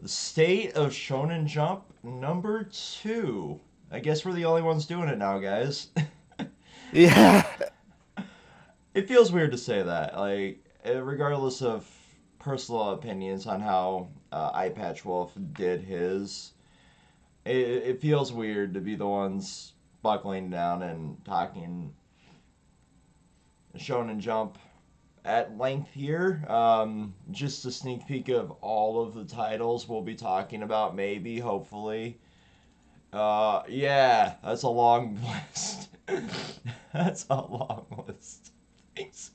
State of Shonen Jump number 2. I guess we're the only ones doing it now, guys. Yeah. It feels weird to say that. Regardless of personal opinions on how Eye Patch Wolf did his, it feels weird to be the ones buckling down and talking Shonen Jump at length here. Just a sneak peek of all of the titles we'll be talking about, maybe, hopefully. Yeah, that's a long list. That's a long list. Thanks.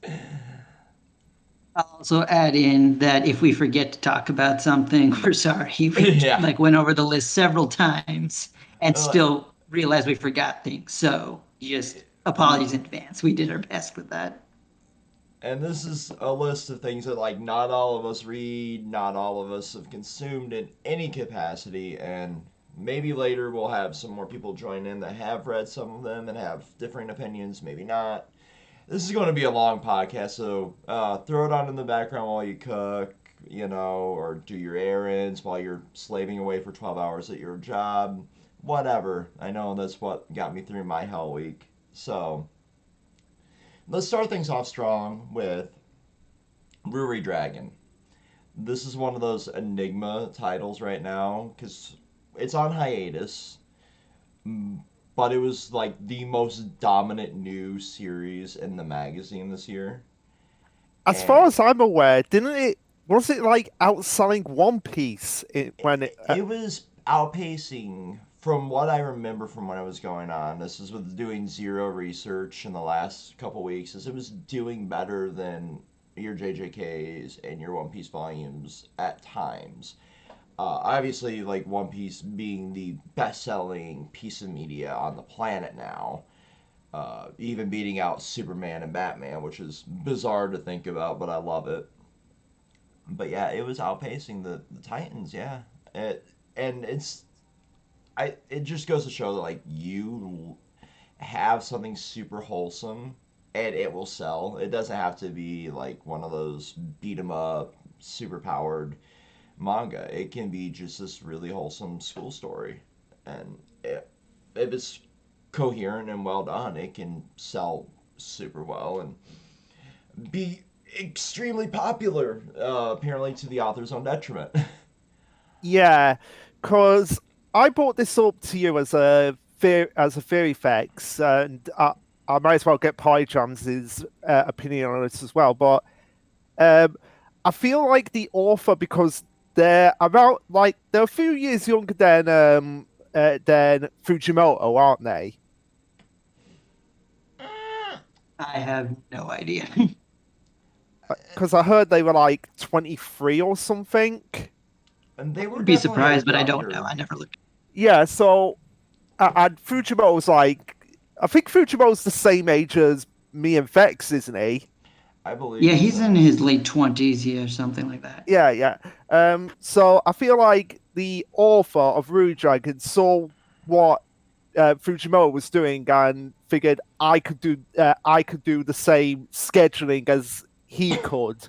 I'll also add in that if we forget to talk about something, we're sorry. We Yeah. like went over the list several times and Uh, still realized we forgot things. So just apologies in advance. We did our best with that. and this is a list of things that not all of us read, not all of us have consumed in any capacity, and maybe later we'll have some more people join in that have read some of them and have differing opinions, maybe not. This is going to be a long podcast, so throw it on in the background while you cook, or do your errands while you're slaving away for 12 hours at your job. Whatever. I know that's what got me through my hell week. So, let's start things off strong with Ruri Dragon. This is one of those enigma titles right now because it's on hiatus, but it was like the most dominant new series in the magazine this year. As far And as I'm aware, didn't it? Was it like outselling One Piece when it? it was outpacing from what I remember from when I was going on. This is with doing zero research in the last couple weeks. Is it was doing better than your JJKs and your One Piece volumes at times. Obviously, like One Piece being the best-selling piece of media on the planet now, even beating out Superman and Batman, which is bizarre to think about, but I love it. But yeah, it was outpacing the Titans. Yeah, it and it just goes to show that you have something super wholesome and it will sell. It doesn't have to be like one of those beat 'em up, super powered manga. It can be just this really wholesome school story, and if it's coherent and well done, it can sell super well and be extremely popular. Apparently, to the author's own detriment. Yeah, because I brought this up to you as a theory facts, and I might as well get Pie Jams's opinion on this as well. But um, I feel like the author, because they're a few years younger than Fujimoto, aren't they? I have no idea. Because I heard they were like 23 or something. And they I were would be definitely surprised, but I don't know. younger. I never looked. Yeah, so and Fujimoto's like, I think Fujimoto's the same age as me and Vex, isn't he? I believe Yeah, he's in so. his late 20s, yeah, or something like that. Yeah, yeah. So I feel like the author of Rude Dragon saw what Fujimoto was doing and figured I could do the same scheduling as he could.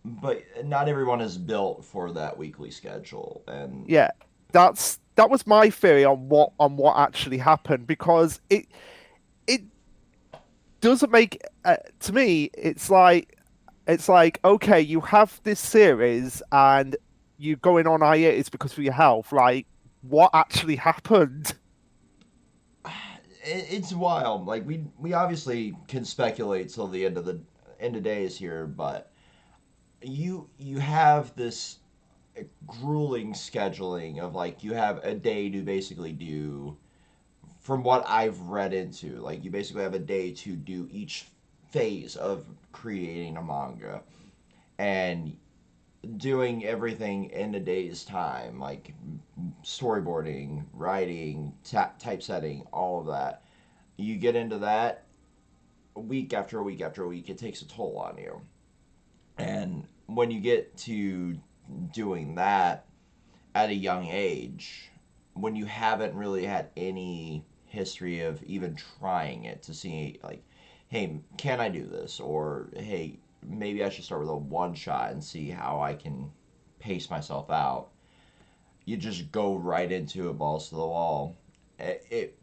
But not everyone is built for that weekly schedule, and Yeah, that was my theory on what actually happened because it doesn't make to me it's like okay, you have this series and you going on hiatus because of your health. Like, what actually happened? it's wild. Like we obviously can speculate till the end of days here, but you have this grueling scheduling of you have a day to basically do from what I've read into. Like you basically have a day to do each phase of creating a manga and doing everything in a day's time, like storyboarding, writing, typesetting, all of that. You get into that week after week after week, it takes a toll on you. And when you get to doing that at a young age, when you haven't really had any history of even trying it to see, like, hey, can I do this? Or, hey, maybe I should start with a one shot and see how I can pace myself out. you just go right into it, balls to the wall. It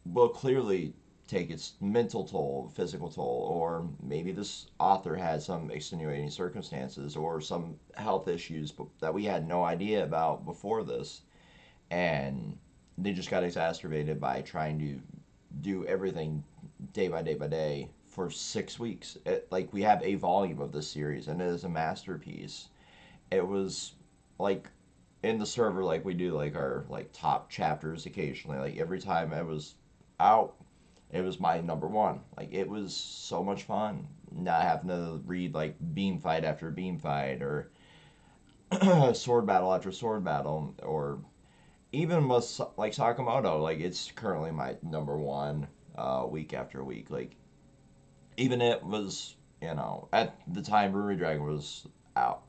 will clearly take its mental toll, physical toll, or maybe this author had some extenuating circumstances or some health issues that we had no idea about before this, and they just got exacerbated by trying to do everything day by day by day for 6 weeks. Like we have a volume of this series, and it is a masterpiece. It was like in the server, like we do like our like top chapters occasionally. Like every time I was out, it was my number one. Like it was so much fun not having to read like beam fight after beam fight or sword battle after sword battle, or even with like Sakamoto. Like it's currently my number one week after week. Like even it was, at the time Brewery Dragon was out,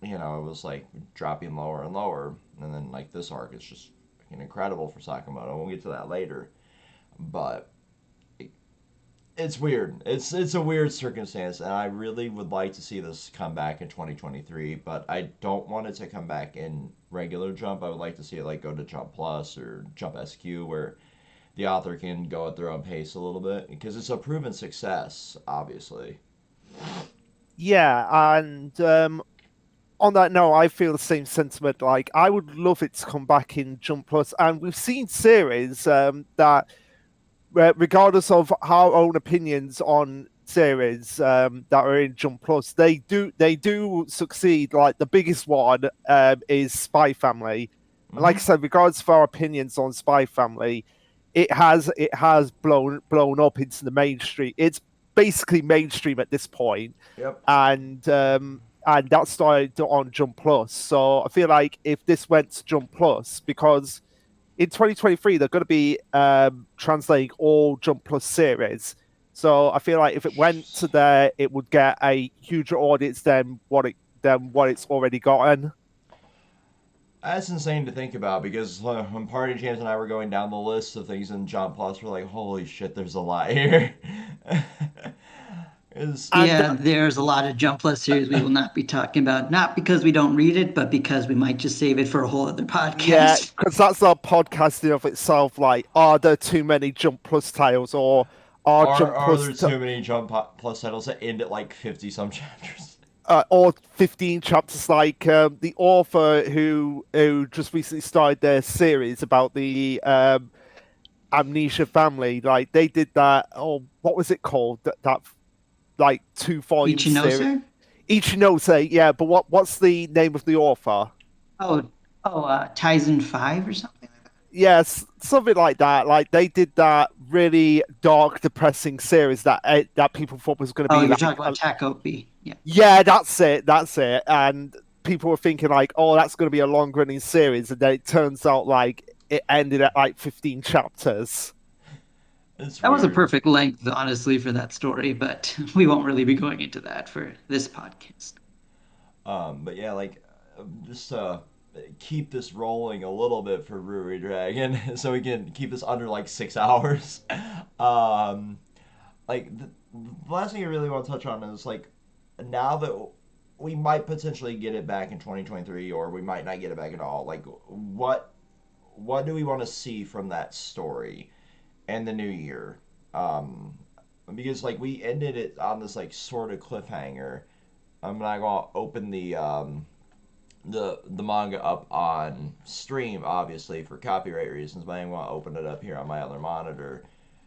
it was like dropping lower and lower, and then like this arc is just incredible for Sakamoto. We'll get to that later, but it's weird. It's a weird circumstance, and I really would like to see this come back in 2023. But I don't want it to come back in regular Jump. I would like to see it like go to Jump Plus or Jump SQ, where the author can go at their own pace a little bit, because it's a proven success, obviously. Yeah, and on that note, I feel the same sentiment. Like, I would love it to come back in Jump Plus, and we've seen series that, regardless of our own opinions on series that are in Jump Plus, they do succeed. Like the biggest one is Spy Family, and like I said, regardless of our opinions on Spy Family, it has blown up into the mainstream. It's basically mainstream at this point, Yep. and that started on Jump Plus. So I feel like if this went to Jump Plus, because in 2023 they're going to be translating all Jump Plus series. So I feel like if it went to there, it would get a huger audience than what it's already gotten. That's insane to think about, because when Party James and I were going down the list of things in Jump Plus, we're like, holy shit, there's a lot here. It's, And Yeah, there's a lot of Jump Plus series we will not be talking about, not because we don't read it, but because we might just save it for a whole other yeah, podcast. because that's our podcasting of itself. Like, are there too many Jump Plus titles, or are Jump are Plus there too many Jump Plus titles that end at like 50 some chapters? or 15 chapters, like the author who just recently started their series about the amnesia family, like they did that. Oh, what was it called, that like 2 volume series? Ichinose? Ichinose, yeah, but what's the name of the author? Oh, Tizen 5 or something like that. Yes, something like that. Like they did that really dark, depressing series that people thought was going to Oh, be you're like talking about Takopi. Yeah. yeah, that's it. And people were thinking like, oh, that's going to be a long running series, and then it turns out like it ended at like 15 chapters. It's That was a weird. perfect length, honestly, for that story, but we won't really be going into that for this podcast. But yeah, like just keep this rolling a little bit for Brewery Dragon, so we can keep this under like 6 hours. um, like the last thing I really want to touch on is like, now that we might potentially get it back in 2023, or we might not get it back at all. Like what do we want to see from that story in the new year? Um, because like we ended it on this like sort of cliffhanger. I'm not gonna open the manga up on stream, obviously for copyright reasons, but I want to open it up here on my other monitor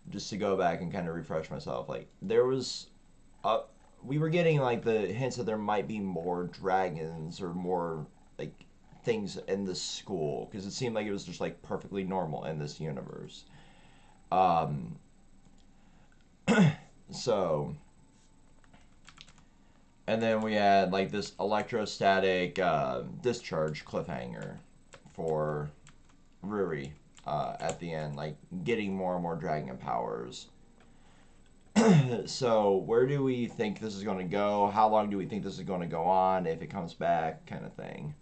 just to go back and kind of refresh myself. Like there was, we were getting like the hints that there might be more dragons or more like things in this school, because it seemed like it was just like perfectly normal in this universe. Um, so and then we had like this electrostatic discharge cliffhanger for Ruri at the end, like getting more and more dragon powers. So where do we think this is going to go? How long do we think this is going to go on if it comes back, kind of thing?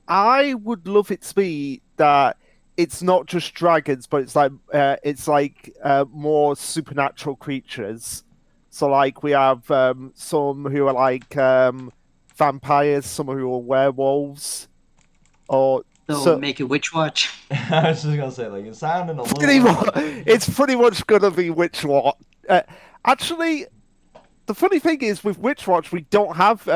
I would love it to be that it's not just dragons, but it's like more supernatural creatures. So like we have some who are like vampires, some who are werewolves, or they'll So make it Witch Watch. I was just gonna say, like, it sounded a little pretty much, like. it's pretty much gonna be Witch Watch. Actually, the funny thing is with Witch Watch, we don't have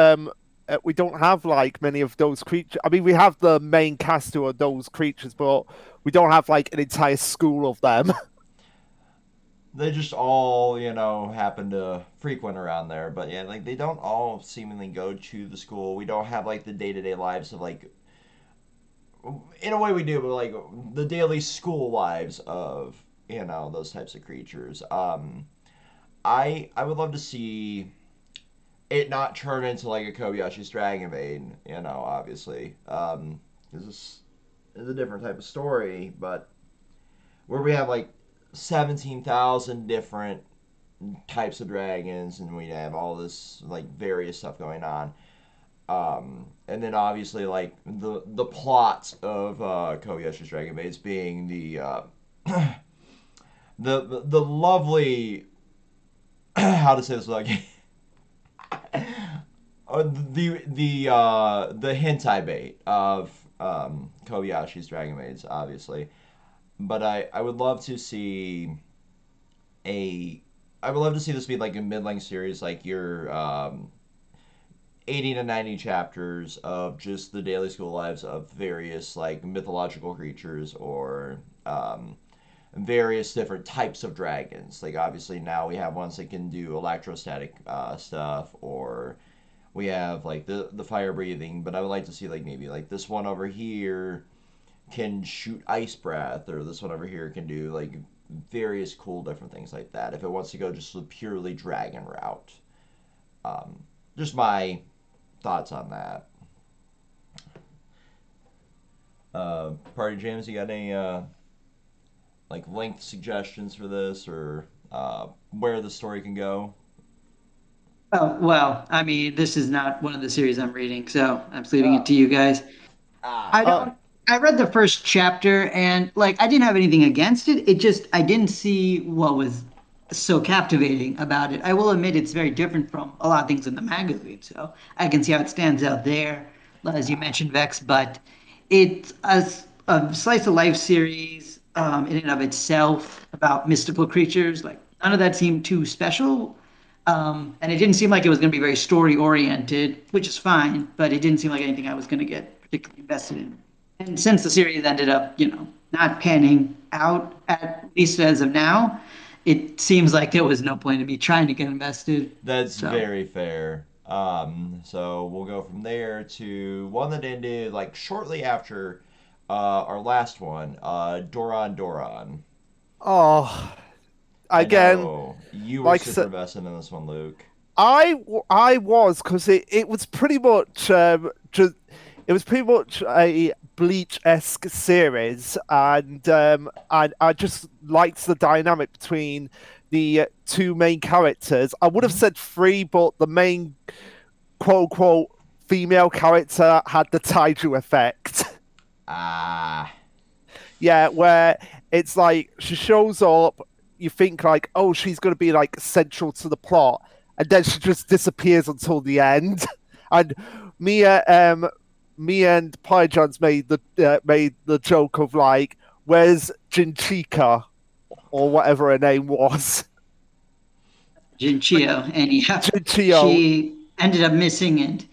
like many of those creatures. I mean, we have the main cast who are those creatures, but we don't have like an entire school of them. They just all, happen to frequent around there. But yeah, like, they don't all seemingly go to the school. We don't have, like, the day to day lives of, like, in a way we do, but, like, the daily school lives of, those types of creatures. I would love to see it not turn into, like, a Kobayashi's Dragon Maid, obviously. This is a different type of story, but where we have, like, 17,000 different types of dragons, and we have all this, like, various stuff going on. And then obviously, like, the plot of Kobayashi's Dragon Maids being the lovely how to say this, like, the hentai bait of Kobayashi's Dragon Maids, obviously. But I would love to see a I would love to see this be like a mid-length series, like your 80 to 90 chapters of just the daily school lives of various, like, mythological creatures, or various different types of dragons. Like, obviously now we have ones that can do electrostatic stuff, or we have, like, the fire breathing. But I would like to see, like, maybe like this one over here can shoot ice breath, or this one over here can do, like, various cool different things like that, if it wants to go just the purely dragon route. Just my thoughts on that. Party James, you got any like length suggestions for this, or where the story can go? Oh, well, I mean, this is not one of the series I'm reading, so I'm just leaving it Oh. to you guys. Ah. I uh, don't. I read the first chapter and like I didn't have anything against it. It just I didn't see what was so captivating about it. I will admit it's very different from a lot of things in the magazine, so I can see how it stands out there, as you mentioned, Vex. But it's a slice of life series in and of itself about mystical creatures. Like none of that seemed too special. And it didn't seem like it was going to be very story oriented, which is fine, but it didn't seem like anything I was going to get particularly invested in. And since the series ended up, not panning out, at least as of now, it seems like there was no point in me trying to get invested. That's So, very fair. So we'll go from there to one that ended, like, shortly after our last one, Doron Doron. oh, I again, know you were like super so, invested in this one, Luke. I was because it was pretty much just it was pretty much a Bleach-esque series, and I just liked the dynamic between the two main characters. I would have Hmm. said three, but the main quote unquote female character had the Taiju effect. Ah, Yeah, where it's like she shows up, you think like, oh, she's gonna be like central to the plot, and then she just disappears until the end. And Mia, me and Pyjans made the joke of like, where's Jinchika or whatever her name was? Jinchio, and yeah, Jinchio. she ended up missing, and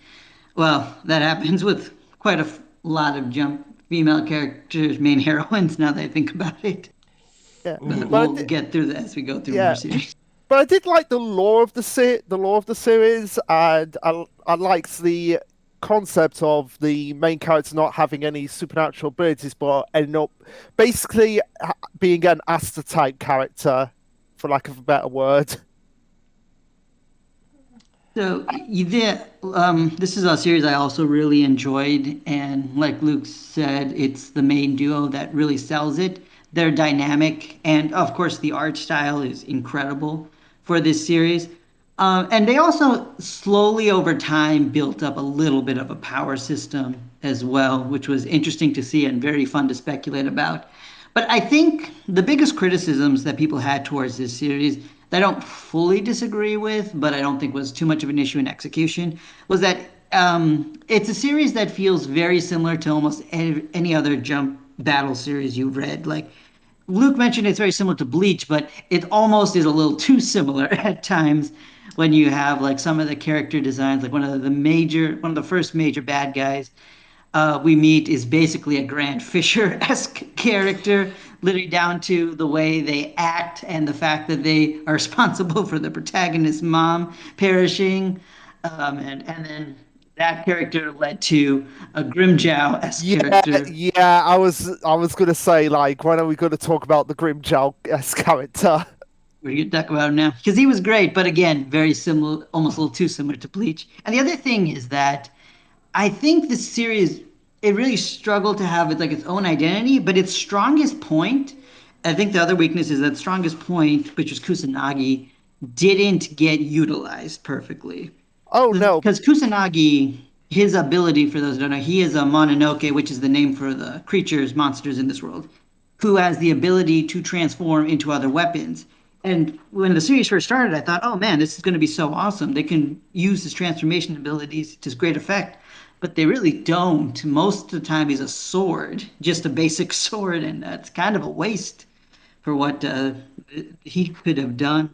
well, that happens with quite a lot of jump female characters, main heroines. Now that I think about it, Yeah, but ooh, but I we'll did, get through that as we go through more yeah, series. but I did like the lore of the series, and I liked the concept of the main character not having any supernatural abilities, but ending up basically being an Asta type character, for lack of a better word. So you did. This is a series I also really enjoyed, and like Luke said, it's the main duo that really sells it. They're dynamic, and of course, the art style is incredible for this series. And they also slowly over time built up a little bit of a power system as well, which was interesting to see and very fun to speculate about. But I think the biggest criticisms that people had towards this series that I don't fully disagree with, but I don't think was too much of an issue in execution, was that It's a series that feels very similar to almost any other Jump battle series you've read. Like Luke mentioned, it's very similar to Bleach, but it almost is a little too similar at times when you have like some of the character designs. Like one of the first major bad guys we meet is basically a Grant Fisher-esque character, literally down to the way they act and the fact that they are responsible for the protagonist's mom perishing. And then that character led to a Grimjow-esque Yeah, character. yeah. I was gonna say like, when are we gonna talk about the Grimjow as character? We're going to talk about him now because he was great, but again, very similar, almost a little too similar to Bleach. And the other thing is that I think this series it really struggled to have it like its own identity, but its strongest point, I think the other weakness is that strongest point, which was Kusanagi, didn't get utilized perfectly. Oh no. Because Kusanagi, his ability for those who don't know, he is a Mononoke, which is the name for the creatures, monsters in this world, who has the ability to transform into other weapons. And when the series first started, I thought, oh man, this is going to be so awesome. They can use his transformation abilities to great effect. But they really don't. Most of the time, he's a sword, just a basic sword, and that's kind of a waste for what he could have done.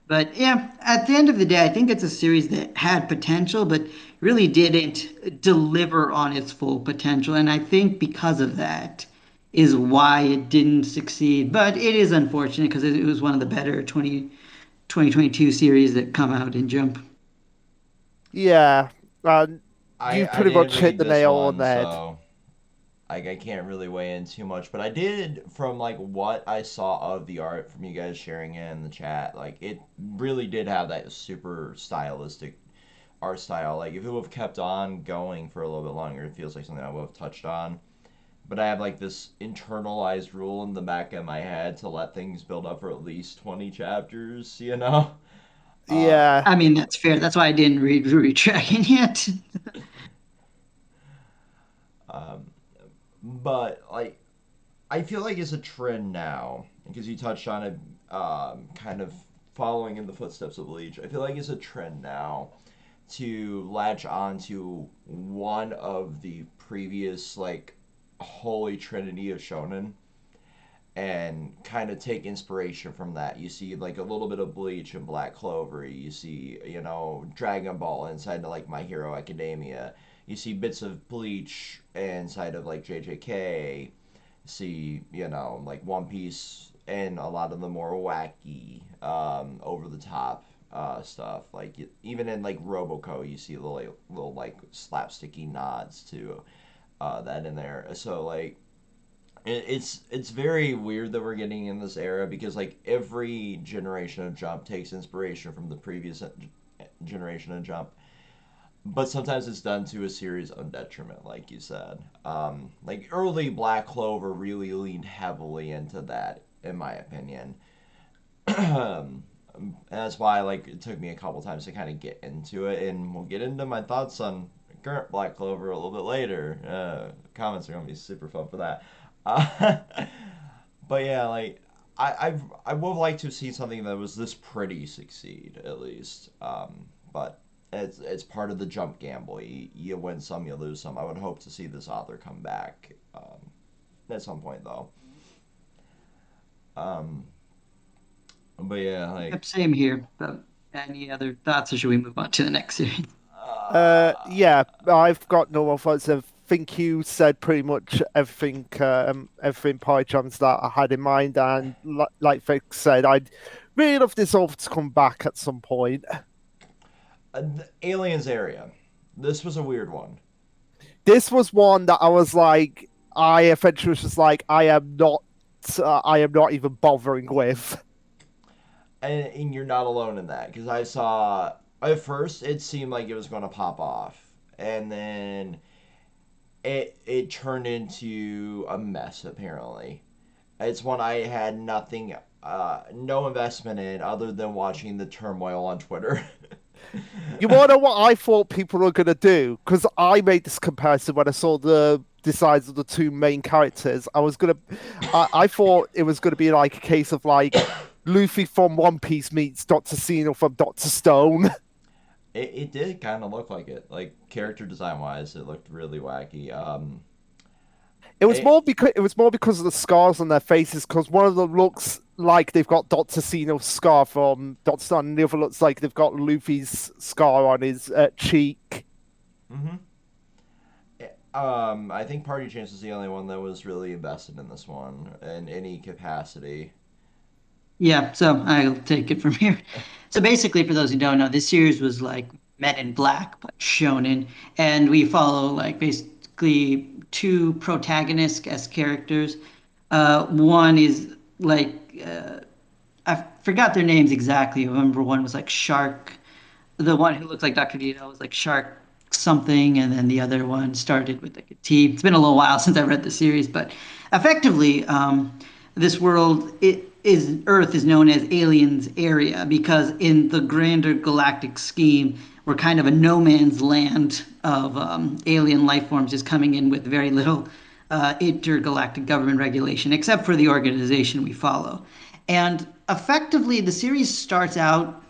But yeah, at the end of the day, I think it's a series that had potential, but really didn't deliver on its full potential. And I think because of that is why it didn't succeed. But it is unfortunate because it was one of the better 2022 series that come out in Jump. Yeah. You I pretty didn't much hit read the this nail on one, the head. so I can't really weigh in too much. But I did, from like what I saw of the art from you guys sharing it in the chat, like it really did have that super stylistic art style. Like if it would have kept on going for a little bit longer, it feels like something I would have touched on. But I have like this internalized rule in the back of my head to let things build up for at least 20 chapters, you know? Uh, Yeah. I mean, that's fair. That's why I didn't read Ruby Dragon yet. um, but like I feel like it's a trend now because you touched on it, kind of following in the footsteps of Bleach. I feel like it's a trend now to latch on to one of the previous like holy trinity of shonen and kind of take inspiration from that. You see like a little bit of Bleach and Black Clover. You see, Dragon Ball inside of like My Hero Academia. You see bits of Bleach inside of like JJK. See, like One Piece and a lot of the more wacky, over the top stuff. Like even in like Roboco, you see little like slapsticky nods to that in there. So like it's very weird that we're getting in this era because like every generation of Jump takes inspiration from the previous generation of Jump, but sometimes it's done to a series' own detriment, like you said. Like early Black Clover really leaned heavily into that, in my opinion. And that's why like it took me a couple times to kind of get into it, and we'll get into my thoughts on current Black Clover a little bit later. Comments are gonna be super fun for that. Uh, but yeah, like I would like to see something that was this pretty succeed at least. But it's part of the Jump gamble. You win some, you lose some. I would hope to see this author come back, at some point though. Um, but yeah, like Yep, same here. But any other thoughts, or should we move on to the next series? Yeah, I've got no more thoughts. I think you said pretty much everything Pie Chums that I had in mind, and like Vic said, I'd really love this author to come back at some point. the Aliens area. This was a weird one. This was one that I was like, I eventually was just like, I am not even bothering with. And you're not alone in that because I saw at first it seemed like it was going to pop off, and then it turned into a mess. Apparently, it's one I had nothing, no investment in other than watching the turmoil on Twitter. You want to know what I thought people were going to do? Because I made this comparison when I saw the designs of the two main characters. I thought it was going to be like a case of like Luffy from One Piece meets Dr. Cena from Dr. Stone. It did kind of look like it. Like character design wise, it looked really wacky. It, It was more because of the scars on their faces. Because one of them looks like they've got Doctor Ceno's scar from Doctor Stone, and the other looks like they've got Luffy's scar on his cheek. hmm I think Party Chance is the only one that was really invested in this one in any capacity. Yeah, so I'll take it from here. So basically, for those who don't know, this series was like Men in Black, but Shonen, and we follow like basically two protagonist as characters. One is like I forgot their names exactly. I remember one was like Shark. The one who looks like Dr. Dito was like Shark something, and then the other one started with like a T. It's been a little while since I read the series, but effectively, this world it is Earth is known as aliens area because in the grander galactic scheme, we're kind of a no man's land of alien life forms just coming in with very little intergalactic government regulation, except for the organization we follow. And effectively, the series starts out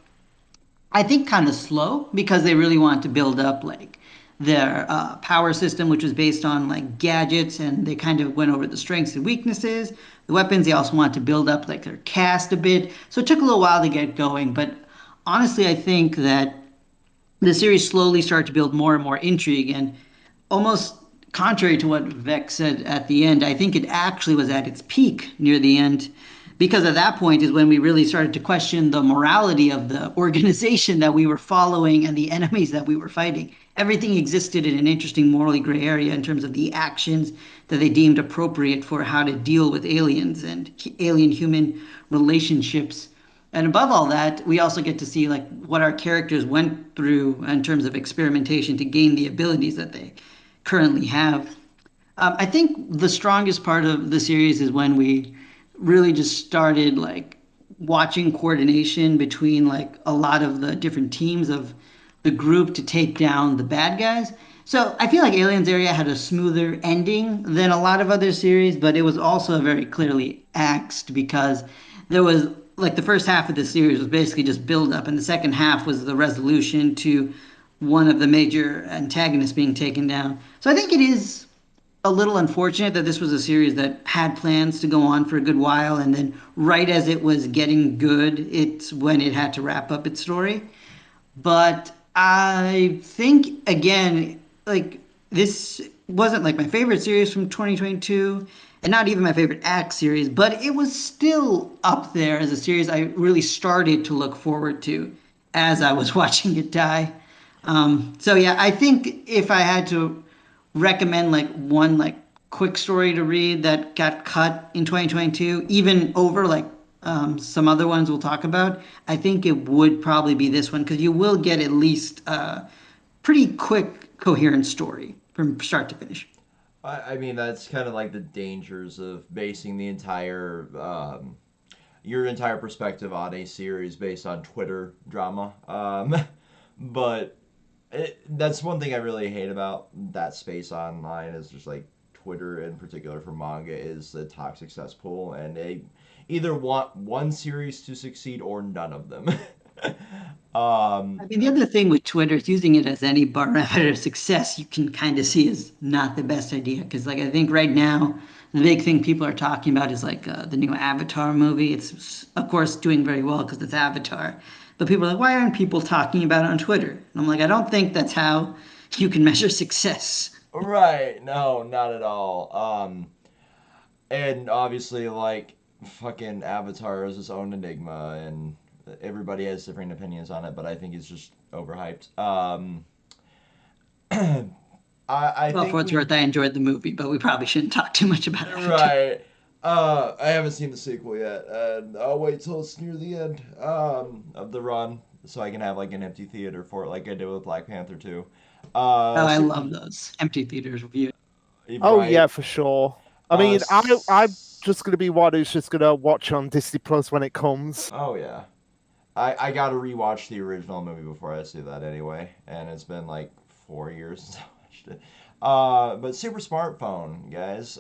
I think kind of slow because they really want to build up like their power system, which was based on like gadgets, and they kind of went over the strengths and weaknesses, the weapons. They also want to build up like their cast a bit, so it took a little while to get going. But honestly, I think that the series slowly started to build more and more intrigue, and almost contrary to what Vex said at the end, I think it actually was at its peak near the end. Because at that point is when we really started to question the morality of the organization that we were following and the enemies that we were fighting. Everything existed in an interesting morally gray area in terms of the actions that they deemed appropriate for how to deal with aliens and alien human relationships. And above all that, we also get to see like what our characters went through in terms of experimentation to gain the abilities that they currently have. I think the strongest part of the series is when we really just started like watching coordination between like a lot of the different teams of the group to take down the bad guys. So I feel like Aliens Area had a smoother ending than a lot of other series, but it was also very clearly axed because there was like the first half of the series was basically just build up, and the second half was the resolution to one of the major antagonists being taken down. So I think it is a little unfortunate that this was a series that had plans to go on for a good while, and then right as it was getting good, it's when it had to wrap up its story. But I think again, like this wasn't like my favorite series from 2022, and not even my favorite act series, but it was still up there as a series I really started to look forward to as I was watching it die. So yeah, I think if I had to recommend like one like quick story to read that got cut in 2022, even over like some other ones we'll talk about, I think it would probably be this one because you will get at least a pretty quick, coherent story from start to finish. I mean, that's kind of like the dangers of basing the entire your entire perspective on a series based on Twitter drama. But that's one thing I really hate about that space online is just like Twitter in particular for manga is the toxic cesspool, and they either want one series to succeed or none of them. um, I mean, the other thing with Twitter is using it as any barometer of success, you can kind of see is not the best idea. Because, like, I think right now, the big thing people are talking about is like the new Avatar movie. It's, of course, doing very well because it's Avatar. But people are like, why aren't people talking about it on Twitter? And I'm like, I don't think that's how you can measure success. right? No, not at all. And obviously, like fucking Avatar is its own enigma, and everybody has different opinions on it. But I think it's just overhyped. I Well, for think what's worth, I enjoyed the movie, but we probably shouldn't talk too much about Avatar. right. I haven't seen the sequel yet, and I'll wait till it's near the end of the run so I can have like an empty theater for it, like I did with Black Panther 2. Oh, I Super, love those empty theaters reviews. Oh right. yeah, for sure. I Uh, mean, I'm s- just gonna be one who's just gonna watch on Disney Plus when it comes. oh yeah. I gotta rewatch the original movie before I see that anyway, and it's been like 4 years since I watched it. But Super Smartphone, guys.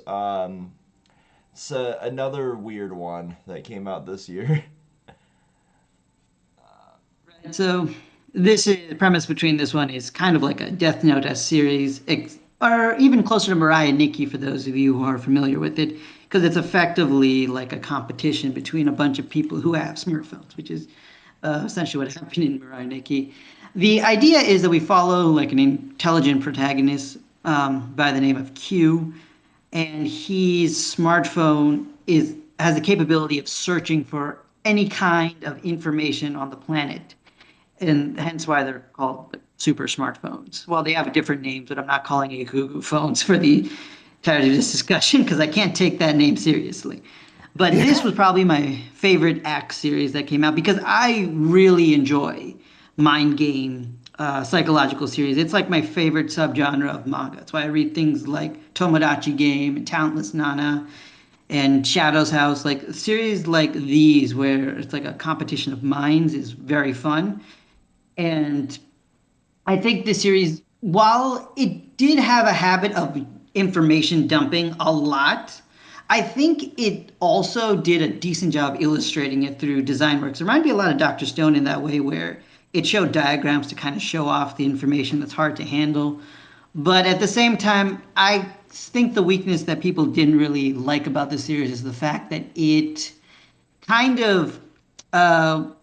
It's another weird one that came out this year. Right. So this is the premise between this one is kind of like a Death Note S series, or even closer to Mirai and Nikki for those of you who are familiar with it, because it's effectively like a competition between a bunch of people who have smartphones, which is essentially what happened in Mirai and Nikki. The idea is that we follow like an intelligent protagonist by the name of Q, and his smartphone is has the capability of searching for any kind of information on the planet, and hence why they're called super smartphones. Well, they have different names, but I'm not calling it Google phones for the entirety of this discussion because I can't take that name seriously. But Yeah. this was probably my favorite Axe series that came out because I really enjoy mind game psychological series. It's like my favorite subgenre of manga. That's why I read things like Tomodachi Game and Talentless Nana and Shadow's House. Like series like these where it's like a competition of minds is very fun. And I think this series, while it did have a habit of information dumping a lot, I think it also did a decent job illustrating it through design works. It reminded me a lot of Dr. Stone in that way, where it showed diagrams to kind of show off the information that's hard to handle. But at the same time, I think the weakness that people didn't really like about the series is the fact that it kind of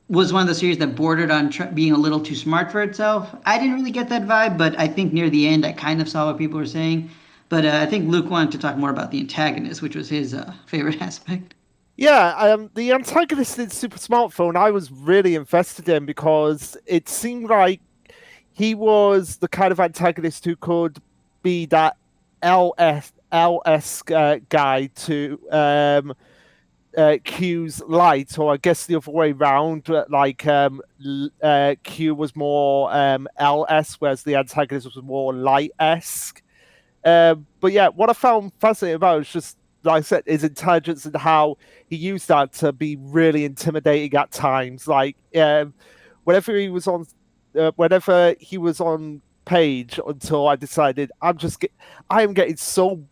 was one of the series that bordered on being a little too smart for itself. I didn't really get that vibe, but I think near the end I kind of saw what people were saying. But I think Luke wanted to talk more about the antagonist, which was his favorite aspect. Yeah, the antagonist in Super Smartphone, I was really invested in because it seemed like he was the kind of antagonist who could be that LS guy to Q's light, or I guess the other way around. Like Q was more LS, whereas the antagonist was more light esque. But yeah, what I found fascinating about it was just, like I said, his intelligence and how he used that to be really intimidating at times. Like whenever he was on, whenever he was on page, until I decided I am getting so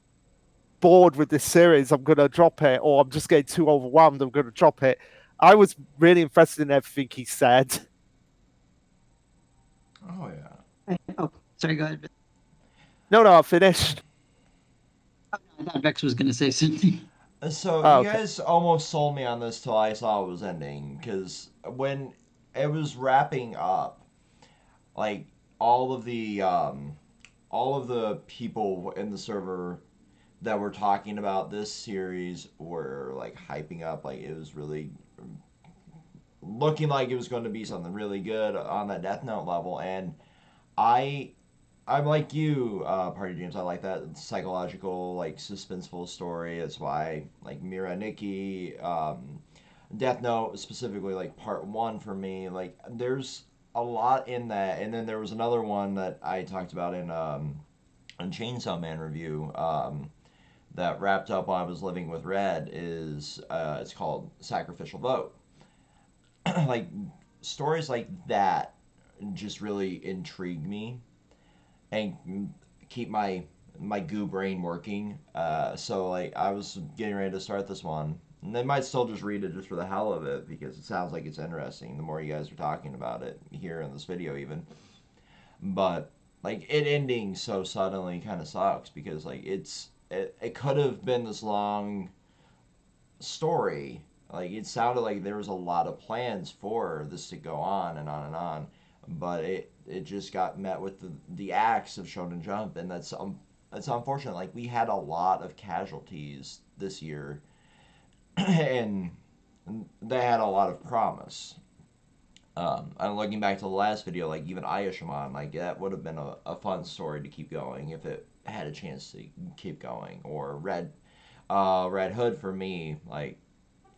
bored with this series, I'm gonna drop it, or I'm just getting too overwhelmed, I'm gonna drop it. I was really invested in everything he said. Oh yeah. Oh, sorry, go ahead. No, no, I finished. Oh, no, I thought Vex was going to say something. So Oh, you okay. guys almost sold me on this till I saw it was ending, because when it was wrapping up, like all of the all of the people in the server that were talking about this series were like hyping up, like it was really looking like it was going to be something really good on that Death Note level. And I I'm like you, Party James. I like that psychological, like suspenseful story. That's why, like Mira Nikki, Death Note specifically, like part one for me. Like there's a lot in that, and then there was another one that I talked about in Chainsaw Man review. That wrapped up while I was living with Red is it's called Sacrificial Vote. Like stories like that just really intrigue me and keep my goo brain working. So like I was getting ready to start this one, and they might still just read it just for the hell of it because it sounds like it's interesting. The more you guys are talking about it here in this video, even, but like it ending so suddenly kind of sucks because like it could have been this long story. Like it sounded like there was a lot of plans for this to go on and on and on, but it just got met with the axe of Shonen Jump, and that's unfortunate. Like we had a lot of casualties this year, and they had a lot of promise. I'm looking back to the last video, like even Ayashimon, like that would have been a fun story to keep going if it had a chance to keep going. Or Red Hood for me, like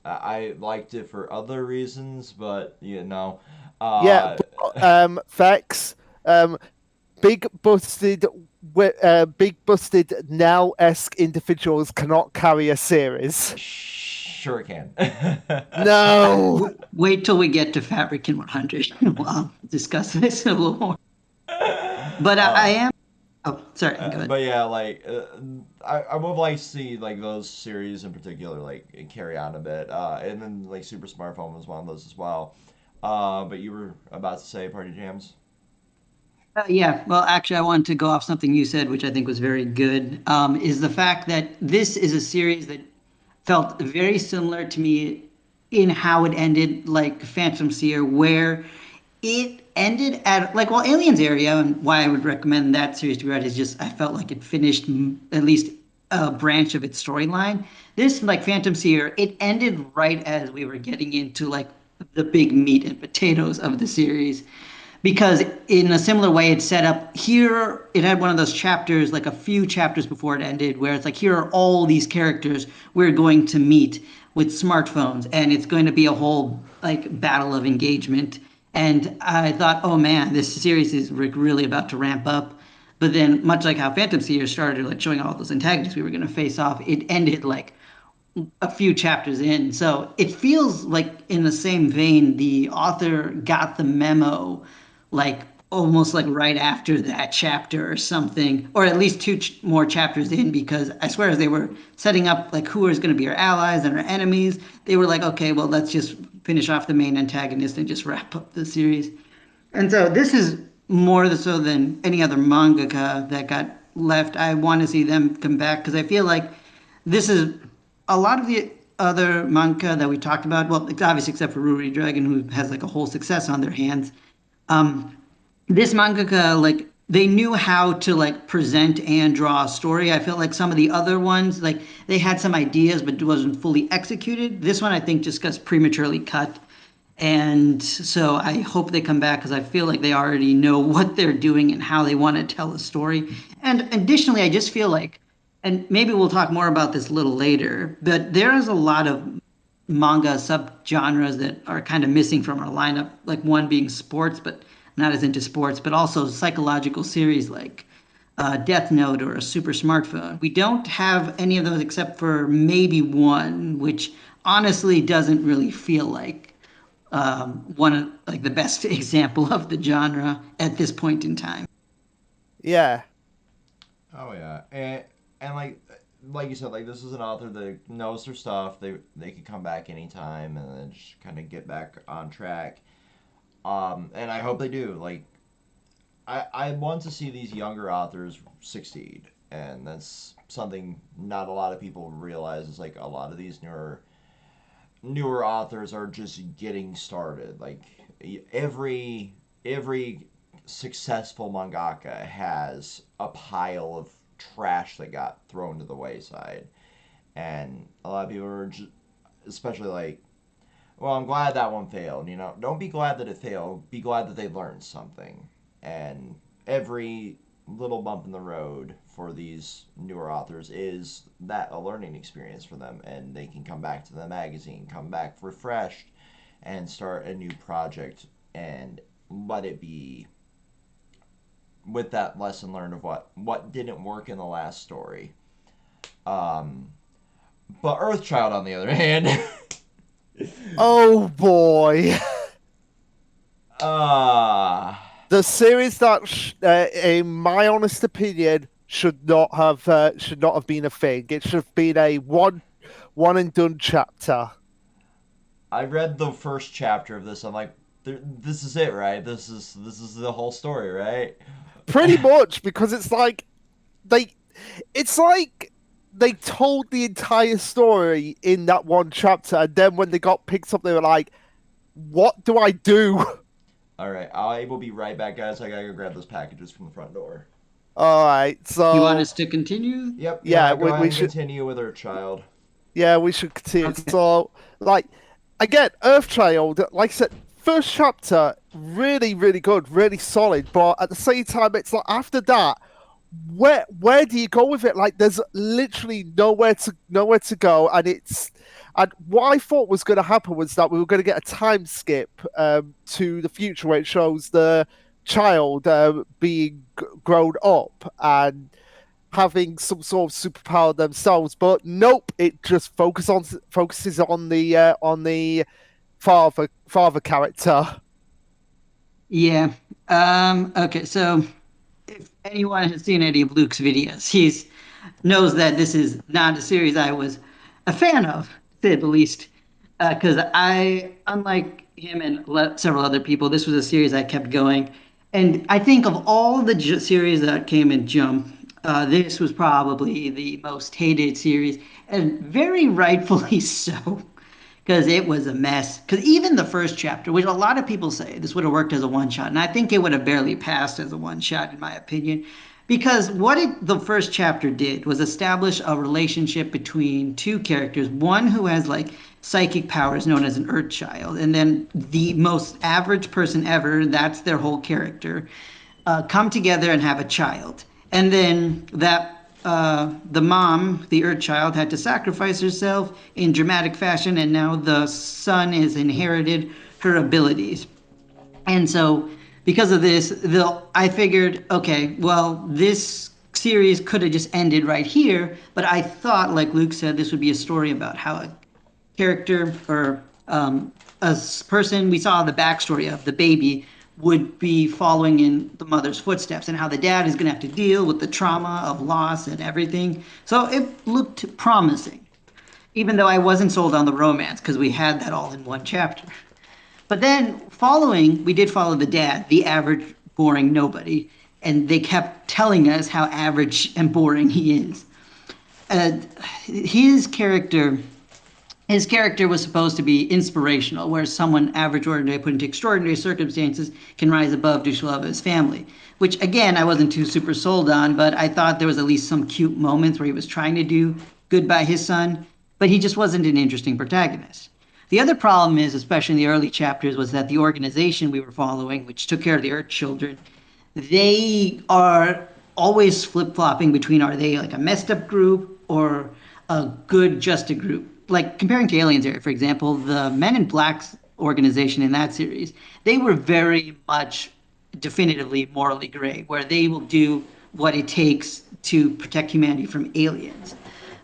I liked it for other reasons, but you know, Yeah, uh, but, Vex, um, big busted, big busted Nell esque individuals cannot carry a series. sure can. No. Wait till we get to Fabric in 100. We'll discuss this a little more. But I uh, am. Oh, sorry. Go ahead. but yeah, like I would like to see like those series in particular like carry on a bit, and then like Super Smartphone was one of those as well. But you were about to say Party Jams. Yeah, well, actually, I wanted to go off something you said, which I think was very good, is the fact that this is a series that felt very similar to me in how it ended, like Phantom Seer, where it ended at like well, Aliens Area, and why I would recommend that series to be read is just I felt like it finished at least a branch of its storyline. This, like Phantom Seer, it ended right as we were getting into like the big meat and potatoes of the series because in a similar way it's set up here. It had one of those chapters like a few chapters before it ended where it's like here are all these characters we're going to meet with smartphones, and it's going to be a whole like battle of engagement. And I thought, oh man, this series is really about to ramp up. But then much like how Phantom Seer started like showing all those antagonists we were going to face off, it ended like a few chapters in. So it feels like in the same vein, the author got the memo like almost like right after that chapter or something, or at least two more chapters in, because I swear as they were setting up like who is going to be our allies and our enemies, they were like, okay, well, let's just finish off the main antagonist and just wrap up the series. And so this is more so than any other mangaka that got left. I want to see them come back because I feel like this is a lot of the other manga that we talked about. Well, obviously except for Ruri Dragon, who has like a whole success on their hands. Um, this mangaka like they knew how to like present and draw a story. I felt like some of the other ones like they had some ideas but it wasn't fully executed. This one I think just got prematurely cut, and so I hope they come back because I feel like they already know what they're doing and how they want to tell a story. And additionally, I just feel like, and maybe we'll talk more about this a little later, but there is a lot of manga subgenres that are kind of missing from our lineup. Like one being sports, but not as into sports, but also psychological series like Death Note or a Super Smartphone. We don't have any of those except for maybe one, which honestly doesn't really feel like one of like the best example of the genre at this point in time. Yeah. Oh yeah, and like you said, like this is an author that knows their stuff. They can come back anytime and then just kind of get back on track. And I hope they do. Like I want to see these younger authors succeed, and that's something not a lot of people realize. Is like a lot of these newer authors are just getting started. Like every successful mangaka has a pile of trash that got thrown to the wayside, and a lot of people are just, especially like, well, I'm glad that one failed. You know, don't be glad that it failed. Be glad that they learned something. And every little bump in the road for these newer authors is that a learning experience for them, and they can come back to the magazine, come back refreshed, and start a new project and let it be with that lesson learned of what didn't work in the last story. Um, but Earthchild, on the other hand, Oh boy. uh, The series that, in my honest opinion, should not have been a thing. It should have been a one and done chapter. I read the first chapter of this. I'm like, this is it, right? This is the whole story, right? Pretty much because they, it's like they told the entire story in that one chapter, and then when they got picked up, they were like, "What do I do?" All right, I will be right back, guys. I gotta go grab those packages from the front door. All right, You want so us to continue? Yep, yeah, yeah. Go ahead we and should. continue with our child. Yeah, we should continue. Okay. So, like, again, Earthchild, like I said, first chapter, really, really good, really solid. But at the same time, it's like after that, where do you go with it? Like, there's literally nowhere to go, and what I thought was going to happen was that we were going to get a time skip to the future where it shows the child being grown up and having some sort of superpower themselves, but nope, it just focuses on the father character. Yeah. Okay. So if anyone has seen any of Luke's videos, he's knows that this is not a series I was a fan of, to say the least. because unlike him and several other people, this was a series I kept going. And I think of all the series that came in Jump, this was probably the most hated series, and very rightfully so, because it was a mess. Because even the first chapter, which a lot of people say this would have worked as a one shot, and I think it would have barely passed as a one shot, in my opinion. Because the first chapter did was establish a relationship between two characters, one who has like psychic powers known as an Earth Child, and then the most average person ever, that's their whole character, come together and have a child. And then the mom, the Earth Child, had to sacrifice herself in dramatic fashion, and now the son has inherited her abilities. And so, because of this, I figured, okay, well, this series could have just ended right here. But I thought, like Luke said, this would be a story about how a character or person we saw the backstory of the baby would be following in the mother's footsteps, and how the dad is going to have to deal with the trauma of loss and everything. So it looked promising, even though I wasn't sold on the romance because we had that all in one chapter. But then we did follow the dad, the average, boring nobody. And they kept telling us how average and boring he is. And his character his character was supposed to be inspirational, where someone average, ordinary, put into extraordinary circumstances can rise above due to love of his family. Which, again, I wasn't too super sold on, but I thought there was at least some cute moments where he was trying to do good by his son, but he just wasn't an interesting protagonist. The other problem is, especially in the early chapters, was that the organization we were following, which took care of the Earth children, they are always flip flopping between, are they like a messed up group or a good, just a group? Like comparing to Aliens here, for example, the Men in Black's organization in that series, they were very much definitively morally gray, where they will do what it takes to protect humanity from aliens.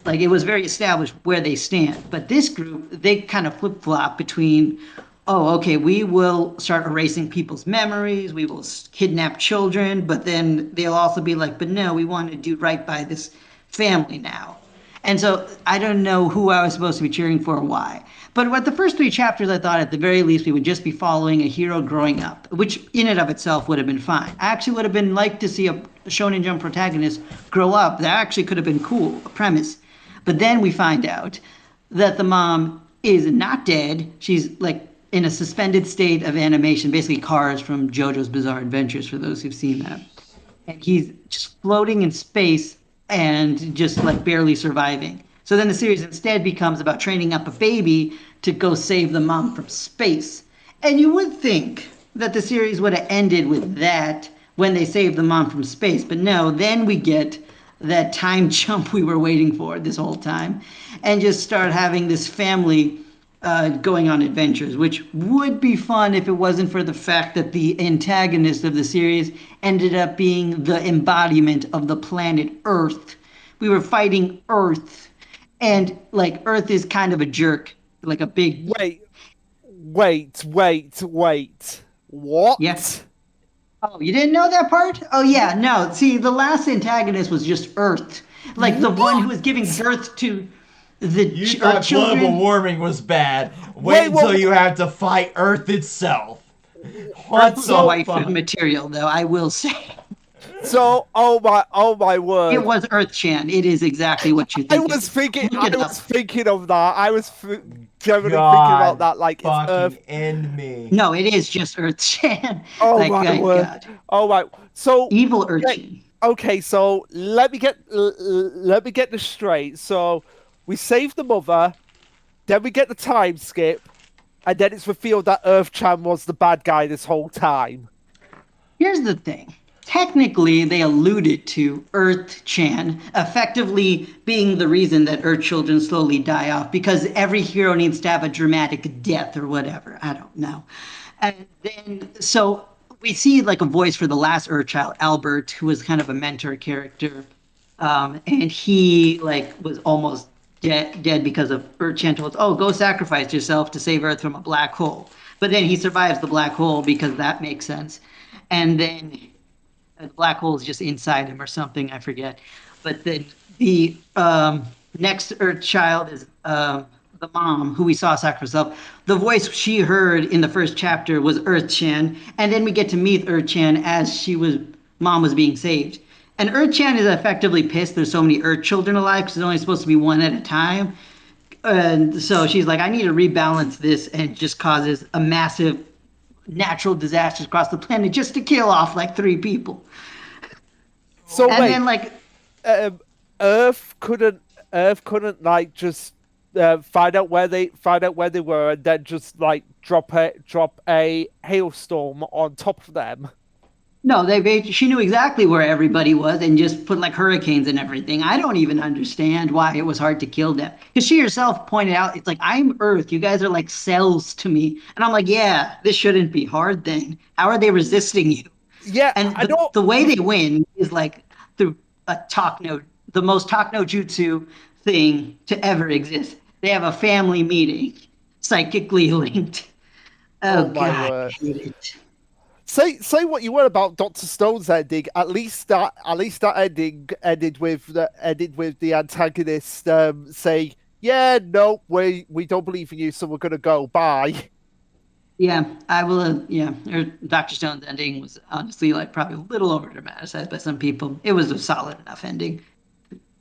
Like it was very established where they stand. But this group, they kind of flip flop between, oh, okay, we will start erasing people's memories, we will kidnap children, but then they'll also be like, but no, we want to do right by this family now. And so I don't know who I was supposed to be cheering for or why. But with the first three chapters, I thought at the very least we would just be following a hero growing up, which in and of itself would have been fine. I actually would have been like to see a Shonen Jump protagonist grow up. That actually could have been cool, a premise. But then we find out that the mom is not dead. She's like in a suspended state of animation, basically Cars from JoJo's Bizarre Adventures, for those who've seen that. And he's just floating in space and just like barely surviving. So then the series instead becomes about training up a baby to go save the mom from space. And you would think that the series would have ended with that when they save the mom from space, but no, then we get that time jump we were waiting for this whole time and just start having this family going on adventures, which would be fun if it wasn't for the fact that the antagonist of the series ended up being the embodiment of the planet Earth. We were fighting Earth, and like Earth is kind of a jerk, like a big, Wait, wait. yeah. What? Oh, you didn't know that part? Oh, yeah, no. See, the last antagonist was just Earth, like the one who was giving What? birth to the You Earth thought global children. warming was bad. Wait Wait, until what? you have to fight Earth itself. Earth What was the So, waifu fuck? material, though, I will say. oh my It word. was Earth Chan. It is exactly what you think it is. Look I it was up. thinking of that. Generally thinking about God that, like it's fucking Earth. end me. No, it is just Earth Chan. Oh Like, my my word. God. Oh my. So, Evil Earth wait, Chan. okay. So let me get this straight. So we save the mother, then we get the time skip, and then it's revealed that Earth Chan was the bad guy this whole time. Here's the thing. Technically, they alluded to Earth Chan effectively being the reason that Earth children slowly die off because every hero needs to have a dramatic death or whatever. I don't know. And then, so we see like a voice for the last Earth child, Albert, who was kind of a mentor character. And he like was almost dead because of Earth Chan told, oh, go sacrifice yourself to save Earth from a black hole. But then he survives the black hole because that makes sense. And then the black hole is just inside him or something. I forget. But then the next Earth child is the mom who we saw sacrifice herself, the voice she heard in the first chapter was Earth-chan, and then we get to meet Earth-chan as mom was being saved. And Earth-chan is effectively pissed there's so many Earth children alive because there's only supposed to be one at a time. And so she's like, I need to rebalance this, and just causes a massive natural disasters across the planet just to kill off like 3 people. So And wait, then like um, Earth couldn't like just find out where they were and then just like drop a hailstorm on top of them. no, she knew exactly where everybody was and just put like hurricanes and everything. I don't even understand why it was hard to kill them. Because she herself pointed out, it's like, I'm Earth. You guys are like cells to me. And I'm like, yeah, this shouldn't be hard then. How are they resisting you? Yeah, And I don't. the way they win is like through the most talk no jutsu thing to ever exist. They have a family meeting, psychically linked. Oh Oh my God, word. I hate it. Say what you want about Doctor Stone's ending. At least that ending ended with the antagonist say, "Yeah, no, we don't believe in you, so we're gonna go. Bye." Yeah, I will. Yeah, Dr. Stone's ending was honestly like probably a little over dramatized by some people. It was a solid enough ending.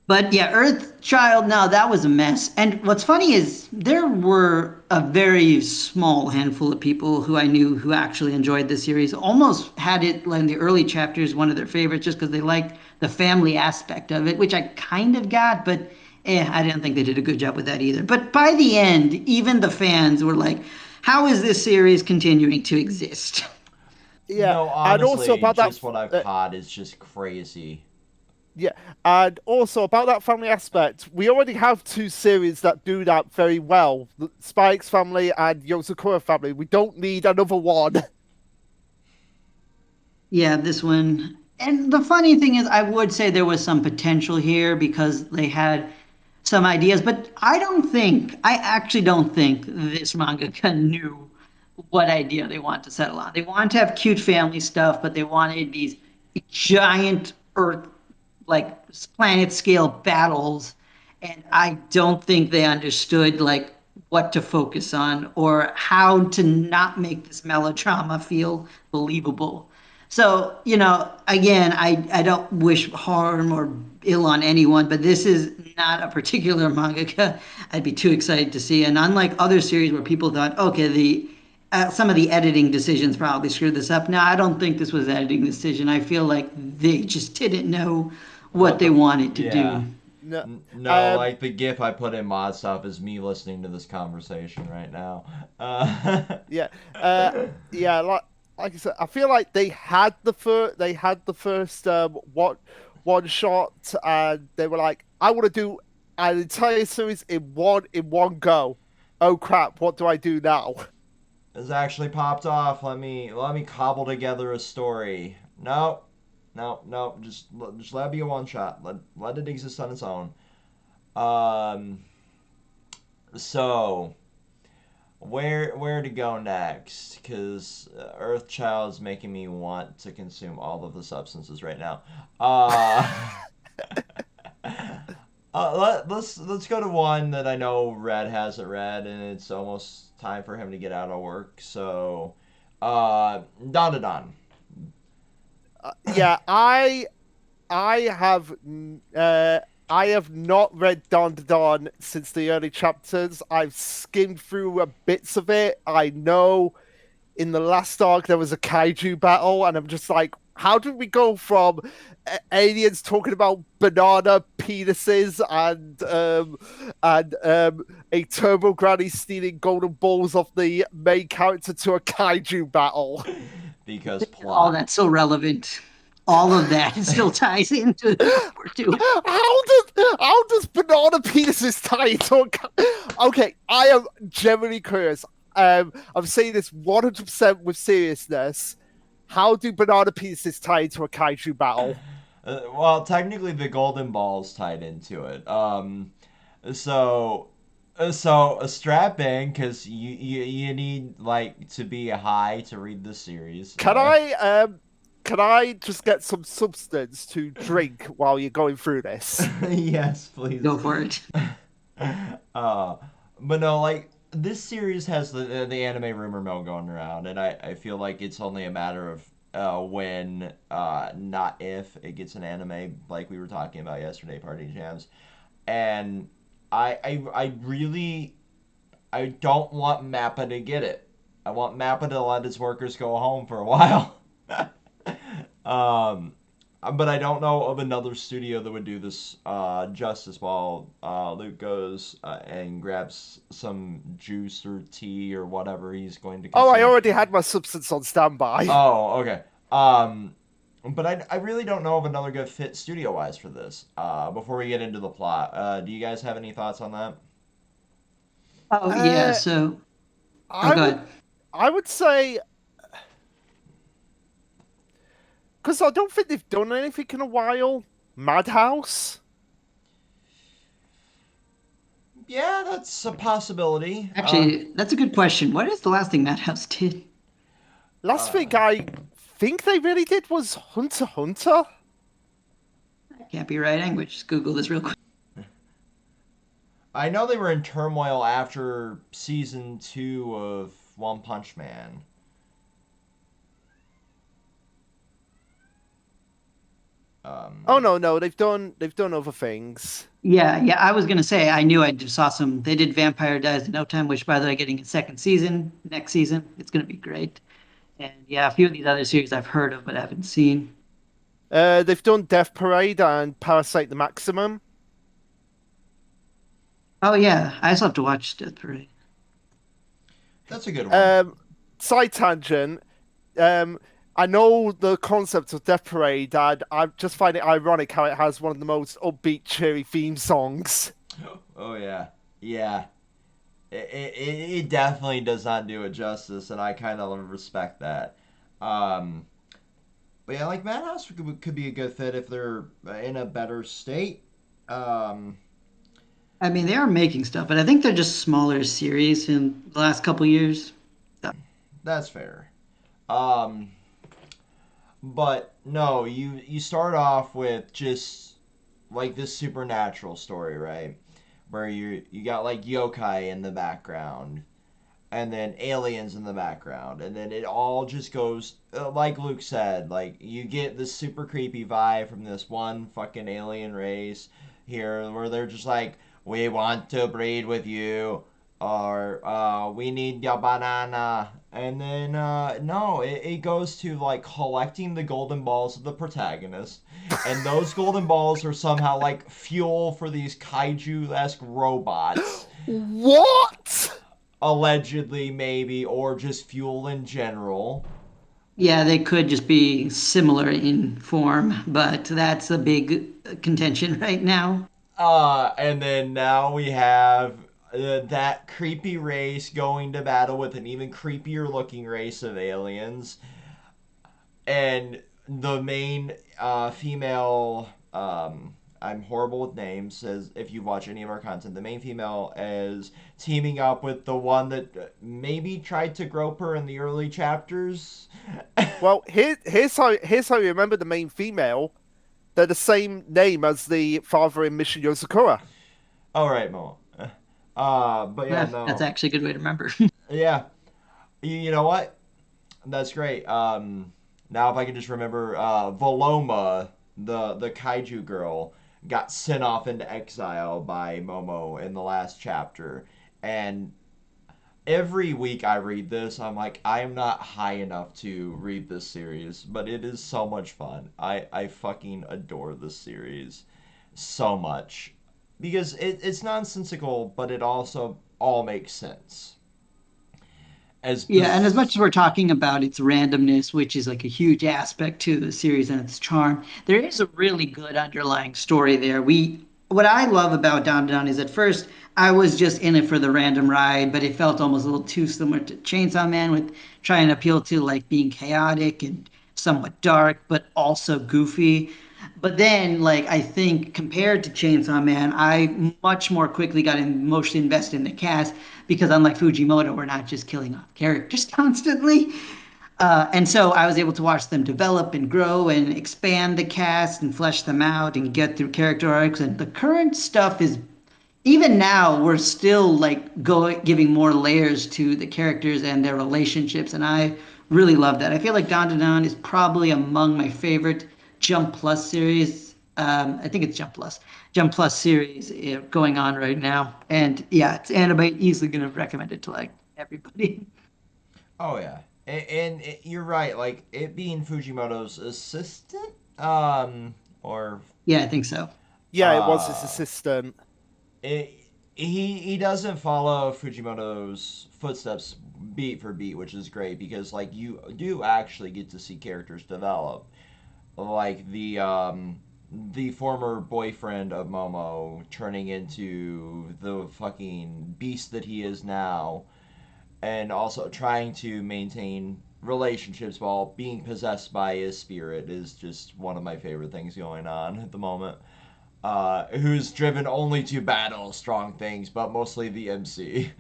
But yeah, Earth Child, no, that was a mess. And what's funny is there were a very small handful of people who I knew who actually enjoyed the series. Almost had it like in the early chapters, one of their favorites, just because they liked the family aspect of it, which I kind of got, but I didn't think they did a good job with that either. But by the end, even the fans were like, how is this series continuing to exist? Yeah, No, and also honestly, about that. just what I've caught is just crazy. Yeah, and also about that family aspect, we already have 2 series that do that very well: the Spike's family and Yozakura family. We don't need another one. Yeah, this one. And the funny thing is, I would say there was some potential here because they had some ideas, but I actually don't think this mangaka knew what idea they want to settle on. They wanted to have cute family stuff, but they wanted these giant Earth, like planet scale battles. And I don't think they understood like what to focus on or how to not make this melodrama feel believable. So, again, I don't wish harm or ill on anyone, but this is not a particular mangaka I'd be too excited to see. And unlike other series where people thought, okay, some of the editing decisions probably screwed this up. No, I don't think this was editing decision. I feel like they just didn't know what What they the? wanted to Yeah. do. No, No, like the GIF I put in mod stuff is me listening to this conversation right now. yeah, uh, yeah. Like I said, I feel like they had the first one shot, and they were like, "I want to do an entire series in one go." Oh crap! What do I do now? It's actually popped off. Let me cobble together a story. No, no, no. Just let it be a one shot. Let it exist on its own. Um. So where to go next? Because Earthchild is making me want to consume all of the substances right now. Uh. Let's go to one that I know Red hasn't read, and it's almost time for him to get out of work. So, Don to Don. Yeah, I have I have not read Dawn to Dawn since the early chapters. I've skimmed through bits of it. I know in the last arc there was a kaiju battle, and I'm just like, how did we go from aliens talking about banana penises and a turbo granny stealing golden balls off the main character to a kaiju battle? Because All plot. that's so relevant. All of that still ties into part two. How does banana penises tie into Okay, I am genuinely curious. I'm saying this 100% with seriousness. How do banana pieces tie into a kaiju battle? Well, technically the golden ball's tied into it. So so a strap in because you need like to be high to read the series. Can I just get some substance to drink while you're going through this? Yes, please. Go for it. uh, but no, like this series has the anime rumor mill going around, and I feel like it's only a matter of when, not if, it gets an anime like we were talking about yesterday, Party Jams, and I really I don't want Mappa to get it. I want Mappa to let his workers go home for a while. um, but I don't know of another studio that would do this justice while Luke goes and grabs some juice or tea or whatever he's going to Oh, I consume. already had my substance on standby. Oh, okay. But I really don't know of another good fit studio wise for this. Before we get into the plot, do you guys have any thoughts on that? Oh yeah, Uh, so oh I go would, ahead. I would say, because I don't think they've done anything in a while. Madhouse. Yeah, that's a possibility. Actually, that's a good question. What is the last thing Madhouse did? Last Uh, thing I think they really did was Hunter x Hunter. That can't be right. I'm gonna just Google this real quick. I know they were in turmoil after season two of One Punch Man. Oh Um, no, no, they've done other things. Yeah, yeah. I was gonna say I knew I just saw some. They did Vampire Dies in No Time, which by the way, getting a second season next season. It's gonna be great. And yeah, a few of these other series I've heard of but haven't seen. They've done Death Parade and Parasite the Maximum. Oh yeah, I still have to watch Death Parade. that's a good one. Um, Side tangent. Um, I know the concept of Death Parade, and I just find it ironic how it has one of the most upbeat, cheery theme songs. Oh yeah, yeah. It definitely does not do it justice, and I kind of respect that. Um, but yeah, like Madhouse could be a good fit if they're in a better state. Um, I mean, they are making stuff, but I think they're just smaller series in the last couple years. that's fair. Um, but no, you start off with just like this supernatural story, right? Where you got like yokai in the background, and then aliens in the background, and then it all just goes like Luke said, like you get this super creepy vibe from this one fucking alien race here, where they're just like, we want to breed with you, or we need your banana, and then no, it goes to like collecting the golden balls of the protagonist, and those golden balls are somehow like fuel for these kaiju-esque robots, What? allegedly, maybe, or just fuel in general. Yeah, they could just be similar in form, but that's a big contention right now. And then now we have that creepy race going to battle with an even creepier looking race of aliens, and the main female. I'm horrible with names. Says if you watch any of our content, the main female is teaming up with the one that maybe tried to grope her in the early chapters. Well, here's how you remember the main female. They're the same name as the father in Mission Yozakura. All right, Mo. But yeah, That's no, actually a good way to remember. yeah. You know what? That's great. Now if I can just remember, Voloma, the kaiju girl, got sent off into exile by Momo in the last chapter, and every week I read this, I'm like, I am not high enough to read this series, but it is so much fun. I fucking adore this series so much because it's nonsensical, but it also all makes sense. As Yeah, and as biz- much as we're talking about its randomness, which is like a huge aspect to the series and its charm, there is a really good underlying story there. What I love about Down to Down is at first I was just in it for the random ride, but it felt almost a little too similar to Chainsaw Man with trying to appeal to like being chaotic and somewhat dark, but also goofy. But then, like, I think compared to Chainsaw Man, I much more quickly got emotionally invested in the cast because, unlike Fujimoto, we're not just killing off characters constantly. And so I was able to watch them develop and grow and expand the cast and flesh them out and get through character arcs. And the current stuff is even now we're still like going giving more layers to the characters and their relationships, and I really love that. I feel like Dawn to Dawn is probably among my favorite Jump Plus series. I think it's Jump Plus series going on right now, and yeah, it's anime. Easily gonna recommend it to like everybody. Oh yeah, and you're right. Like it being Fujimoto's assistant, or Yeah, I think so. Yeah, it was his uh, assistant. it, he doesn't follow Fujimoto's footsteps beat for beat, which is great because like you do actually get to see characters develop, like the former boyfriend of Momo turning into the fucking beast that he is now, and also trying to maintain relationships while being possessed by his spirit is just one of my favorite things going on at the moment. Who's driven only to battle strong things, but mostly the MC.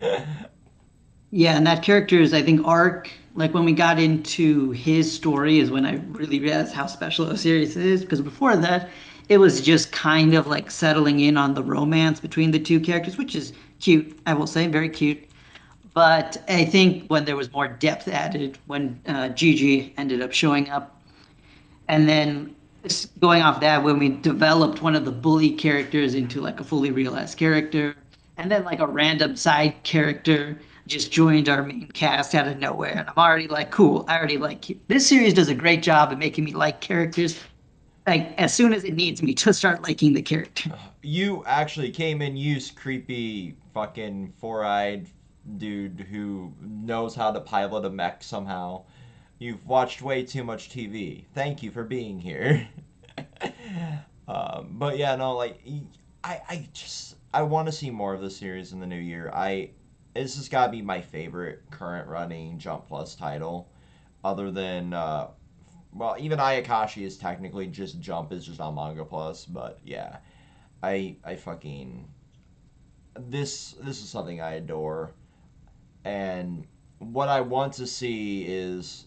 Yeah, and that character's, I think, arc, like when we got into his story, is when I really realized how special a series is. Because before that, it was just kind of like settling in on the romance between the two characters, which is cute, I will say, very cute. But I think when there was more depth added, when Gigi ended up showing up, and then going off that, when we developed one of the bully characters into like a fully realized character, and then like a random side character just joined our main cast out of nowhere, and I'm already like, cool. I already like you. This series does a great job at making me like characters like as soon as it needs me to start liking the character. You actually came in use creepy fucking four-eyed dude who knows how to pilot a mech somehow. You've watched way too much TV. Thank you for being here. But yeah, no, like I want to see more of the series in the new year. This has got to be my favorite current running Jump Plus title, other than well, even Ayakashi is technically just Jump is just on Manga Plus, but yeah, I fucking this is something I adore, and what I want to see is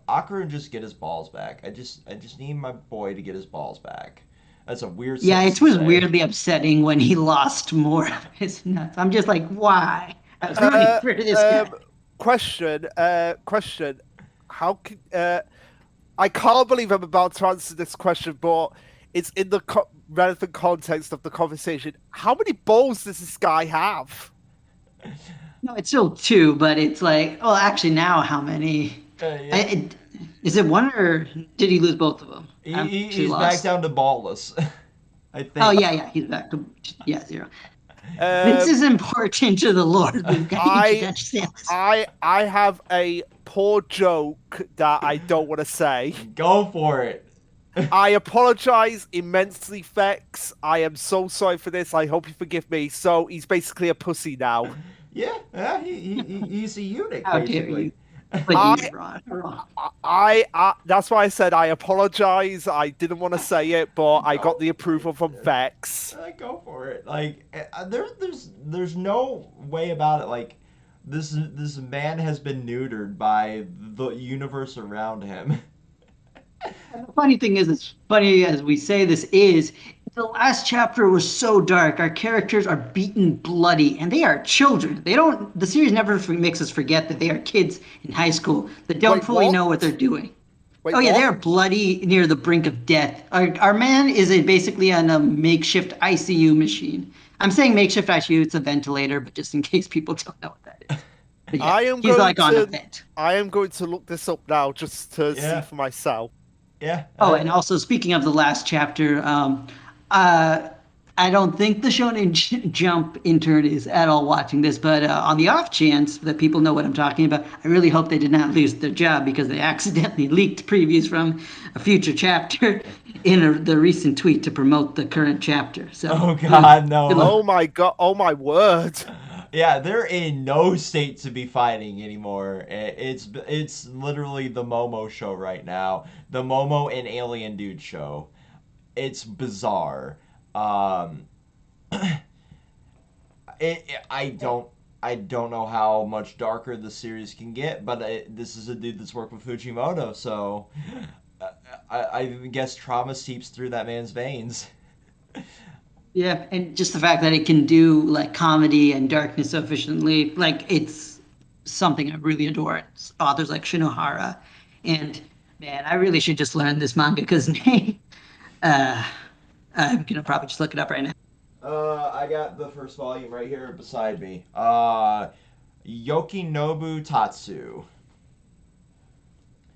Akira just get his balls back. I just need my boy to get his balls back. That's a weird Yeah, sentence it to was say. weirdly upsetting when he lost more of his nuts. I'm just like, why? I was rooting Uh, for this um, guy. question. How can I can't believe I'm about to answer this question, but it's in the relevant context of the conversation. How many balls does this guy have? No, it's still two, but it's like, well, actually, now how many? I, Yeah, it, is it one or did he lose both of them? I'm actually he's back lost. down to ballless. I Oh think. yeah, yeah, he's back to yeah 0. This Um, is important to the Lord. We've got to I interject Samus. I have a poor joke that I don't want to say. Go for it. I apologize immensely, Fex. I am so sorry for this. I hope you forgive me. So he's basically a pussy now. Yeah, yeah, he's a eunuch How dare you basically. put I me wrong? Wrong. that's why I said I apologize. I didn't want to say it, but I got Go the for approval from it. Vex. Go for it. Like there's no way about it. Like this man has been neutered by the universe around him. And the funny thing is, as funny as we say this is, the last chapter was so dark. Our characters are beaten bloody, and they are children. They don't. The series never makes us forget that they are kids in high school that don't Wait, fully what? know what they're doing. Wait, Oh yeah, they what? are bloody near the brink of death. Our man is basically on a makeshift ICU machine. I'm saying makeshift ICU. It's a ventilator, but just in case people don't know what that is. But yeah, I am he's going like on a to vent. I am going to look this up now just to see Yeah, for myself. yeah. Oh, and also speaking of the last chapter, uh, I don't think the Shonen Jump intern is at all watching this, but on the off chance that people know what I'm talking about, I really hope they did not lose their job because they accidentally leaked previews from a future chapter in the recent tweet to promote the current chapter. So Oh good, God, good no. luck. Oh my god! Oh my word! Yeah, they're in no state to be fighting anymore. It's literally the Momo show right now. The Momo and Alien Dude show. It's bizarre. Um, I don't know how much darker the series can get, but this is a dude that's worked with Fujimoto, so I guess trauma seeps through that man's veins. Yeah, and just the fact that it can do like comedy and darkness so efficiently, like it's something I really adore. It's authors like Shinohara, and man, I really should just learn this manga because uh, I'm gonna probably just look it up right now. I got the first volume right here beside me. Yokinobu Tatsu.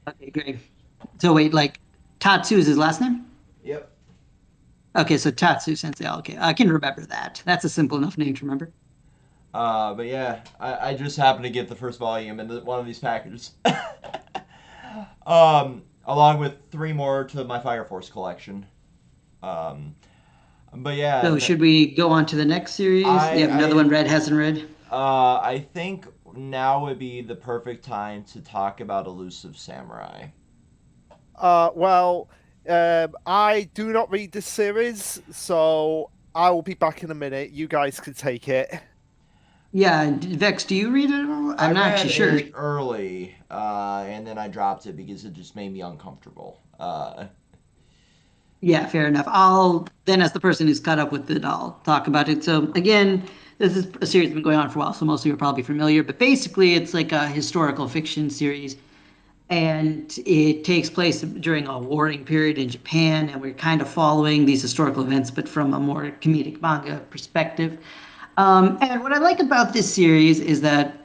Okay, great. So wait, like Tatsu is his last name? Yep. Okay, so Tatsu Sensei. Okay, I can remember that. That's a simple enough name to remember. But yeah, I just happened to get the first volume in one of these packages. Along with three more to my Fire Force collection. Um, but yeah, So should we go on to the next series? You have another I one Red hasn't read. I think now would be the perfect time to talk about Elusive Samurai. Well, I do not read this series, so I will be back in a minute. You guys can take it. Yeah, Vex, do you read it at all? I I'm not read actually sure. it early, and then I dropped it because it just made me uncomfortable. Yeah, fair enough. I'll then, as the person who's caught up with it, I'll talk about it. So again, this is a series that's been going on for a while, so most of you are probably familiar. But basically, it's like a historical fiction series, and it takes place during a warring period in Japan, and we're kind of following these historical events, but from a more comedic manga perspective. And what I like about this series is that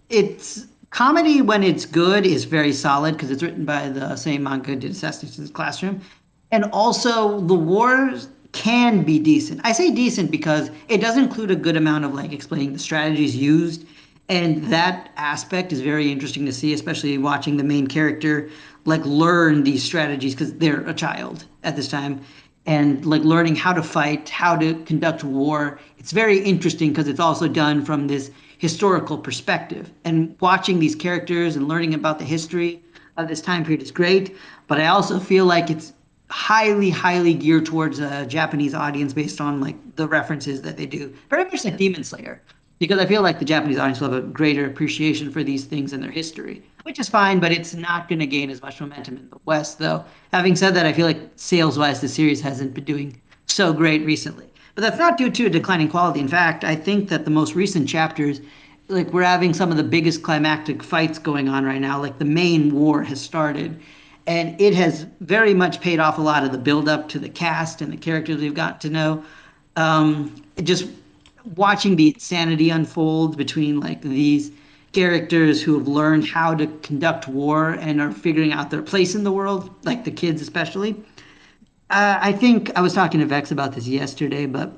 it's comedy when it's good is very solid because it's written by the same manga who did Assassin's Classroom, and also the wars can be decent. I say decent because it does include a good amount of like explaining the strategies used, and that aspect is very interesting to see, especially watching the main character like learn these strategies because they're a child at this time and like learning how to fight, how to conduct war. It's very interesting because it's also done from this historical perspective. And watching these characters and learning about the history of this time period is great. But I also feel like it's highly, highly geared towards a Japanese audience based on like the references that they do. Very much like Demon Slayer, because I feel like the Japanese audience will have a greater appreciation for these things and their history, which is fine, but it's not going to gain as much momentum in the West, though. Having said that, I feel like sales wise, the series hasn't been doing so great recently. But that's not due to a declining quality. In fact, I think that the most recent chapters, like we're having some of the biggest climactic fights going on right now, like the main war has started. And it has very much paid off a lot of the build up to the cast and the characters we've got to know. Just watching the insanity unfold between like these characters who have learned how to conduct war and are figuring out their place in the world, like the kids especially. I think I was talking to Vex about this yesterday, but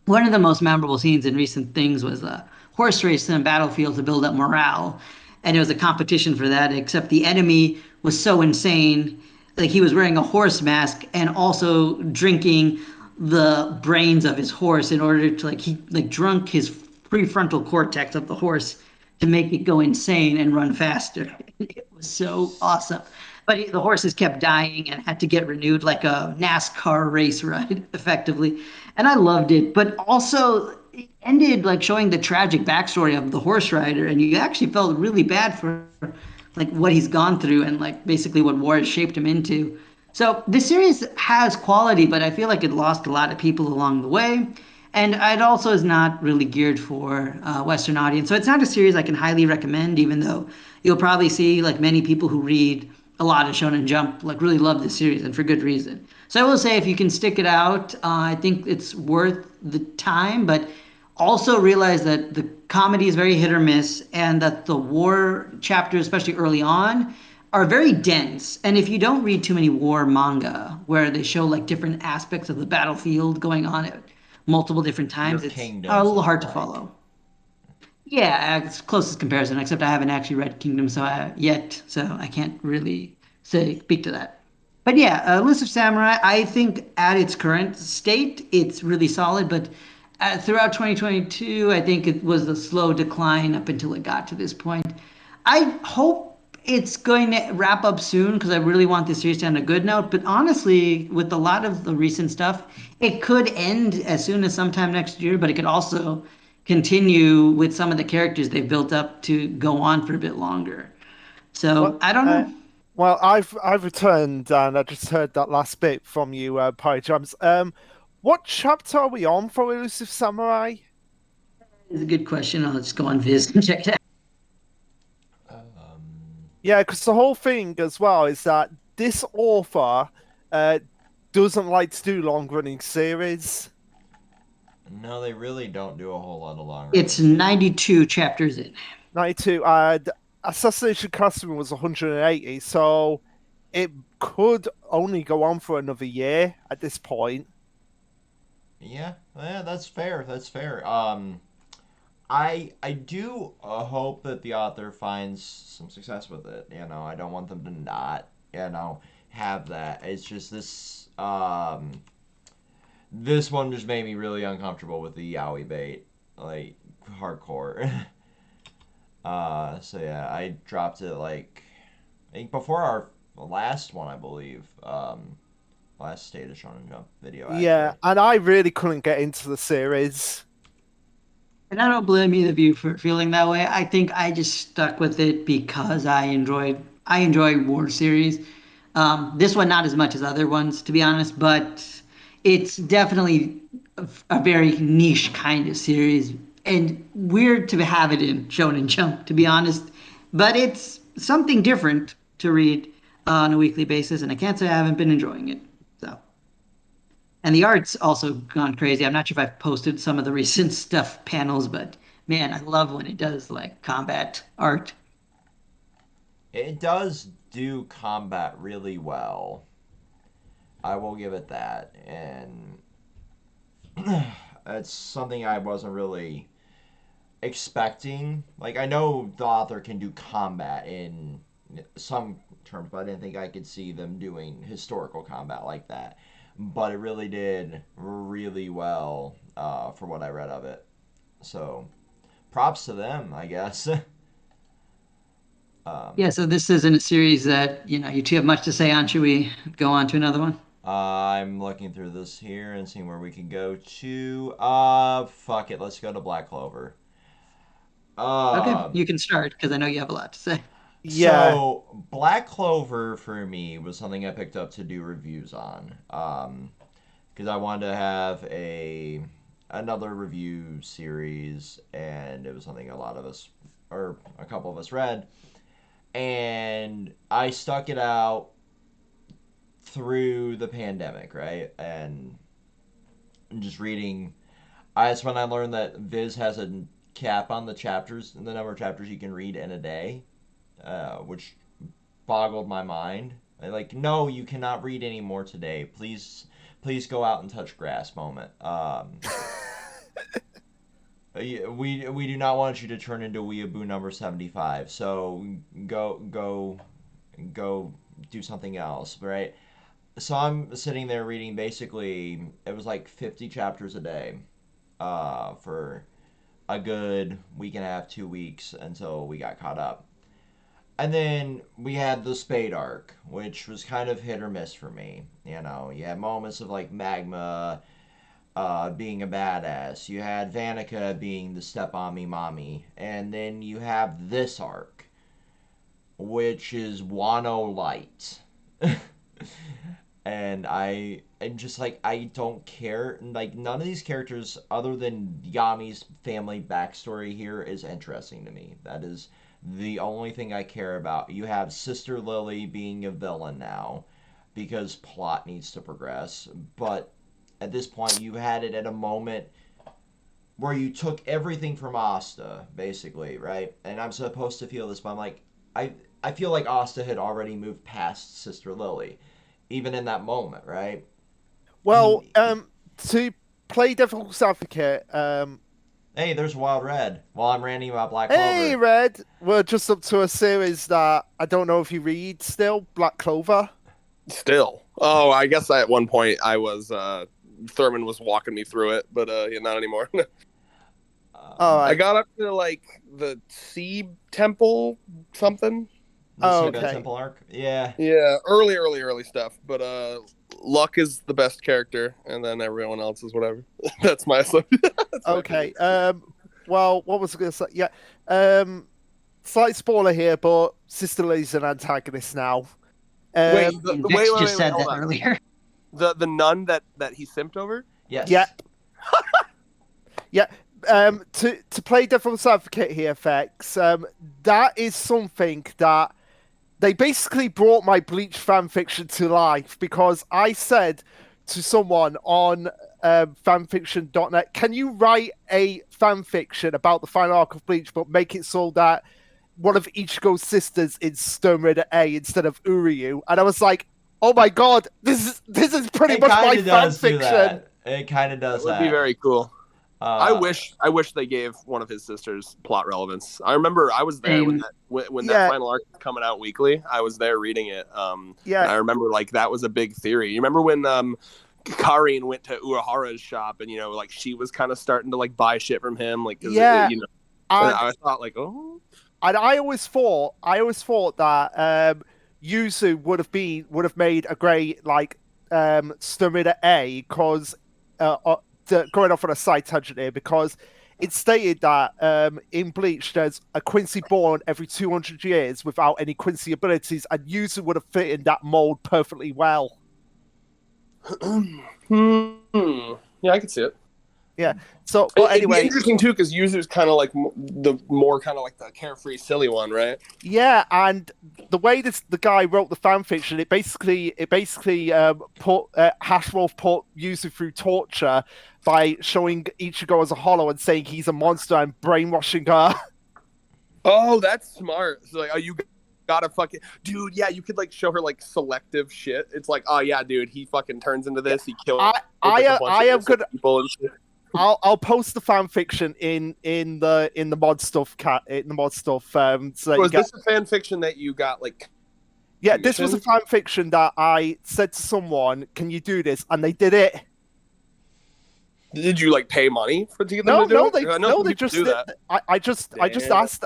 one of the most memorable scenes in recent things was a horse race in a battlefield to build up morale. And it was a competition for that, except the enemy was so insane. Like he was wearing a horse mask and also drinking the brains of his horse in order to like he like drunk his prefrontal cortex of the horse to make it go insane and run faster. It was so awesome. But the horses kept dying and had to get renewed like a NASCAR race ride, effectively. And I loved it. But also, it ended like showing the tragic backstory of the horse rider, and you actually felt really bad for like what he's gone through and like basically what war has shaped him into. So this series has quality, but I feel like it lost a lot of people along the way. And it also is not really geared for Western audience. So it's not a series I can highly recommend, even though you'll probably see like many people who read a lot of Shonen Jump like really love this series and for good reason. So I will say if you can stick it out, I think it's worth the time, but also realize that the comedy is very hit or miss and that the war chapters, especially early on, are very dense. And if you don't read too many war manga where they show like different aspects of the battlefield going on at multiple different Your times, it's a kingdoms little and the hard to like. follow. Yeah, it's closest comparison, except I haven't actually read Kingdom yet, so I can't really speak to that. But yeah, List of Samurai, I think at its current state, it's really solid. But throughout 2022, I think it was a slow decline up until it got to this point. I hope it's going to wrap up soon because I really want this series to end a good note. But honestly, with a lot of the recent stuff, it could end as soon as sometime next year, but it could also continue with some of the characters they've built up to go on for a bit longer. Well, So I don't uh, know. well, I've returned and I just heard that last bit from you, Pie Jams. What chapter are we on for Elusive Samurai? It's a good question. I'll just go on Viz and check it out. Yeah, because the whole thing as well is that this author doesn't like to do long-running series. No, they really don't do a whole lot of long It's runs. 92 chapters in. 92, and Assassination Classroom was 180, so it could only go on for another year at this point. Yeah, that's fair. That's fair. I do hope that the author finds some success with it. I don't want them to not, have that. It's just this one just made me really uncomfortable with the yaoi bait, like hardcore. So yeah, I dropped it like I think before our last one, I believe. Last State of Shonen Jump video Yeah, actually. and I really couldn't get into the series. And I don't blame either of you for feeling that way. I think I just stuck with it because I enjoy war series. This one not as much as other ones, to be honest, but it's definitely a very niche kind of series and weird to have it in Shonen Jump, to be honest. But it's something different to read on a weekly basis, and I can't say I haven't been enjoying it. So. And the art's also gone crazy. I'm not sure if I've posted some of the recent stuff panels, but man, I love when it does like combat art. It does do combat really well. I will give it that, and it's something I wasn't really expecting. Like I know the author can do combat in some terms, but I didn't think I could see them doing historical combat like that. But it really did really well for what I read of it. So props to them, I guess. um, Yeah, so this isn't a series that, you two have much to say on. Should we go on to another one? I'm looking through this here and seeing where we can go to. Fuck it. Let's go to Black Clover. Okay, Um, you can start because I know you have a lot to say. Yeah, so Black Clover for me was something I picked up to do reviews on. Because I wanted to have another review series, and it was something a lot of us, or a couple of us, read, and I stuck it out through the pandemic, right? And just reading. That's when I learned that Viz has a cap on the chapters, the number of chapters you can read in a day, which boggled my mind. Like, no, you cannot read any more today. Please go out and touch grass. Moment. We do not want you to turn into Weeaboo number 75. So go do something else, right? So I'm sitting there reading basically it was like 50 chapters a day for a good week and a half, 2 weeks until we got caught up. And then we had the Spade arc, which was kind of hit or miss for me. You had moments of like Magma being a badass. You had Vanica being the step on me mommy. And then you have this arc, which is Wano Light. And I'm just like I don't care. Like none of these characters, other than Yami's family backstory here, is interesting to me. That is the only thing I care about. You have Sister Lily being a villain now because plot needs to progress, but at this point you had it at a moment where you took everything from Asta, basically, right? And I'm supposed to feel this, but I'm like, I feel like Asta had already moved past Sister Lily, even in that moment, right? well, to play devil's advocate, Hey, there's Wild Red. While I'm ranting about Black hey, Clover. Red, we're just up to a series that I don't know if you read still, Black Clover. Still. Oh, I guess at one point I was Thurman was walking me through it, but yeah, not anymore. All I right. got up to like the Sea Temple something. The Oh, Seabed okay. Temple arc. Yeah. Yeah, early stuff. But Luck is the best character, and then everyone else is whatever. That's my assumption. Okay. Well, what was I going to say? Yeah. Slight spoiler here, but Sister Lee's an antagonist now. Wait, And Vix just said hold that on. earlier. The nun that he simped over? Yes. Yeah. Yeah. To play devil's advocate here, Fex, that is something that they basically brought my Bleach fanfiction to life because I said to someone on fanfiction.net, can you write a fanfiction about the final arc of Bleach, but make it so that one of Ichigo's sisters is Sturmida A instead of Uryu? And I was like, oh my god, this is pretty It much my kind of does do fanfiction. that. It kind of does That would that. be very cool. I Uh, wish they gave one of his sisters plot relevance. I remember I was there when Same. that final arc was coming out weekly. I was there reading it. And I remember like that was a big theory. You remember when Karin went to Urahara's shop and like she was kind of starting to like buy shit from him, like I thought like, oh. And I always thought that Yuzu would have made a great like Sturmida A because going off on a side tangent here, because it stated that in Bleach there's a Quincy born every 200 years without any Quincy abilities, and Yuzu would have fit in that mold perfectly well. Yeah, I could see it. Yeah. So, but It'd be anyway, interesting too because Yuzu's kind of like the more kind of like the carefree, silly one, right? yeah, and the way the guy wrote the fanfiction, it basically put Hashwolf put Yuzu through torture by showing Ichigo as a hollow and saying he's a monster and brainwashing her. Oh, that's smart. So like, oh, you gotta fucking dude. Yeah, you could like show her like selective shit. It's like, oh yeah, dude, he fucking turns into this. He kills. I am gonna. People and shit. I'll post the fan fiction in the mod stuff so Was this a fan fiction that you got like? Yeah, this was a fan fiction that I said to someone, "Can you do this?" And they did it. Did you like pay money to get them to do it? They just did.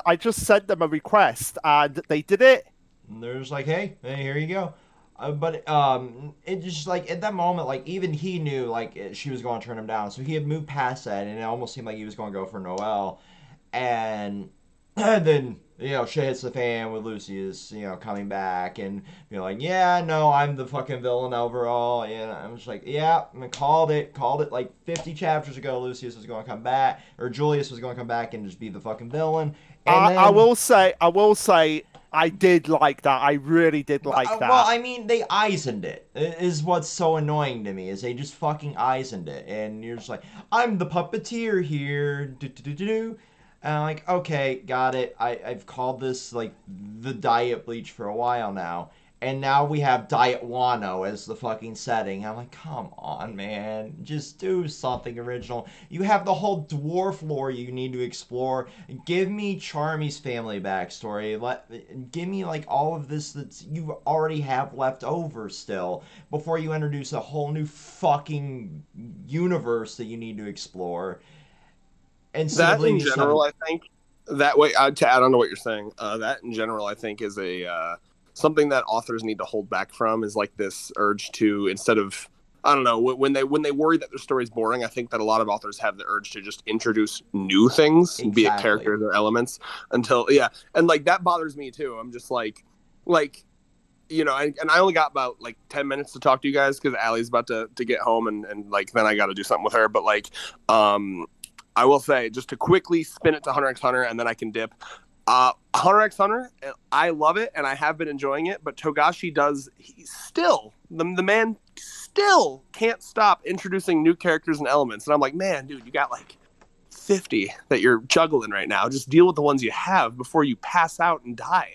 I just sent them a request and they did it. And they're just like, hey, here you go. But it just like at that moment, like even he knew like she was going to turn him down, so he had moved past that, and it almost seemed like he was going to go for Noelle, and then shit hits the fan with Lucius coming back and being like, yeah, no, I'm the fucking villain overall. And I'm just like, yeah, I called it like 50 chapters ago. Lucius was going to come back, or Julius was going to come back and just be the fucking villain. And I will say. I did like that. I really did like that. Well, I mean, they Eisened it. Is what's so annoying to me is they just fucking Eisened it, and you're just like, I'm the puppeteer here. Do. And I'm like, okay, got it. I've called this like the Diet Bleach for a while now, and now we have Diet Wano as the fucking setting. I'm like, come on, man, just do something original. You have the whole dwarf lore you need to explore. Give me Charmy's family backstory. Give me like all of this that you already have left over still before you introduce a whole new fucking universe that you need to explore. That in general, I think that way to add on to what you're saying. That in general, I think is a something that authors need to hold back from is like this urge to, instead of, I don't know, when they worry that their story's boring, I think that a lot of authors have the urge to just introduce new things, be it characters or elements, and like that bothers me too. I'm just like and I only got about like 10 minutes to talk to you guys because Allie's about to get home and like then I got to do something with her, but like I will say, just to quickly spin it to Hunter x Hunter and then I can dip. Hunter x Hunter, I love it and I have been enjoying it, but Togashi he's still, the man still can't stop introducing new characters and elements. And I'm like, man, dude, you got like 50 that you're juggling right now. Just deal with the ones you have before you pass out and die.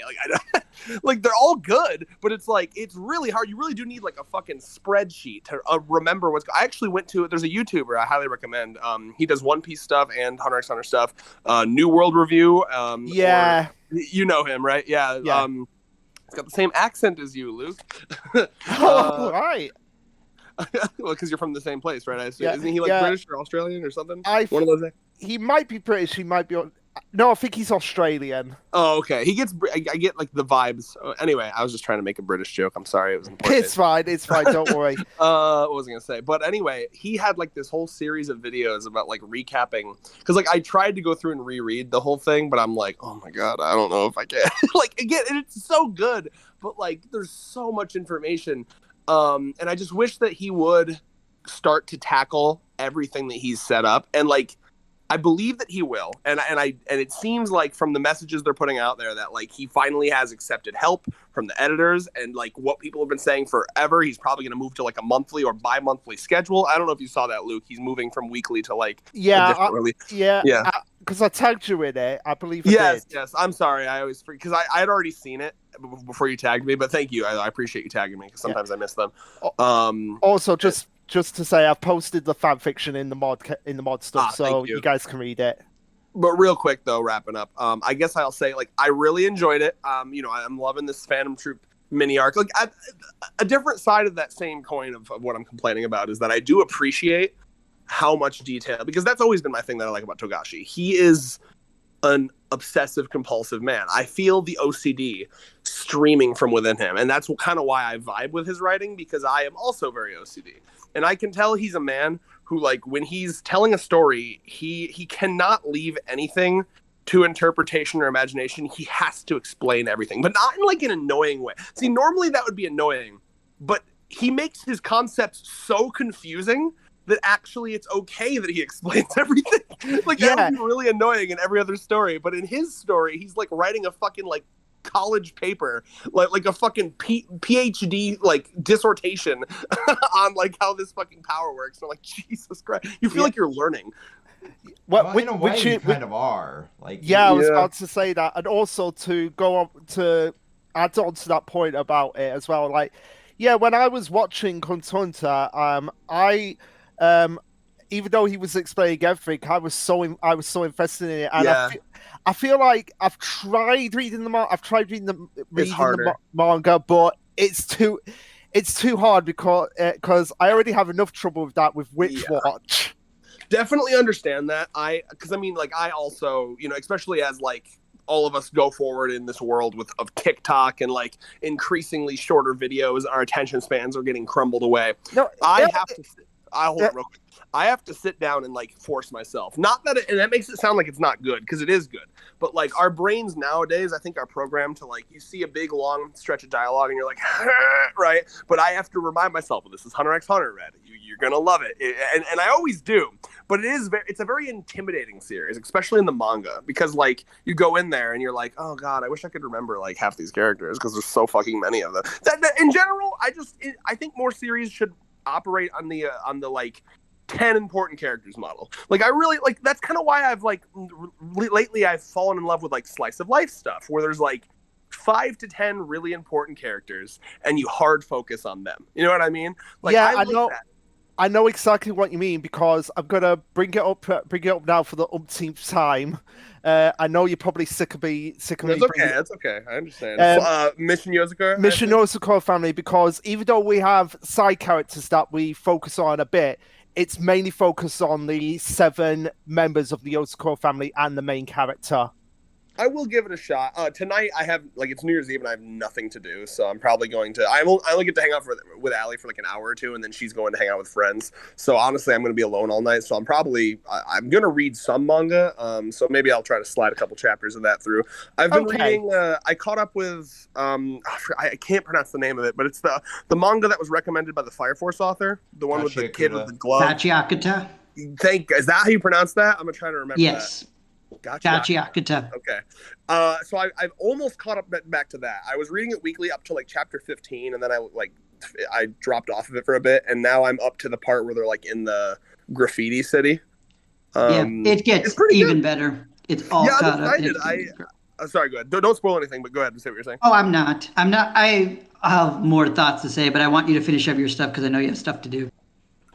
Like they're all good, but it's like it's really hard. You really do need like a fucking spreadsheet to remember what's. I actually went to it. There's a YouTuber I highly recommend. He does One Piece stuff and Hunter x Hunter stuff. New World Review. Yeah, you know him, right? Yeah. Yeah. He's got the same accent as you, Luke. All right. Well, because you're from the same place, right? I assume. Yeah, Isn't he like British or Australian or something? One of those. He might be British. He might be. No, I think he's Australian. Oh, okay. I get like the vibes. Anyway, I was just trying to make a British joke. I'm sorry. It was important. It's fine. Don't worry. What was I gonna say? But anyway, he had like this whole series of videos about like recapping. Because like I tried to go through and reread the whole thing, but I'm like, oh my god, I don't know if I can. Like again, and it's so good, but like there's so much information. And I just wish that he would. start to tackle everything that he's set up, and like I believe that he will, and it seems like from the messages they're putting out there that like he finally has accepted help from the editors, and like what people have been saying forever, he's probably going to move to like a monthly or bi-monthly schedule. I don't know if you saw that, Luke. He's moving from weekly to like because I tagged you in it. I believe. Yes. I'm sorry. I always because I had already seen it before you tagged me, but thank you. I appreciate you tagging me because sometimes I miss them. Also, just to say, I've posted the fan fiction in the mod stuff, so you guys can read it. But real quick though, wrapping up, I guess I'll say like I really enjoyed it. I'm loving this Phantom Troop mini arc. Like a different side of that same coin of what I'm complaining about is that I do appreciate how much detail, because that's always been my thing that I like about Togashi. He is an obsessive compulsive man. I feel the OCD streaming from within him, and that's kind of why I vibe with his writing, because I am also very OCD. And I can tell he's a man who, like, when he's telling a story, he cannot leave anything to interpretation or imagination. He has to explain everything, but not in like an annoying way. See, normally that would be annoying, but he makes his concepts so confusing that actually it's okay that he explains everything. Like that would be really annoying in every other story, but in his story, he's like writing a fucking like college paper, like a fucking PhD like dissertation on like how this fucking power works. And I'm like, Jesus Christ, you feel like you're learning. Well, in a way, you kind of are. Like, I was about to say that, and also to go on to add on to that point about it as well. Like, when I was watching Hunter, even though he was explaining everything, I was so invested in it, and I feel like I've tried reading the manga, but it's too hard because I already have enough trouble with that with Witch Watch. Definitely understand that. I also, especially as like all of us go forward in this world of TikTok and like increasingly shorter videos, our attention spans are getting crumbled away. I have to sit down and like force myself. Not that and that makes it sound like it's not good, because it is good. But like our brains nowadays, I think are programmed to like, you see a big long stretch of dialogue and you're like, right? But I have to remind myself, well, this is Hunter x Hunter, Red. You're gonna love it, and I always do. But it's a very intimidating series, especially in the manga, because like you go in there and you're like, oh god, I wish I could remember like half these characters because there's so fucking many of them. That in general, I think more series should operate on the like 10 important characters model. Like I really like, that's kind of why I've like lately I've fallen in love with like slice of life stuff where there's like 5 to 10 really important characters and you hard focus on them. You know what I mean? Like, I know that. I know exactly what you mean, because I'm gonna bring it up now for the umpteenth time. I know you're probably sick of me. That's okay. I understand. Mission Yozakura family, because even though we have side characters that we focus on a bit, it's mainly focused on the 7 members of the Yozakura family and the main character. I will give it a shot. Tonight I have, like, it's New Year's Eve and I have nothing to do, so I'm probably going to. I only get to hang out with Allie for like an hour or two, and then she's going to hang out with friends. So honestly, I'm going to be alone all night. So I'm going to read some manga. So maybe I'll try to slide a couple chapters of that through. I've been reading. I caught up with. I can't pronounce the name of it, but it's the manga that was recommended by the Fire Force author, the one with the kid with the glove. Tachiakata. Is that how you pronounce that? I'm gonna try to remember. Yes. That. Gotcha. Okay. So I've almost caught up back to that. I was reading it weekly up to like chapter 15, and then I dropped off of it for a bit, and now I'm up to the part where they're like in the graffiti city. It gets even better. It's all caught up. Sorry, go ahead. Don't spoil anything, but go ahead and say what you're saying. Oh, I'm not. I have more thoughts to say, but I want you to finish up your stuff because I know you have stuff to do.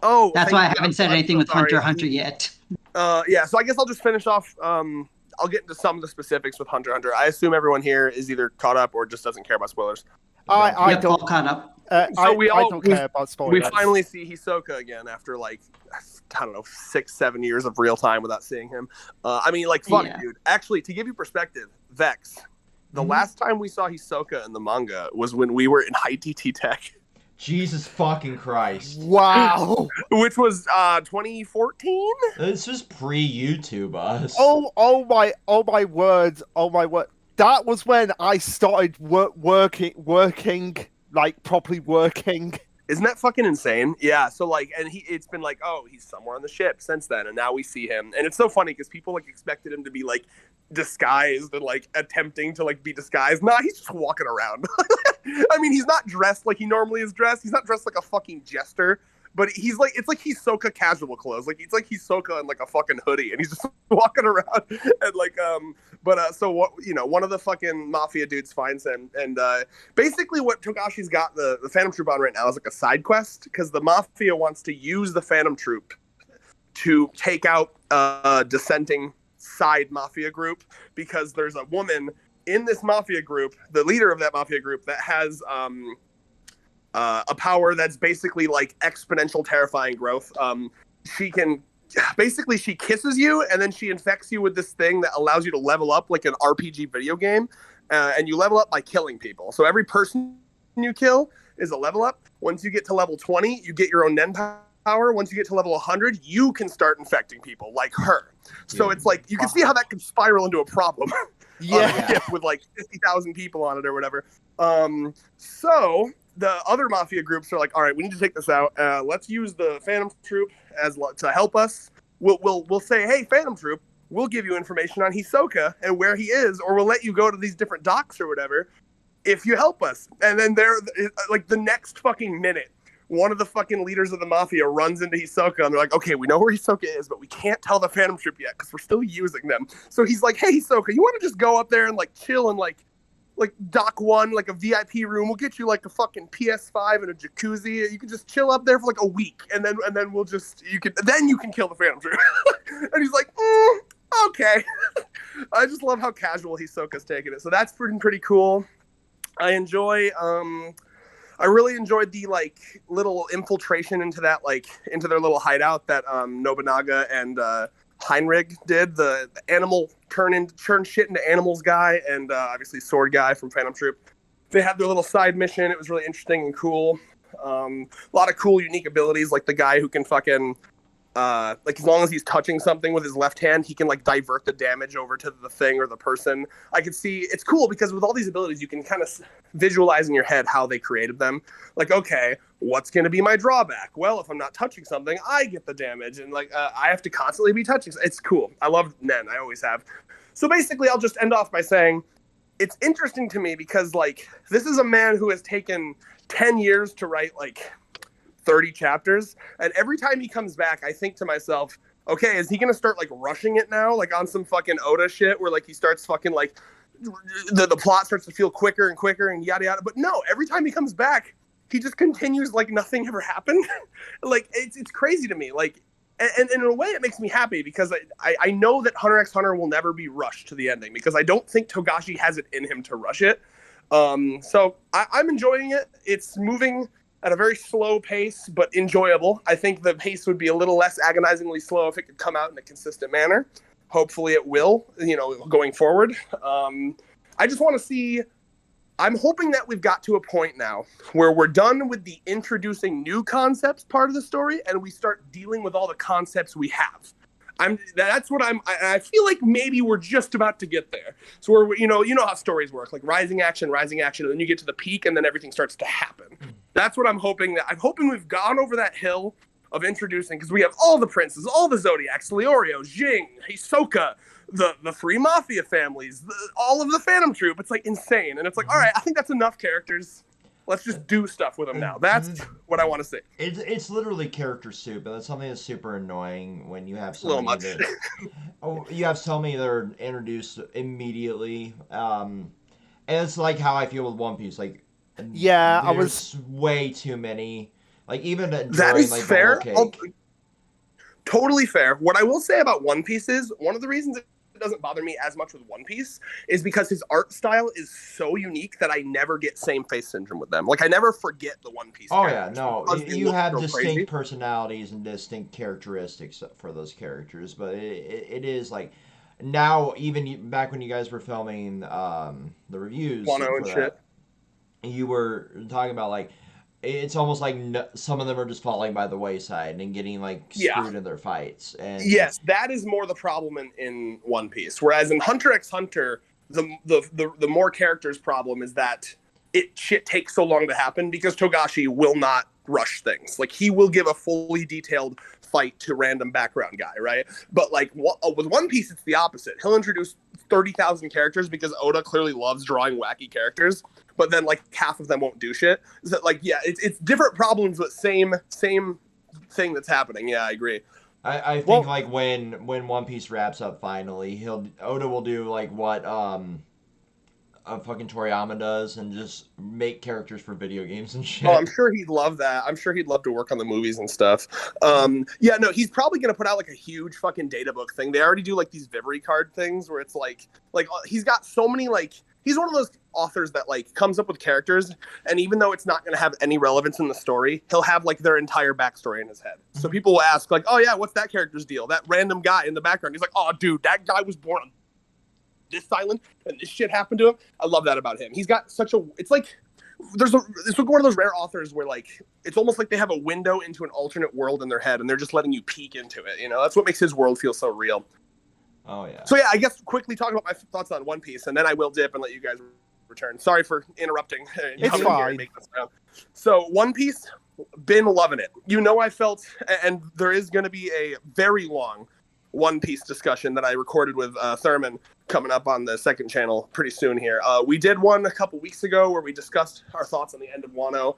Oh, that's why I haven't said anything with Hunter x Hunter yet. So I guess I'll just finish off. I'll get into some of the specifics with Hunter x Hunter. I assume everyone here is either caught up or just doesn't care about spoilers. I don't caught up. So I don't care about spoilers. We finally see Hisoka again after like, I don't know, 6-7 years of real time without seeing him. I mean, like, fuck, dude. Actually, to give you perspective, Vex, the last time we saw Hisoka in the manga was when we were in High TT Tech. Jesus fucking Christ. Wow. Which was 2014? This was pre-YouTube us. Oh my word. That was when I started working, like properly working. Isn't that fucking insane? Yeah. So like, and it's been like, oh, he's somewhere on the ship since then, and now we see him, and it's so funny because people like expected him to be like disguised and like attempting to like be disguised. Nah, he's just walking around. I mean, he's not dressed like he normally is dressed. He's not dressed like a fucking jester. But he's like, it's like Hisoka casual clothes. Like, it's like Hisoka in like a fucking hoodie, and he's just walking around. And like, so what, you know, one of the fucking mafia dudes finds him, and basically what Togashi's got the Phantom Troop on right now is like a side quest, because the mafia wants to use the Phantom Troop to take out dissenting side mafia group, because there's a woman in this mafia group, the leader of that mafia group, that has a power that's basically like exponential terrifying growth. She kisses you, and then she infects you with this thing that allows you to level up like an RPG video game, and you level up by killing people. So every person you kill is a level up. Once you get to level 20, you get your own Nen power. Once you get to level 100, you can start infecting people like her. So it's like, you can see how that could spiral into a problem. With like 50,000 people on it or whatever. So the other mafia groups are like, all right, we need to take this out. Let's use the Phantom Troop to help us. We'll say, hey, Phantom Troop, we'll give you information on Hisoka and where he is, or we'll let you go to these different docks or whatever if you help us. And then they're like, the next fucking minute, one of the fucking leaders of the mafia runs into Hisoka, and they're like, okay, we know where Hisoka is, but we can't tell the Phantom Troop yet because we're still using them. So he's like, hey, Hisoka, you want to just go up there and like chill and like dock 1, like a VIP room? We'll get you like a fucking PS5 and a jacuzzi. You can just chill up there for like a week, and then we'll just, you can kill the Phantom Troop. And he's like, okay. I just love how casual Hisoka's taking it. So that's pretty cool. I really enjoyed the like little infiltration into their little hideout that Nobunaga and Heinrich did, the animal turn shit into animals guy, and obviously sword guy from Phantom Troop. They had their little side mission. It was really interesting and cool. A lot of cool, unique abilities, like the guy who can fucking like, as long as he's touching something with his left hand, he can like divert the damage over to the thing or the person. I could see, it's cool because with all these abilities, you can kind of visualize in your head how they created them. Like, okay, what's going to be my drawback? Well, if I'm not touching something, I get the damage, and like I have to constantly be touching. It's cool. I love Nen. I always have. So basically, I'll just end off by saying it's interesting to me because like, this is a man who has taken 10 years to write like 30 chapters, and every time he comes back, I think to myself, okay, is he gonna start like rushing it now, like on some fucking Oda shit where like he starts fucking like the plot starts to feel quicker and quicker and yada yada? But no, every time he comes back, he just continues like nothing ever happened. Like, it's crazy to me. Like, and in a way it makes me happy because I know that Hunter x Hunter will never be rushed to the ending, because I don't think Togashi has it in him to rush it. So I'm enjoying it. It's moving at a very slow pace, but enjoyable. I think the pace would be a little less agonizingly slow if it could come out in a consistent manner. Hopefully it will, going forward. I just want to see, I'm hoping that we've got to a point now where we're done with the introducing new concepts part of the story, and we start dealing with all the concepts we have. I feel like maybe we're just about to get there. So we're, you know how stories work, like rising action, and then you get to the peak, and then everything starts to happen. That's what I'm hoping. I'm hoping we've gone over that hill of introducing, because we have all the princes, all the Zodiacs, Leorio, Jing, Hisoka, the three mafia families, all of the Phantom Troop. It's like insane, and it's like, all right, I think that's enough characters. Let's just do stuff with them now. That's what I want to see. It's literally character soup, and that's something that's super annoying when you have so many that are introduced immediately. And it's like how I feel with One Piece. Like, there's way too many. Like, even during, that is like, fair. the whole cake. Totally fair. What I will say about One Piece is, one of the reasons it doesn't bother me as much with One Piece is because his art style is so unique that I never get same face syndrome with them. Like, I never forget the One Piece characters. Oh yeah, no, you have distinct personalities and distinct characteristics for those characters, but it is like, now, even back when you guys were filming the reviews for and shit, you were talking about, like, it's almost like some of them are just falling by the wayside and getting like screwed in their fights. And yes, that is more the problem in One Piece. Whereas in Hunter x Hunter, the more characters problem is that shit takes so long to happen because Togashi will not rush things. Like, he will give a fully detailed fight to random background guy, right? But like with One Piece, it's the opposite. He'll introduce 30,000 characters because Oda clearly loves drawing wacky characters, but then like half of them won't do shit. So like, yeah, it's different problems, but same thing that's happening. Yeah, I agree. I think like when One Piece wraps up finally, Oda will do like what fucking Toriyama does and just make characters for video games and shit. Oh, I'm sure he'd love that. I'm sure he'd love to work on the movies and stuff. Yeah, no, he's probably gonna put out like a huge fucking data book thing. They already do like these Vivery card things where it's like he's got so many like. He's one of those authors that like comes up with characters, and even though it's not going to have any relevance in the story, he'll have like their entire backstory in his head. So people will ask like, "Oh yeah, what's that character's deal? That random guy in the background." He's like, "Oh dude, that guy was born on this island, and this shit happened to him." I love that about him. He's got such a. It's like it's like one of those rare authors where like it's almost like they have a window into an alternate world in their head, and they're just letting you peek into it. You know, that's what makes his world feel so real. Oh yeah. So yeah, I guess quickly talk about my thoughts on One Piece, and then I will dip and let you guys return. Sorry for interrupting. It's fine. So One Piece, been loving it. You know, I felt, and there is going to be a very long One Piece discussion that I recorded with Thurman coming up on the second channel pretty soon here. We did one a couple weeks ago where we discussed our thoughts on the end of Wano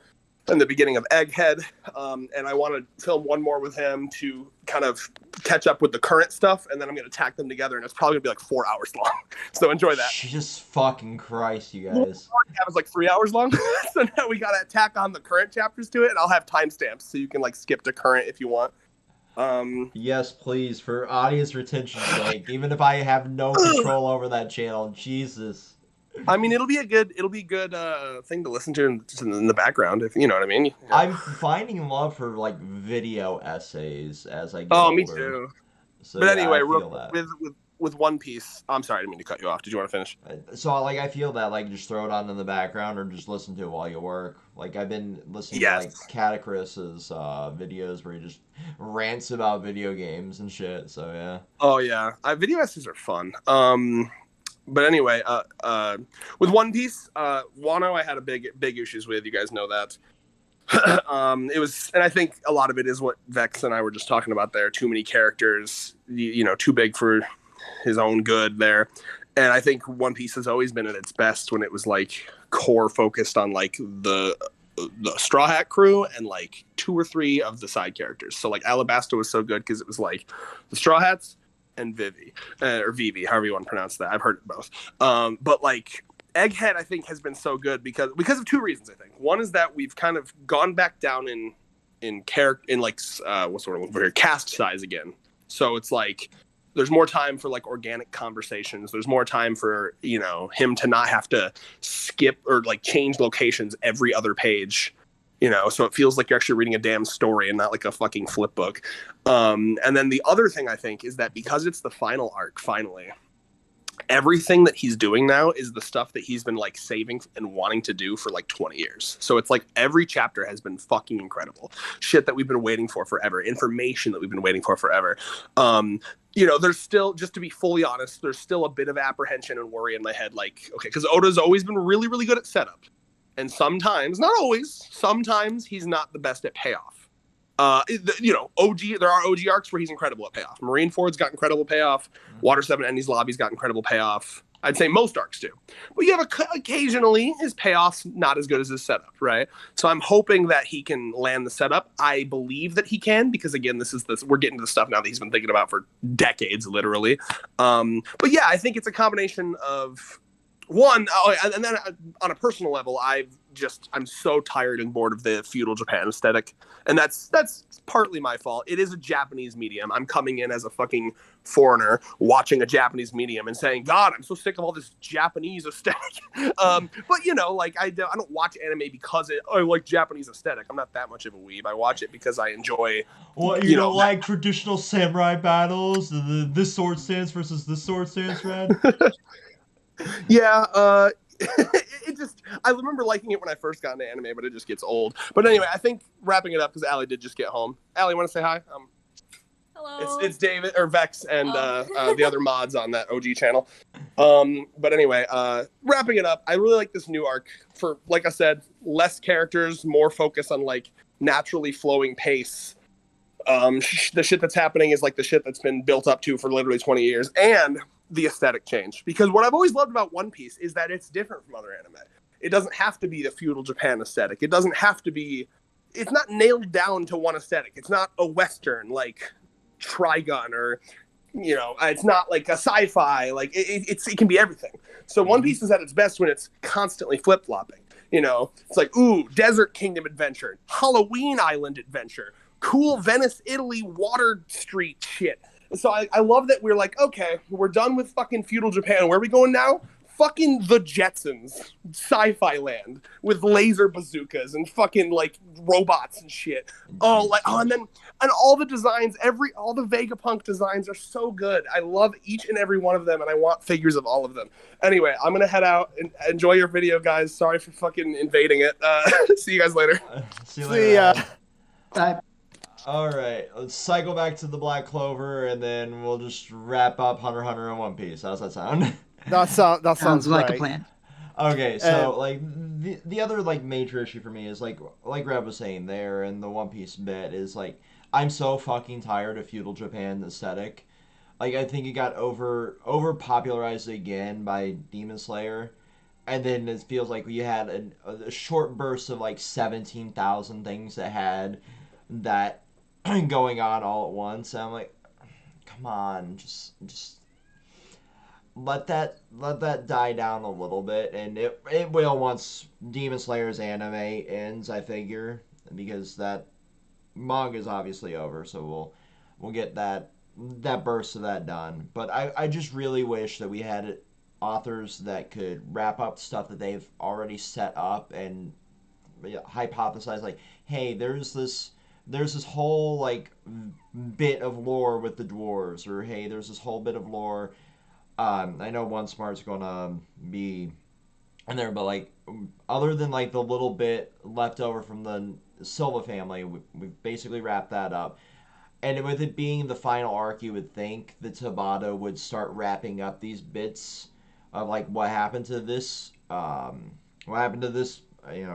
and the beginning of Egghead, and I want to film one more with him to kind of catch up with the current stuff, and then I'm going to tack them together, and it's probably going to be like 4 hours long. So enjoy that. Jesus fucking Christ, you guys. That was like 3 hours long. So now we got to tack on the current chapters to it, and I'll have timestamps so you can like skip to current if you want. Yes, please, for audience retention's sake, even if I have no control over that channel. Jesus. I mean, it'll be a good thing to listen to in the background, if you know what I mean. Yeah. I'm finding love for like video essays as I get older. older. Me too. So, but yeah, anyway, with One Piece, I'm sorry, I didn't mean to cut you off. Did you want to finish? So like I feel that like just throw it on in the background or just listen to it while you work. Like I've been listening to like Catachrys's videos where he just rants about video games and shit. So yeah. Oh yeah, video essays are fun. But anyway, with One Piece, Wano, I had a big issues with. You guys know that. It was, and I think a lot of it is what Vex and I were just talking about there. Too many characters, you know, too big for his own good there. And I think One Piece has always been at its best when it was like core focused on like the Straw Hat crew and like 2 or 3 of the side characters. So like Alabasta was so good because it was like the Straw Hats and Vivi, or Vivi, however you want to pronounce that. I've heard it both. But like Egghead, I think, has been so good because of 2 reasons. I think one is that we've kind of gone back down in character, in like what's the word I'm looking for here, cast size again. So it's like there's more time for like organic conversations. There's more time for, you know, him to not have to skip or like change locations every other page. You know, so it feels like you're actually reading a damn story and not like a fucking flip book. And then the other thing I think is that because it's the final arc, finally, everything that he's doing now is the stuff that he's been like saving and wanting to do for like 20 years. So it's like every chapter has been fucking incredible. Shit that we've been waiting for forever. Information that we've been waiting for forever. You know, there's still, just to be fully honest, there's still a bit of apprehension and worry in my head. Like, okay, because Oda's always been really, really good at setup. And sometimes, not always, sometimes he's not the best at payoff. You know, there are OG arcs where he's incredible at payoff. Marineford's got incredible payoff. Water 7 Endy's Lobby's got incredible payoff. I'd say most arcs do. But you have occasionally his payoff's not as good as his setup, right? So I'm hoping that he can land the setup. I believe that he can because, again, we're getting to the stuff now that he's been thinking about for decades, literally. But yeah, I think it's a combination of one, and then on a personal level, I'm so tired and bored of the feudal Japan aesthetic, and that's partly my fault. It is a Japanese medium. I'm coming in as a fucking foreigner watching a Japanese medium and saying, God, I'm so sick of all this Japanese aesthetic. But you know, like I don't watch anime because I like Japanese aesthetic. I'm not that much of a weeb. I watch it because I enjoy. What, you don't like traditional samurai battles? This sword stance versus this sword stance, Red? Yeah, I remember liking it when I first got into anime, but it just gets old. But anyway, I think wrapping it up because Allie did just get home. Allie, want to say hi? Hello. It's David or Vex and the other mods on that OG channel. But anyway, wrapping it up, I really like this new arc for, like I said, less characters, more focus on like naturally flowing pace. The shit that's happening is like the shit that's been built up to for literally 20 years, and the aesthetic change. Because what I've always loved about One Piece is that it's different from other anime. It doesn't have to be the feudal Japan aesthetic. It doesn't have to be. It's not nailed down to one aesthetic. It's not a Western like Trigun, or it's not like a sci-fi. Like it can be everything. So One Piece is at its best when it's constantly flip-flopping. It's like, ooh, Desert Kingdom adventure, Halloween Island adventure, cool Venice, Italy water street shit. So I love that we're like, okay, we're done with fucking feudal Japan. Where are we going now? Fucking the Jetsons, sci-fi land with laser bazookas and fucking like robots and shit. And all the designs, all the Vegapunk designs are so good. I love each and every one of them, and I want figures of all of them. Anyway, I'm gonna head out and enjoy your video, guys. Sorry for fucking invading it. See you guys later. See you later. Bye. All right, let's cycle back to the Black Clover, and then we'll just wrap up Hunter x Hunter and One Piece. How's that sound? That sounds like great. a plan. Okay, so like the other like major issue for me is like Reb was saying there, and the One Piece bit is like, I'm so fucking tired of feudal Japan aesthetic. Like, I think it got over popularized again by Demon Slayer, and then it feels like we had a short burst of like 17,000 things that had that going on all at once. And I'm like, come on, just let that die down a little bit, and it will once Demon Slayer's anime ends, I figure, because that manga is obviously over, so we'll get that burst of that done. But I just really wish that we had authors that could wrap up stuff that they've already set up and hypothesize, like, hey, there's this whole like bit of lore with the dwarves, or hey, there's this whole bit of lore. I know One Smart's gonna be in there, but like, other than like the little bit left over from the Silva family, we've basically wrapped that up. And with it being the final arc, you would think that Tabata would start wrapping up these bits of like what happened to this,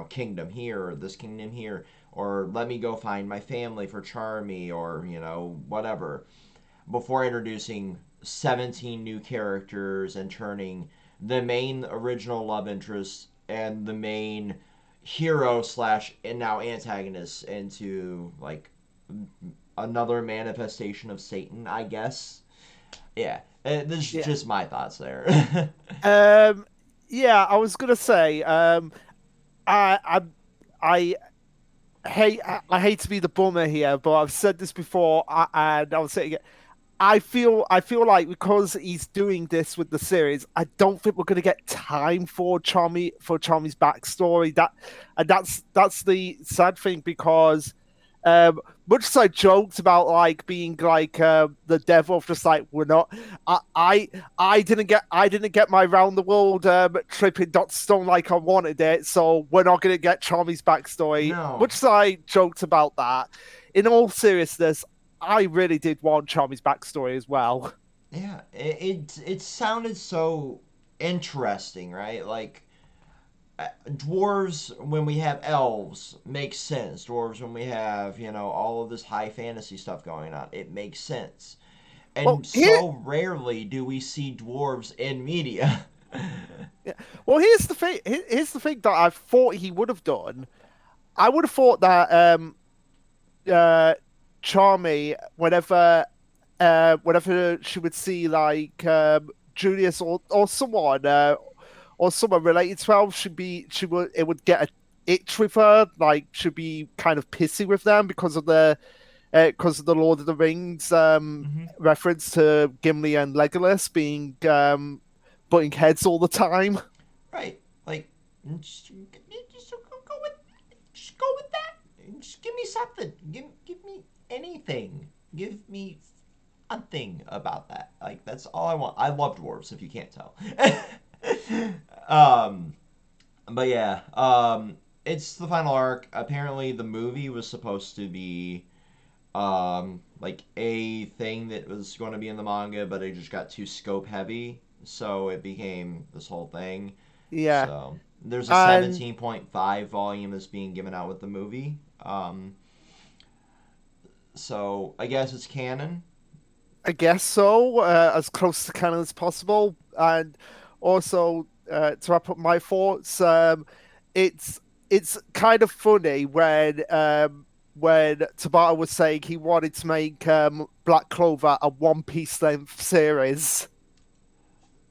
kingdom here, or this kingdom here, or let me go find my family for Charmy, or whatever, before introducing 17 new characters and turning the main original love interest and the main hero / and now antagonist into like another manifestation of Satan, I guess. Yeah, this is just my thoughts there. Yeah, I was gonna say, I hate to be the bummer here, but I've said this before, and I'll say it again. I feel like because he's doing this with the series, I don't think we're going to get time for Charmy's backstory. That's the sad thing, because much as I joked about like being like the devil, just like we're not. I didn't get my round the world trip in Dot Stone like I wanted it, so we're not going to get Charmy's backstory. No. Much as I joked about that, in all seriousness, I really did want Charmy's backstory as well. Yeah, it sounded so interesting, right? Like, dwarves when we have elves makes sense. Dwarves when we have all of this high fantasy stuff going on, it makes sense. And so rarely do we see dwarves in media. Yeah. Well, here's the thing. Here's the thing that I thought he would have done. I would have thought that Charmy, whenever she would see like Julius or someone related to elves, it would get an itch with her, like she'd be kind of pissy with them because of the Lord of the Rings reference to Gimli and Legolas being butting heads all the time. Right, like just go with that. Just give me something. Give me anything. Give me something about that. Like, that's all I want. I love dwarves, if you can't tell. But yeah, it's the final arc. Apparently, the movie was supposed to be like a thing that was going to be in the manga, but it just got too scope heavy, so it became this whole thing. Yeah. So there's a 17.5 volume that's being given out with the movie. Um, so I guess it's canon. I guess so, as close to canon as possible. And also, to wrap up my thoughts, it's it's kind of funny when Tabata was saying he wanted to make Black Clover a One Piece length series.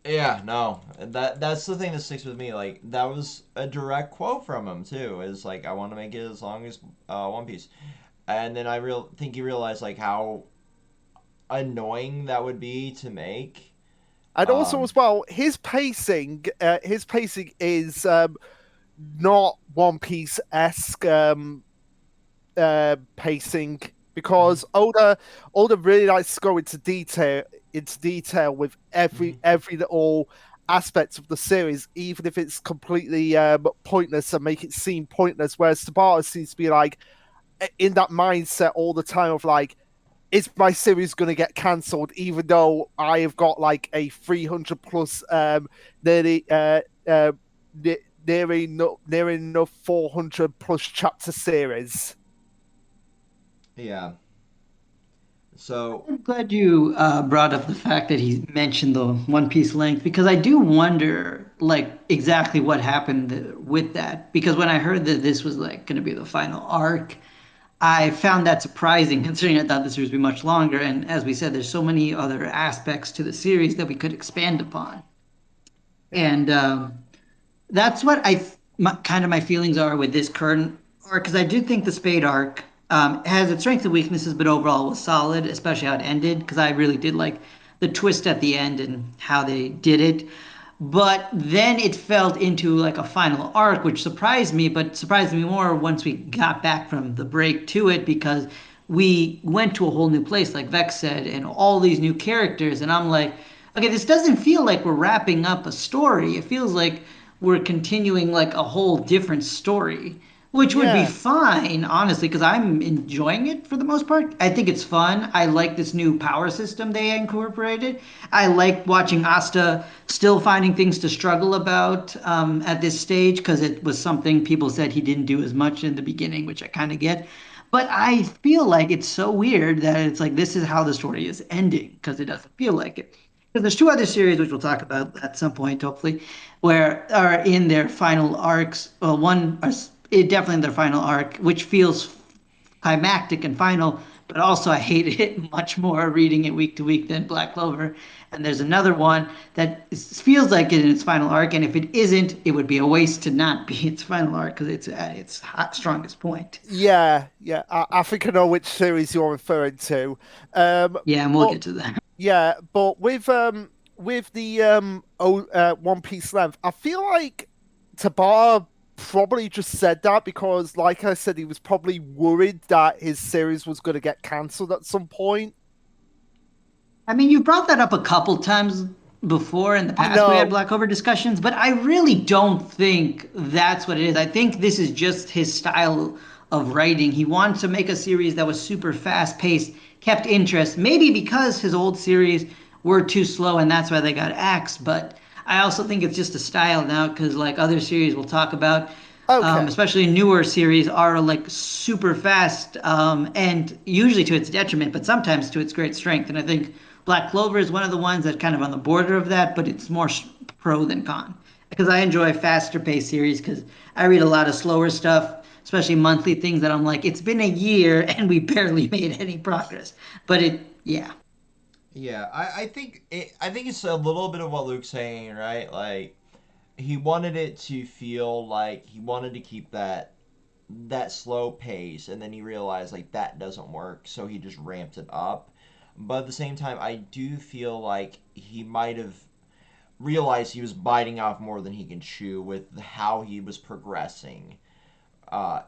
Yeah, no, that's the thing that sticks with me. Like that was a direct quote from him too. Is like I want to make it as long as One Piece, and then I think he realized like how annoying that would be to make. And also Um, as well, his pacing is not One Piece esque. Pacing mhm, because Oda really likes to go into detail with mhm. every little aspect of the series, even if it's completely pointless and make it seem pointless. Whereas Tabata seems to be like in that mindset all the time of like, is my series going to get cancelled? Even though I have got like a 300 plus nearly near enough 400 plus chapter series. Yeah. So I'm glad you brought up the fact that he mentioned the One Piece length because I do wonder, like, exactly what happened with that. Because when I heard that this was like going to be the final arc, I found that surprising, considering I thought the series would be much longer. And as we said, there's so many other aspects to the series that we could expand upon. And that's what kind of my feelings are with this current arc because I do think the Spade arc has its strengths and weaknesses, but overall was solid, especially how it ended. Because I really did like the twist at the end and how they did it. But then it fell into like a final arc, which surprised me, but surprised me more once we got back from the break to it because we went to a whole new place, like Vex said, and all these new characters. And I'm like, okay, this doesn't feel like we're wrapping up a story. It feels like we're continuing like a whole different story, which would be Yeah, fine, honestly, because I'm enjoying it for the most part. I think it's fun. I like this new power system they incorporated. I like watching Asta still finding things to struggle about at this stage because it was something people said he didn't do as much in the beginning, which I kind of get. But I feel like it's so weird that it's like this is how the story is ending because it doesn't feel like it. Because there's two other series which we'll talk about at some point, hopefully, where are in their final arcs. Well, one are definitely in their final arc, which feels climactic and final, but also I hated it much more reading it week to week than Black Clover. And there's another one that feels like it in its final arc, and if it isn't, it would be a waste to not be its final arc because it's at its strongest point. yeah. I think I know which series you're referring to. Yeah, and we'll But get to that. yeah, but with the One Piece length, I feel like Tabata probably just said that because, like I said, he was probably worried that his series was going to get cancelled at some point. I mean, you brought that up a couple times before in the I past when we had know. Black Clover discussions, but I really don't think that's what it is. I think this is just his style of writing. He wanted to make a series that was super fast paced, kept interest, maybe because his old series were too slow and that's why they got axed. But I also think it's just a style now because, like other series we'll talk about, Okay. especially newer series, are like super fast and usually to its detriment, but sometimes to its great strength. And I think Black Clover is one of the ones that's kind of on the border of that, but it's more pro than con. Because I enjoy faster paced series because I read a lot of slower stuff, especially monthly things that I'm like, it's been a year and we barely made any progress. But yeah. yeah, I think it's a little bit of what Luke's saying, right? Like he wanted it to feel like he wanted to keep that slow pace, and then he realized like that doesn't work, so he just ramped it up. But at the same time, I do feel like he might have realized he was biting off more than he can chew with how he was progressing.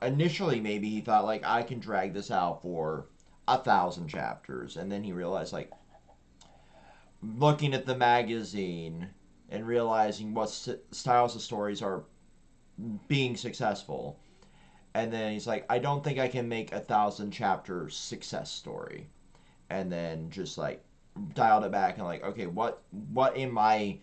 Initially, maybe he thought like I can drag this out for 1,000 chapters, and then he realized like looking at the magazine and realizing what styles of stories are being successful. And then he's like, I don't think I can make 1,000 chapter success story. And then just like dialed it back and like, okay, what in my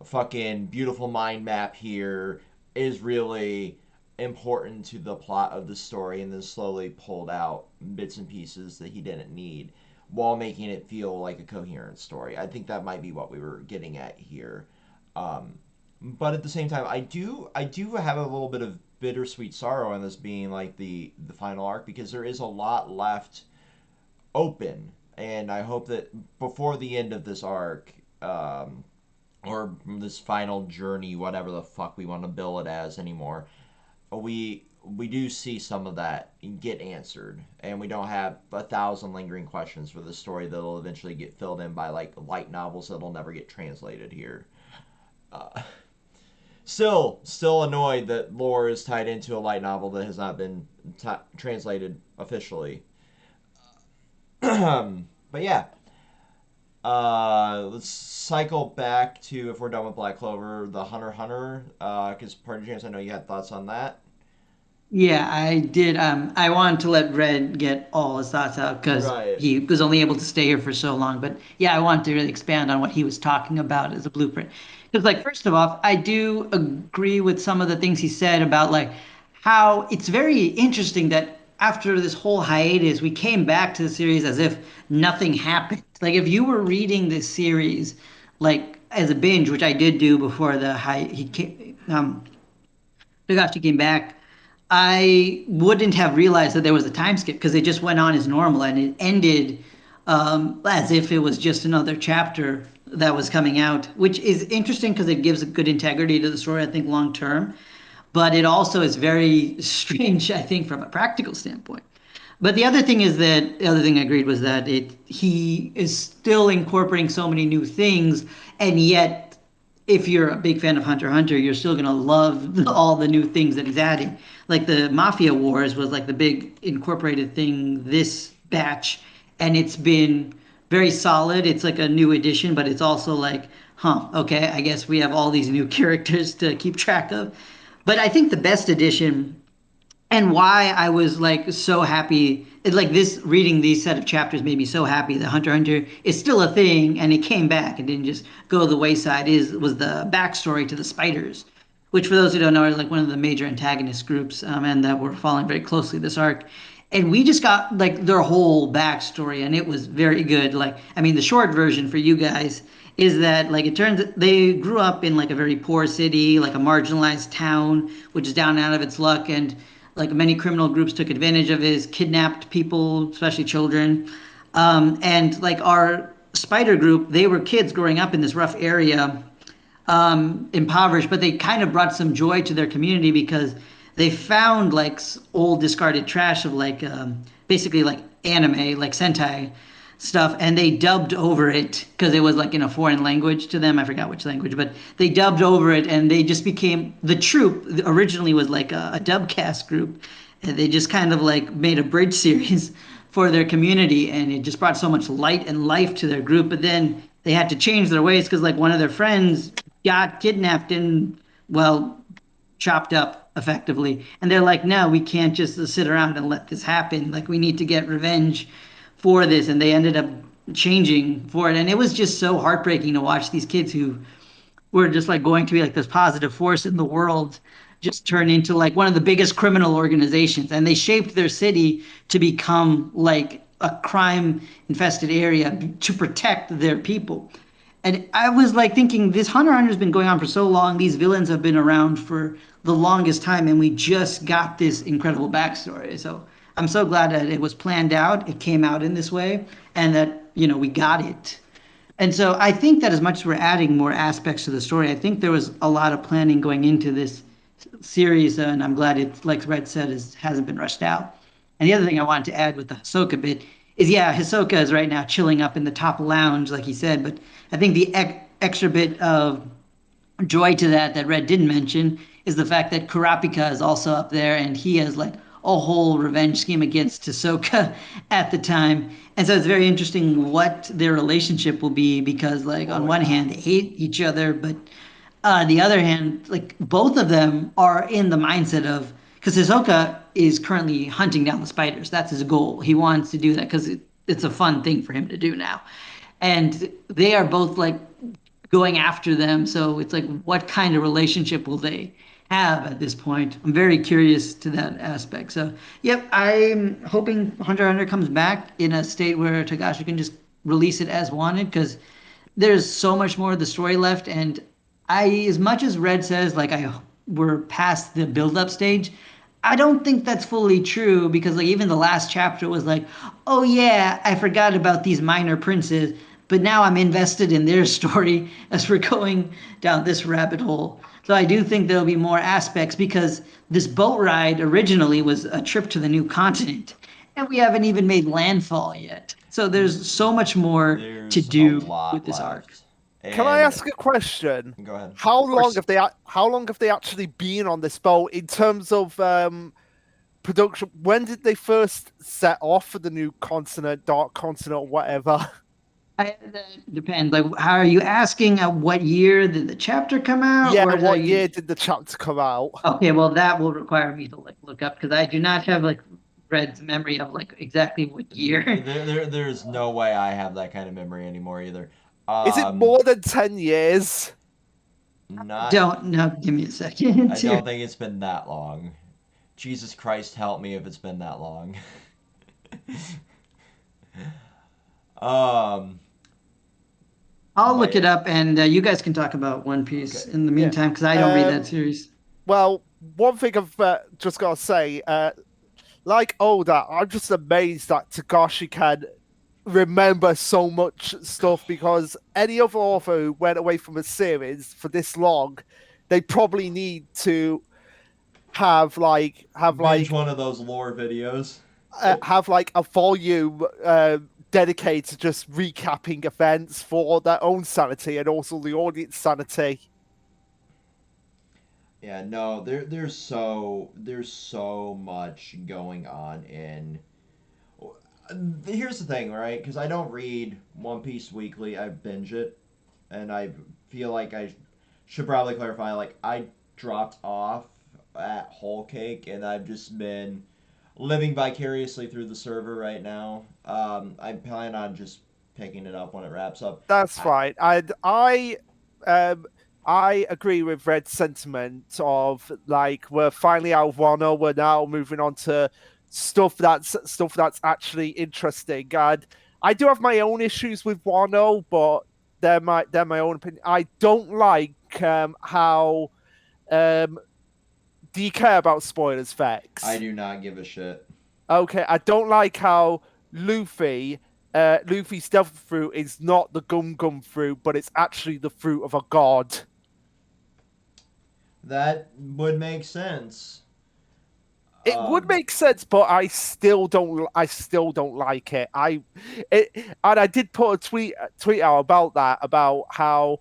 fucking beautiful mind map here is really important to the plot of the story and then slowly pulled out bits and pieces that he didn't need while making it feel like a coherent story. I think that might be what we were getting at here. Um, but at the same time, I do have a little bit of bittersweet sorrow in this being like the final arc because there is a lot left open, and I hope that before the end of this arc, or this final journey, whatever the fuck we want to bill it as anymore, we do see some of that get answered, and we don't have a thousand lingering questions for the story that'll eventually get filled in by like light novels that'll never get translated here. Uh, still annoyed that lore is tied into a light novel that has not been translated officially. But yeah, let's cycle back to, if we're done with Black Clover, the Hunter x Hunter. Because Party James, I know you had thoughts on that. Yeah, I did. I wanted to let Red get all his thoughts out because Right. he was only able to stay here for so long. But yeah, I wanted to really expand on what he was talking about as a blueprint. Because, like, first of all, I do agree with some of the things he said about like how it's very interesting that after this whole hiatus, we came back to the series as if nothing happened. Like, if you were reading this series, like as a binge, which I did do before the high he came, Togashi came back, I wouldn't have realized that there was a time skip because it just went on as normal and it ended as if it was just another chapter that was coming out, which is interesting because it gives a good integrity to the story, I think, long term. But it also is very strange, I think, from a practical standpoint. But the other thing is that the other thing I agreed was that it he is still incorporating so many new things, and yet if you're a big fan of Hunter x Hunter, you're still gonna love all the new things that he's adding. Like the Mafia Wars was like the big incorporated thing this batch, and it's been very solid. It's like a new addition, but it's also like, huh, okay, I guess we have all these new characters to keep track of. But I think the best addition and why I was like so happy. Like this reading these set of chapters made me so happy that Hunter x Hunter is still a thing and it came back and didn't just go the wayside. Is was the backstory to the spiders, which for those who don't know are like one of the major antagonist groups, and that we're following very closely this arc. And we just got like their whole backstory, and it was very good. Like, I mean, the short version for you guys is that like it turns they grew up in like a very poor city, like a marginalized town, which is down and out of its luck, and like many criminal groups took advantage of his kidnapped people, especially children. And like our spider group, they were kids growing up in this rough area, impoverished, but they kind of brought some joy to their community because they found like old discarded trash of like basically like anime, like Sentai stuff, and they dubbed over it because it was like in a foreign language to them. I forgot which language, but they dubbed over it, and they just became the troupe. Originally was like a dub cast group, and they just kind of like made a bridge series for their community, and it just brought so much light and life to their group. But then they had to change their ways because like one of their friends got kidnapped and well chopped up effectively. And they're like, no, we can't just sit around and let this happen. Like, we need to get revenge for this. And they ended up changing for it. And it was just so heartbreaking to watch these kids who were just like going to be like this positive force in the world just turn into like one of the biggest criminal organizations. And they shaped their city to become like a crime infested area to protect their people. And I was like thinking, this Hunter x Hunter has been going on for so long. These villains have been around for the longest time, and we just got this incredible backstory. So I'm so glad that it was planned out. It came out in this way, and that we got it. And so I think that as much as we're adding more aspects to the story, I think there was a lot of planning going into this series, and I'm glad it, like Red said, hasn't been rushed out. And the other thing I wanted to add with the Hisoka bit is, yeah, Hisoka is right now chilling up in the top lounge, like he said, but I think the extra bit of joy to that Red didn't mention is the fact that Kurapika is also up there, and he has like a whole revenge scheme against Hisoka at the time. And so it's very interesting what their relationship will be because, like, on one hand, they hate each other, but the other hand, like both of them are in the mindset of because Hisoka is currently hunting down the spiders. That's his goal. He wants to do that because it's a fun thing for him to do now. And they are both like going after them. So it's like, what kind of relationship will they have at this point? I'm very curious to that aspect. So, yep, I'm hoping Hunter x Hunter comes back in a state where Togashi can just release it as wanted, because there's so much more of the story left. And as much as Red says, like, we're past the build up stage, I don't think that's fully true, because like even the last chapter was like, oh yeah, I forgot about these minor princes, but now I'm invested in their story as we're going down this rabbit hole. So I do think there'll be more aspects, because this boat ride originally was a trip to the new continent, and we haven't even made landfall yet. So there's so much more to There's a do with lot this arc. left. Can I And ask a question? go ahead. How long have they actually been on this boat in terms of production? When did they first set off for the new continent, dark continent, or whatever? That depends. Like, how are you asking? What year did the chapter come out? Yeah, Or what year did the chapter come out? Okay, well, that will require me to like look up, because I do not have like Red's memory of like exactly what year. There's no way I have that kind of memory anymore either. Is it more than 10 years? Not. Don't know. Give me a second. I don't think it's been that long. Jesus Christ, help me if it's been that long. I'll look it up, and you guys can talk about One Piece in the meantime, because I don't read that series. Well, one thing I've just got to say, like Oda, I'm just amazed that Togashi can remember so much stuff, because any other author who went away from a series for this long, they probably need to have binge one of those lore videos. Have like a volume dedicated to just recapping events for their own sanity and also the audience sanity. Yeah, no, there's so much going on in. Here's the thing, right? Because I don't read One Piece weekly, I binge it, and I feel like I should probably clarify. Like, I dropped off at Whole Cake, and I've just been living vicariously through the server right now. I plan on just picking it up when it wraps up. That's fine. I agree with Red's sentiment of like, we're finally out of Wano, we're now moving on to stuff that's actually interesting. And I do have my own issues with Wano, but they're my own opinion. I don't like how do you care about spoilers, Vex? I do not give a shit. Okay, I don't like how Luffy's devil fruit is not the gum gum fruit, but it's actually the fruit of a god. That would make sense. It would make sense, but I still don't like it. And I did put a tweet out about that, about how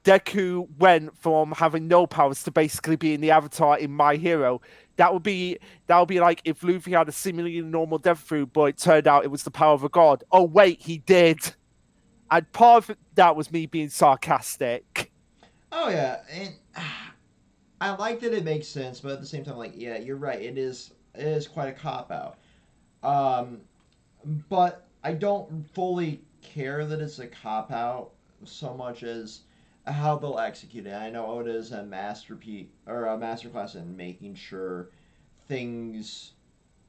Deku went from having no powers to basically being the Avatar in My Hero. That would be like if Luffy had a seemingly normal death fruit, but it turned out it was the power of a god. Oh wait, he did. And part of that was me being sarcastic. Oh yeah, and I like that it makes sense, but at the same time, like, yeah, you're right. It is quite a cop out. But I don't fully care that it's a cop out so much as how they'll execute it. I know Oda is a masterpiece or a masterclass in making sure things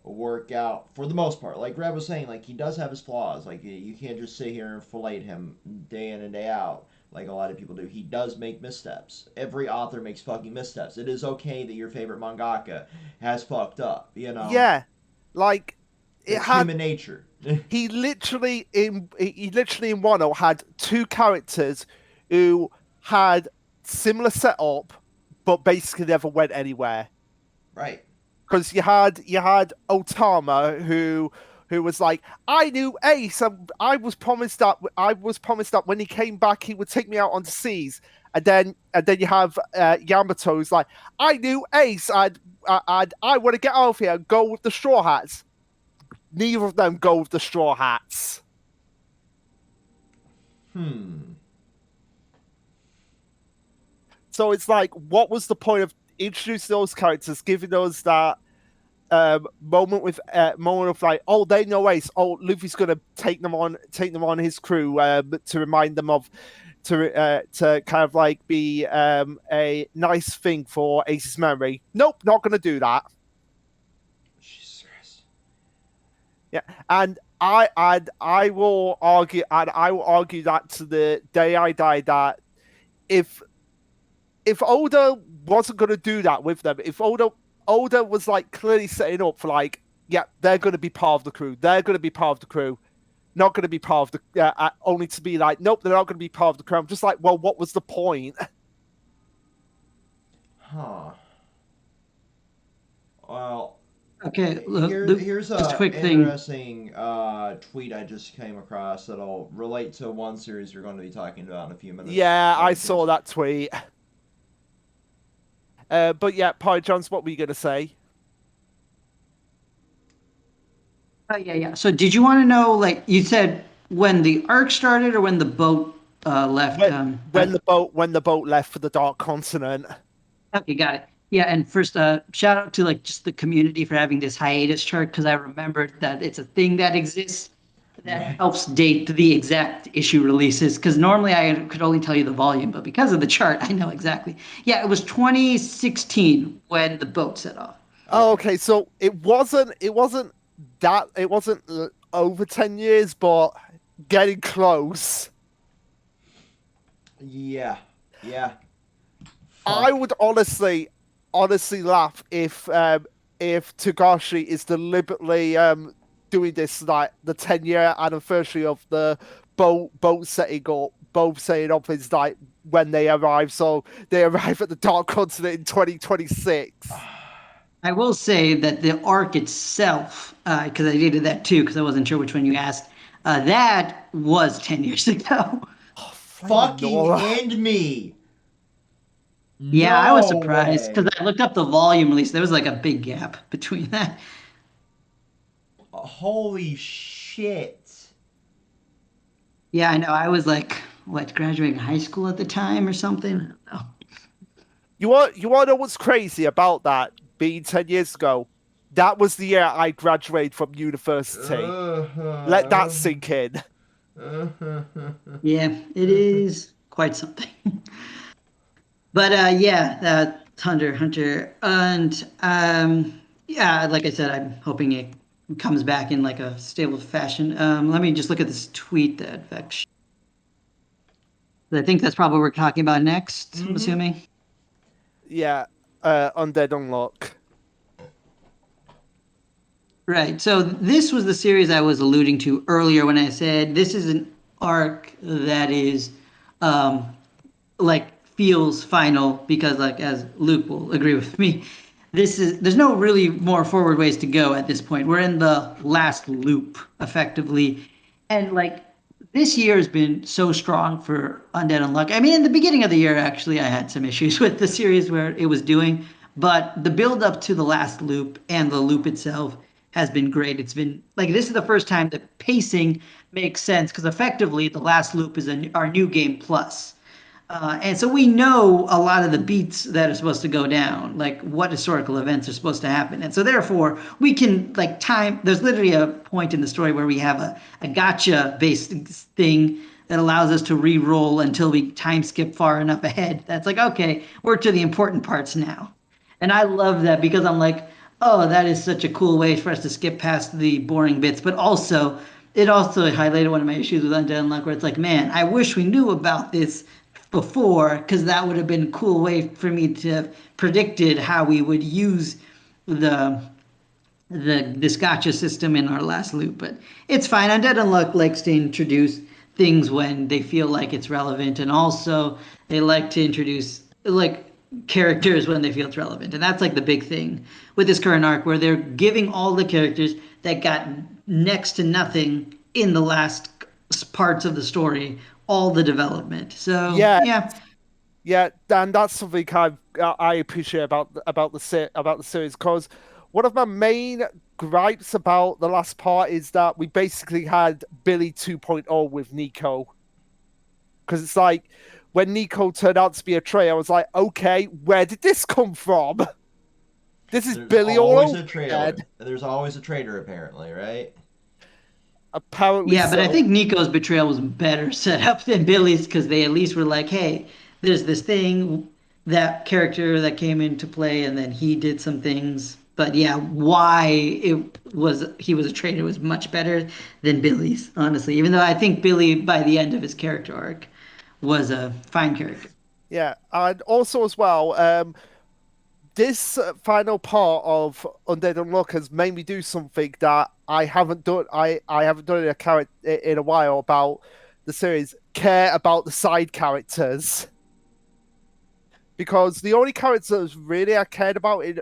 work out for the most part. Like Red was saying, like, he does have his flaws. Like, you can't just sit here and fillet him day in and day out like a lot of people do. He does make missteps. Every author makes fucking missteps. It is okay that your favorite mangaka has fucked up, you know? Yeah. Like, it's human nature. he literally in Wano had two characters who had similar setup, but basically never went anywhere. Right. Because you had Otama who was like, I knew Ace, and I was promised that when he came back he would take me out on the seas. And then you have Yamato who's like, I knew Ace, and I want to get out of here and go with the Straw Hats. Neither of them go with the Straw Hats. So it's like, what was the point of introducing those characters, giving us that moment of like, oh, they know Ace. Oh, Luffy's gonna take them on his crew to remind them of to kind of like be a nice thing for Ace's memory. Nope, not gonna do that. Jesus. Yeah, and I will argue that to the day I die that if Oda wasn't going to do that with them, if Oda was like clearly setting up for like, yeah, they're going to be part of the crew, not going to be part of the only to be like, nope, they're not going to be part of the crew. I'm just like, well, what was the point? Huh. Well, Okay, here's just a a quick thing. interesting tweet I just came across that'll relate to one series we're going to be talking about in a few minutes. Yeah, I saw that tweet. But yeah, Pi Johns, what were you going to say? Yeah. So did you want to know, like you said, when the arc started or when the boat left? When the boat left for the Dark Continent. Okay, got it. Yeah, and first, shout out to like just the community for having this hiatus chart because I remembered that it's a thing that exists that helps date the exact issue releases. Because normally I could only tell you the volume, but because of the chart, I know exactly. Yeah, it was 2016 when the boat set off. Oh, okay. So it wasn't over 10 years, but getting close. Yeah. I would honestly laugh if Togashi is deliberately doing this, like the 10-year anniversary of the boat setting up is like when they arrive. So they arrive at the Dark Continent in 2026. I will say that the arc itself, because I did that too, because I wasn't sure which one you asked, that was 10 years ago. Oh, fucking end me. Yeah, I was surprised because I looked up the volume release. There was like a big gap between that. Holy shit. Yeah, I know. I was like, what, graduating high school at the time or something? I don't know. You want to know what's crazy about that being 10 years ago? That was the year I graduated from university. Let that sink in. Yeah, it is quite something. But yeah, Hunter, and yeah, like I said, I'm hoping it comes back in like a stable fashion. Let me just look at this tweet that Vex. I think that's probably what we're talking about next. I'm assuming. Yeah, Undead Unlock. Right. So this was the series I was alluding to earlier when I said this is an arc that is like feels final because like as Luke will agree with me, there's no really more forward ways to go at this point. We're in the last loop effectively. And like this year has been so strong for Undead Unluck. I mean, in the beginning of the year, actually, I had some issues with the series where it was doing, but the build up to the last loop and the loop itself has been great. It's been like this is the first time that pacing makes sense because effectively the last loop is our new game plus. And so we know a lot of the beats that are supposed to go down, like what historical events are supposed to happen. And so therefore we can like time, there's literally a point in the story where we have a gotcha based thing that allows us to re-roll until we time skip far enough ahead. That's like, okay, we're to the important parts now. And I love that because I'm like, oh, that is such a cool way for us to skip past the boring bits. But also, it also highlighted one of my issues with Undead Unluck where it's like, man, I wish we knew about this before because that would have been a cool way for me to have predicted how we would use the this gotcha system in our last loop. But it's fine. Undead Unluck likes to introduce things when they feel like it's relevant, and also they like to introduce like characters when they feel it's relevant. And that's like the big thing with this current arc where they're giving all the characters that got next to nothing in the last parts of the story all the development. So yeah, and that's something I appreciate about the series because one of my main gripes about the last part is that we basically had Billy 2.0 with Nico. Because it's like when Nico turned out to be a Trey, I was like, okay, where did this come from? This is There's Billy all always over a trailer. again. There's always a traitor, apparently, right? Apparently Yeah, but I so. think Nico's betrayal was better set up than Billy's because they at least were like, hey, there's this thing, that character that came into play, and then he did some things. But yeah, why he was a traitor was much better than Billy's, honestly. Even though I think Billy, by the end of his character arc, was a fine character. Yeah, and also as well, this final part of Undead Unluck has made me do something that I haven't done. I haven't done in a character in a while about the series. Care about the side characters, because the only characters really I cared about in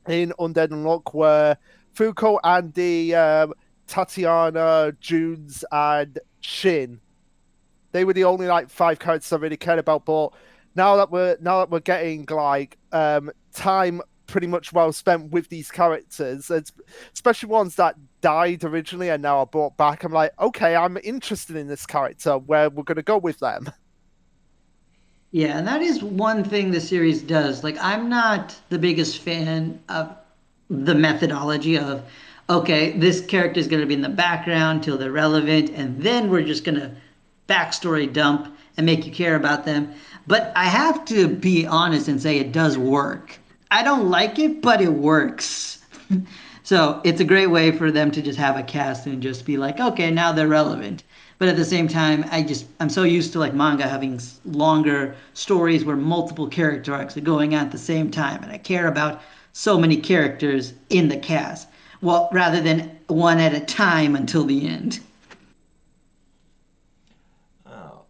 Undead Unluck were Fuko, Andy, Tatiana, Junes, and Shin. They were the only like 5 characters I really cared about. But now that we're getting like time pretty much well spent with these characters, especially ones that died originally and now are brought back, I'm like, okay, I'm interested in this character. Where we're gonna go with them? Yeah, and that is one thing the series does. Like, I'm not the biggest fan of the methodology of, okay, this character is going to be in the background till they're relevant, and then we're just going to backstory dump and make you care about them. But I have to be honest and say it does work. I don't like it, but it works. So it's a great way for them to just have a cast and just be like, okay, now they're relevant. But at the same time, I'm so used to like manga having longer stories where multiple character arcs are going on at the same time, and I care about so many characters in the cast. Well, rather than one at a time until the end. Oh,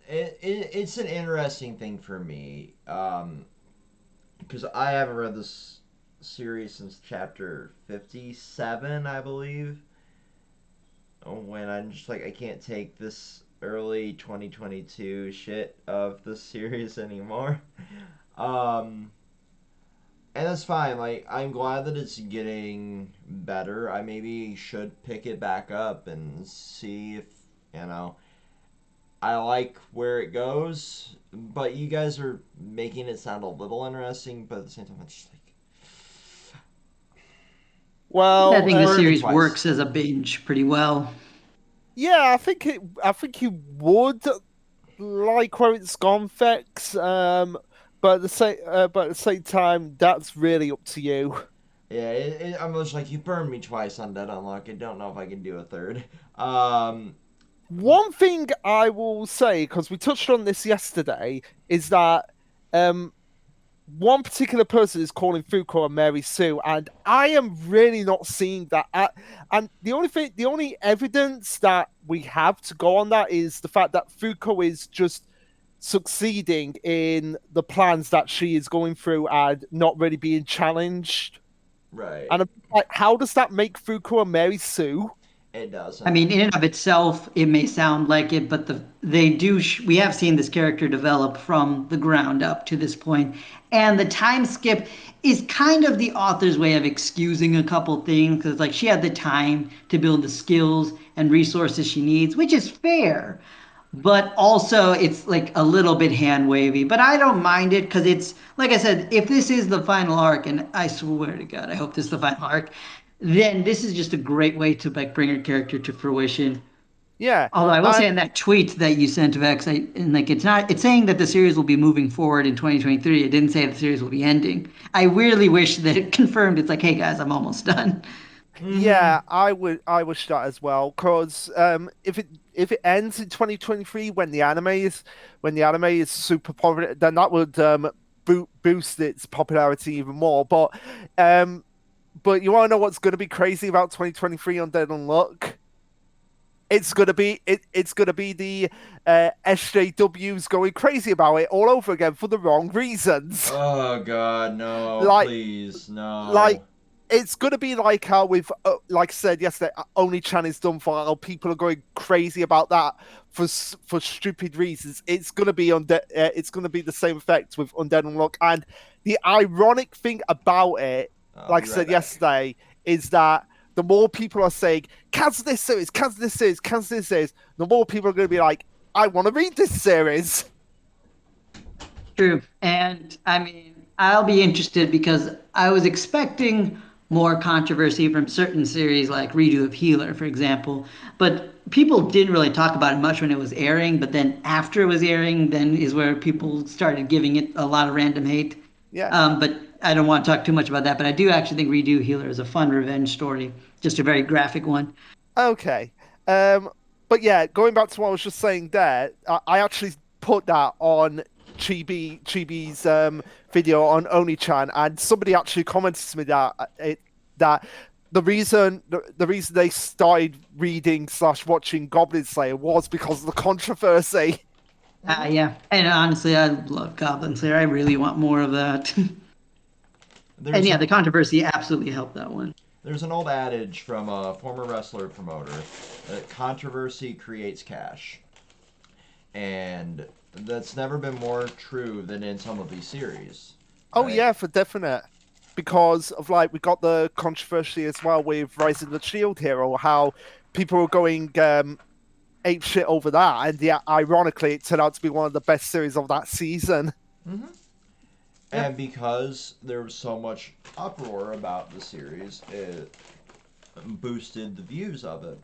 it's an interesting thing for me, because I haven't read this series since chapter 57, I believe. When I'm just like, I can't take this early 2022 shit of the series anymore. Um, and that's fine. Like, I'm glad that it's getting better. I maybe should pick it back up and see if, you know, I like where it goes. But you guys are making it sound a little interesting, but at the same time, it's just like, I Well, think the burn me series twice. works as a binge pretty well. yeah, I think you would like where it's gone, Fex. But at the same time, that's really up to you. Yeah, I'm just like, you burned me twice on Dead Unlock. I don't know if I can do a third. Um, One thing I will say, because we touched on this yesterday, is that um, one particular person is calling Fuko and Mary Sue, and I am really not seeing that. And the only evidence that we have to go on that is the fact that Fuko is just succeeding in the plans that she is going through and not really being challenged. right. And I'm like, how does that make Fuko and Mary Sue? It I doesn't. mean, in and of itself, it may sound like it, but we have seen this character develop from the ground up to this point, and the time skip is kind of the author's way of excusing a couple things because like she had the time to build the skills and resources she needs, which is fair. But also, it's like a little bit hand wavy. But I don't mind it because it's like I said, if this is the final arc, and I swear to God, I hope this is the final arc, then this is just a great way to like bring her character to fruition. Yeah, Although I will say and in that tweet that you sent, Vex, and like it's saying that the series will be moving forward in 2023. It didn't say the series will be ending. I really wish that it confirmed. It's like, hey guys, I'm almost done. yeah, I wish that as well. Because if it ends in 2023 when the anime is super popular, then that would boost its popularity even more. But you want to know what's going to be crazy about 2023 on Dead on Luck? It's gonna be the SJWs going crazy about it all over again for the wrong reasons. Oh God, no! like Please, like no. it's gonna be like how with like I said yesterday, Only Chan is done for how people are going crazy about that for stupid reasons. It's gonna be it's gonna be the same effect with Undead Unlock. And the ironic thing about it, I'll like be I right said back. yesterday, is that the more people are saying cancel this series, cancel this series, cancel this series, the more people are going to be like, I want to read this series. True. And I mean, I'll be interested because I was expecting more controversy from certain series like Redo of Healer, for example. But people didn't really talk about it much when it was airing. But then after it was airing, then is where people started giving it a lot of random hate. Yeah. But I don't want to talk too much about that. But I do actually think Redo Healer is a fun revenge story, just a very graphic one. Okay. But yeah, going back to what I was just saying there, I actually put that on Chibi's video on Onichan, and somebody actually commented to me that that the reason they started reading slash watching Goblin Slayer was because of the controversy. Yeah, and honestly, I love Goblin Slayer. I really want more of that. And yeah, the controversy absolutely helped that one. There's an old adage from a former wrestler promoter that controversy creates cash. And that's never been more true than in some of these series. Oh right? Yeah, for definite. Because of like we got the controversy as well with Rising the Shield Hero, how people were going ape shit over that, and yeah, ironically, it turned out to be one of the best series of that season. Mm-hmm. And because there was so much uproar about the series, it boosted the views of it.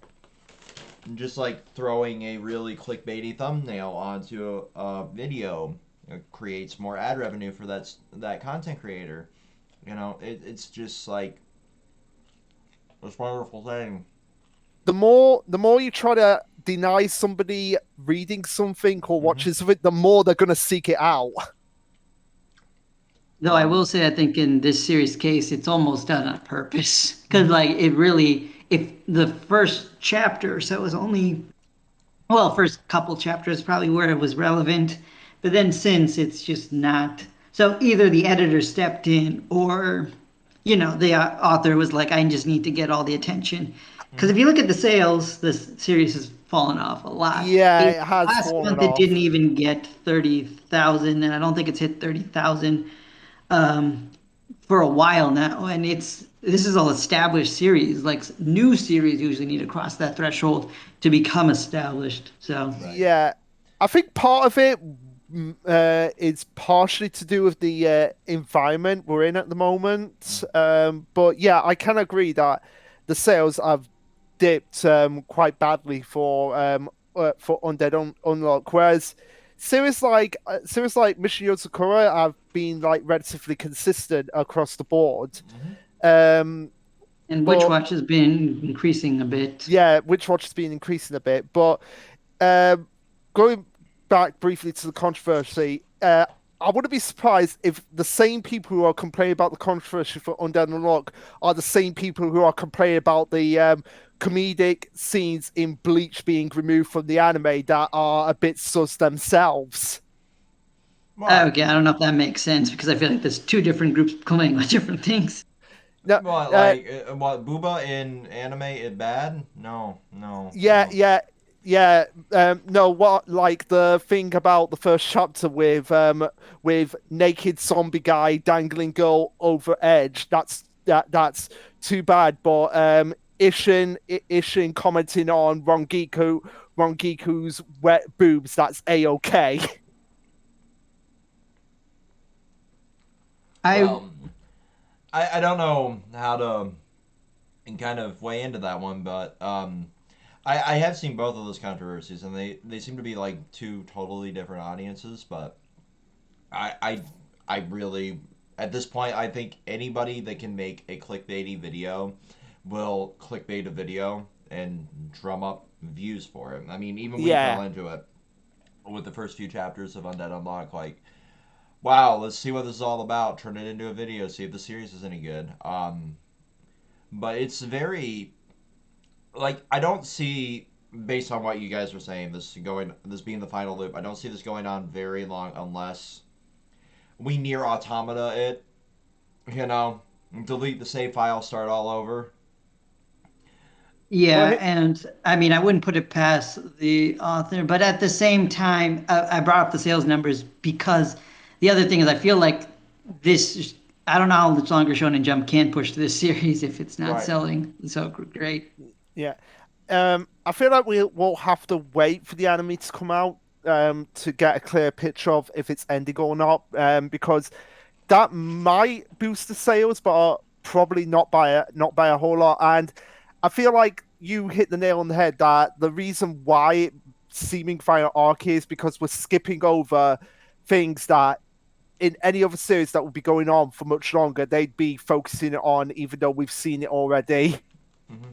Just like throwing a really clickbaity thumbnail onto a video creates more ad revenue for that content creator. You know, it's just like this wonderful thing. The more you try to deny somebody reading something or watching something, the more they're going to seek it out. Though I will say, I think in this series case, it's almost done on purpose. Because, like, it really, if the first chapter, so it was only, well, first couple chapters probably where it was relevant. But then since it's just not. So either the editor stepped in or, the author was like, I just need to get all the attention. Because if you look at the sales, this series has fallen off a lot. Yeah, it has last fallen month off. it didn't even get 30,000, and I don't think it's hit 30,000 for a while now. And this is an established series. Like new series usually need to cross that threshold to become established. So yeah, I think part of it is partially to do with the environment we're in at the moment. But yeah, I can agree that the sales have dipped quite badly for Undead Unlock, whereas series like Mission Yozakura have been like relatively consistent across the board. And Witchwatch has been increasing a bit. Yeah, Witchwatch has been increasing a bit, but going back briefly to the controversy, I wouldn't be surprised if the same people who are complaining about the controversy for Undead Unlock are the same people who are complaining about the comedic scenes in Bleach being removed from the anime that are a bit sus themselves. Okay, I don't know if that makes sense because I feel like there's two different groups complaining about different things. No, what Booba in anime is bad? No. Yeah. No, what like the thing about the first chapter with naked zombie guy dangling girl over edge. That's too bad. But Ishin commenting on Rongiku's wet boobs. That's a-okay. I don't know how to kind of weigh into that one, but I have seen both of those controversies, and they seem to be like two totally different audiences. But I really, at this point, I think anybody that can make a clickbaity video will clickbait a video and drum up views for it. I mean, even we fell into it with the first few chapters of Undead Unlock, like, wow, let's see what this is all about. Turn it into a video, see if the series is any good. But it's very, like, I don't see, based on what you guys were saying, this being the final loop, I don't see this going on very long unless we near automata it, delete the save file, start all over. Yeah, and I mean, I wouldn't put it past the author, but at the same time, I brought up the sales numbers because the other thing is I feel like this, I don't know how much longer Shonen Jump can push this series if it's not selling so great. Yeah. I feel like we'll have to wait for the anime to come out to get a clear picture of if it's ending or not, because that might boost the sales, but probably not by a whole lot. And I feel like you hit the nail on the head that the reason why it seeming via arc is because we're skipping over things that in any other series that would be going on for much longer, they'd be focusing on, even though we've seen it already. Hmm.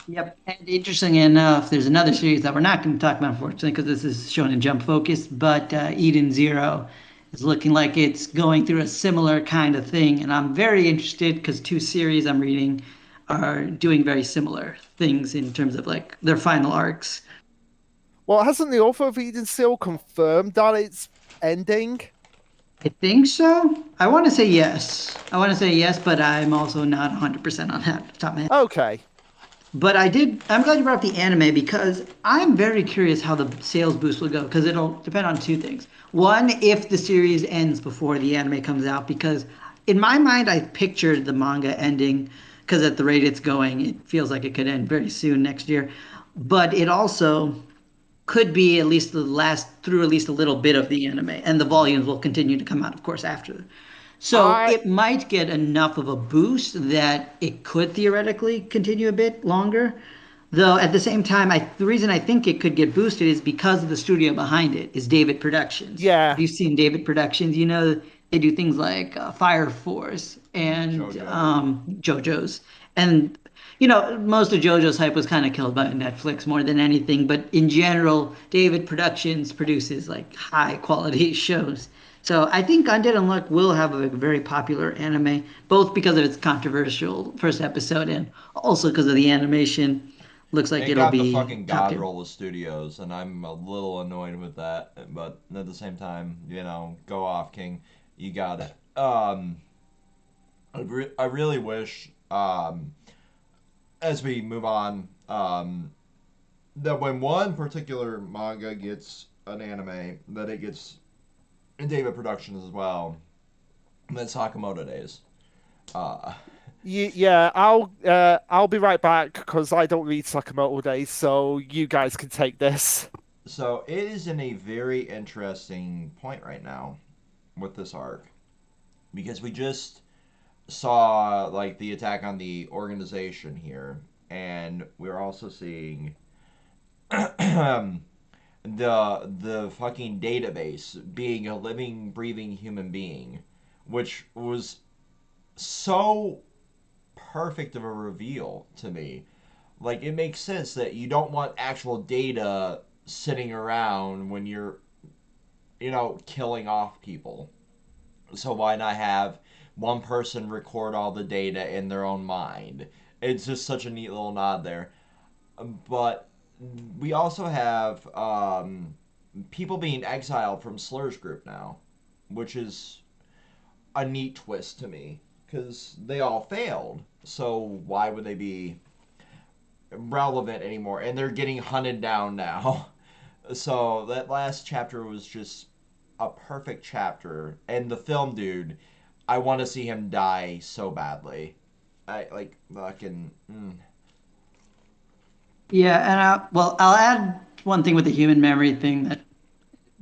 Yep. And interestingly enough, there's another series that we're not going to talk about, unfortunately, because this is Shonen Jump focused, but Eden Zero is looking like it's going through a similar kind of thing. And I'm very interested because two series I'm reading are doing very similar things in terms of like their final arcs. Well, hasn't the author of Eden still confirmed that it's ending? I think so. I want to say yes. I want to say yes, but I'm also not 100% on that off the top of my head. Okay. But I'm glad you brought up the anime because I'm very curious how the sales boost will go because it'll depend on two things. One, if the series ends before the anime comes out, because in my mind, I pictured the manga ending because at the rate it's going, it feels like it could end very soon next year. But it also could be at least the last through at least a little bit of the anime, and the volumes will continue to come out, of course, after. So I it might get enough of a boost that it could theoretically continue a bit longer. Though at the same time, the reason I think it could get boosted is because of the studio behind it is David Productions. If Yeah. you've seen David Productions, you know they do things like Fire Force and JoJo. JoJo's, and most of JoJo's hype was kind of killed by Netflix more than anything. But in general, David Productions produces like high quality shows. So I think Undead Unluck will have a very popular anime, both because of its controversial first episode and also because of the animation. Looks like It it'll got the be fucking top god tier. roll of studios, and I'm a little annoyed with that. But at the same time, go off, King. You got it. I really wish, as we move on, that when one particular manga gets an anime, that it gets in David Productions as well. And that's Sakamoto Days. Uh, Yeah, I'll be right back because I don't read Sakamoto Days, so you guys can take this. so it is in a very interesting point right now with this arc because we just saw like the attack on the organization here, and we're also seeing the fucking database being a living, breathing human being, which was so perfect of a reveal to me. Like it makes sense that you don't want actual data sitting around when you're killing off people. So why not have one person record all the data in their own mind? It's just such a neat little nod there. But we also have people being exiled from Slur's group now, which is a neat twist to me because they all failed. So why would they be relevant anymore? And they're getting hunted down now. So that last chapter was just a perfect chapter. And the film dude, I want to see him die so badly. I like fucking. Yeah, and I'll add one thing with the human memory thing that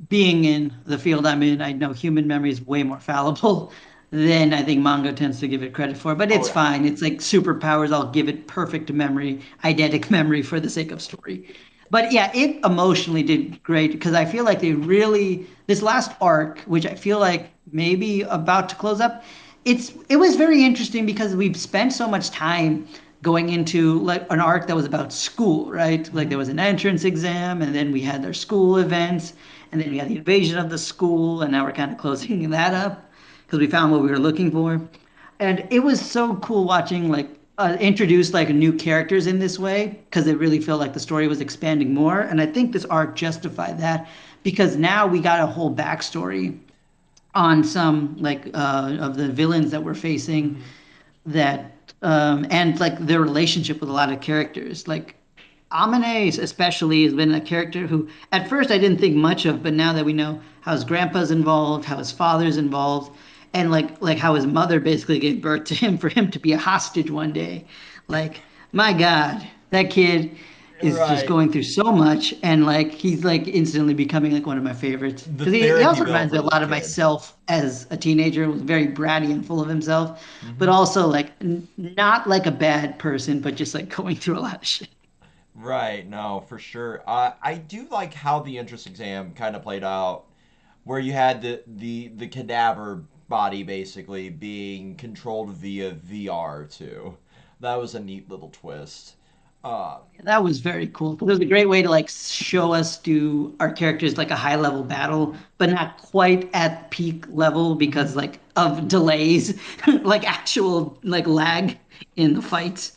being in the field I'm in, I know human memory is way more fallible than I think manga tends to give it credit for. But Oh it's yeah. fine. It's like superpowers. I'll give it perfect memory, eidetic memory for the sake of story. But yeah, it emotionally did great because I feel like they really this last arc, which I feel like maybe about to close up, it was very interesting because we've spent so much time going into like an arc that was about school, right? Like Mm-hmm. there was an entrance exam, and then we had their school events, and then we had the invasion of the school, and now we're kind of closing that up because we found what we were looking for. And it was so cool watching like introduce like new characters in this way because it really felt like the story was expanding more. And I think this arc justified that because now we got a whole backstory on some like of the villains that we're facing Mm-hmm. that and like their relationship with a lot of characters like Amane especially has been a character who at first I didn't think much of, but now that we know how his grandpa's involved, how his father's involved, and like how his mother basically gave birth to him for him to be a hostage one day. Like, my God, that kid, is just Right. going through so much, and like he's like instantly becoming like one of my favorites The because he therapy also bill reminds me for a this lot of kid. myself as a teenager, was very bratty and full of himself, but Hmm. also like not like a bad person, but just like going through a lot of shit. Right, no, for sure. I do like how the entrance exam kind of played out, where you had the cadaver body basically being controlled via VR too. That was a neat little twist. Uh, That was very cool. It was a great way to like show us do our characters like a high level battle, but not quite at peak level mhm. because like of delays, like actual like lag in the fights.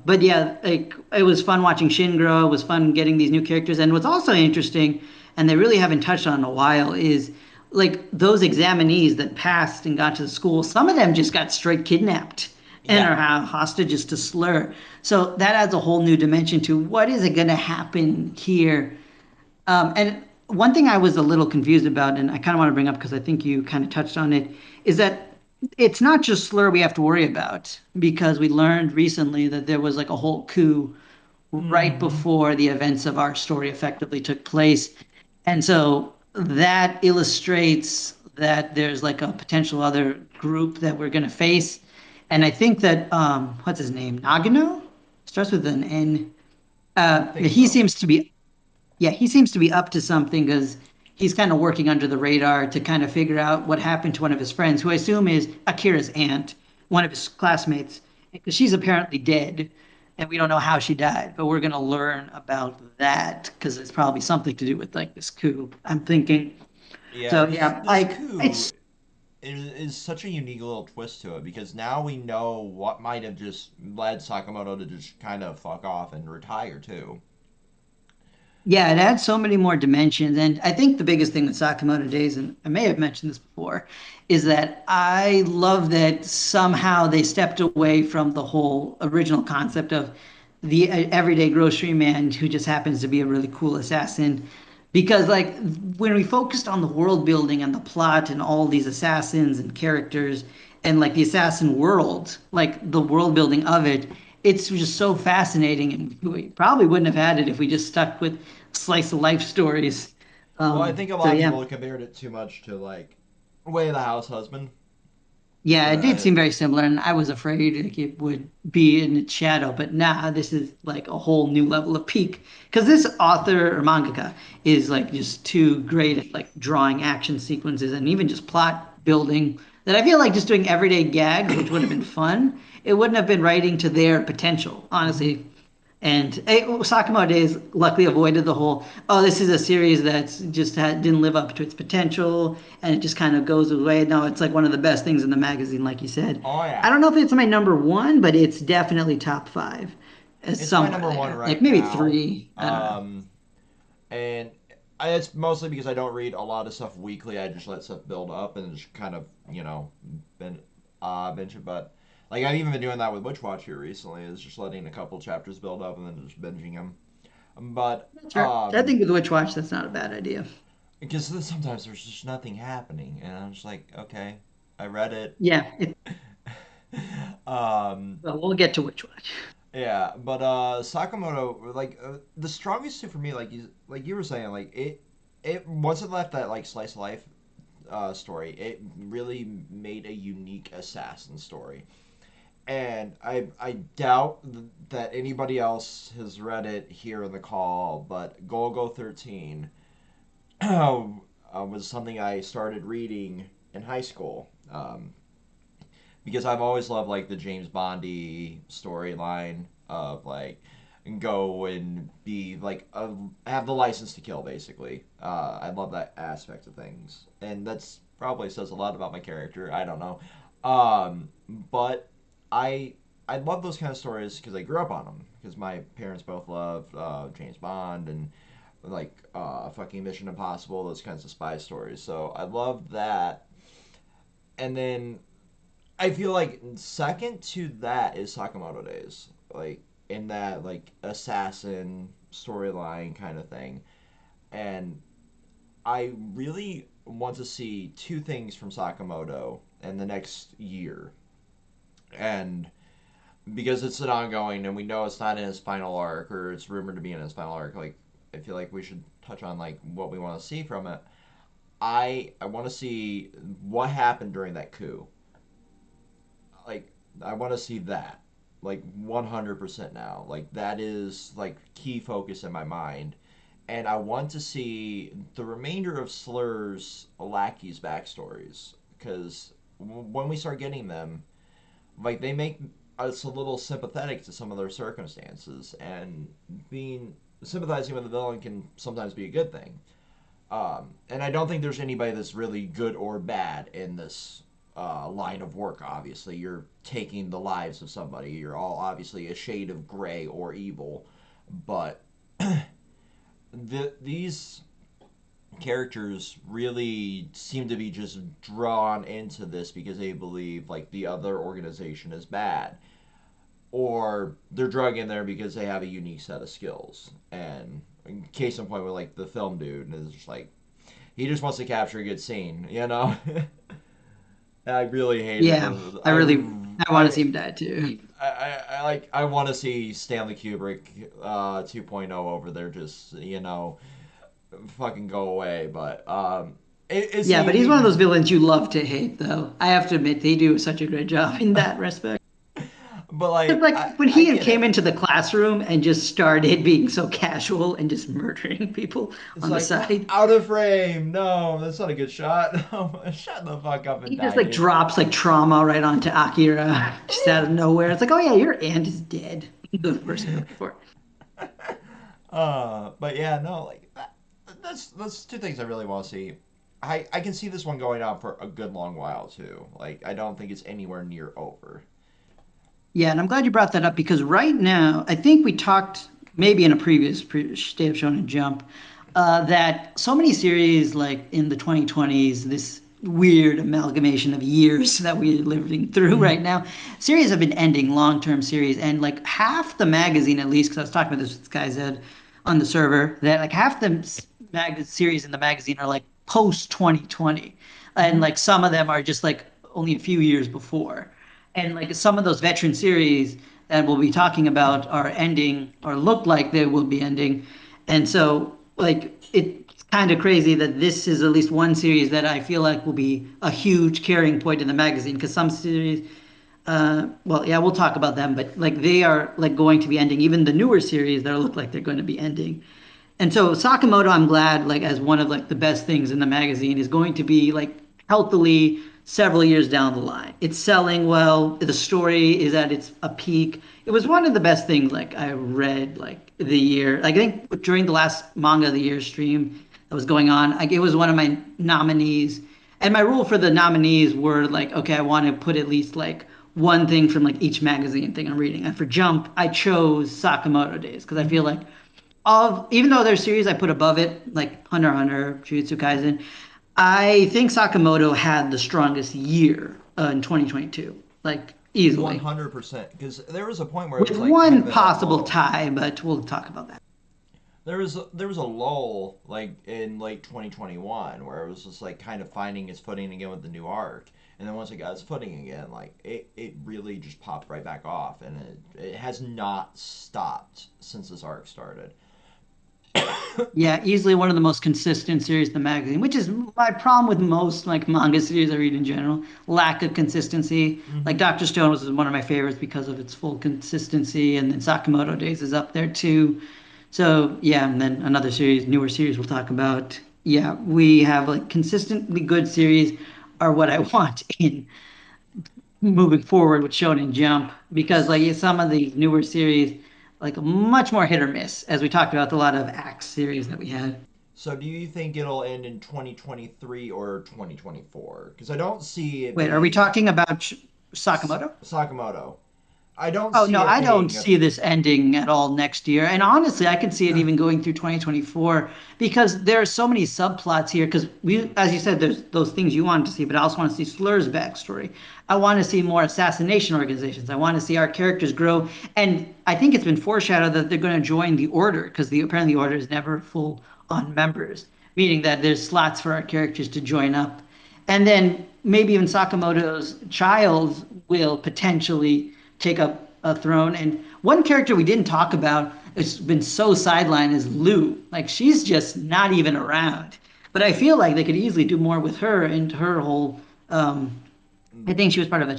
But yeah, like it was fun watching Shin grow. It was fun getting these new characters. And what's also interesting, and they really haven't touched on in a while, is like those examinees that passed and got to the school. Some of them just got straight kidnapped and Yeah, are hostages to Slur. So that adds a whole new dimension to what is it going to happen here. And one thing I was a little confused about, and I kind of want to bring up because I think you kind of touched on it, is that it's not just Slur we have to worry about because we learned recently that there was like a whole coup right hmm, before the events of our story effectively took place. And so that illustrates that there's like a potential other group that we're going to face. And I think that, what's his name? Nagano? Starts with an N. I think He so. seems to be yeah, he seems to be up to something because he's kind of working under the radar to kind of figure out what happened to one of his friends, who I assume is Akira's aunt, one of his classmates, because she's apparently dead, and we don't know how she died, but we're gonna learn about that because it's probably something to do with like this coup. I'm thinking. Yeah, So this yeah, this like coup it's is such a unique little twist to it because now we know what might have just led Sakamoto to just kind of fuck off and retire too. Yeah, it adds so many more dimensions. And I think the biggest thing with Sakamoto Days, and I may have mentioned this before, is that I love that somehow they stepped away from the whole original concept of the everyday grocery man who just happens to be a really cool assassin. Because, like, when we focused on the world building and the plot and all these assassins and characters and, like, the assassin world, like, the world building of it, it's just so fascinating. And we probably wouldn't have had it if we just stuck with slice of life stories. Well, I think a So lot of yeah, people compared it too much to like Way of the House Husband. yeah, it did Uh, seem very similar, and I was afraid like it would be in its shadow. But nah, this is like a whole new level of peak because this author or mangaka is like just too great at like drawing action sequences and even just plot building. That I feel like just doing everyday gags, which would have been fun, it wouldn't have been writing to their potential, mhm. honestly. And Sakamoto Days luckily avoided the whole, oh, this is a series that's just didn't live up to its potential and it just kind of goes away. No, it's like one of the best things in the magazine, like you said. Oh I yeah, don't know if it's my number one, but it's definitely top five. It's it's my somewhere number one there. Like right maybe now. three. I don't know. And it's mostly because I don't read a lot of stuff weekly. I just let stuff build up and just kind of bin, binge it. But like I've even been doing that with Witch Watch here recently. Is just letting a couple chapters build up and then just binging them. But That's right. I think with Witch Watch, that's not a bad idea. because then sometimes there's just nothing happening, and I'm just like, okay, I read it. Yeah. um, Well, we'll get to Witch Watch. yeah, but Sakamoto, like the strongest suit for me, like you were saying, like it once it left that like slice of life story, it really made a unique assassin story. And I doubt that anybody else has read it here in the call, but Golgo 13 was something I started reading in high school. Because I've always loved like the James Bondy storyline of like go and be like have the license to kill basically. I love that aspect of things, and that's probably says a lot about my character. I don't know, but I I love those kind of stories because I grew up on them because my parents both loved James Bond and like fucking Mission Impossible, those kinds of spy stories. So I love that. And then I feel like second to that is Sakamoto Days, like in that like assassin storyline kind of thing, and I really want to see two things from Sakamoto in the next year, and because it's an ongoing, and we know it's not in his final arc, or it's rumored to be in his final arc. Like, I feel like we should touch on like what we want to see from it. I want to see what happened during that coup. Like, I want to see that. Like 100% now. Like that is like key focus in my mind. And I want to see the remainder of Slur's lackeys' backstories because when we start getting them, like they make us a little sympathetic to some of their circumstances, and being sympathizing with the villain can sometimes be a good thing. And I don't think there's anybody that's really good or bad in this line of work. Obviously, you're taking the lives of somebody. You're all obviously a shade of gray or evil, but these characters really seem to be just drawn into this because they believe like the other organization is bad, or they're dragged in there because they have a unique set of skills. And case in point with like the film dude, and it's just like he just wants to capture a good scene, you know. I really hated Yeah, the. I want to see him die too. I want to see Stanley Kubrick 2.0 over there, just fucking go away. But it's a Yeah, but he's unique. one of those villains you love to hate, though. I have to admit, they do such a great job in that respect. But But like like when I he get came it. into the classroom and just started being so casual and just murdering people It's on the like side, out of frame. No, that's not a good shot. No, shut the fuck up and he just die, like dude. drops like trauma right onto Akira just out of nowhere. It's like, oh yeah, your aunt is dead. The person you're looking for. But yeah, no, like that's two things I really want to see. I can see this one going on for a good long while too. Like I don't think it's anywhere near over. Yeah, and I'm glad you brought that up because right now, I think we talked maybe in a State of Shonen Jump that so many series like in the 2020s, this weird amalgamation of years that we're living through right now, series have been ending, long-term series, and like half the magazine at least, because I was talking about this with Sky Z on the server, that like half the series in the magazine are like post 2020, and Mm-hmm. like some of them are just like only a few years before. And like some of those veteran series that we'll be talking about are ending or look like they will be ending. And so like it's kind of crazy that this is at least one series that I feel like will be a huge carrying point in the magazine because some series well yeah we'll talk about them but like they are like going to be ending even the newer series that look like they're going to be ending and so Sakamoto, I'm glad, like as one of like the best things in the magazine, is going to be like healthily several years down the line. It's selling well. The story is at its a peak. It was one of the best things like I read like the year. Like, I think during the last manga of the year stream that was going on, like it was one of my nominees. And my rule for the nominees were like, okay, I want to put at least like one thing from like each magazine thing I'm reading. And for Jump, I chose Sakamoto Days because I feel like of even though there's series I put above it, like Hunter x Hunter, Jujutsu Kaisen, I think Sakamoto had the strongest year in 2022, like One easily, hundred percent. Because there was a point where it with was like kind of one at a possible lull. tie, but we'll talk about that. There was a lull like in late 2021 where it was just like kind of finding its footing again with the new arc, and then once it got its footing again, like it really just popped right back off, and it has not stopped since this arc started. Yeah, easily one of the most consistent series in the magazine, which is my problem with most like manga series I read in general. Lack of consistency. Like Mm-hmm. Dr. Stone was one of my favorites because of its full consistency, and then Sakamoto Days is up there too. So yeah, and then another series, newer series we'll talk about. Yeah, we have like consistently good series are what I want in moving forward with Shonen Jump because like some of the newer series like much more hit or miss as we talked about a lot of Axe series that we had. So do you think it'll end in 2023 or 2024? Because I don't see it Wait, are we being talking about Sakamoto? Sakamoto. I don't Oh see no, it I don't being. see this ending at all next year. And honestly, I can see it even going through 2024 because there are so many subplots here. Because we, as you said, there's those things you wanted to see, but I also want to see Slur's backstory. I want to see more assassination organizations. I want to see our characters grow. And I think it's been foreshadowed that they're going to join the Order because apparently the Order is never full on members, meaning that there's slots for our characters to join up. And then maybe even Sakamoto's child will potentially take up throne. And one character we didn't talk about, it's been so sidelined, is Lou. Like she's just not even around. But I feel like they could easily do more with her and her whole. I think she was part of a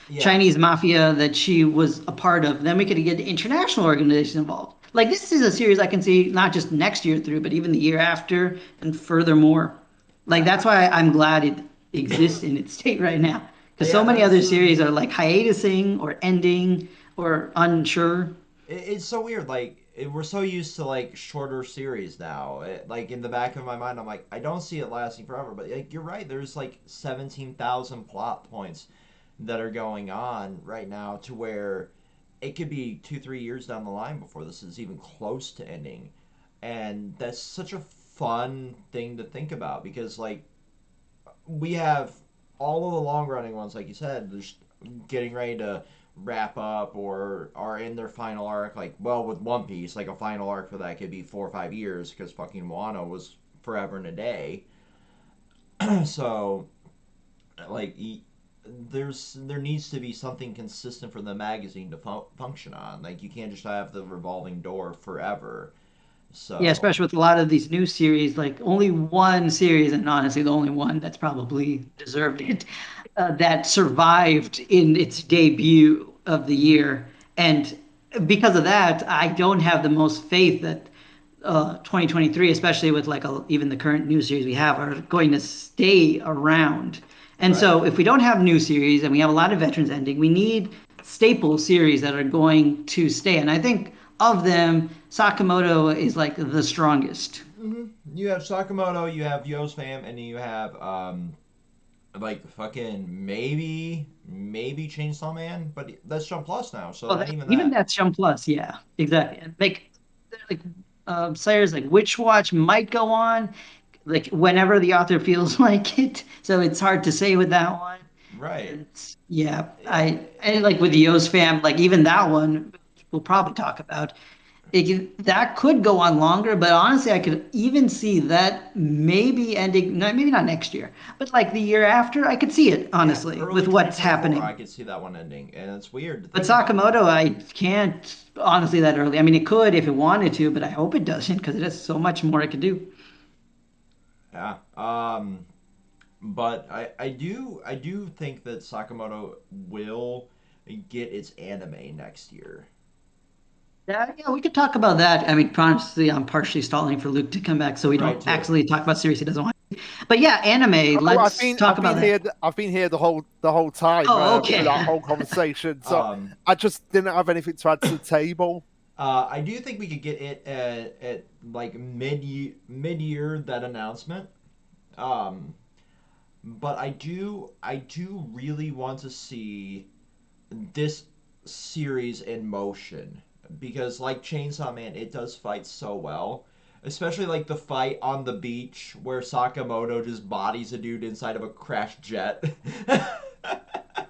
Yeah. Chinese mafia that she was a part of. Then we could get international organizations involved. Like this is a series I can see not just next year through, but even the year after and furthermore. Like that's why I'm glad it exists in its state right now. Because so Yeah, many other that's series are like hiatusing or ending or unsure. it's so weird. Like we're so used to like shorter series now. Like in the back of my mind, I'm like, I don't see it lasting forever. But like you're right. There's like 17,000 plot points that are going on right now to where it could be 2-3 years down the line before this is even close to ending, and that's such a fun thing to think about because like we have all of the long running ones, like you said, just getting ready to wrap up or are in their final arc. Like, well, with One Piece, like a final arc for that could be 4 or 5 years because fucking Wano was forever and a day. So, like, there needs to be something consistent for the magazine to function on. Like, you can't just have the revolving door forever. Yeah, So, especially with a lot of these new series, like only one series, and honestly, the only one that's probably deserved it, that survived in its debut of the year. And because of that, I don't have the most faith that 2023, especially with like even the current new series we have, are going to stay around. And right. so, if we don't have new series and we have a lot of veterans ending, we need staple series that are going to stay. And I think of them, Sakamoto is like the strongest. You have Sakamoto, you have Yo's fam, and you have like fucking maybe Chainsaw Man, but that's Jump Plus now, so Oh, not even even that. that's Jump Plus, yeah, exactly. And like Sayers like Witch Watch might go on, like whenever the author feels like it. So it's hard to say with that one. Right. Yeah, Yeah. and like with the Yo's fam, like even that one we'll probably talk about. That could go on longer, but honestly, I could even see that maybe ending. No, maybe not next year, but like the year after, I could see it Yeah. honestly Early with what's 2024, happening. I could see that one ending, and it's weird to But think about. Sakamoto, I can't honestly that early. I mean, it could if it wanted to, but I hope it doesn't because it has so much more it could do. Yeah. But I do think that Sakamoto will get its anime next year. Yeah, we could talk about that. I mean, honestly, I'm partially stalling for Luke to come back so we Right don't too. actually talk about series he doesn't want. But yeah, anime. Oh, Let's talk about that. I've been here the whole time Oh, through that okay. whole conversation. So Um, I just didn't have anything to add to the table. I do think we could get it at like mid year that announcement. Um, but I do really want to see this series in motion because like Chainsaw Man, it does fight so well. Especially like the fight on the beach where Sakamoto just bodies a dude inside of a crashed jet.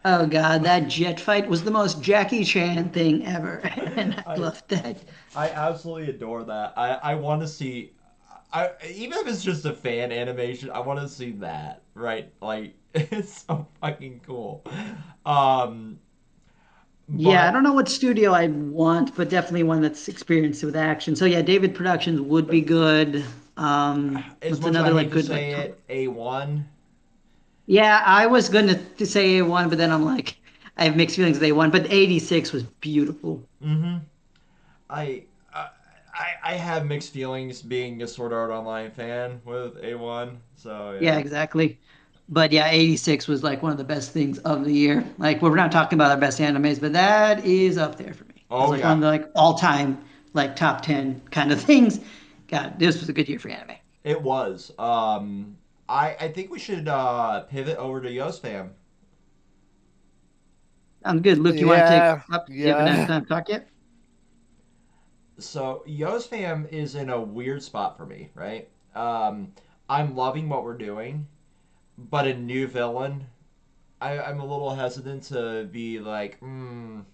Oh God, that jet fight was the most Jackie Chan thing ever, and I I loved that. I absolutely adore that. I want to see. Even if it's just a fan animation, I want to see that. Right? Like it's so fucking cool. Um, Yeah, I but don't know what studio I'd want, but definitely one that's experienced with action. So yeah, David Productions would be good. as What's much as I another hate like to good like? say it, A1. Yeah, I was going to say A1, but then I'm like, I have mixed feelings with A1. But 86 was beautiful. Mm-hmm. I, I I have mixed feelings being a Sword Art Online fan with A1. So Yeah, yeah. exactly. But yeah, 86 was like one of the best things of the year. Like we're not talking about our best animes, but that is up there for me. It's Oh like one yeah, of the like all-time like top 10 kind of things. God, this was a good year for anime. it was. I think we should pivot over to Yo's fam. I'm good. Luke, you want to take Yeah, up? You haven't had yeah. time to talk yet? So Yo's fam is in a weird spot for me, right? I'm loving what we're doing, but a new villain, I'm a little hesitant to be like, come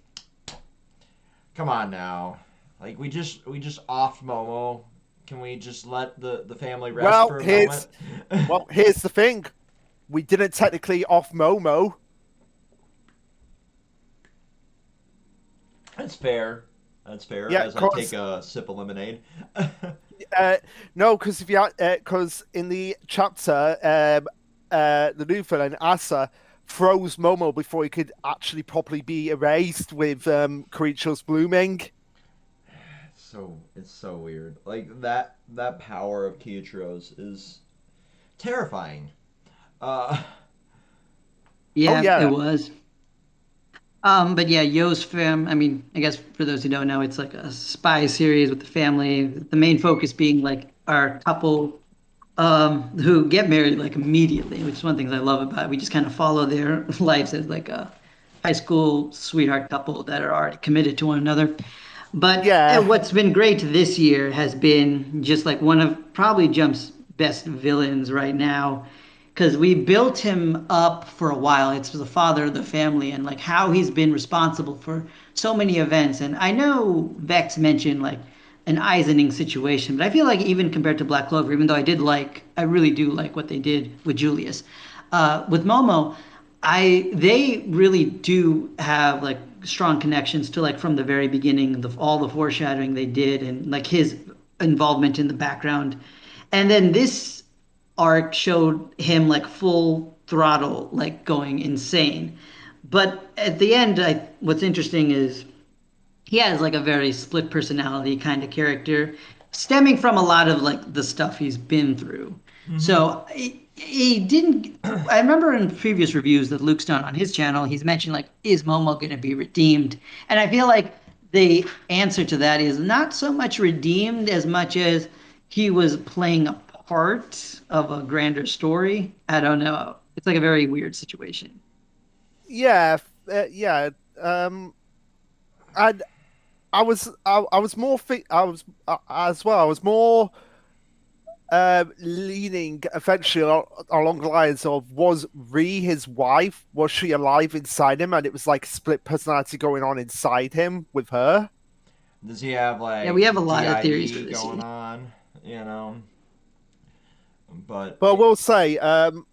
on now. Like we just offed Momo. Can we just let the family rest Well, for a moment? here's well, here's the thing. We didn't technically off Momo. That's fair. That's fair. Yeah, As I take a sip of lemonade. No, because if you because in the chapter, the new villain Asa froze Momo before he could actually properly be erased with creatures blooming. It's so weird. Like that power of Kyotro's is terrifying. Uh, Oh Yeah, it yeah, was. But yeah, Yo's fam. I mean, I guess for those who don't know, it's like a spy series with the family. The main focus being like our couple who get married like immediately, which is one of the things I love about it. We just kind of follow their lives as like a high school sweetheart couple that are already committed to one another. But yeah, what's been great this year has been just like one of probably Jump's best villains right now. Because we built him up for a while. It's the father of the family and like how he's been responsible for so many events. And I know Vex mentioned like an Eisening situation, but I feel like even compared to Black Clover, even though I really do like what they did with Julius, with Momo, they really do have like strong connections to like from the very beginning, all the foreshadowing they did, and like his involvement in the background, and then this arc showed him like full throttle, like going insane. But at the end, what's interesting is he has like a very split personality kind of character stemming from a lot of like the stuff he's been through. So he didn't. I remember in previous reviews that Luke's done on his channel, he's mentioned like, is Momo going to be redeemed? And I feel like the answer to that is not so much redeemed as much as he was playing a part of a grander story. I don't know. It's like a very weird situation. yeah, yeah. And I was more I was as well. I was more leaning eventually along the lines of, was Ree his wife? Was she alive inside him? And it was like split personality going on inside him with her. does he have Yeah, we like have a lot of theories for DID this going scene. on? You know, but But I will say, to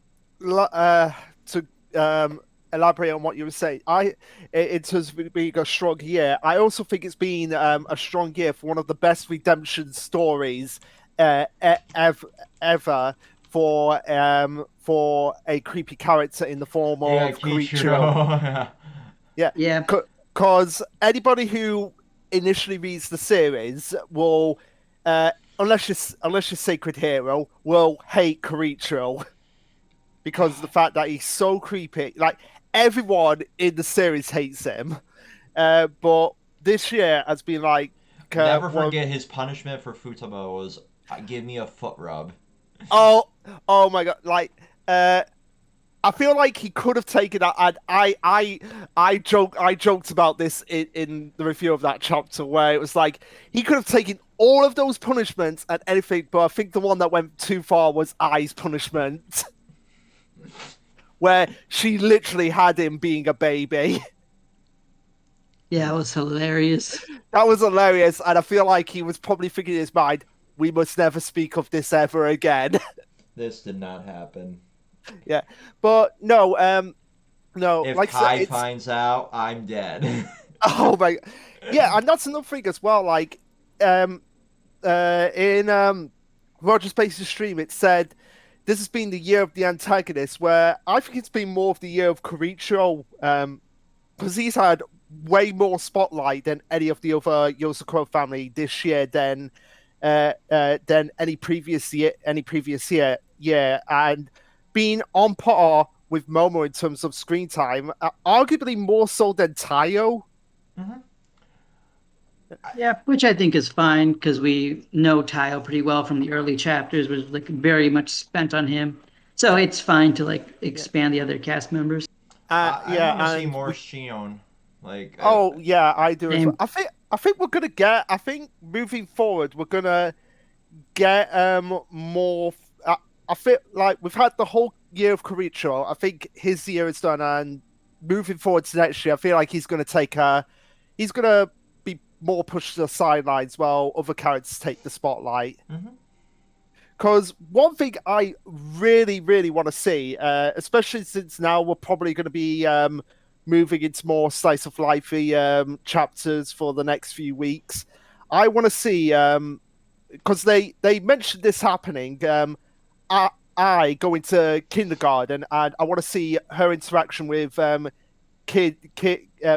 elaborate on what you were saying, in terms of it being a strong year, I also think it's been a strong year for one of the best redemption stories ever for a creepy character in the form yeah, of Karichiro. Kichiro. Yeah, Yeah. because anybody who initially reads the series will, unless you're Sacred Hero, will hate Karichiro because of the fact that he's so creepy. Like everyone in the series hates him, but this year has been like Never one. forget his punishment for Futaba was give me a foot rub. Oh, oh my god! Like, I feel like he could have taken that, and I joked about this in the review of that chapter where it was like he could have taken all of those punishments and anything, but I think the one that went too far was Ai's punishment, where she literally had him being a baby. Yeah, it was hilarious. That was hilarious, and I feel like he was probably thinking in his mind, "We must never speak of this ever again." This did not happen. Yeah, but no, no, If like I said, Kai it's finds out, I'm dead. oh my, yeah, and that's another thing as well. Like, in Roger Space's stream, it said this has been the year of the antagonist, where I think it's been more of the year of Koricho, because he's had way more spotlight than any of the other Yosakuro family this year than any previous year, yeah, and being on par with Momo in terms of screen time, arguably more so than Tayo. Mhm. Yeah, which I think is fine because we know Tile pretty well from the early chapters, was like very much spent on him. So it's fine to like Yeah, expand the other cast members. I yeah, want to see and more we, Shion. Like, oh yeah, I do as well. Same. I think we're gonna get. I think moving forward, we're gonna get more. I feel like we've had the whole year of Koricho. I think his year is done, and moving forward to next year, I feel like he's gonna take a. He's gonna be more pushed to the sidelines while other characters take the spotlight. mhm. Because one thing I really, really want to see, especially since now we're probably going to be moving into more slice of lifey chapters for the next few weeks. I want to see because they mentioned this happening. I go into kindergarten, and I want to see her interaction with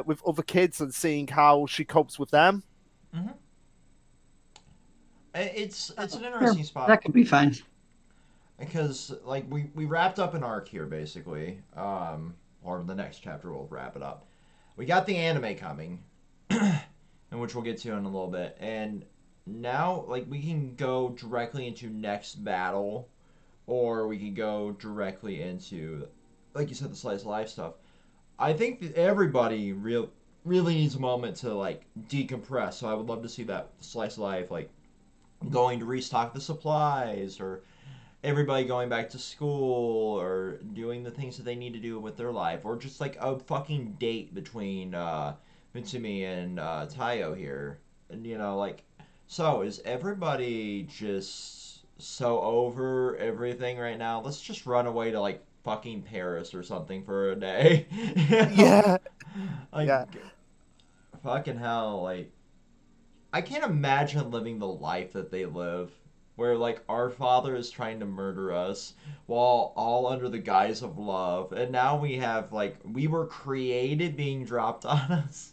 with other kids and seeing how she copes with them. Mm-hmm. It's an Yeah, interesting spot that could be fine. because like we wrapped up an arc here basically, or the next chapter we'll wrap it up. We got the anime coming, and which we'll get to in a little bit, and now like we can go directly into next battle, or we can go directly into, like you said, the slice of life stuff. I think that everybody really needs a moment to like decompress. So I would love to see that slice of life, like going to restock the supplies, or everybody going back to school, or doing the things that they need to do with their life, or just like a fucking date between Mitsumi and Tayo here. And like, so is everybody just so over everything right now? Let's just run away to like fucking Paris or something for a day. Yeah, Like, yeah. fucking hell, like I can't imagine living the life that they live, where like our father is trying to murder us while all under the guise of love, and now we have like we were created being dropped on us.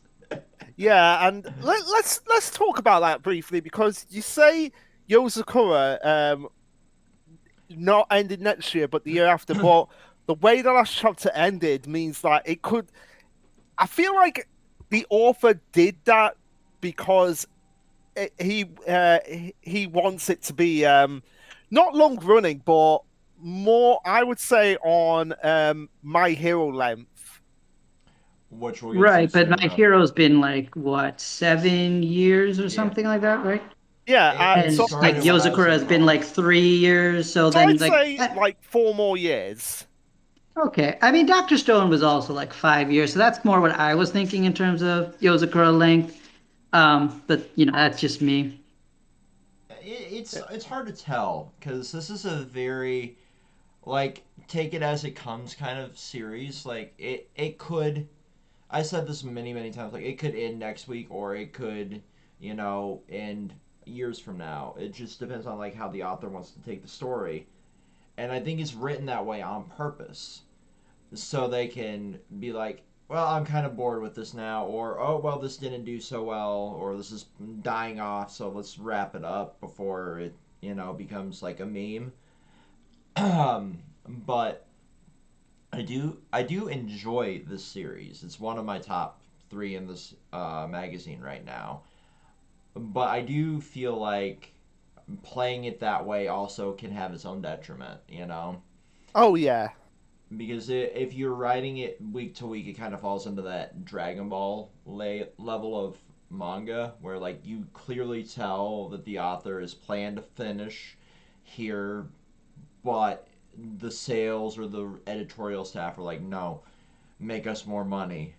Yeah, and let's talk about that briefly because you say Yozakura not ended next year, but the year after. But the way the last chapter ended means that it could. I feel like the author did that because he wants it to be not long running, but more. I would say on My Hero length. Which we'll get to Right, but soon My enough. Hero's been like what, 7 years or Yeah, something like that, right? Yeah, it And so like started when I was Yozakura has been involved. like 3 years, so so then I'd like say like 4 more years. okay. I mean, Dr. Stone was also like 5 years, so that's more what I was thinking in terms of Yozakura length. But that's just me. It's hard to tell because this is a very like take it as it comes kind of series. Like it could. I said this many times. Like it could end next week, or it could end years from now. It just depends on like how the author wants to take the story, and I think it's written that way on purpose so they can be like, well, I'm kind of bored with this now, or oh, well, this didn't do so well, or this is dying off, so let's wrap it up before it, becomes like a meme. But I do enjoy this series. It's one of my top three in this magazine right now. But I do feel like playing it that way also can have its own detriment. Oh yeah, Because if you're writing it week to week, it kind of falls into that Dragon Ball level of manga where like you clearly tell that the author is planned to finish here, but the sales or the editorial staff are like, no, make us more money.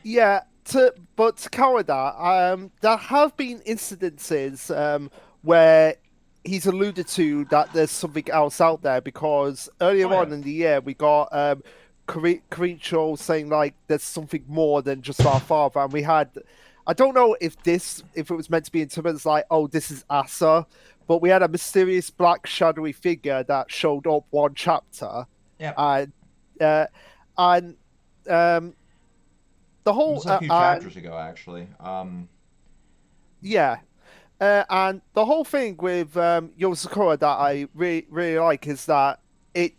yeah. To cover that, there have been incidences where he's alluded to that there's something else out there because earlier Oh yeah, on in the year we got Karicho saying like there's something more than just our father, and we had. I don't know if it was meant to be interpreted as like, oh, this is Asa, but we had a mysterious black shadowy figure that showed up one chapter, yeah. and uh, and the It whole was a few chapters ago actually. yeah, and the whole thing with Yosakura that I really like is that it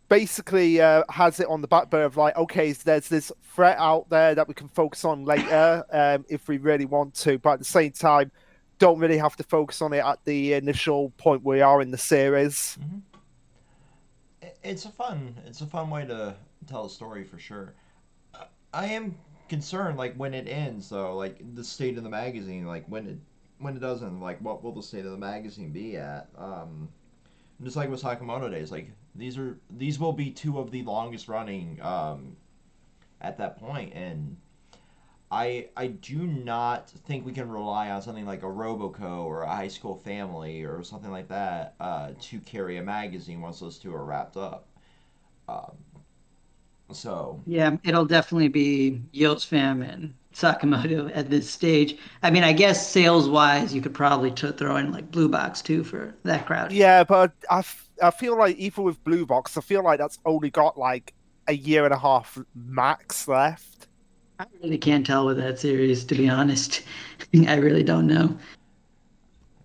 basically has it on the back burner of like, okay, so there's this threat out there that we can focus on later if we really want to, but at the same time, don't really have to focus on it at the initial point we are in the series. Mm-hmm. It's a fun way to tell a story for sure. I am concerned, like when it ends, though, like the state of the magazine, like when it doesn't, like what will the state of the magazine be at? Just like with Sakamoto Days, like these will be two of the longest running at that point, and I do not think we can rely on something like a Roboco or a High School Family or something like that to carry a magazine once those two are wrapped up. Um, So Yeah, it'll definitely be Yo's fam and Sakamoto at this stage. I mean, I guess sales wise, you could probably throw in like Blue Box too for that crowd. Yeah, but I feel like even with Blue Box, I feel like that's only got like a year and a half max left. I really can't tell with that series, to be honest. I really don't know.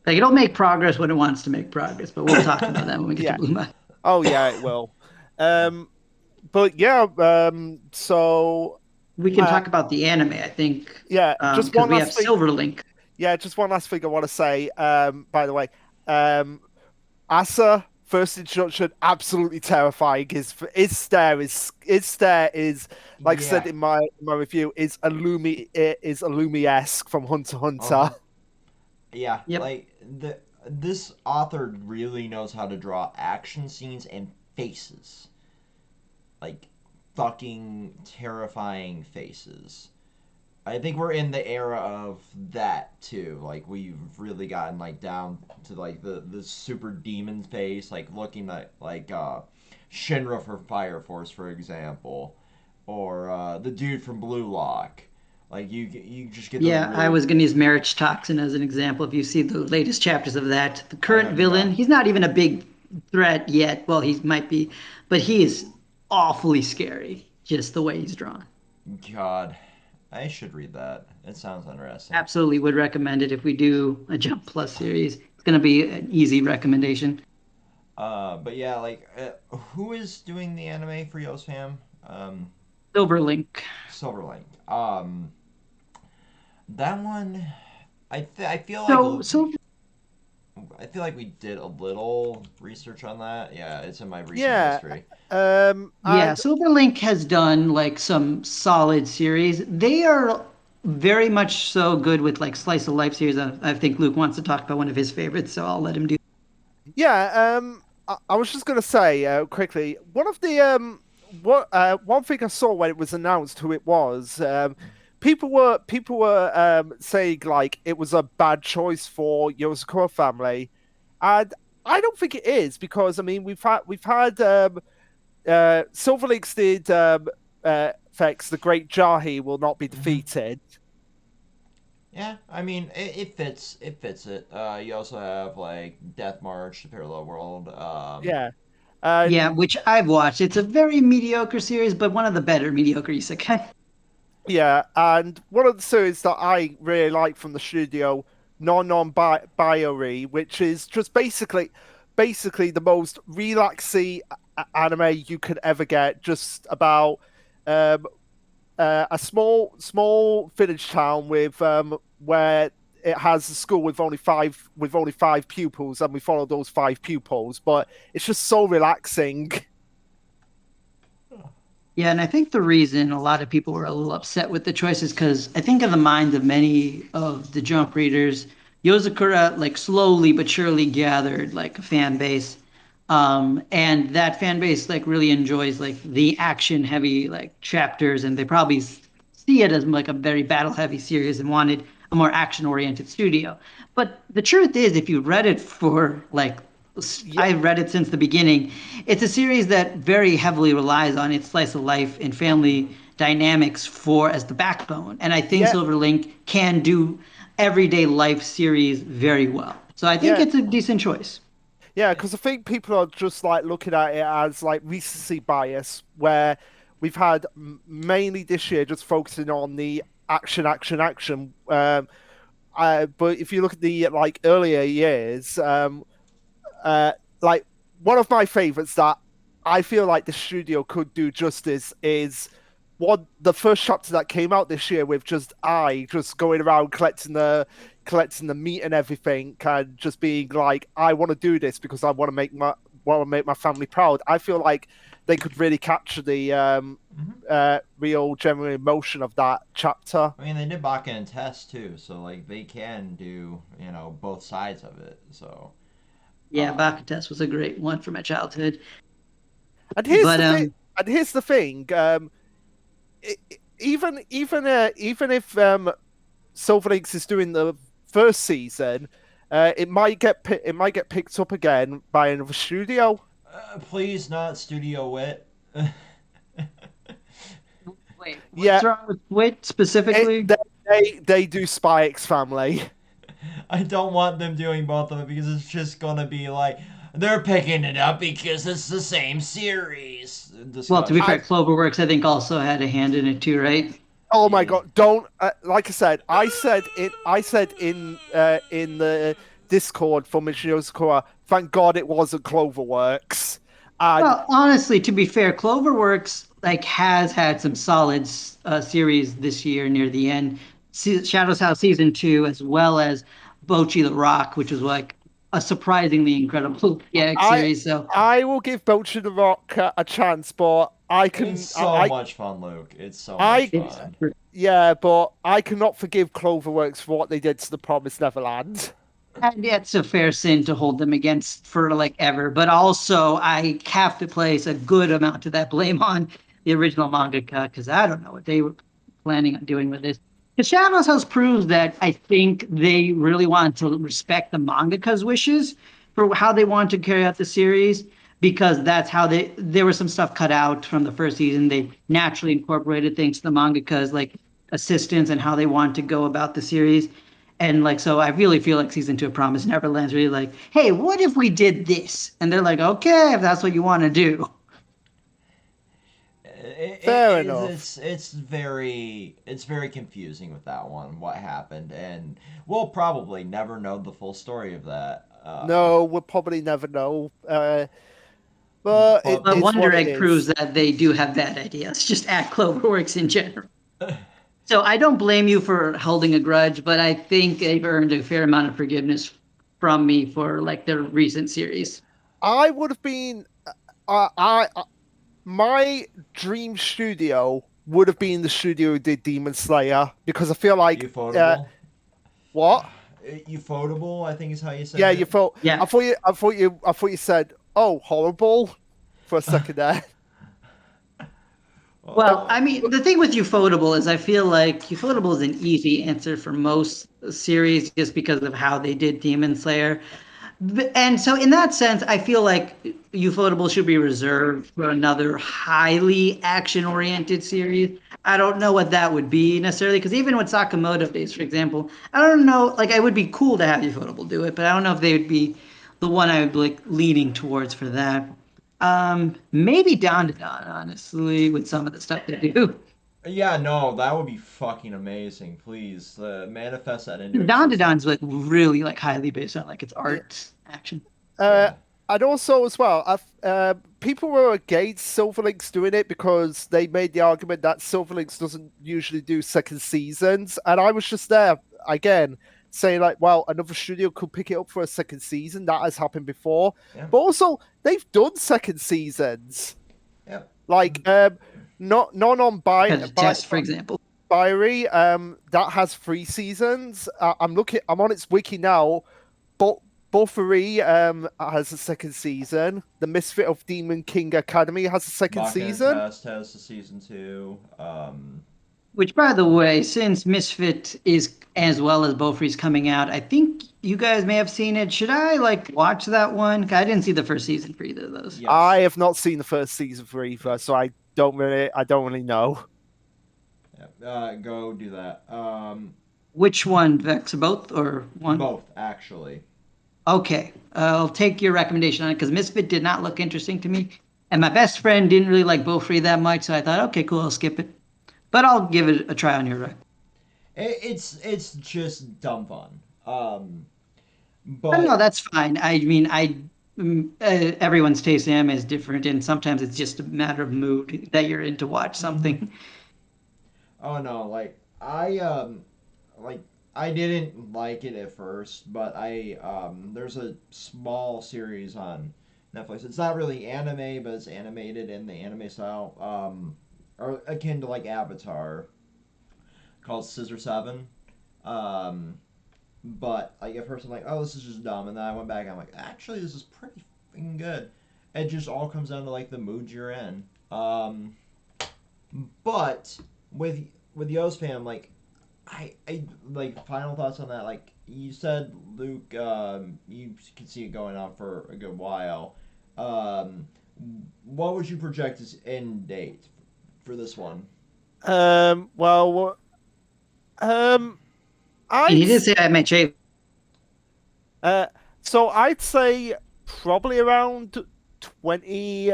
Like it'll make progress when it wants to make progress, but we'll talk about that when we get to Yeah. Blue Box. Oh yeah, it will. Um, but yeah, so We can talk about the anime, I think, yeah, just because one we have last thing. Silver Link. Yeah, just one last thing I want to say. By the way, um, Asa first introduction absolutely terrifying. His stare is like I said yeah. in my review is Illumi-esque from Hunter x Hunter. Uh-huh. Yeah, Yep. like this author really knows how to draw action scenes and faces. Like fucking terrifying faces. I think we're in the era of that too. Like we've really gotten like down to like the super demon face, like looking like Shinra for Fire Force, for example, or the dude from Blue Lock. Like you just get those Yeah, I really. was going to use Marriage Toxin as an example. If you see the latest chapters of that, the I current don't villain, know. he's not even a big threat yet. Well, he might be, but he is awfully scary, just the way he's drawn. God, I should read that. It sounds interesting. Absolutely would recommend it if we do a Jump Plus series. It's going to be an easy recommendation. But yeah, like who is doing the anime for Yo's Fam? Silver Link. Silverlink. That one, I feel like So we did a little research on that. Yeah, it's in my recent Yeah, history. yeah, and Silverlink has done like some solid series. They are very much so good with like slice of life series. I think Luke wants to talk about one of his favorites, so I'll let him do. yeah, I was just gonna say quickly one of the one thing I saw when it was announced who it was. People were saying like it was a bad choice for Yosakura family, and I don't think it is because I mean we've had Silverlinks did Fex the Great Jahi will not be Hmm. defeated. Yeah, I mean it fits. It fits it. You also have like Death March, the Parallel World. Yeah, and Yeah, which I've watched. It's a very mediocre series, but one of the better mediocre isekai. yeah, and one of the series that I really like from the studio, Non Non Biori, which is just basically the most relaxing anime you could ever get. Just about um, a small village town with where it has a school with only five pupils, and we follow those five pupils. But it's just so relaxing. Yeah, and I think the reason a lot of people were a little upset with the choice is because I think in the minds of many of the Jump readers, Yozakura like slowly but surely gathered like a fan base. And that fan base like really enjoys like the action heavy like chapters, and they probably see it as like a very battle heavy series and wanted a more action oriented studio. But the truth is, if you read it for like Yeah, I've read it since the beginning. It's a series that very heavily relies on its slice of life and family dynamics for as the backbone. And I think yeah, Silverlink can do everyday life series very well. So I think yeah. it's a decent choice. Yeah, because I think people are just like looking at it as like recency bias, where we've had mainly this year just focusing on the action, action, action. But if you look at the like earlier years, uh, like one of my favorites that I feel like the studio could do justice is the first chapter that came out this year with just I just going around collecting the meat and everything, and just being like, I want to do this because I want to make my family proud. I feel like they could really capture the Hmm. real genuine emotion of that chapter. I mean, they did Baka and Test too, so like they can do both sides of it. So Yeah, um, Bakates was a great one for my childhood. And here's But the thing. And here's the thing. Even if Silverlinks is doing the first season, it might get picked up again by another studio. please not Studio Wit. Wait, what's Yeah. wrong with Wit specifically? They do Spy X Family. I don't want them doing both of it because it's just gonna be like they're picking it up because it's the same series. Well, to be fair, Discussion. Cloverworks I think also had a hand in it too, right? Oh my Yeah. god! Don't like I said. In the Discord for Michio Sakura. Thank God it wasn't Cloverworks. And Well, honestly, to be fair, Cloverworks like has had some solid series this year near the end. Shadow's House season 2, as well as Bocchi the Rock, which was like a surprisingly incredible gag I series. So I will give Belcher the Rock a chance, but It's so much fun, Luke. It's so much I it's fun. yeah, but I cannot forgive Cloverworks for what they did to the Promised Neverland. and it's a fair sin to hold them against for like ever. But also, I have to place a good amount of that blame on the original mangaka because I don't know what they were planning on doing with this. The Shadows House proves that I think they really want to respect the mangaka's wishes for how they want to carry out the series because that's how there was some stuff cut out from the first season. They naturally incorporated things to the mangaka's like assistance and how they want to go about the series. And like, so I really feel like season 2 of Promise Neverland's really like, hey, what if we did this? And they're like, okay, if that's what you want to do. Fair enough. It's very confusing with that one. What happened, and we'll probably never know the full story of that. No, we'll probably never know. But it But But is Wonder what it Egg proves is. that they do have bad ideas, just at Cloverworks in general. So I don't blame you for holding a grudge, but I think they've earned a fair amount of forgiveness from me for like their recent series. I would have been. My dream studio would have been the studio who did Demon Slayer because I feel like ufotable, what? ufotable, I think is how you say Yeah, you it. thought. Yeah. I thought you said, "Oh, horrible," for a second there. Well, Oh, I mean, the thing with Ufotable is I feel like Ufotable is an easy answer for most series just because of how they did Demon Slayer. And so, in that sense, I feel like Ufotable should be reserved for another highly action-oriented series. I don't know what that would be necessarily, because even with Sakamoto Days, for example, I don't know. Like, it would be cool to have Ufotable do it, but I don't know if they would be the one I would be like leaning towards for that. Maybe Don to Don, honestly, with some of the stuff they do. yeah, no, that would be fucking amazing. Please, manifest that into Don to existence. Don's like really like highly based on like its Yeah. art action. Uh, Yeah. and also as well, people were against Silverlinks doing it because they made the argument that Silverlinks doesn't usually do second seasons, and I was just there again saying like, well, another studio could pick it up for a second season. That has happened before, Yeah. but also they've done second seasons, Yeah. like not none on Because Test, for example. Byrie, that has 3 seasons. I'm on its wiki now. But Boffery has a second season. The Misfit of Demon King Academy has a second Maka and season. Test has the season 2. Which, by the way, since Misfit is as well as Beaufry's coming out, I think you guys may have seen it. Should I like watch that one? 'Cause I didn't see the first season for either of those. Yes. I have not seen the first season for either, so I don't really know. Yeah. Go do that. Which one, Vex? Both or one? Both actually. Okay, I'll take your recommendation on it because Misfit did not look interesting to me, and my best friend didn't really like Beaufry that much, so I thought, okay, cool, I'll skip it. But I'll give it a try on your rec. It's just dumb fun. But no, But that's fine. I mean, everyone's taste in anime is different, and sometimes it's just a matter of mood that you're in to watch something. oh no, like I didn't like it at first, but there's a small series on Netflix. It's not really anime, but it's animated in the anime style, or akin to like Avatar, called Scissor Seven. Um, but like at first I'm like, oh, this is just dumb, and then I went back and I'm like, actually, this is pretty fucking good. It just all comes down to like the mood you're in. But with Yo's fam, like I like final thoughts on that. Like you said, Luke, you can see it going on for a good while. Um, what would you project as end date for this one? Well, um, And he I'd did say I might shave. uh, so I'd say probably around 20,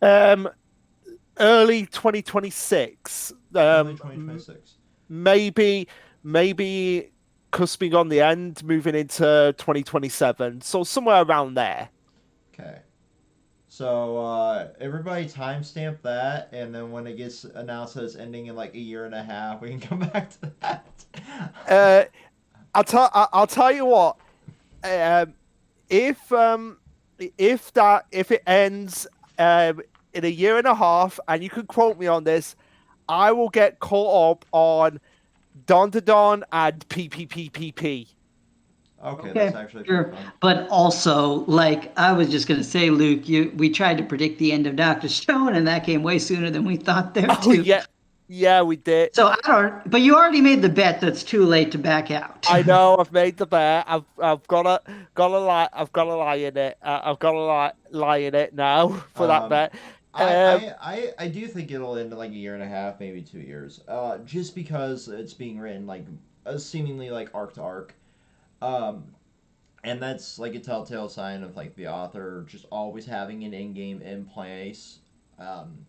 um, early 2026. Early 2026. Maybe cusping on the end, moving into 2027. So somewhere around there. Okay. So everybody timestamp that, and then when it gets announced that it's ending in like a year and a half, we can come back to that. Uh, I'll tell you what. Um, if it ends in a year and a half, and you can quote me on this, I will get caught up on Don to Don and PPPPP. Okay, that's Okay, actually pretty sure. fun. But also, like I was just gonna say, Luke, we tried to predict the end of Doctor Stone, and that came way sooner than we thought there Oh too. yeah, yeah, we did. So I don't. But you already made the bet that's too late to back out. I know I've made the bet. I've gotta lie. I've gotta lie in it. I've gotta lie in it now for that Um, bet. Um, I do think it'll end in like a year and a half, maybe 2 years. Just because it's being written like seemingly like arc to arc. Um, and that's like a telltale sign of like the author just always having an end game in place. Um,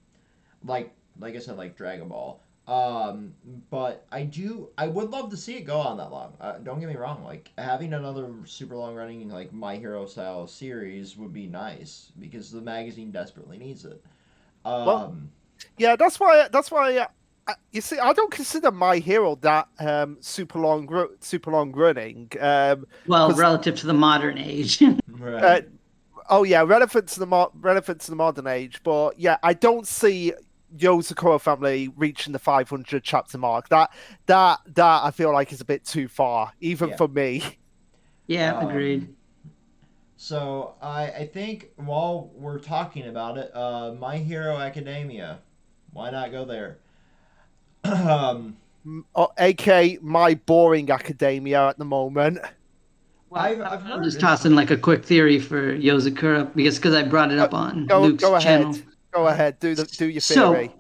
like I said, like Dragon Ball. Um, but I would love to see it go on that long. Don't get me wrong, like having another super long running like My Hero style series would be nice because the magazine desperately needs it. well, Um, yeah, that's why. You see, I don't consider My Hero that super long running. Well, Because relative to the modern age. uh, right. oh yeah, relevant to the modern age. But yeah, I don't see Yozakura family reaching the 500 chapter mark. That I feel like is a bit too far, even Yeah. for me. Yeah, Um, agreed. so I think while we're talking about it, My Hero Academia, why not go there? um, AK my boring academia at the moment. Well, I've I'll heard just it's toss in like a quick theory for Yozakura because I brought it Go up on go Luke's ahead. channel. Go ahead. Do your So theory.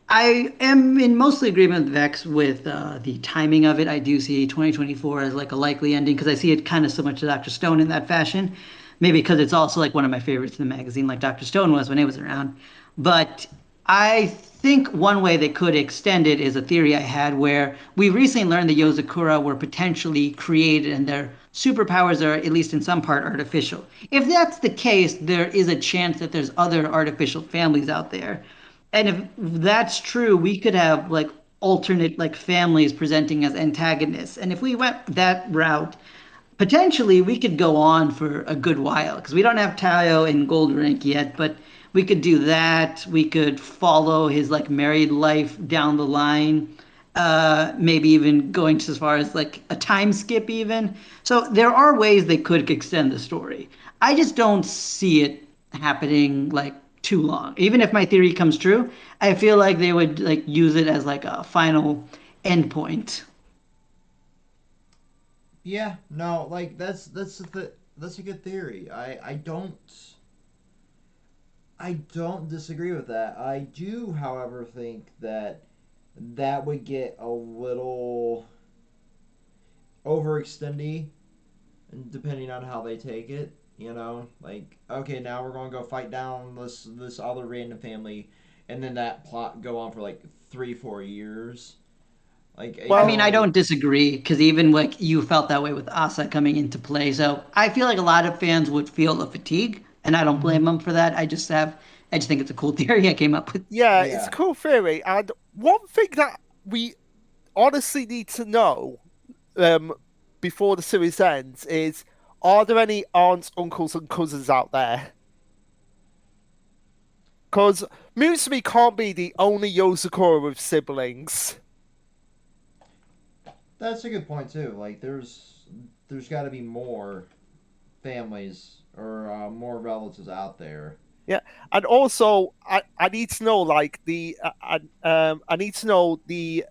I am in mostly agreement with Vex with the timing of it. I do see 2024 as like a likely ending because I see it kind of similar to Dr. Stone in that fashion. Maybe because it's also like one of my favorites in the magazine, like Dr. Stone was when it was around. But I think one way they could extend it is a theory I had where we recently learned the Yozakura were potentially created and their superpowers are, at least in some part, artificial. If that's the case, there is a chance that there's other artificial families out there. And if that's true, we could have like alternate like families presenting as antagonists. And if we went that route, potentially we could go on for a good while because we don't have Tayo in Gold Rank yet, but we could do that. We could follow his like married life down the line. Maybe even going to as far as like a time skip even. So there are ways they could extend the story. I just don't see it happening like too long. Even if my theory comes true, I feel like they would like use it as like a final endpoint. Yeah, no, like that's a good theory. I don't disagree with that. I do, however, think that that would get a little overextendy, depending on how they take it. You know, like okay, now we're going to go fight down this other random family, and then that plot go on for like 3 4 years. Like I Well, mean, I no, don't disagree because even like you felt that way with Asa coming into play. So I feel like a lot of fans would feel the fatigue, and I don't blame mm-hmm. them for that. I just think it's a cool theory I came up with. yeah, it's a Yeah, cool theory. And one thing that we honestly need to know um, before the series ends is: are there any aunts, uncles, and cousins out there? Because Musume can't be the only Yozakura with siblings. that's a good point too. Like there's got to be more families or more relatives out there. Yeah, and also I need to know like I need to know the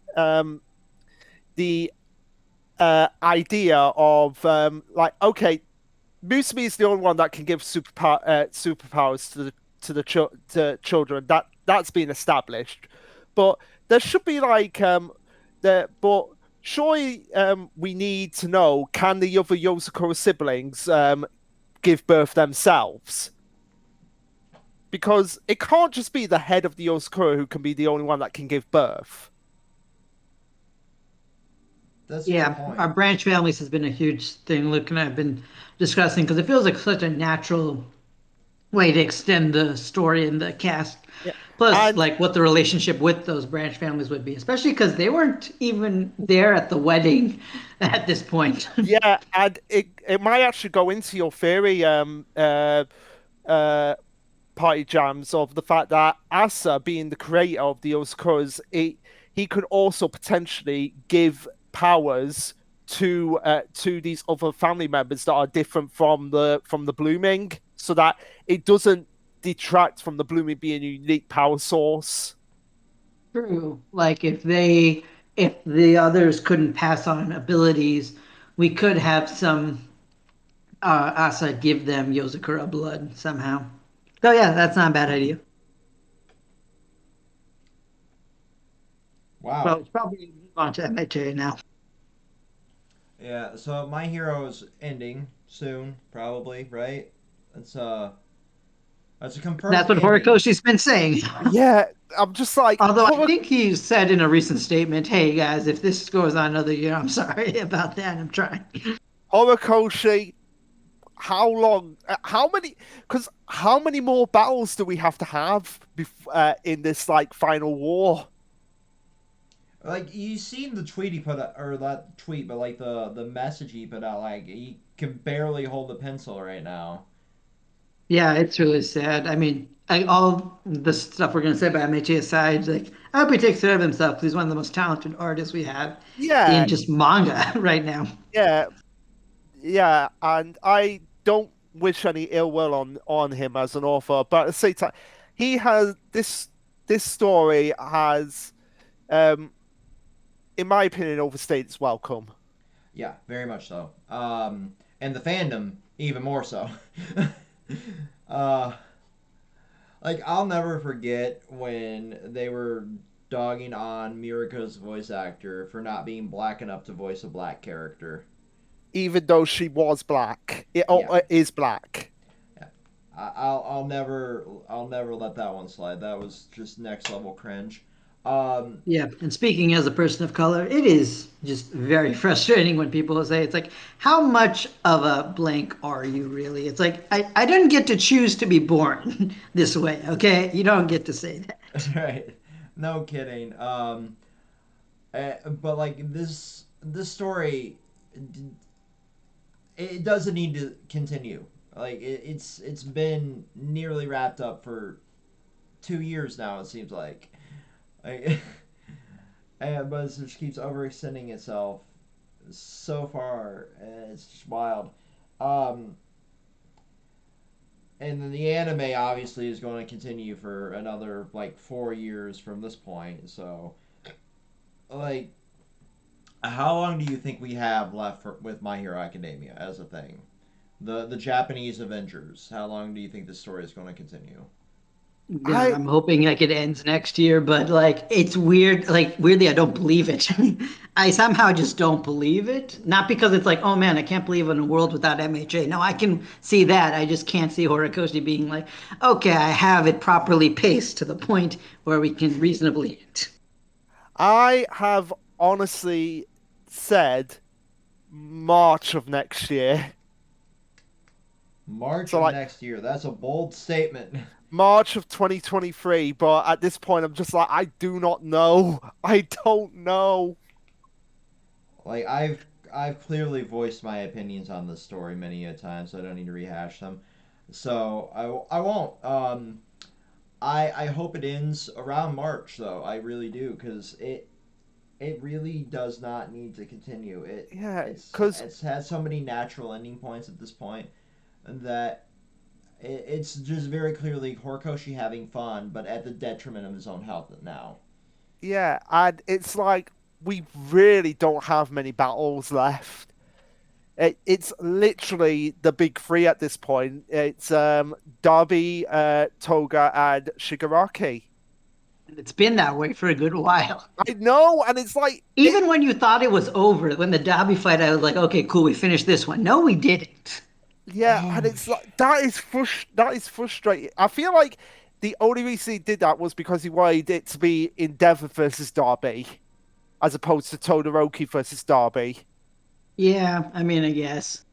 idea of like okay, Musume is the only one that can give superpowers to the to children. That's been established, but there should be like but surely we need to know, can the other Yosakura siblings give birth themselves? Because it can't just be the head of the Yosakura who can be the only one that can give birth. That's a good point. Our branch families has been a huge thing. Luke and I have been discussing because it feels like such a natural way to extend the story and the cast. Yeah. Plus, And like what the relationship with those branch families would be, especially because they weren't even there at the wedding at this point. yeah, and it might actually go into your theory, uh, party jams, of the fact that Asa, being the creator of the Osakuras, he could also potentially give powers to these other family members that are different from the blooming, so that it doesn't detract from the blooming being a unique power source. True. Like if the others couldn't pass on abilities, we could have some Asa give them Yozakura blood somehow. So yeah, that's not a bad idea. Well, Wow. it's probably move on to MHA now. Yeah, so My Hero's ending soon, probably, right? That's uh that's a That's confirmed what ending. Horikoshi's been saying. Yeah, I'm just like Although I think he said in a recent statement, "Hey guys, if this goes on another year, I'm sorry about that. I'm trying." Horikoshi. How long? How many? Because how many more battles do we have to have in this like final war? Like you seen the tweet he put out, or not tweet, but like the message he put out, like he can barely hold a pencil right now. Yeah, it's really sad. I mean, all the stuff we're gonna say about MHA aside, like I hope he takes care of himself because he's one of the most talented artists we have in Yeah, just manga right now. yeah, yeah, and I don't wish any ill will on him as an author, but at the same time, he has this story has, um, in my opinion, overstayed its welcome. Yeah, very much so. And the fandom even more so. uh, like I'll never forget when they were dogging on Miriko's voice actor for not being black enough to voice a black character. Even though she was black, Yeah, is black. yeah. I'll never let that one slide. That was just next level cringe. Um, Yeah, and speaking as a person of color, it is just very frustrating when people say it's like, how much of a blank are you really? It's like I didn't get to choose to be born this way, okay? You don't get to say that. right. No kidding. But like this story, it doesn't need to continue. Like it's been nearly wrapped up for 2 years now. It seems like but it just keeps overextending itself so far. And it's just wild. Um, and then the anime obviously is going to continue for another like 4 years from this point. So like how long do you think we have left with My Hero Academia as a thing? The Japanese Avengers. How long do you think this story is going to continue? God, I I'm hoping like it ends next year, but like it's weird. Like weirdly, I don't believe it. I somehow just don't believe it. Not because it's like, oh man, I can't believe in a world without MHA. No, I can see that. I just can't see Horikoshi being like, okay, I have it properly paced to the point where we can reasonably end. I have honestly said March of next year. March So of like next year. That's a bold statement. March of 2023, but at this point I'm just like I do not know. I don't know. Like I've clearly voiced my opinions on this story many a time, so I don't need to rehash them. So I won't. I hope it ends around March though. I really do because it really does not need to continue. Yeah, cuz It's had so many natural ending points at this point that it's just very clearly Horikoshi having fun, but at the detriment of his own health now. yeah, and it's like we really don't have many battles left. It's literally the big three at this point. It's Darby, Toga, and Shigaraki. And it's been that way for a good while. I know, and it's like Even when you thought it was over, when the Dobby fight, I was like, okay, cool, we finished this one. No, we didn't. yeah, and Oh, it's like that is frustrating. I feel like the only reason he did that was because he wanted it to be Endeavour versus Derby, as opposed to Todoroki versus Derby. Yeah, I mean, I guess.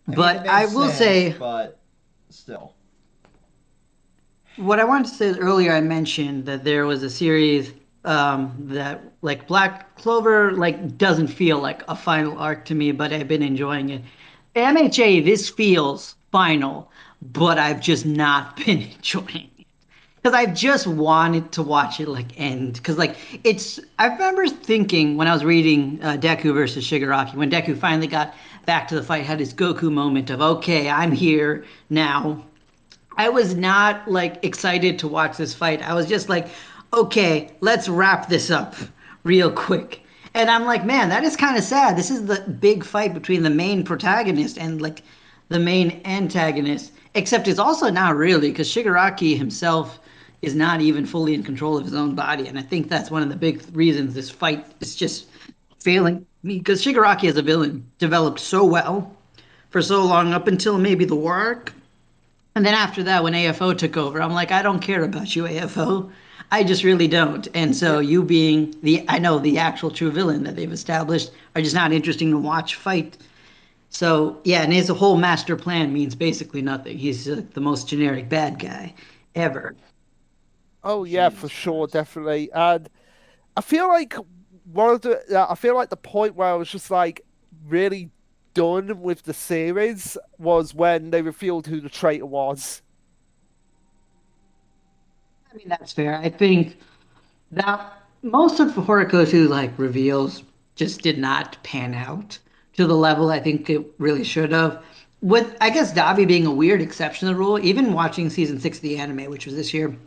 I mean, it But I makes will sense, say, but still. what I wanted to say is earlier, I mentioned that there was a series that, like, Black Clover, like, doesn't feel like a final arc to me, but I've been enjoying it. MHA, this feels final, but I've just not been enjoying it. Because I've just wanted to watch it like end. Because like it's, I remember thinking when I was reading Deku versus Shigaraki, when Deku finally got back to the fight, had his Goku moment of okay, I'm here now. I was not like excited to watch this fight. I was just like, okay, let's wrap this up real quick. And I'm like, man, that is kind of sad. This is the big fight between the main protagonist and like the main antagonist. Except it's also not really because Shigaraki himself is not even fully in control of his own body. And I think that's one of the big reasons this fight is just failing me because Shigaraki as a villain developed so well for so long up until maybe the war arc, and then after that, when AFO took over, I'm like, I don't care about you, AFO. I just really don't. And so Yeah. you being the, I know the actual true villain that they've established are just not interesting to watch fight. So yeah, and his whole master plan means basically nothing. He's the most generic bad guy ever. Oh yeah, for Jesus sure, Christ. definitely. And I feel like I feel like the point where I was just like really done with the series was when they revealed who the traitor was. I mean, that's fair. I think that most of Horikoshi like reveals just did not pan out to the level I think it really should have. With I guess Davi being a weird exception to the rule, even watching season 6 of the anime, which was this year,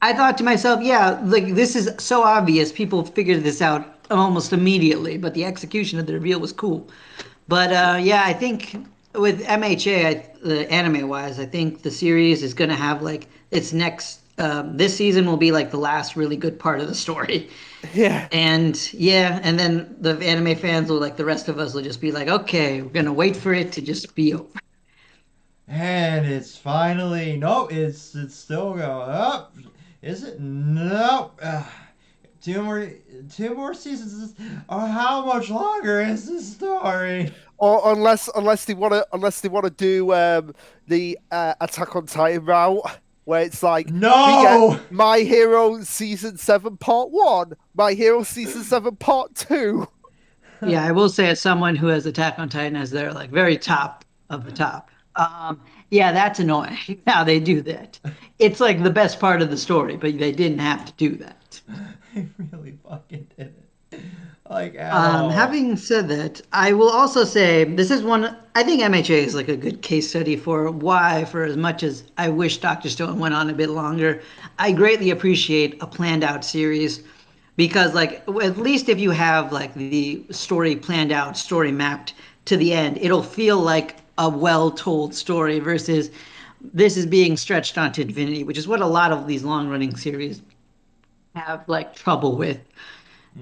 I thought to myself, yeah, like this is so obvious. People figured this out almost immediately, but the execution of the reveal was cool. But yeah, I think with MHA, the anime wise, I think the series is going to have like its next. This season will be like the last really good part of the story. Yeah. And yeah, and then the anime fans will, like the rest of us, will just be like, okay, we're going to wait for it to just be over. And it's finally no, it's still going up. Is it? No. Two more two more seasons. Oh, how much longer is this story? Or unless they want to do the Attack on Titan route, where it's like we get No. My Hero season 7 part 1, My Hero season 7 part 2. Yeah, I will say as someone who has Attack on Titan as their like very top of the top. Yeah, that's annoying how they do that. It's like the best part of the story, but they didn't have to do that. I really fucking did it. Like at all. Having said that, I will also say this is one. I think MHA is like a good case study for why, for as much as I wish Doctor Stone went on a bit longer, I greatly appreciate a planned out series because, like, at least if you have like the story planned out, story mapped to the end, it'll feel like a well told story versus this is being stretched onto infinity, which is what a lot of these long running series have like trouble with.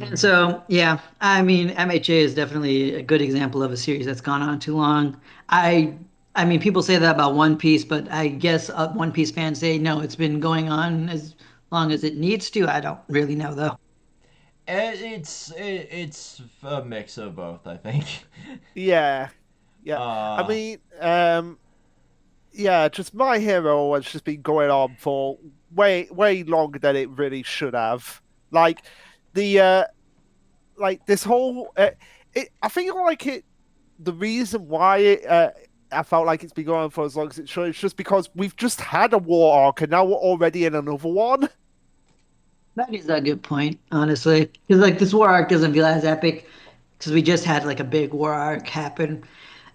And Hmm. so, yeah, I mean, MHA is definitely a good example of a series that's gone on too long. I, I mean, people say that about One Piece, but I guess One Piece fans say no, it's been going on as long as it needs to. I don't really know though. It's a mix of both, I think. Yeah, yeah. I uh, mean, yeah, just My Hero has just been going on for way longer than it really should have. Like the like this whole I feel like it the reason why I felt like it's been going on for as long as it should is just because we've just had a war arc and now we're already in another one. That is a good point, honestly, because like this war arc doesn't feel as epic because we just had like a big war arc happen.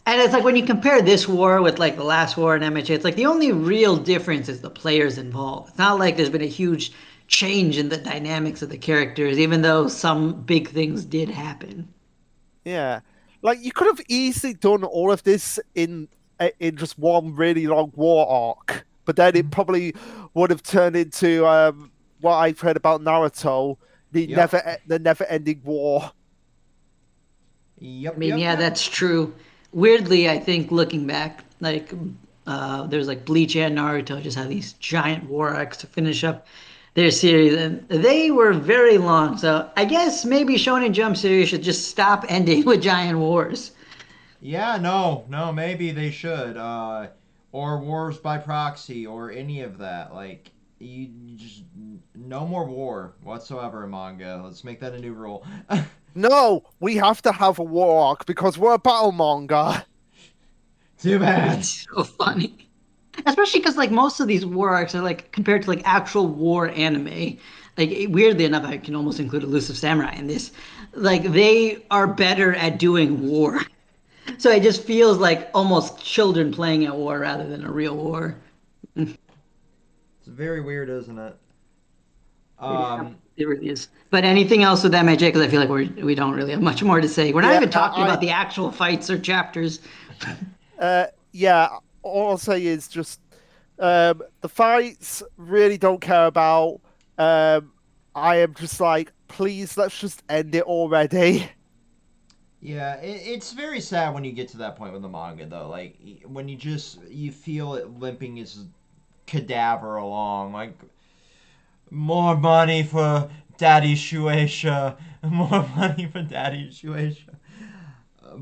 And it's like when you compare this war with like the last war in MHA, it's like the only real difference is the players involved. It's not like there's been a huge change in the dynamics of the characters, even though some big things did happen. Yeah, like you could have easily done all of this in just one really long war arc, but then it probably would have turned into what I've heard about Naruto, Yep. the never ending war. I Yep. mean, Yep. yeah, Yep. that's true. Weirdly, I think looking back, like there's like Bleach and Naruto just had these giant war arcs to finish up their series, and they were very long. So I guess maybe Shonen Jump series should just stop ending with giant wars. Yeah, no, no, maybe they should. Or wars by proxy, or any of that. Like, you just no more war whatsoever in manga. Let's make that a new rule. No, we have to have a war arc because we're a battle manga. Too bad. It's so funny. Especially because like most of these war arcs are like compared to like actual war anime. Like weirdly enough, I can almost include Elusive Samurai in this. Like they are better at doing war. So it just feels like almost children playing at war rather than a real war. It's very weird, isn't it? Yeah, Um, it really is. But anything else with MJ? Because I feel like we don't really have much more to say. We're not Yeah, even talking about the actual fights or chapters. yeah. All I'll say is just the fights really don't care about. Um, I am just like, please, let's just end it already. yeah, it's very sad when you get to that point with the manga, though. Like when you feel it limping its cadaver along, like more money for Daddy Shueisha, more money for Daddy Shueisha.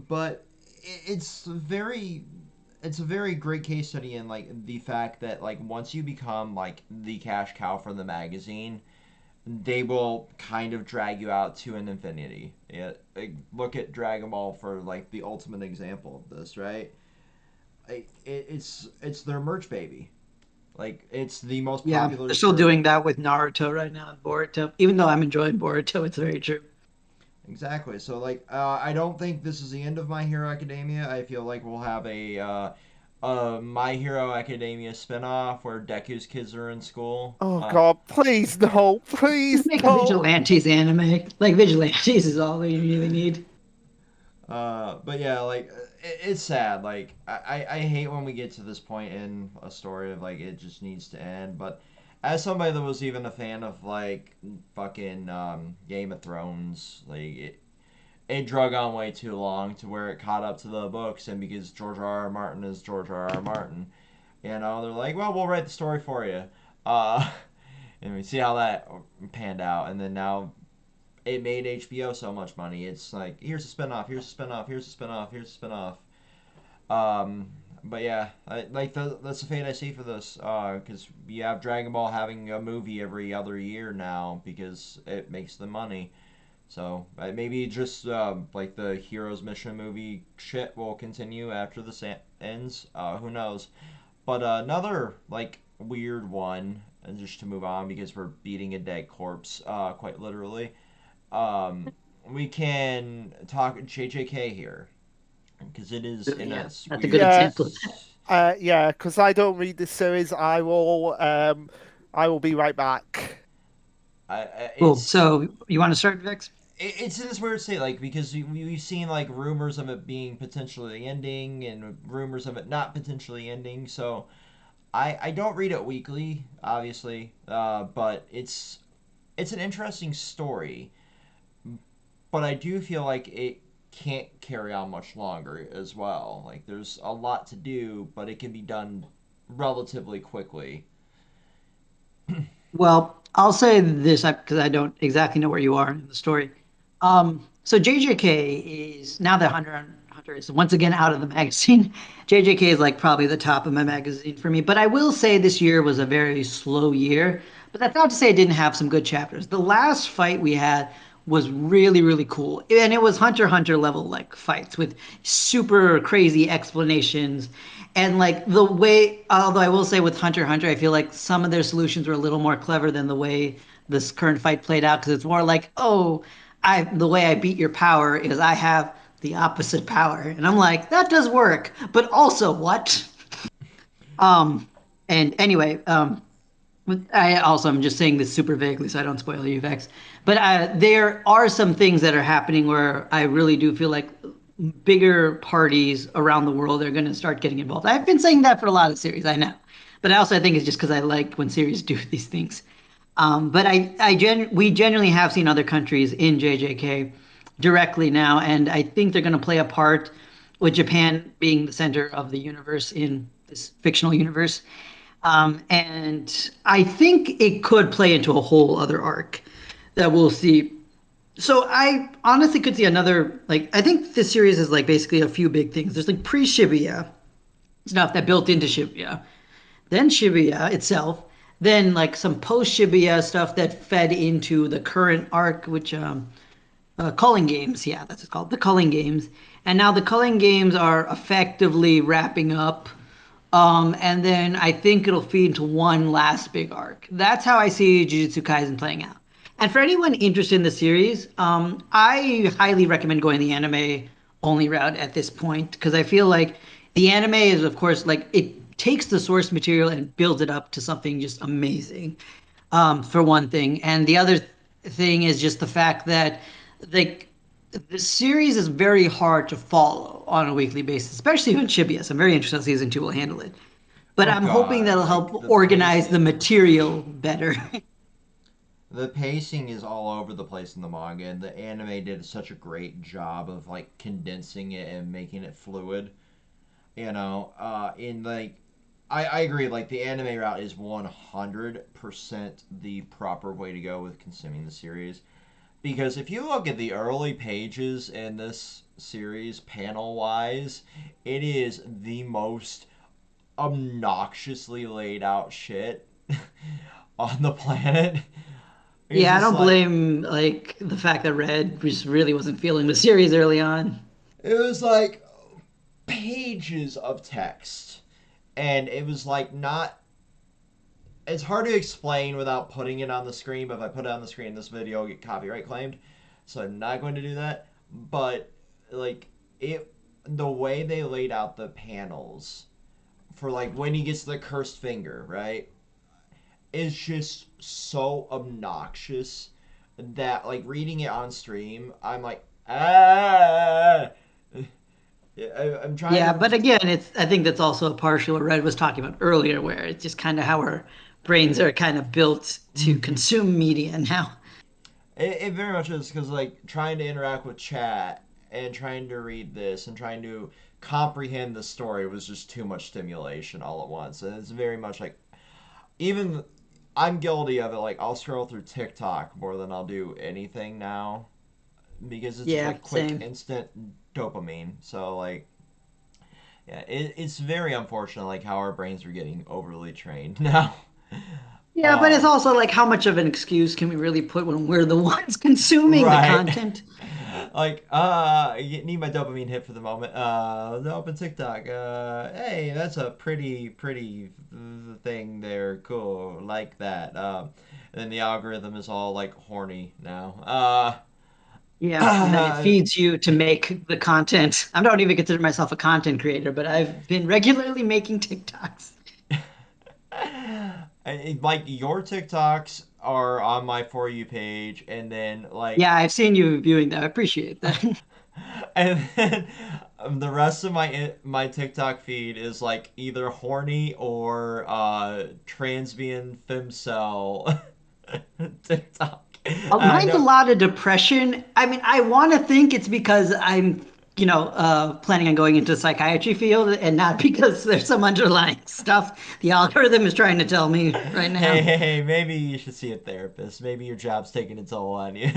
But it's a very great case study in like the fact that like once you become like the cash cow for the magazine, they will kind of drag you out to an infinity. Yeah, like, look at Dragon Ball for like the ultimate example of this, right? It's their merch baby. Like it's the most Yeah, popular they're still shirt. doing that with Naruto right now and Boruto. Even though I'm enjoying Boruto, it's very true. Exactly. So like, I don't think this is the end of My Hero Academia. I feel like we'll have a My Hero Academia spinoff where Deku's kids are in school. Oh God, please no, Just please make a no. Vigilantes anime. Like Vigilantes is all we really need. But yeah, like it's sad. Like I hate when we get to this point in a story of like it just needs to end. But as somebody that was even a fan of like fucking Game of Thrones, like it drug on way too long to where it caught up to the books, and because George R. R. Martin is George R. R. Martin, you know, they're like, well, we'll write the story for you. Uh, and we see how that panned out, and then now it made HBO so much money. It's like here's a spinoff, here's a spinoff, here's a spinoff, here's a spinoff. Um, but yeah, that's the fate I see for this. Because you have Dragon Ball having a movie every other year now because it makes the money. So maybe just like the Heroes Mission movie shit will continue after this ends. Who knows? But another like weird one, and just to move on because we're beating a dead corpse, quite literally. Um, we can talk JJK here because it is in a Yeah, that's a good weird. Yeah, example of that. yeah. Because I don't read this series, I will be right back. Cool. It's So you want to start, Vix? it's in this weird state, like because we've seen like rumors of it being potentially ending and rumors of it not potentially ending. So I don't read it weekly, obviously, but it's an interesting story. But I do feel like it can't carry on much longer as well. Like there's a lot to do, but it can be done relatively quickly. Well, I'll say this because I don't exactly know where you are in the story. So JJK is now that Hunter is once again out of the magazine. JJK is like probably the top of my magazine for me. But I will say this year was a very slow year. But that's not to say it didn't have some good chapters. The last fight we had was really really cool, and it was Hunter level like fights with super crazy explanations and like the way, although I will say with Hunter, I feel like some of their solutions were a little more clever than the way this current fight played out because it's more like, oh, I the way I beat your power is I have the opposite power, and I'm like that does work, but also what? Um, and anyway, I also am just saying this super vaguely so I don't spoil you, Vex. But there are some things that are happening where I really do feel like bigger parties around the world are going to start getting involved. I've been saying that for a lot of series, I know, but I also think it's just because I like when series do these things. But we genuinely have seen other countries in JJK directly now, and I think they're going to play a part with Japan being the center of the universe in this fictional universe. And I think it could play into a whole other arc that we'll see. So I honestly could see another, like, I think this series is like basically a few big things. There's like pre-Shibuya stuff that built into Shibuya, then Shibuya itself, then like some post Shibuya stuff that fed into the current arc, which Culling Games, yeah, that's what it's called, the Culling Games, and now the Culling Games are effectively wrapping up. And then I think it'll feed into one last big arc. That's how I see Jujutsu Kaisen playing out. And for anyone interested in the series, I highly recommend going the anime only route at this point because I feel like the anime is, of course, like it takes the source material and builds it up to something just amazing, for one thing. And the other thing is just the fact that like the series is very hard to follow on a weekly basis, especially when Shibuya. So I'm very interested how season two will handle it. But Oh I'm hoping God, that'll like help the organize the pacing. material better. The pacing is all over the place in the manga, and the anime did such a great job of like condensing it and making it fluid. In like, I agree. Like the anime route is 100% the proper way to go with consuming the series. Because if you look at the early pages in this series, panel wise, it is the most obnoxiously laid out shit on the planet. It's Yeah, I just don't like blame like the fact that Red just really wasn't feeling the series early on. it was like pages of text, and it was like not. It's hard to explain without putting it on the screen. But if I put it on the screen, this video will get copyright claimed, so I'm not going to do that. But like it, the way they laid out the panels for like when he gets the cursed finger, right? Is just so obnoxious that like reading it on stream, I'm like, ah. I'm trying Yeah, to. but again, it's I think that's also a partial what Red was talking about earlier, where it's just kind of how our brains are kind of built to consume media now. It very much is because like trying to interact with chat and trying to read this and trying to comprehend the story was just too much stimulation all at once, and it's very much like even I'm guilty of it. Like I'll scroll through TikTok more than I'll do anything now because it's just Yeah, like quick, same. instant dopamine. So like, yeah, it's very unfortunate like how our brains are getting overly trained now. Yeah, but it's Uh, also like how much of an excuse can we really put when we're the ones consuming the right. content? Like, I need my dopamine hit for the moment. Open TikTok. Hey, that's a pretty thing there. Cool, like that. And then the algorithm is all like horny now. Yeah, and then it feeds you to make the content. I don't even consider myself a content creator, but I've been regularly making TikToks. like your TikToks are on my for you page, and then like Yeah, I've seen you viewing that. I appreciate that. and then the rest of my TikTok feed is like either horny or transbian femcel TikTok. I Mine's a know. lot of depression. I mean, I want to think it's because I'm, planning on going into the psychiatry field and not because there's some underlying stuff the algorithm is trying to tell me right Hey, now. hey, hey, maybe you should see a therapist. Maybe your job's taking its toll on you.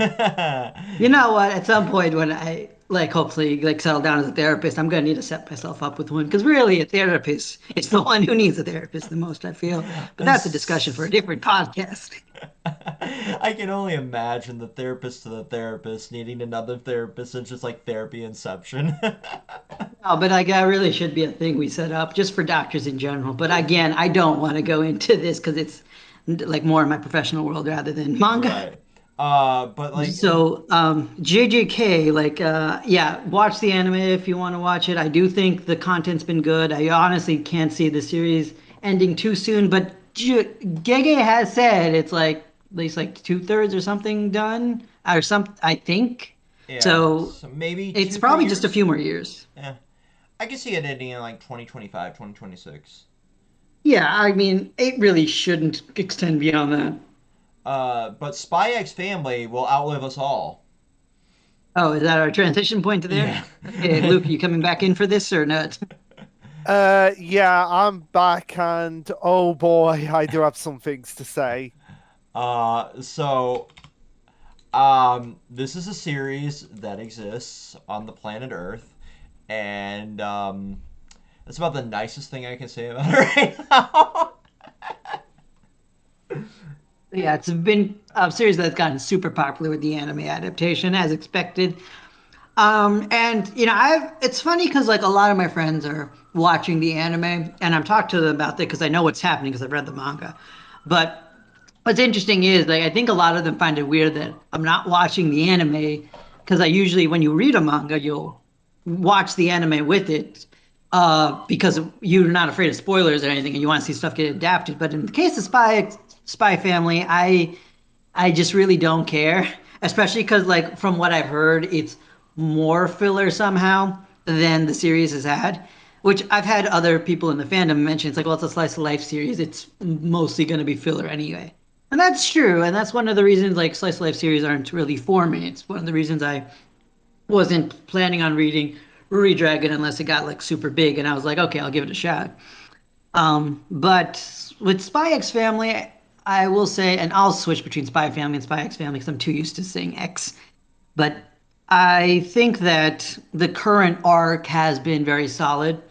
You know what? At some point, when I like hopefully like settle down as a therapist, I'm gonna need to set myself up with one because really, a therapist is the one who needs a therapist the most. I feel, but that's a discussion for a different podcast. I can only imagine the therapist to the therapist needing another therapist. It's just like therapy inception. No, but like that really should be a thing we set up just for doctors in general. But again, I don't want to go into this because it's like more in my professional world rather than manga. Right. But like, So, JJK, like, yeah, watch the anime if you want to watch it. I do think the content's been good. I honestly can't see the series ending too soon, but Gege has said it's like at least like two-thirds or something done, or some, I think. yeah, So so maybe it's two, three probably just a years. few more years. Yeah, I can see it ending in like 2025, 2026. Yeah, I mean, it really shouldn't extend beyond that. but Spy X Family will outlive us all. Oh, is that our transition point to there? Yeah. Okay, Luke, you coming back in for this or not? Yeah, I'm back, and oh boy, I do have some things to say. So this is a series that exists on the planet Earth, and that's about the nicest thing I can say about it right now. Yeah, it's been a series that's gotten super popular with the anime adaptation, as expected. And I've it's funny because like a lot of my friends are watching the anime, and I'm talking to them about that because I know what's happening because I've read the manga. But what's interesting is like I think a lot of them find it weird that I'm not watching the anime because I usually when you read a manga you'll watch the anime with it because you're not afraid of spoilers or anything and you want to see stuff get adapted. But in the case of Spy Family, I just really don't care, especially because like from what I've heard, it's more filler somehow than the series has had. Which I've had other people in the fandom mention. It's like, well, it's a slice of life series. It's mostly going to be filler anyway, and that's true. And that's one of the reasons like slice of life series aren't really for me. It's one of the reasons I wasn't planning on reading Ruri Dragon unless it got like super big, and I was like, okay, I'll give it a shot. But with Spy X Family, I will say, and I'll switch between Spy Family and Spy X Family because I'm too used to saying X. But I think that the current arc has been very solid.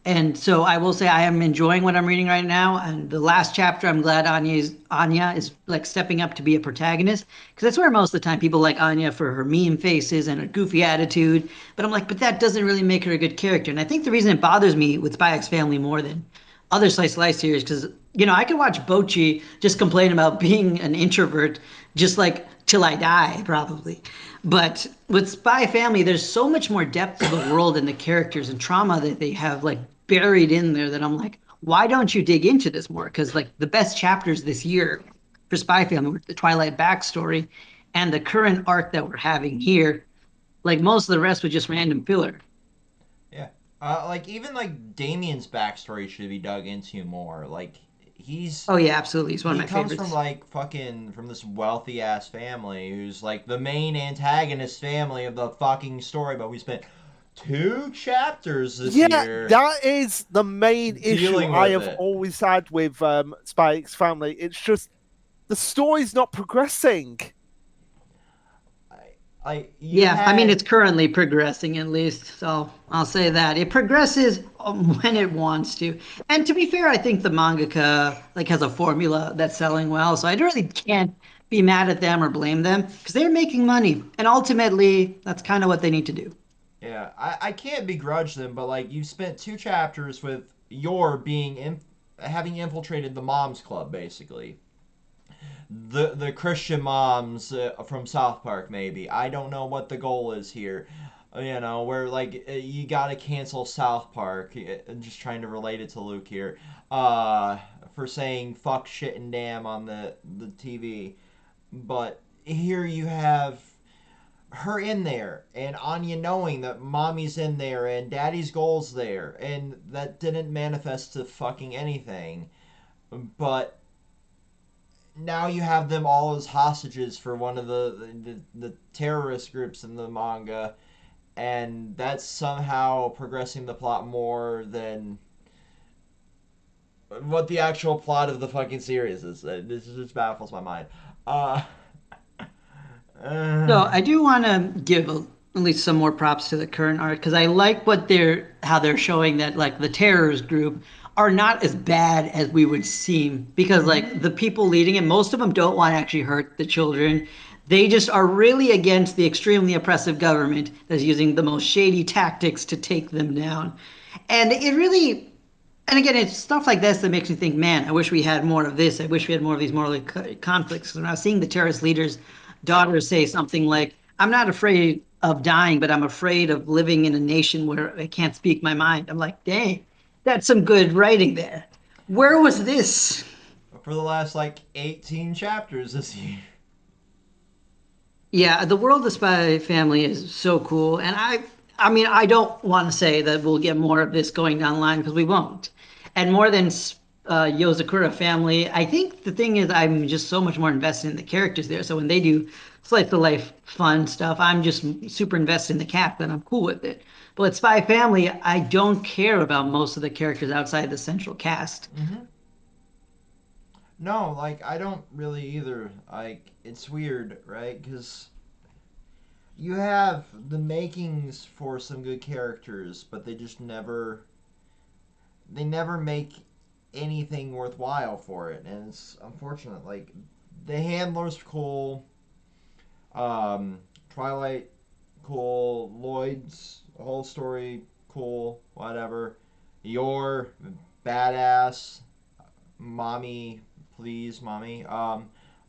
And so I will say I am enjoying what I'm reading right now. And the last chapter, I'm glad Anya is like stepping up to be a protagonist because that's where most of the time people like Anya for her meme faces and her goofy attitude. But I'm like, but that doesn't really make her a good character. And I think the reason it bothers me with Spy X Family more than other slice of life series because I could watch Bochi just complain about being an introvert just like till I die probably. But with Spy Family, there's so much more depth to the world and the characters and trauma that they have like buried in there that I'm like, why don't you dig into this more? Because like the best chapters this year for Spy Family were the Twilight backstory and the current arc that we're having here. Like most of the rest was just random filler. Yeah. Like even like Damien's backstory should be dug into more. Like he's Oh yeah, absolutely. It's one of he my comes from favorites. like fucking from this wealthy ass family who's like the main antagonist family of the fucking story, but we spent 2 chapters this Yeah, year that is the main issue dealing I with have it. always had with Spy X Family. It's just the story's not progressing. You Yeah, I mean had it's currently progressing at least, so I'll say that it progresses when it wants to. And to be fair, I think the mangaka like has a formula that's selling well, so I really can't be mad at them or blame them because they're making money, and ultimately that's kind of what they need to do. yeah, I can't begrudge them, but like you spent 2 chapters with your having infiltrated the moms club basically. The Christian moms from South Park, maybe. I don't know what the goal is here. Where like you gotta cancel South Park. I'm just trying to relate it to Luke here. Uh, for saying fuck, shit, and damn on the TV. But here you have her in there, and Anya knowing that mommy's in there, and daddy's goal's there, and that didn't manifest to fucking anything. But now you have them all as hostages for one of the terrorist groups in the manga, and that's somehow progressing the plot more than what the actual plot of the fucking series is. This just baffles my mind. Uh, uh So I do want to give at least some more props to the current art because I like how they're showing that like the terrorist group are not as bad as we would seem because like the people leading it, most of them don't want to actually hurt the children. They just are really against the extremely oppressive government that's using the most shady tactics to take them down. And it really and again, it's stuff like this that makes me think, man, I wish we had more of this. I wish we had more of these moral conflicts. When I was seeing the terrorist leaders' daughters say something like, I'm not afraid of dying, but I'm afraid of living in a nation where I can't speak my mind. I'm like, dang, that's some good writing there. Where was this? for the last like 18 chapters this year. Yeah, the world of Spy Family is so cool, and I mean, I don't want to say that we'll get more of this going down the line because we won't. And more than Yozakura family. I think the thing is, I'm just so much more invested in the characters there. So when they do slice of life fun stuff, I'm just super invested in the cast and I'm cool with it. But with Spy Family, I don't care about most of the characters outside the central cast. Mm-hmm. No, like I don't really either. Like it's weird, right? Because you have the makings for some good characters, but they never make anything worthwhile for it, and it's unfortunate. Like the handler's cool, Twilight cool, Lloyd's whole story cool, whatever. Your badass, mommy, please, mommy.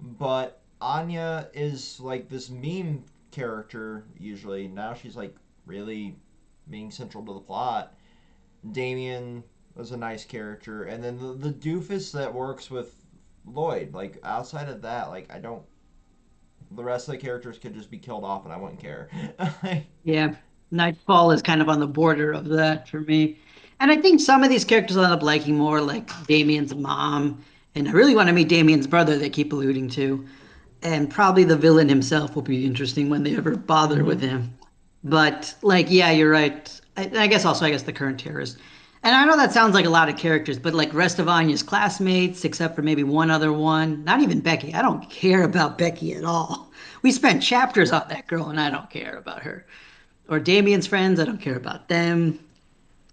But Anya is like this meme character usually. Now she's like really being central to the plot. Damien was a nice character, and then the doofus that works with Lloyd. Like outside of that, like I don't. The rest of the characters could just be killed off, and I wouldn't care. Yeah, Nightfall is kind of on the border of that for me. And I think some of these characters I'll end up liking more, like Damien's mom. And I really want to meet Damien's brother, they keep alluding to. And probably the villain himself will be interesting when they ever bother with Mm-hmm. him. But, like, yeah, you're right. I guess also, I guess the current terrorist. And I know that sounds like a lot of characters, but like rest of Anya's classmates, except for maybe one other one, not even Becky. I don't care about Becky at all. We spent chapters on that girl, and I don't care about her. Or Damien's friends, I don't care about them.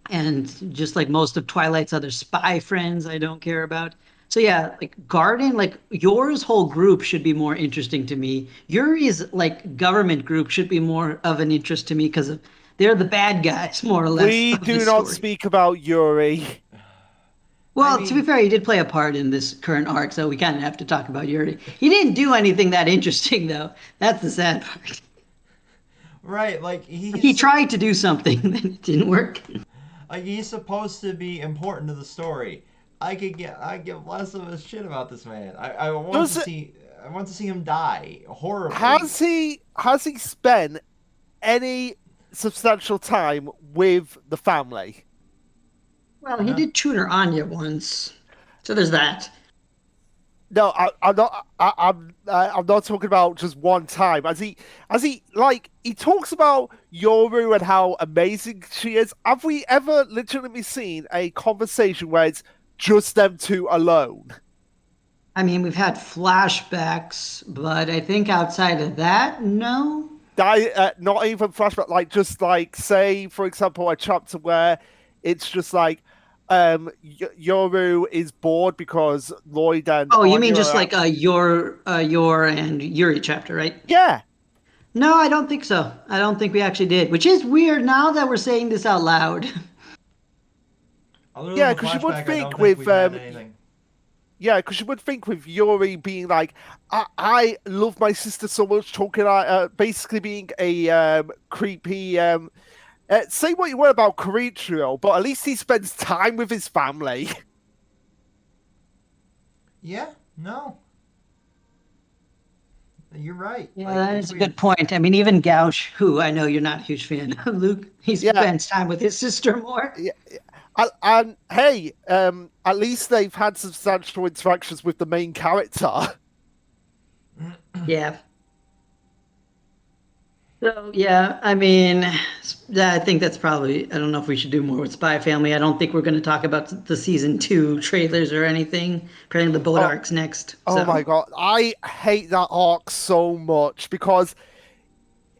And just like most of Twilight's other spy friends, I don't care about. So yeah, like Garden, like yours whole group should be more interesting to me. Yuri's like government group should be more of an interest to me because of they're the bad guys, more or less, We of the do not story. speak about Yuri. I Well, to be mean, fair, he did play a part in this current arc, so we kind of have to talk about Yuri. He didn't do anything that interesting, though. That's the sad part. right? Like He tried to do something, then it didn't work. he's supposed to be important to the story. I give less of a shit about this man. Does it, I want to see him die horribly. has he spent any substantial time with the family? Well, he No. did tutor Anya once, so there's that. No, I'm not. I'm not talking about just one time. As he like he talks about Yoru and how amazing she is. Have we ever literally seen a conversation where it's just them two alone? I mean, we've had flashbacks, but I think outside of that, no. Not even flashback. Like just like say, for example, a chapter where it's just like Yoru is bored because Lloyd and Oh, you mean Anya just are like your and Yuri chapter, right? yeah. No, I don't think so. I don't think we actually did, which is weird now that we're saying this out loud. Other than Yeah, the because you would flashback, I think don't think with we've had anything. yeah, because you would think with Yuri being like, I love my sister so much, talking like basically being a creepy. Say what you want about Karichiro, but at least he spends time with his family. Yeah, no, you're right. Yeah, Like that it's is a weird. good point. I mean, even Gauch, who I know you're not a huge fan of, Luke, he Yeah, spends time with his sister more. yeah. And hey, at least they've had substantial interactions with the main character. Yeah. So yeah, I mean, I think that's probably. I don't know if we should do more with Spy Family. I don't think we're going to talk about the season 2 trailers or anything. Apparently, the boat Oh, arc's next. oh So my god, I hate that arc so much because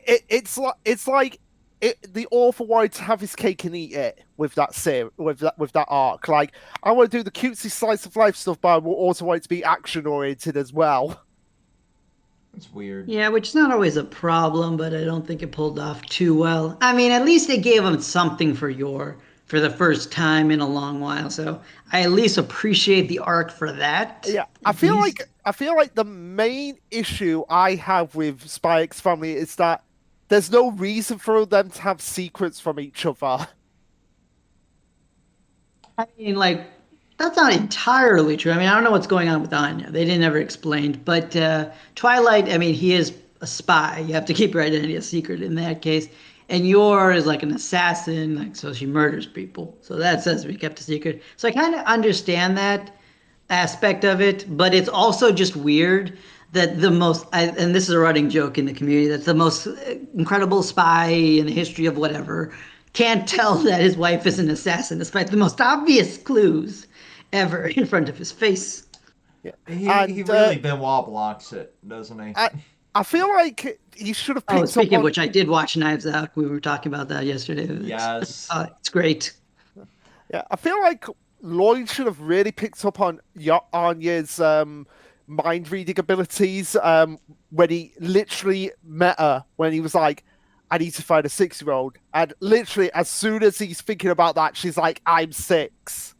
the author wanted to have his cake and eat it with that with that arc. Like I want to do the cutesy slice of life stuff, but I also want it to be action oriented as well. It's weird. yeah, which is not always a problem, but I don't think it pulled off too well. I mean, at least they gave him something for the first time in a long while. So I at least appreciate the arc for that. Yeah, At least. I feel like the main issue I have with Spy X Family is that there's no reason for them to have secrets from each other. I mean, like, that's not entirely true. I mean, I don't know what's going on with Anya. They didn't ever explain. But Twilight, I mean, he is a spy. You have to keep your identity a secret in that case. and Yor is like an assassin, like so she murders people. So that says to be kept a secret. So I kind of understand that aspect of it, but it's also just weird that and this is a running joke in the community, that the most incredible spy in the history of whatever can't tell that his wife is an assassin despite the most obvious clues ever in front of his face. Yeah. He really Benoit blocks it, doesn't he? I feel like he should have picked up speaking on... of which, I did watch Knives Out. We were talking about that yesterday. Yes. It's great. Yeah, I feel like Lloyd should have really picked up on Anya's mind reading abilities when he literally met her, when he was like, I need to find a 6-year-old. And literally, as soon as he's thinking about that, she's like, I'm 6.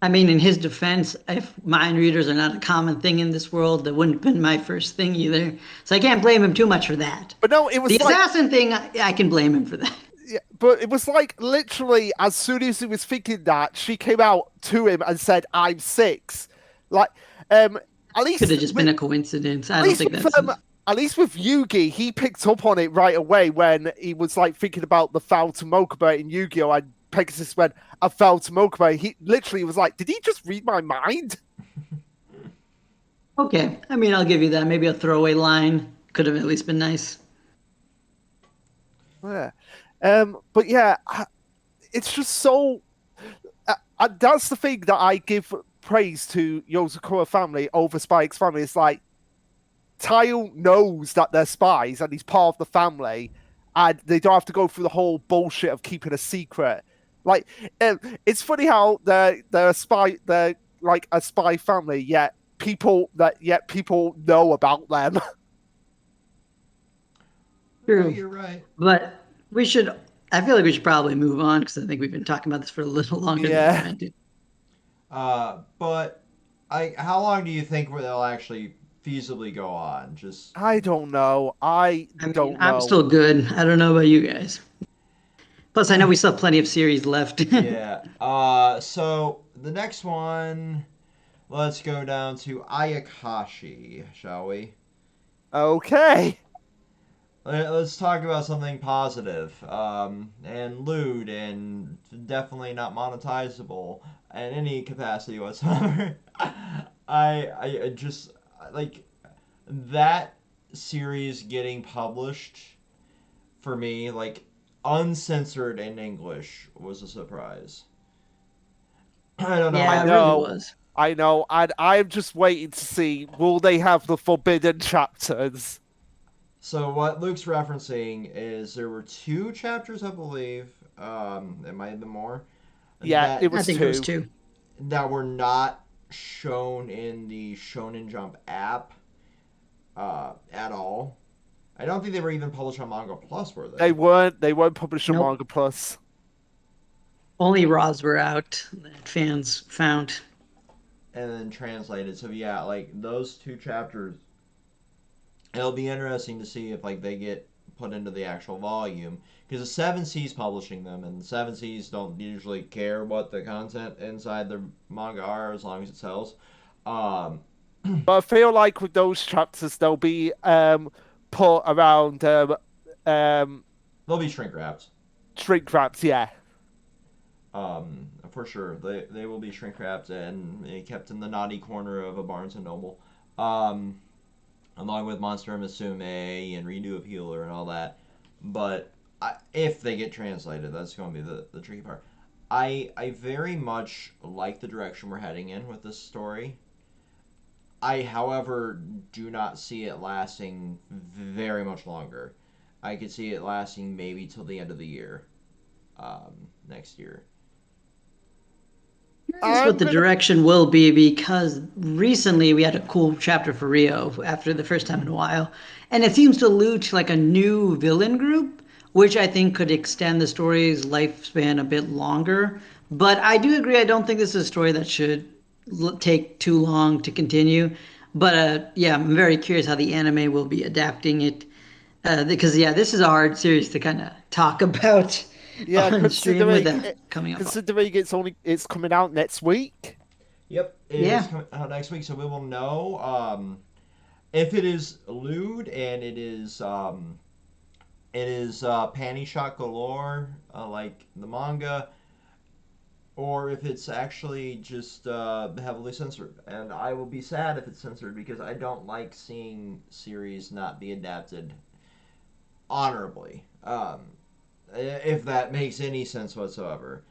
I mean, in his defense, if mind readers are not a common thing in this world, that wouldn't have been my first thing either. So I can't blame him too much for that. But no, it was the assassin thing. I can blame him for that. Yeah, but it was like literally as soon as he was thinking that, she came out to him and said, "I'm 6." Like, at least could have just been a coincidence. I don't think that's. At least with Yugi, he picked up on it right away when he was like thinking about the foul to Mokuba in Yu-Gi-Oh! And Pegasus went, I fell to Mokuba. He literally was like, did he just read my mind? Okay. I mean, I'll give you that. Maybe a throwaway line could have at least been nice. Yeah. But yeah, it's just so... that's the thing that I give praise to Yozakura family over Spy X Family. It's like, Tile knows that they're spies and he's part of the family, and they don't have to go through the whole bullshit of keeping a secret. Like, it's funny how they're a spy, they're like a spy family, yet people know about them. True. You're right. But I feel like we should probably move on, because I think we've been talking about this for a little longer than I did. But how long do you think they'll actually feasibly go on? I don't know. I don't know. I'm still good. I don't know about you guys. Plus, I know we still have plenty of series left. Yeah. So the next one, let's go down to Ayakashi, shall we? Okay. Let's talk about something positive, and lewd, and definitely not monetizable in any capacity whatsoever. I just like that series getting published for me, like uncensored in English, was a surprise. I don't know. Yeah, it really was. I know, and I'm just waiting to see, will they have the forbidden chapters? So what Luke's referencing is there were 2 chapters, I believe. It might have been more. Yeah, it was 2. I think it was 2. That were not shown in the Shonen Jump app at all. I don't think they were even published on Manga Plus, were they? They weren't. They weren't published on Manga Plus. Only Raws were out that fans found. And then translated. So yeah, like those 2 chapters, it'll be interesting to see if like they get put into the actual volume, because the 7 Seas publishing them, and the 7 Seas don't usually care what the content inside the manga are as long as it sells. But I feel like with those chapters, they'll be put around. They'll be shrink wrapped. Shrink wrapped, yeah. For sure, they will be shrink wrapped and kept in the naughty corner of a Barnes and Noble. Along with Monster Musume and Redo of Healer and all that. But if they get translated, that's going to be the tricky part. I very much like the direction we're heading in with this story. I, however, do not see it lasting very much longer. I could see it lasting maybe till the end of the year, next year. That's what the direction will be, because recently we had a cool chapter for Rio after the first time in a while, and it seems to allude to like a new villain group, which I think could extend the story's lifespan a bit longer. But I do agree, I don't think this is a story that should take too long to continue. But yeah, I'm very curious how the anime will be adapting it, because yeah, this is a hard series to kind of talk about. Yeah, considering coming up. Considering it's coming out next week. Yep, it is coming out next week, so we will know if it is lewd and it is it is panty shot galore, like the manga, or if it's actually just heavily censored. And I will be sad if it's censored because I don't like seeing series not be adapted honorably. If that makes any sense whatsoever.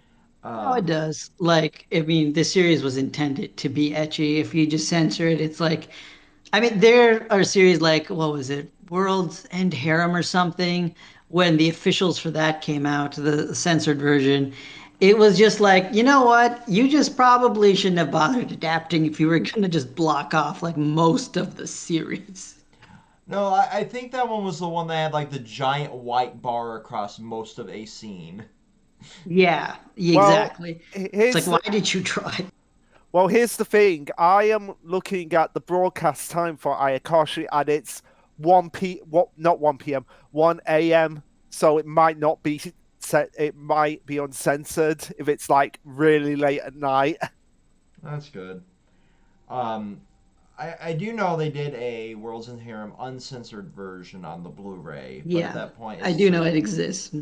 No, it Um, does. Like, I mean, the series was intended to be etchy. If you just censor it, it's like, I mean, there are series like, what was it, World's End Harem or something, when the officials for that came out, the censored version. It was just like, you know what? You just probably shouldn't have bothered adapting if you were going to just block off like most of the series. no, I think that one was the one that had like the giant white bar across most of a scene. Yeah, Well, exactly. It's like, here's why the did you try? here's the thing. I am looking at the broadcast time for Ayakashi, and it's 1 p. What? Not 1 p.m. 1 a.m. So it might not be set. It might be uncensored if it's like really late at night. That's good. Um, I do know they did a Worlds in Harem uncensored version on the Blu-ray, but at Yeah, that point, I it's do just know like, it exists.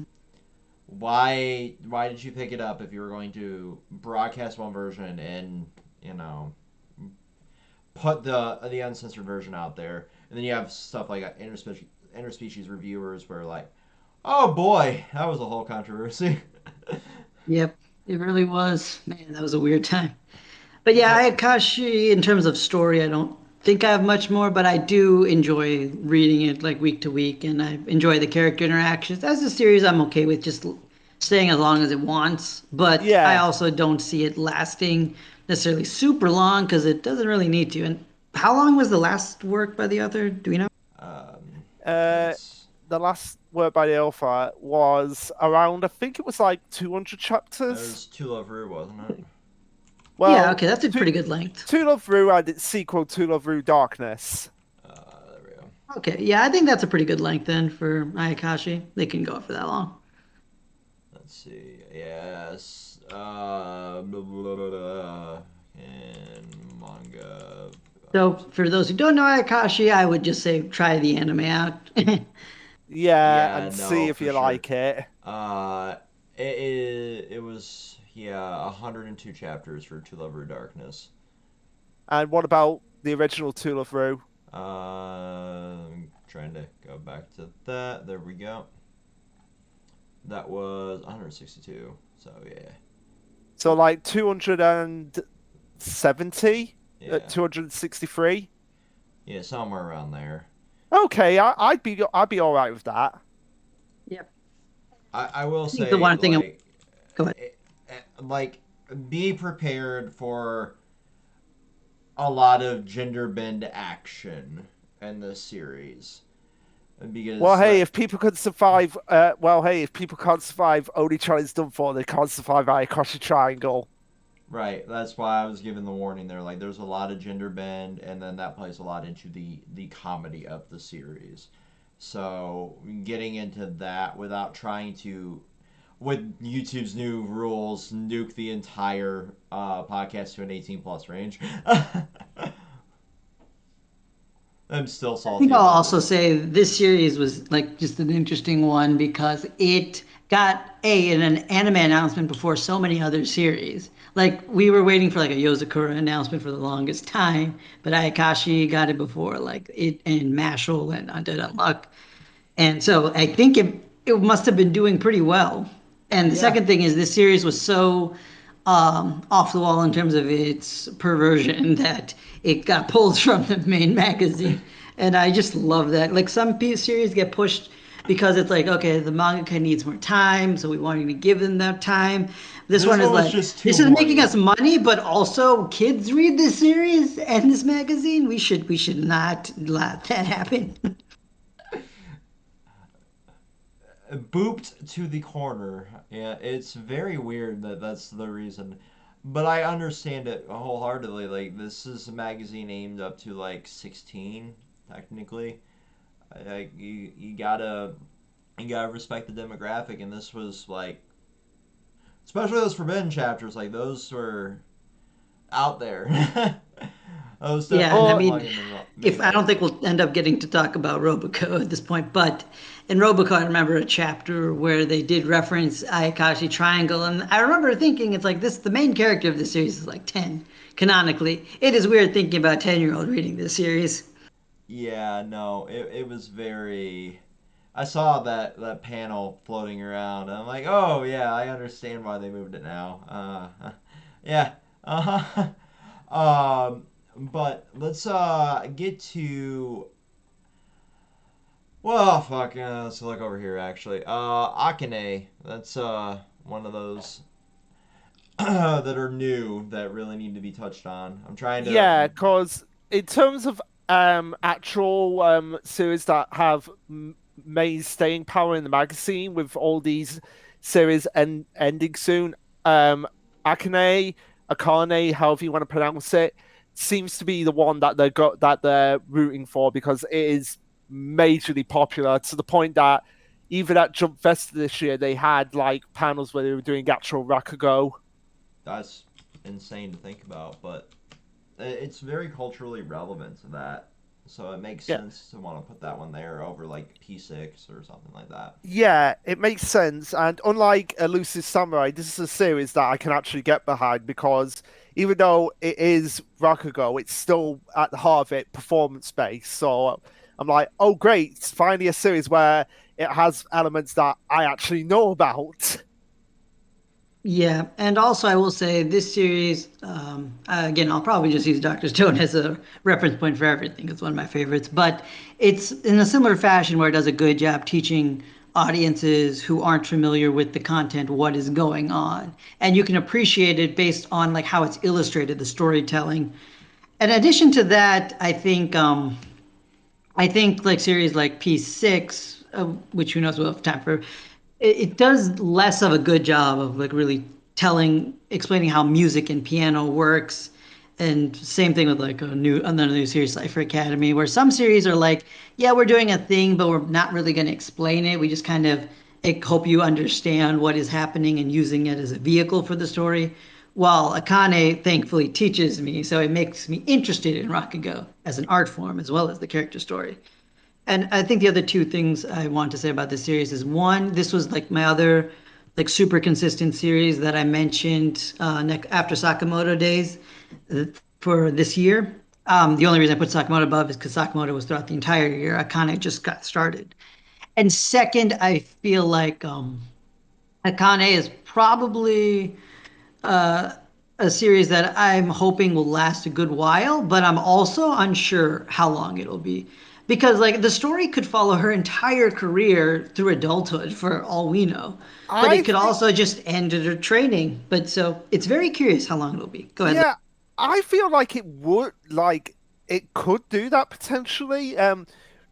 why did you pick it up if you were going to broadcast one version and you know put the uncensored version out there, and then you have stuff like interspecies reviewers where like, oh boy, that was a whole controversy. Yep, it really was. Man, that was a weird time. But yeah, But Ayakashi, in terms of story, I don't think I have much more, but I do enjoy reading it like week to week, and I enjoy the character interactions. As a series, I'm okay with just staying as long as it wants, but I Yeah. also don't see it lasting necessarily super long because it doesn't really need to. And how long was the last work by the author? Do we know? um, Uh, it's the last work by the author was around. I think it was like 200 it chapters. was To Love Ru, wasn't it? Yeah, Well, okay, that's a two pretty good length. Two Love Ru and its sequel, Two Love Ru Darkness. There we go. Okay, yeah, I think that's a pretty good length then for Ayakashi. They can go for that long. Let's see. Yes. Blah, blah, blah, blah. And manga. So for those who don't know Ayakashi, I would just say try the anime out. Yeah, Yeah, and see no, if for you sure. like it. Uh, it was yeah 102 chapters for To Love Ru Darkness. And what about the original Two Love Ru? I'm trying to go back to that. There we go. That was 162. So yeah, So like 270, yeah, 263. yeah, somewhere around there. Okay, I'd be all right with that. Yep. I will I think the say one thing. like Go ahead. like be prepared for a lot of gender bend action in this series Well, because hey, if people could survive, if people can't survive Only Challenge Done For, they can't survive Ayakashi Triangle. right, that's why I was given the warning there. Like there's a lot of gender bend, and then that plays a lot into the comedy of the series. So getting into that without trying to, with YouTube's new rules, nuke the entire podcast to an 18 plus range. I'm still I think salty I'll about also this. say this series was like just an interesting one because it got an anime announcement before so many other series. Like we were waiting for like a Yozakura announcement for the longest time, but Ayakashi got it before like it and Mashal and Undead Unluck. And so I think it must have been doing pretty well. And the Yeah, second thing is this series was so off the wall in terms of its perversion that it got pulled from the main magazine. And I just love that. Like some series get pushed because it's like, okay, the mangaka needs more time, so we want to give them that time. This this one is one was like, just too this is making horny. us money, but also kids read this series and this magazine. We should not let that happen. Booped to the corner. Yeah, it's very weird that that's the reason. But I understand it wholeheartedly. Like, this is a magazine aimed up to like 16, technically. Like, you gotta respect the demographic, and this was like, especially those forbidden chapters, like, those were out there. I was Yeah, definitely and I not mean, long in the if main I don't think arc. we'll end up getting to talk about Roboco at this point, but in Roboco, I remember a chapter where they did reference Ayakashi Triangle, and I remember thinking it's like this. The main character of the series is like 10 canonically. It is weird thinking about a 10-year-old reading this series. Yeah, no, it was very. I saw that panel floating around, and I'm like, oh yeah, I understand why they moved it now. Yeah. Uh-huh. But let's get to. Well, fuck. Let's look over here. Actually, Akane. That's one of those that are new that really need to be touched on. I'm trying to. Yeah, because in terms of actual series that have main staying power in the magazine, with all these series ending soon, Akane, Akane, however you want to pronounce it, seems to be the one that they're rooting for because it is majorly popular to the point that even at Jump Fest this year they had like panels where they were doing actual Rakugo. That's insane to think about, but it's very culturally relevant to that. So it makes Yeah. sense to want to put that one there over like P6 or something like that. Yeah, it makes sense. And unlike Elusive Samurai, this is a series that I can actually get behind because even though it is Rakugo, it's still at the heart of it performance based. So I'm like, oh, great, it's finally a series where it has elements that I actually know about. Yeah, and also I will say this series, again, I'll probably just use Doctor Stone as a reference point for everything. It's one of my favorites, but it's in a similar fashion where it does a good job teaching audiences who aren't familiar with the content what is going on, and you can appreciate it based on like how it's illustrated, the storytelling. In addition to that, I think like series like P6, which who knows we'll have time for, it does less of a good job of like really explaining how music and piano works. And same thing with like another new series, Cypher Academy, where some series are like, yeah, we're doing a thing, but we're not really going to explain it. We just kind of hope you understand what is happening and using it as a vehicle for the story. While Akane thankfully teaches me, so it makes me interested in Rakugo as an art form as well as the character story. And I think the other two things I want to say about this series is one, this was like my other like super consistent series that I mentioned after Sakamoto days for this year. The only reason I put Sakamoto above is because Sakamoto was throughout the entire year. I kind of just got started. And second, I feel like Akane is probably a series that I'm hoping will last a good while, but I'm also unsure how long it'll be. Because like the story could follow her entire career through adulthood for all we know. But I it could think, also just end at her training. But so it's very curious how long it'll be. Go ahead. yeah, I feel like it would, like, it could do that potentially.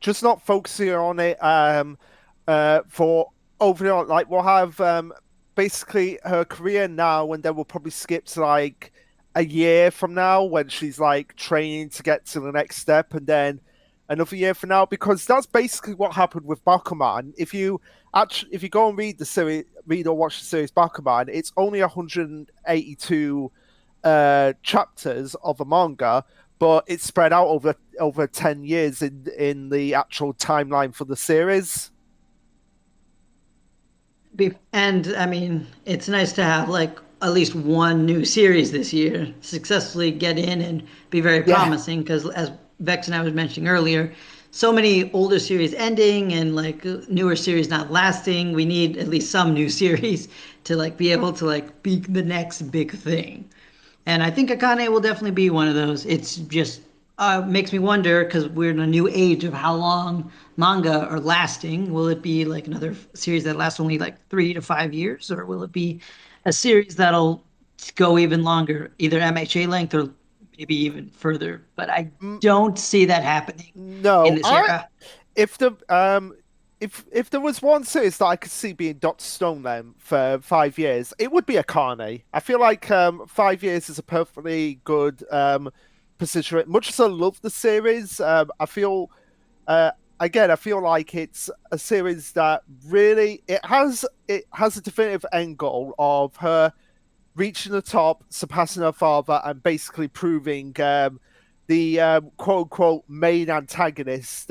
Just not focusing on it, for overall, like, we'll have, basically her career now, and then we'll probably skip to, like, a year from now when she's, like, training to get to the next step, and then another year from now, because that's basically what happened with Bakuman. If you go and read the series, read or watch the series Bakuman, it's only 182 chapters of a manga, but it's spread out over 10 years in the actual timeline for the series. And I mean, it's nice to have like at least one new series this year successfully get in and be very Yeah. promising because as Vex and I was mentioning earlier, so many older series ending and like newer series not lasting. We need at least some new series to like be able to like be the next big thing. And I think Akane will definitely be one of those. It's just makes me wonder because we're in a new age of how long manga are lasting. Will it be like another series that lasts only like 3 to 5 years, or will it be a series that'll go even longer, either MHA length or maybe even further? But I Mm, don't see that happening in no, this I era. if the if there was one series that I could see being Dr. Stone then for 5 years, it would be Akane. I feel like 5 years is a perfectly good position. Much as I love the series, I feel uh, again, I feel like it's a series that really it has a definitive end goal of her reaching the top, surpassing her father, and basically proving the quote unquote main antagonist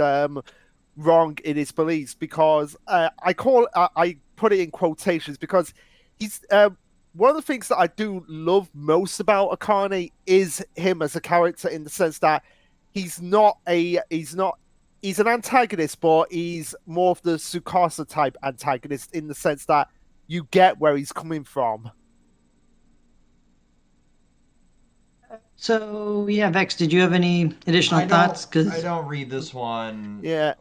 wrong in his beliefs, because I put it in quotations because he's one of the things that I do love most about Akane is him as a character, in the sense that he's not a he's an antagonist, but he's more of the Tsukasa type antagonist, in the sense that you get where he's coming from. So yeah, Vex, did you have any additional thoughts? I don't read this one. Yeah.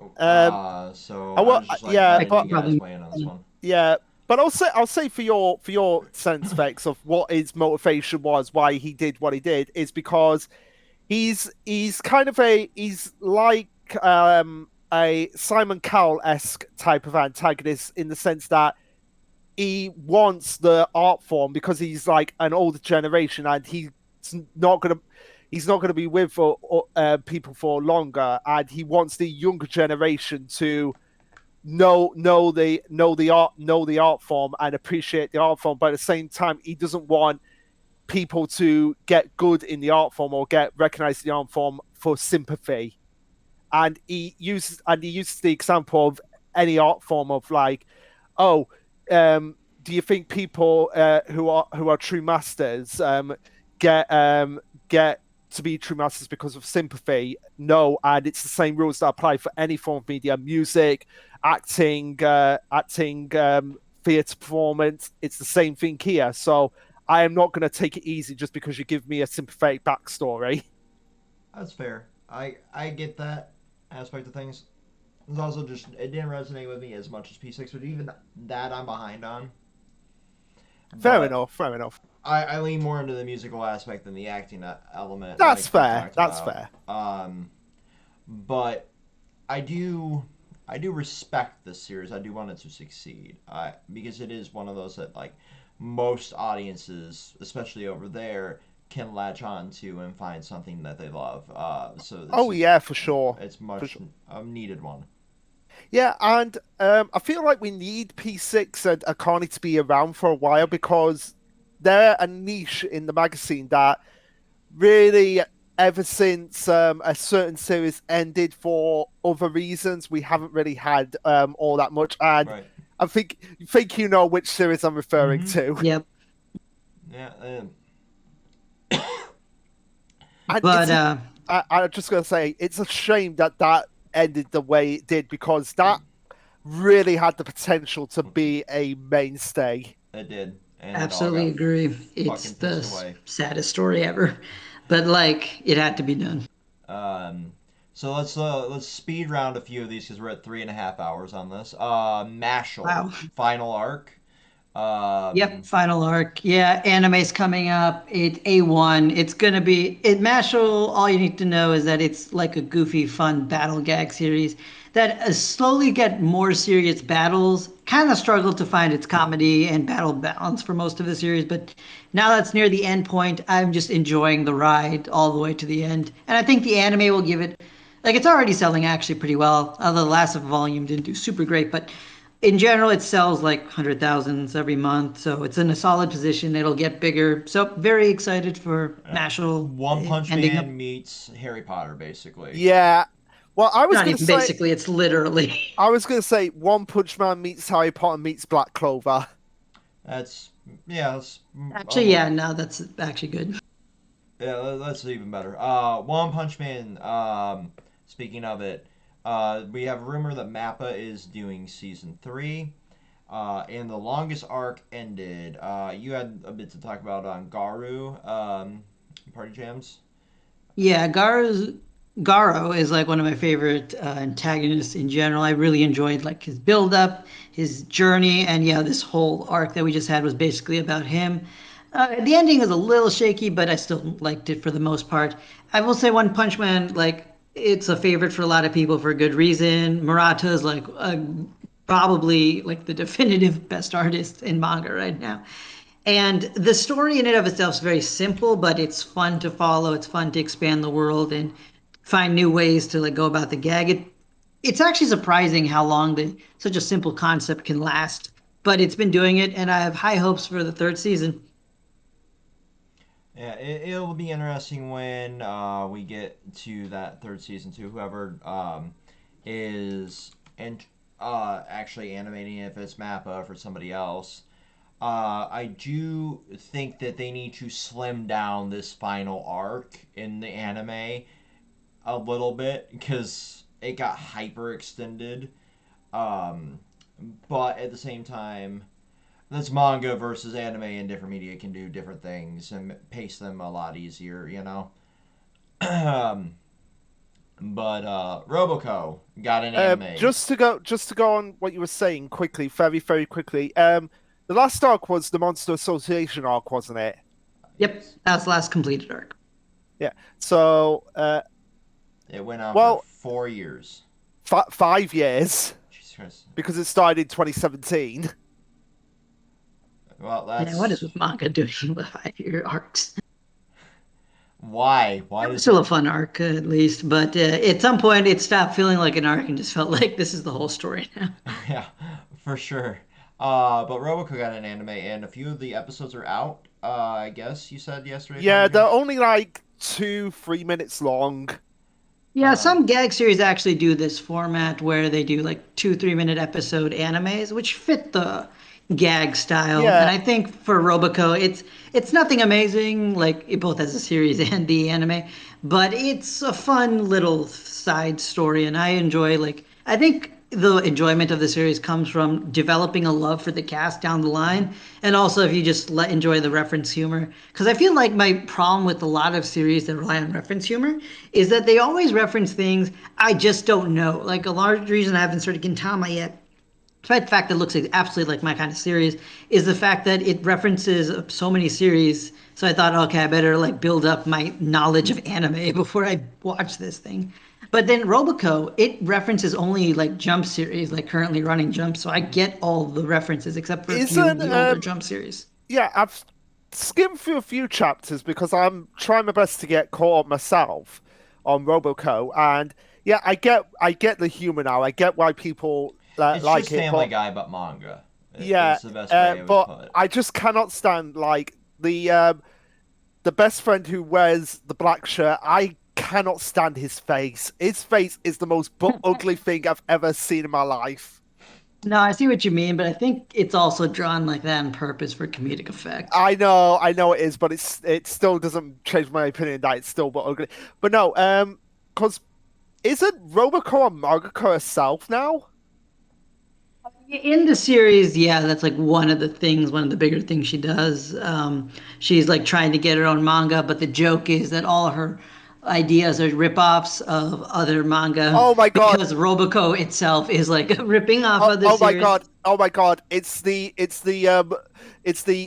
So I I will, was just like yeah, letting you guys weigh in on this one. yeah, but I'll say for your sense, Vex, of what his motivation was, why he did what he did, is because he's kind of he's like a Simon Cowell-esque type of antagonist, in the sense that he wants the art form because he's like an older generation, and not gonna he's not gonna be with people for longer, and he wants the younger generation to know the art form and appreciate the art form. But at the same time, he doesn't want people to get good in the art form or get recognized in the art form for sympathy. And he uses the example of any art form of like, oh, do you think people who are true masters get to be true masters because of sympathy? No, and it's the same rules that apply for any form of media: music, acting, theatre performance. It's the same thing here. So I am not going to take it easy just because you give me a sympathetic backstory. That's fair. I get that aspect of things. It's also just, it didn't resonate with me as much as P6, but even that I'm behind on. Fair enough. I lean more into the musical aspect than the acting element. That's like fair. That's fair. But I do respect this series. I do want it to succeed. Because it is one of those that like most audiences, especially over there, can latch on to and find something that they love. Yeah, for sure. It's much a needed one. Yeah, and I feel like we need P6 and Akane to be around for a while, because they're a niche in the magazine that really, ever since a certain series ended for other reasons, we haven't really had all that much. And right. I think you know which series I'm referring to. Yep. Yeah. And I'm just going to say, it's a shame that ended the way it did, because that really had the potential to be a mainstay. It did. And absolutely agree. It's the saddest story ever, but like, it had to be done. So let's speed round a few of these because we're at 3.5 hours on this. Mashle, wow. Final arc. Yep, final arc. Yeah, anime's coming up. It's A1. It's gonna be Mashle. All you need to know is that it's like a goofy, fun battle gag series that slowly get more serious battles. Kind of struggled to find its comedy and battle balance for most of the series, but now that's near the end point, I'm just enjoying the ride all the way to the end. And I think the anime will give it, like, it's already selling actually pretty well. Although the last volume didn't do super great, but in general, it sells like 100,000 every month, so it's in a solid position. It'll get bigger. So very excited for Mashle. One Punch Man meets Harry Potter, basically. Yeah. Well, I was going to say, basically, it's literally. I was going to say One Punch Man meets Harry Potter meets Black Clover. That's actually, yeah. No, that's actually good. Yeah, that's even better. One Punch Man. Speaking of it. We have a rumor that Mappa is doing season 3, and the longest arc ended. You had a bit to talk about on Garu, Party Jams. Yeah, Garo is like one of my favorite antagonists in general. I really enjoyed like his build up, his journey, and yeah, this whole arc that we just had was basically about him. The ending is a little shaky, but I still liked it for the most part. I will say One Punch Man, like, it's a favorite for a lot of people for good reason. Murata is like probably like the definitive best artist in manga right now. And the story in and of itself is very simple, but it's fun to follow. It's fun to expand the world and find new ways to like go about the gag. It's actually surprising how long such a simple concept can last. But it's been doing it, and I have high hopes for the 3rd season. Yeah, it'll be interesting when we get to that third season too. Whoever is and actually animating it, if it's Mappa for somebody else. I do think that they need to slim down this final arc in the anime a little bit because it got hyper extended. Um, but at the same time, this manga versus anime and different media can do different things and pace them a lot easier, you know. um, but Roboco got an anime. Just to go on what you were saying quickly, very very quickly. The last arc was the Monster Association arc, wasn't it? Yep, that's the last completed arc. Yeah. So, It went on for well, 4 years. 5 years Jesus Christ. because it started in 2017. Well, Man, what is that's with manga doing with 5-year arcs? why. It Why was does still it? a fun arc, at least, but at some point it stopped feeling like an arc and just felt like this is the whole story now. Yeah, for sure. But Roboco got an anime, and a few of the episodes are out. I guess you said yesterday, Yeah, they're Punisher. only like 2-3 minutes long. Yeah, Um, some gag series actually do this format where they do like 2 3 minute episode animes, which fit the gag style. And Yeah, I think for Roboco, it's nothing amazing, like it both has a series and the anime, but it's a fun little side story, and I enjoy like I think the enjoyment of the series comes from developing a love for the cast down the line, and also if you just enjoy the reference humor. Because I feel like my problem with a lot of series that rely on reference humor is that they always reference things I just don't know. Like a large reason I haven't started Gintama yet, despite the fact that it looks like absolutely like my kind of series, is the fact that it references so many series. So I thought, okay, I better like build up my knowledge of anime before I watch this thing. But then Roboco, it references only like Jump series, like currently running Jump. So I get all the references except for a few of isn't the older Jump series. yeah, I've skimmed through a few chapters because I'm trying my best to get caught up myself on Roboco, and yeah, I get the humor now. I get why people it's like just it, Family but Guy, but manga. yeah, Is the best way it was but put. I just cannot stand like the best friend who wears the black shirt. I cannot stand his face. His face is the most ugly thing I've ever seen in my life. No, I see what you mean, but I think it's also drawn like that on purpose for comedic effect. I know it is, but it still doesn't change my opinion that it's still but ugly. But no, because isn't Roboco a mangaka herself now? In the series, yeah, that's like one of the things, one of the bigger things she does. She's like trying to get her own manga, but the joke is that all her ideas are ripoffs of other manga Oh my god! because Roboco itself is like ripping off Oh, other oh my series. god! Oh my god! It's the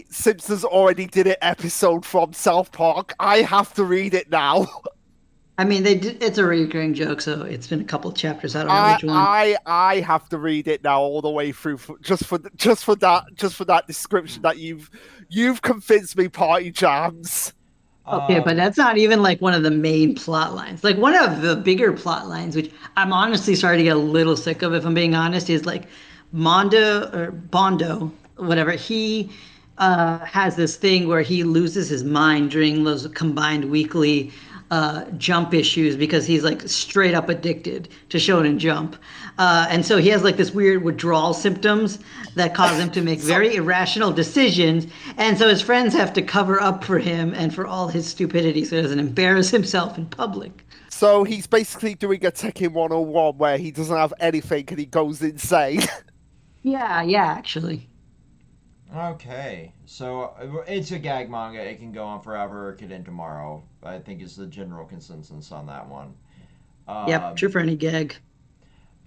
Simpsons already did it episode from South Park. I have to read it now. I mean, it's a recurring joke, so it's been a couple chapters. I don't know I which one. I I have to read it now all the way through just for that description that you've convinced me, party jams. Okay, but Um, that's not even like one of the main plot lines. Like one of the bigger plot lines, which I'm honestly starting to get a little sick of, if I'm being honest, is like Mondo or Bondo, whatever. He has this thing where he loses his mind during those combined weekly Jump issues because he's like straight up addicted to Shonen Jump. And so he has like this weird withdrawal symptoms that cause him to make So very irrational decisions. And so his friends have to cover up for him and for all his stupidity so he doesn't embarrass himself in public. so he's basically doing a Tekken 101 where he doesn't have anything and he goes insane. Yeah, yeah, actually. okay, so it's a gag manga. It can go on forever. It could end tomorrow. I think is the general consensus on that one. Yep, Um, true for any gag.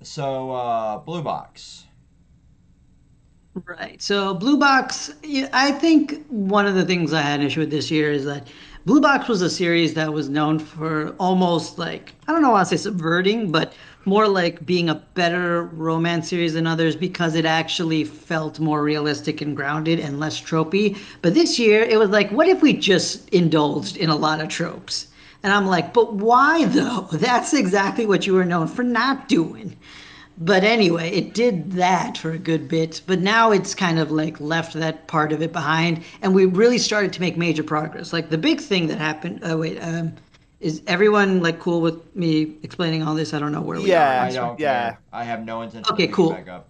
so Blue Box. Right. So Blue Box, yeah, I think one of the things I had an issue with this year is that Blue Box was a series that was known for almost like, I don't know, I want to say subverting, but more like being a better romance series than others because it actually felt more realistic and grounded and less tropey. But this year, it was like, what if we just indulged in a lot of tropes? And I'm like, but why though? That's exactly what you were known for not doing. But anyway, it did that for a good bit, but now it's kind of like left that part of it behind, and we really started to make major progress. Like the big thing that happened. Is everyone like cool with me explaining all this? I don't know where we are in Yeah, I this one. don't yeah, care. I have no intention of Okay, picking cool. back up.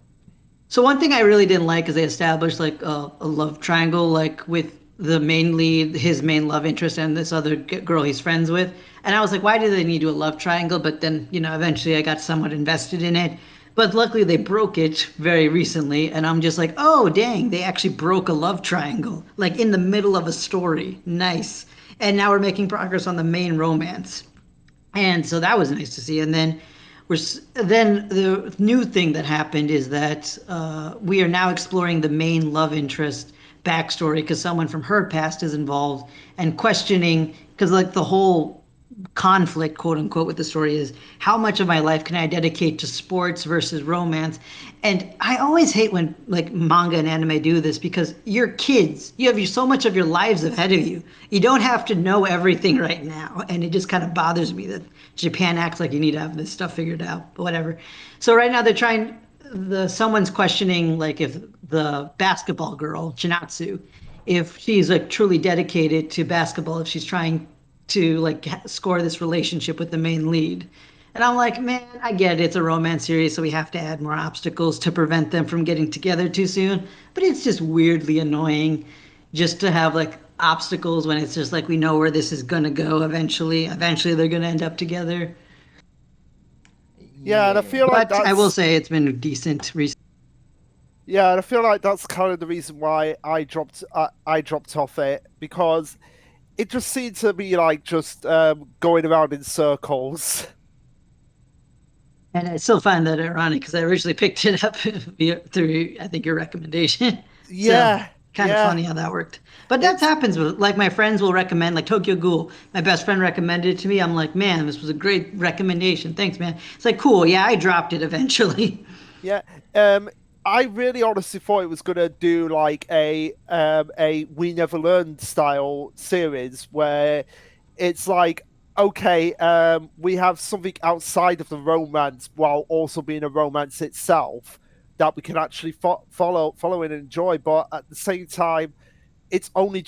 So one thing I really didn't like is they established like a love triangle, like with the main lead, his main love interest, and this other girl he's friends with. And I was like, why do they need to do a love triangle? But then, eventually I got somewhat invested in it. But luckily they broke it very recently, and I'm just like, oh dang, they actually broke a love triangle, like in the middle of a story. Nice. And now we're making progress on the main romance. And so that was nice to see. And then then the new thing that happened is that we are now exploring the main love interest backstory because someone from her past is involved and questioning because like the whole conflict, quote unquote, with the story is how much of my life can I dedicate to sports versus romance? And I always hate when like manga and anime do this because you're kids. You have so much of your lives ahead of you. You don't have to know everything right now. And it just kind of bothers me that Japan acts like you need to have this stuff figured out, but whatever. So right now they're trying someone's questioning like if the basketball girl, Chinatsu, if she's like truly dedicated to basketball, if she's trying to like score this relationship with the main lead. And I'm like, man, I get it. It's a romance series, so we have to add more obstacles to prevent them from getting together too soon. But it's just weirdly annoying just to have like obstacles when it's just like we know where this is gonna go eventually. Eventually they're gonna end up together. yeah. And I Yeah. feel like But I will that's say it's been decent recently. yeah, and I feel like that's kind of the reason why I dropped off it because it just seemed to be like just going around in circles. And I still find that ironic because I originally picked it up through, I think, your recommendation. So Yeah, kind of yeah. funny how that worked. But that It's happens with, like, my friends will recommend, like Tokyo Ghoul. My best friend recommended it to me. I'm like, man, this was a great recommendation. Thanks, man. It's like, cool. Yeah, I dropped it eventually. yeah. I really honestly thought it was gonna do like a We Never Learned style series where it's like okay, we have something outside of the romance while also being a romance itself that we can actually follow and enjoy, but at the same time it's only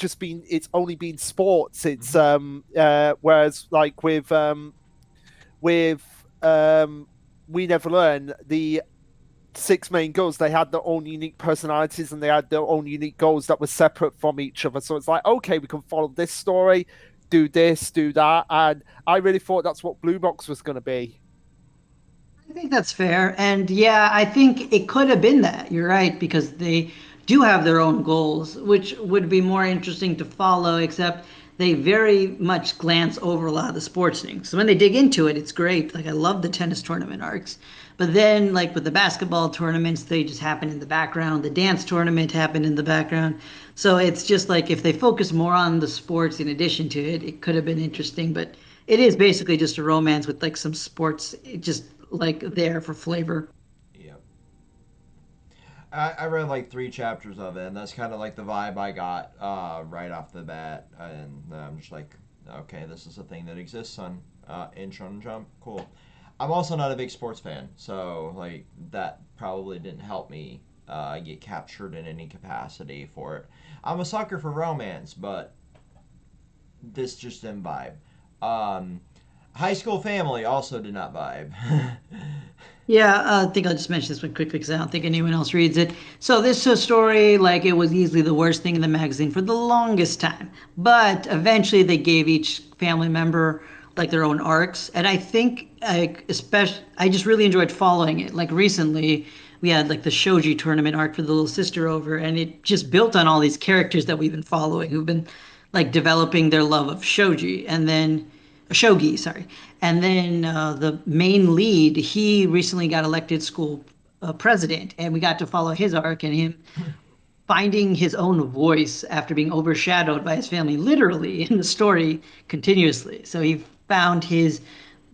been sports. It's whereas like with We Never Learn, the six main goals, they had their own unique personalities and they had their own unique goals that were separate from each other. So it's like, okay, we can follow this story, do this, do that. And I really thought that's what Blue Box was going to be. I think that's fair. And yeah, I think it could have been that. You're right, because they do have their own goals, which would be more interesting to follow, except they very much glance over a lot of the sports things. So when they dig into it, it's great. Like I love the tennis tournament arcs. But then like with the basketball tournaments, they just happen in the background. The dance tournament happened in the background. So it's just like if they focus more on the sports in addition to it, it could have been interesting, but it is basically just a romance with like some sports just like there for flavor. Yep. I read like 3 chapters of it, and that's kind of like the vibe I got right off the bat. And I'm just like, okay, this is a thing that exists on in Shonen Jump. Cool. I'm also not a big sports fan, so like that probably didn't help me get captured in any capacity for it. I'm a sucker for romance, but this just didn't vibe. Um, High School Family also did not vibe. Yeah, I think I'll just mention this one quickly because I don't think anyone else reads it. So this is a story like it was easily the worst thing in the magazine for the longest time, but eventually they gave each family member like their own arcs, and I think like especially I just really enjoyed following it. Like recently, we had like the shoji tournament arc for the little sister over, and it just built on all these characters that we've been following, who've been like developing their love of shoji, and then shogi, sorry. And then the main lead, he recently got elected school president, and we got to follow his arc and him finding his own voice after being overshadowed by his family, literally in the story continuously. So he found his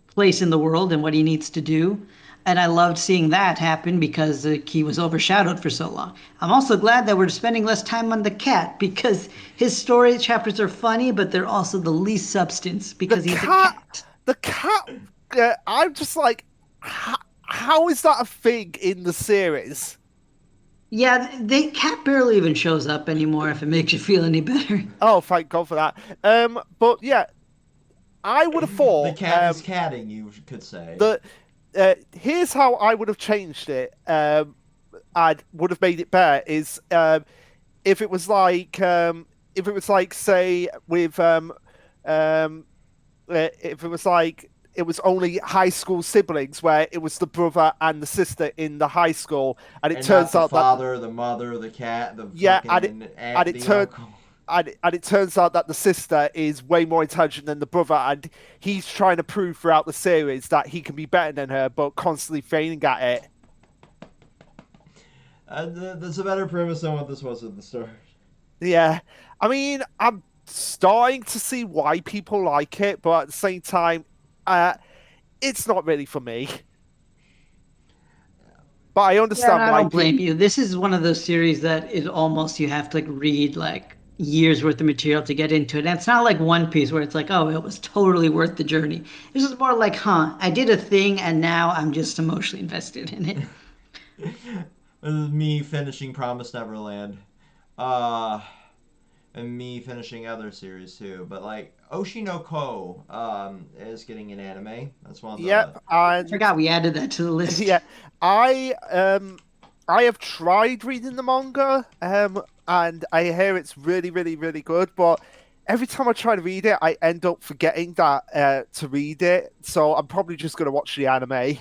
place in the world and what he needs to do. And I loved seeing that happen because he was overshadowed for so long. I'm also glad that we're spending less time on the cat because his story chapters are funny, but they're also the least substance The because he's a cat, cat. the cat, I'm just like, how is that a thing in the series? Yeah, Cat barely even shows up anymore. If it makes you feel any better. Oh, thank God for that. But yeah, I would have The thought cat is catting, you could say. that here's how I would have changed it. I would have made it better is if it was like say with if it was like it was only high school siblings where it was the brother and the sister in the high school, and it and turns not the out father, the mother, the cat, the yeah, fucking and aunt, it the turned uncle. and it turns out that the sister is way more intelligent than the brother, and he's trying to prove throughout the series that he can be better than her, but constantly failing at it. That's a better premise than what this was at the start. Yeah, I mean, I'm starting to see why people like it, but at the same time, it's not really for me. But I Yeah, and understand I why don't blame you. This is one of those series that is almost you have to like read like years worth of material to get into it. And it's not like One Piece where it's like, oh, it was totally worth the journey. This is more like, huh, I did a thing and now I'm just emotionally invested in it. This is me finishing Promised Neverland. Uh, and me finishing other series too. But like Oshi no Ko is getting an anime. That's one of the Yep, I and forgot we added that to the list. yeah, I um I have tried reading the manga, and I hear it's really, really, really good, but every time I try to read it, I end up forgetting that to read it. So I'm probably just gonna watch the anime.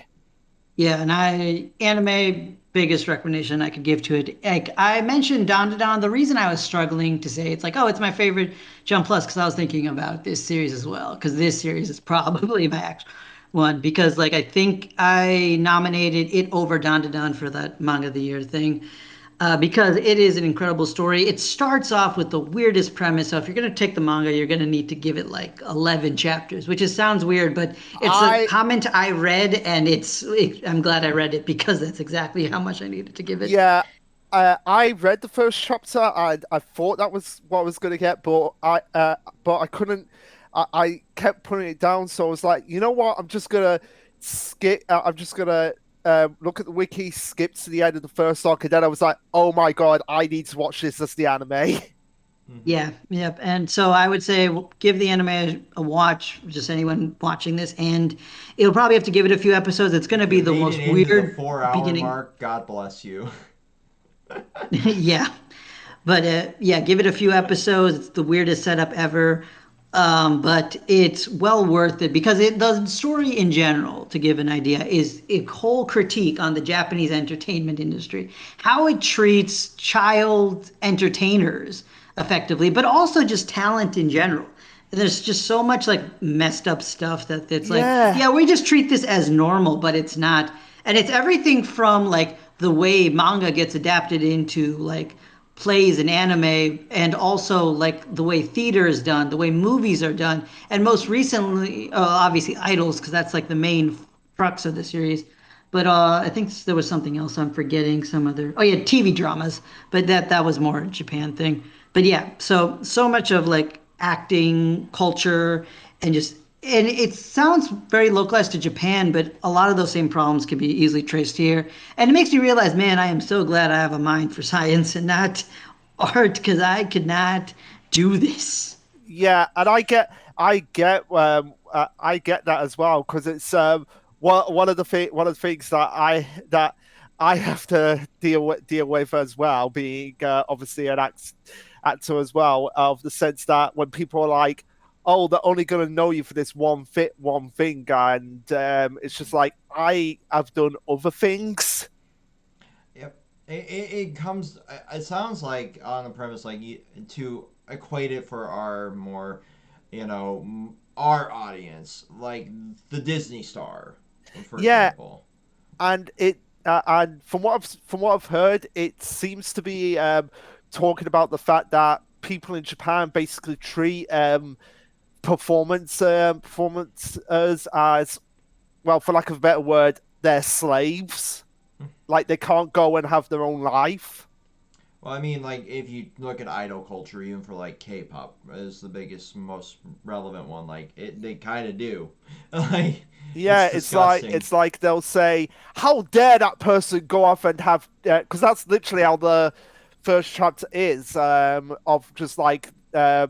Yeah, and anime biggest recommendation I could give to it. Like I mentioned Don to Don, the reason I was struggling to say it's like, oh, it's my favorite Jump Plus because I was thinking about this series as well. Because this series is probably my actual one. Because like I think I nominated it over Don to Don for that manga of the year thing because it is an incredible story. It starts off with the weirdest premise. So if you're going to take the manga, you're going to need to give it like 11 chapters, which is sounds weird, but it's a I comment I read, and I'm glad I read it because that's exactly how much I needed to give it. Yeah, I read the first chapter and I thought that was what I was gonna get, but I couldn't. I kept putting it down, so I was like, you know what? I'm just gonna skip. I'm just gonna look at the wiki, skip to the end of the first arc, and then I was like, oh my god, I need to watch this as the anime. Mm-hmm. Yeah, yep. And so I would say give the anime a watch, just anyone watching this, and you'll probably have to give it a few episodes. It's going to If be you the made it most into the weird 4 hour beginning. mark, God bless you. Yeah. But yeah, give it a few episodes. It's the weirdest setup ever. But it's well worth it because the story in general, to give an idea, is a whole critique on the Japanese entertainment industry, how it treats child entertainers effectively, but also just talent in general. There's just so much like messed up stuff that it's like, Yeah, yeah, we just treat this as normal, but it's not. And it's everything from like the way manga gets adapted into like plays and anime, and also like the way theater is done, the way movies are done, and most recently, obviously Idols, because that's like the main crux of the series. But I think there was something else I'm forgetting. Some other, oh yeah, TV dramas, but that was more a Japan thing. But yeah, so much of like acting, culture, and just and it sounds very localized to Japan, but a lot of those same problems can be easily traced here. And it makes me realize, man, I am so glad I have a mind for science and not art because I could not do this. yeah, and I get that as well because it's one of the things that I have to deal with as well, being obviously an actor as well, of the sense that when people are like, "Oh, they're only going to know you for this one thing," and it's just like I have done other things. Yep. It comes. It sounds like on the premise like to equate it for our more, our audience, like the Disney star, for Yeah, example. and from what I've heard, it seems to be talking about the fact that people in Japan basically treat performers as, well, for lack of a better word, they're slaves. Like they can't go and have their own life. Well, I mean, like if you look at idol culture, even for like K-pop is the biggest, most relevant one. Like they kind of do. Like Yeah, it's disgusting. it's like they'll say, "How dare that person go off and have?" Because that's literally how the first chapter is, of just like a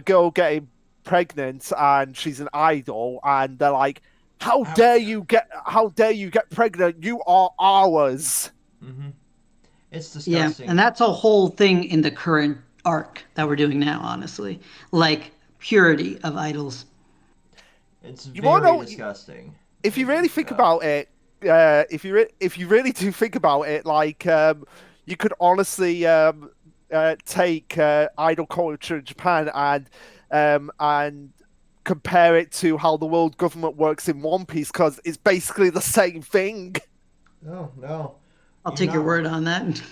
girl getting pregnant and she's an idol, and they're like, how dare you get pregnant? You are ours." Mm-hmm. It's Yeah, and disgusting. that's a whole thing in the current arc that we're doing now, honestly. Like purity of idols. It's You want to very know disgusting. if you really think God. about it, if you really do think about it, like you could honestly take idol culture in Japan and compare it to how the world government works in One Piece because it's basically the same thing. No, no, I'll you're take your not word wrong. on that.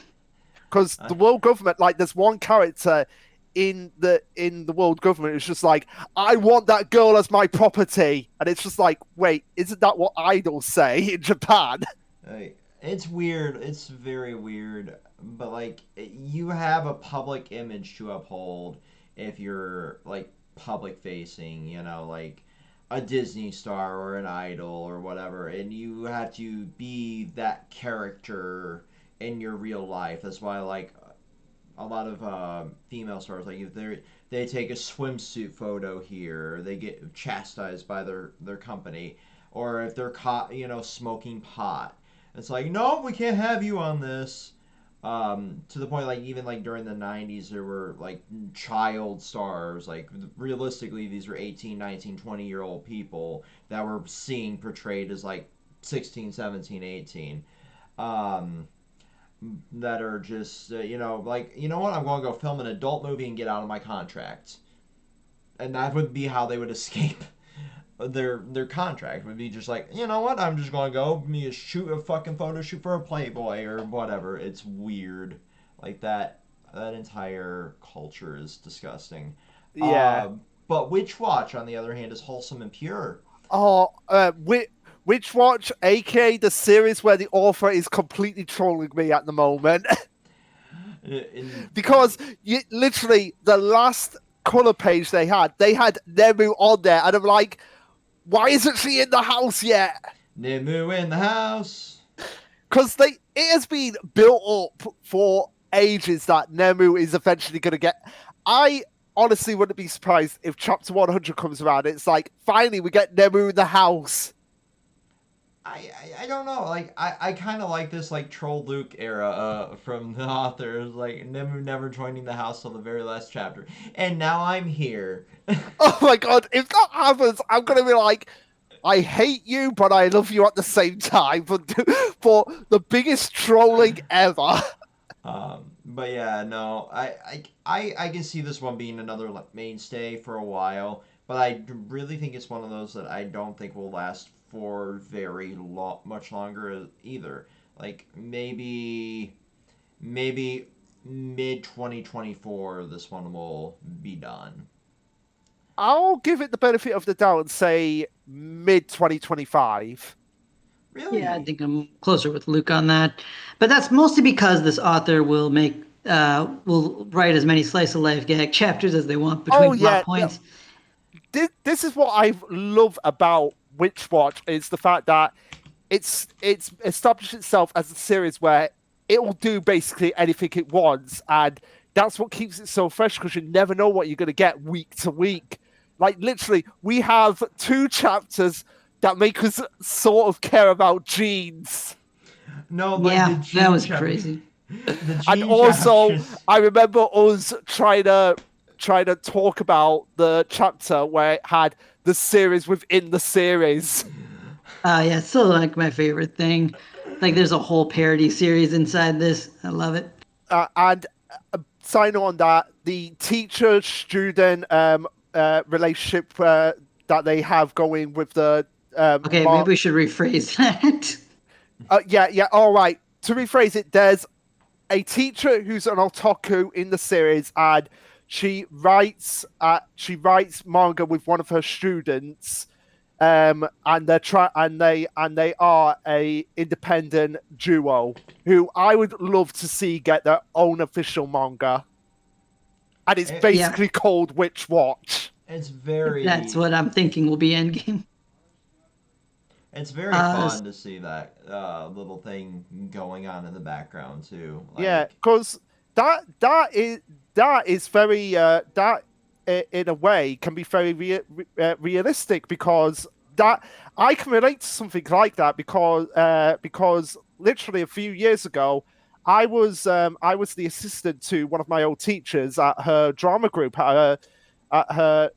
Because the world government, like, there's one character in the world government who's just like, I want that girl as my property, and it's just like, wait, isn't that what idols say in Japan? Like, it's weird. It's very weird. But like, you have a public image to uphold if you're like public facing. You know, like a Disney star or an idol or whatever, and you have to be that character in your real life. That's why like a lot of female stars, like if they take a swimsuit photo here, they get chastised by their company, or if they're caught, smoking pot, it's like, no, we can't have you on this. To the point, like even like during the 90s, there were like child stars, like realistically these were 18, 19, 20-year-old people that were seeing portrayed as like 16, 17, 18. um, that are just like, you know what, I'm going to go film an adult movie and get out of my contract. And that would be how they would escape their contract. Would be just like, you know what, I'm just going to go me shoot a fucking photo shoot for a Playboy or whatever. It's weird. Like that entire culture is disgusting. Yeah. But Witch Watch, on the other hand, is wholesome and pure. Oh, Witch Watch, aka the series where the author is completely trolling me at the moment. In, Because literally the last color page they had Nemu on there, and I'm like, why isn't she in the house yet? Nemu in the house. Because it has been built up for ages that Nemu is eventually going to get. I honestly wouldn't be surprised if chapter 100 comes around. It's like, finally, we get Nemu in the house. I don't know. Like I kind of like this like Troll Luke era from the author, like never joining the house till the very last chapter, and now I'm here. Oh my god! If that happens, I'm gonna be like, I hate you, but I love you at the same time for the biggest trolling ever. But yeah, no, I can see this one being another mainstay for a while, but I really think it's one of those that I don't think will last for very much longer either. Like maybe mid 2024, this one will be done. I'll give it the benefit of the doubt and say mid 2025. Really? Yeah, I think I'm closer with Luke on that. But that's mostly because this author will write as many slice of life gag chapters as they want Oh between yeah, plot points. this is what I love about Witch Watch is the fact that it's established itself as a series where it will do basically anything it wants, and that's what keeps it so fresh because you never know what you're going to get week to week. Like literally, we have 2 chapters that make us sort of care about jeans. No, like Yeah, the that was chapter. crazy. The And Gene also, chapters. I remember us trying to talk about the chapter where it had the series within the series. Yeah, it's still like my favorite thing. Like there's a whole parody series inside this. I love it. And sign on that the teacher student relationship that they have going with the Okay, maybe we should rephrase that. yeah, all right, to rephrase it, there's a teacher who's an otaku in the series, and she writes manga with one of her students, and they are a independent duo who I would love to see get their own official manga, and it's basically called Witch Watch. It's very. That's what I'm thinking will be Endgame. It's very fun to see that little thing going on in the background too. Yeah, because that is very that in a way can be very realistic, because that I can relate to something like that, because literally a few years ago I was the assistant to one of my old teachers at her drama group, at her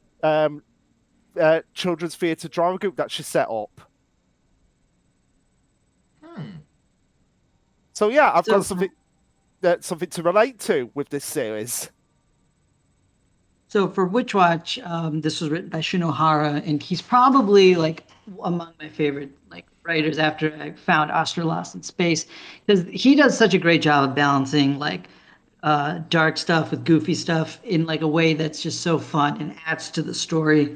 children's theatre drama group that she set up. So yeah, I've got something to relate to with this series. So for Witch Watch, this was written by Shinohara, and he's probably like among my favorite like writers after I found Oscar Lost in Space, because he does such a great job of balancing like dark stuff with goofy stuff in like a way that's just so fun and adds to the story.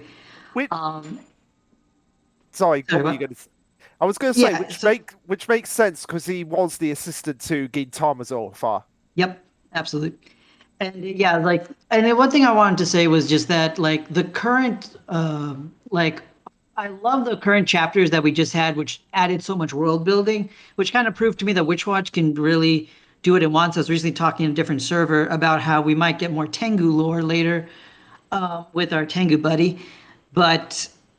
Sorry, what were you going to say? I was going to say, which makes sense, because he was the assistant to Gintama's author. Yep, absolutely. And yeah, like, and then one thing I wanted to say was just that, like, the current, like, I love the current chapters that we just had, which added so much world building, which kind of proved to me that Witch Watch can really do what it wants. I was recently talking in a different server about how we might get more Tengu lore later with our Tengu buddy,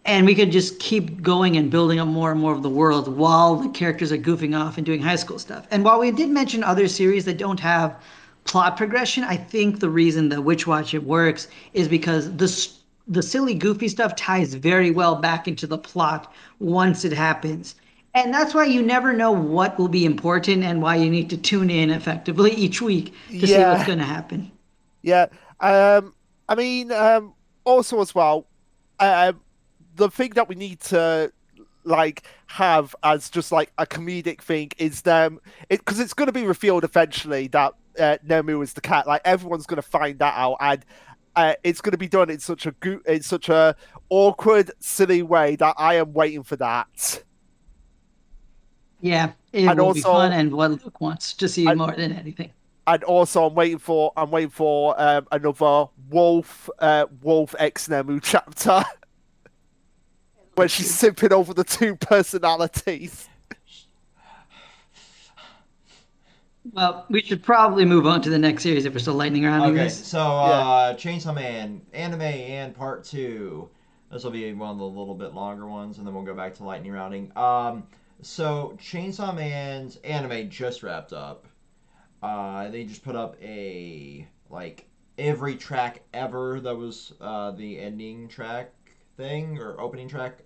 and we could just keep going and building up more and more of the world while the characters are goofing off and doing high school stuff. And while we did mention other series that don't have plot progression, I think the reason that Witch Watch it works is because the silly, goofy stuff ties very well back into the plot once it happens. And that's why you never know what will be important and why you need to tune in effectively each week to see what's going to happen. Yeah. I mean, also as well, the thing that we need to like have as just like a comedic thing is because it's going to be revealed eventually that Nemu is the cat. Like everyone's going to find that out, and it's going to be done in such a awkward, silly way that I am waiting for that. Yeah, it will be fun, and what Luke wants to see more than anything. And also, I'm waiting for another Wolf X Nemu chapter. Where she's simping over the two personalities. Well, we should probably move on to the next series if we're still lightning rounding this. Okay, so Chainsaw Man, anime and part 2. This will be one of the little bit longer ones, and then we'll go back to lightning rounding. So Chainsaw Man's anime just wrapped up. They just put up a, like, every track ever that was the ending track thing or opening track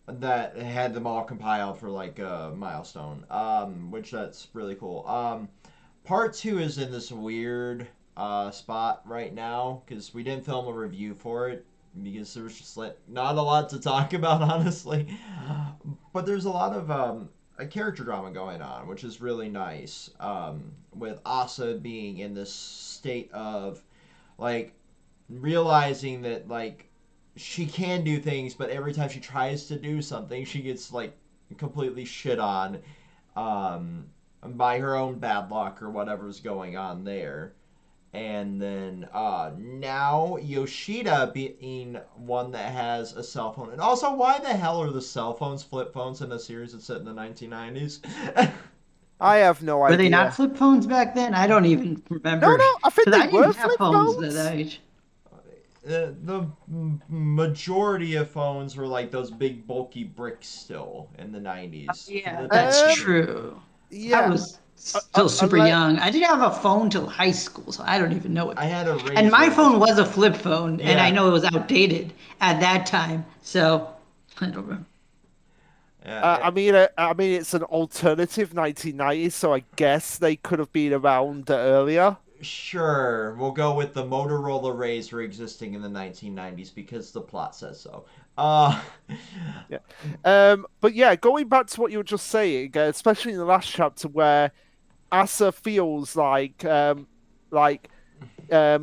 that had them all compiled for like a milestone, which that's really cool. Part 2 is in this weird spot right now because we didn't film a review for it because there was just like not a lot to talk about, honestly, but there's a lot of a character drama going on, which is really nice, with Asa being in this state of like realizing that like she can do things, but every time she tries to do something, she gets like completely shit on by her own bad luck or whatever's going on there. And then now Yoshida being one that has a cell phone. And also, why the hell are the cell phones flip phones in a series that's set in the 1990s? I have no idea. Were they not flip phones back then? I don't even remember. No, I think they were flip phones at that age. The majority of phones were like those big bulky bricks still in the 90s. Yeah, that's true. Yeah. I was still super young. I didn't have a phone till high school, so I don't even know what. I had a Razor. And my phone was a flip phone, and I know it was outdated at that time, so I don't remember. I mean, it's an alternative 1990s, so I guess they could have been around earlier. Sure, we'll go with the Motorola Razr existing in the 1990s because the plot says so. But yeah, going back to what you were just saying, especially in the last chapter where Asa feels like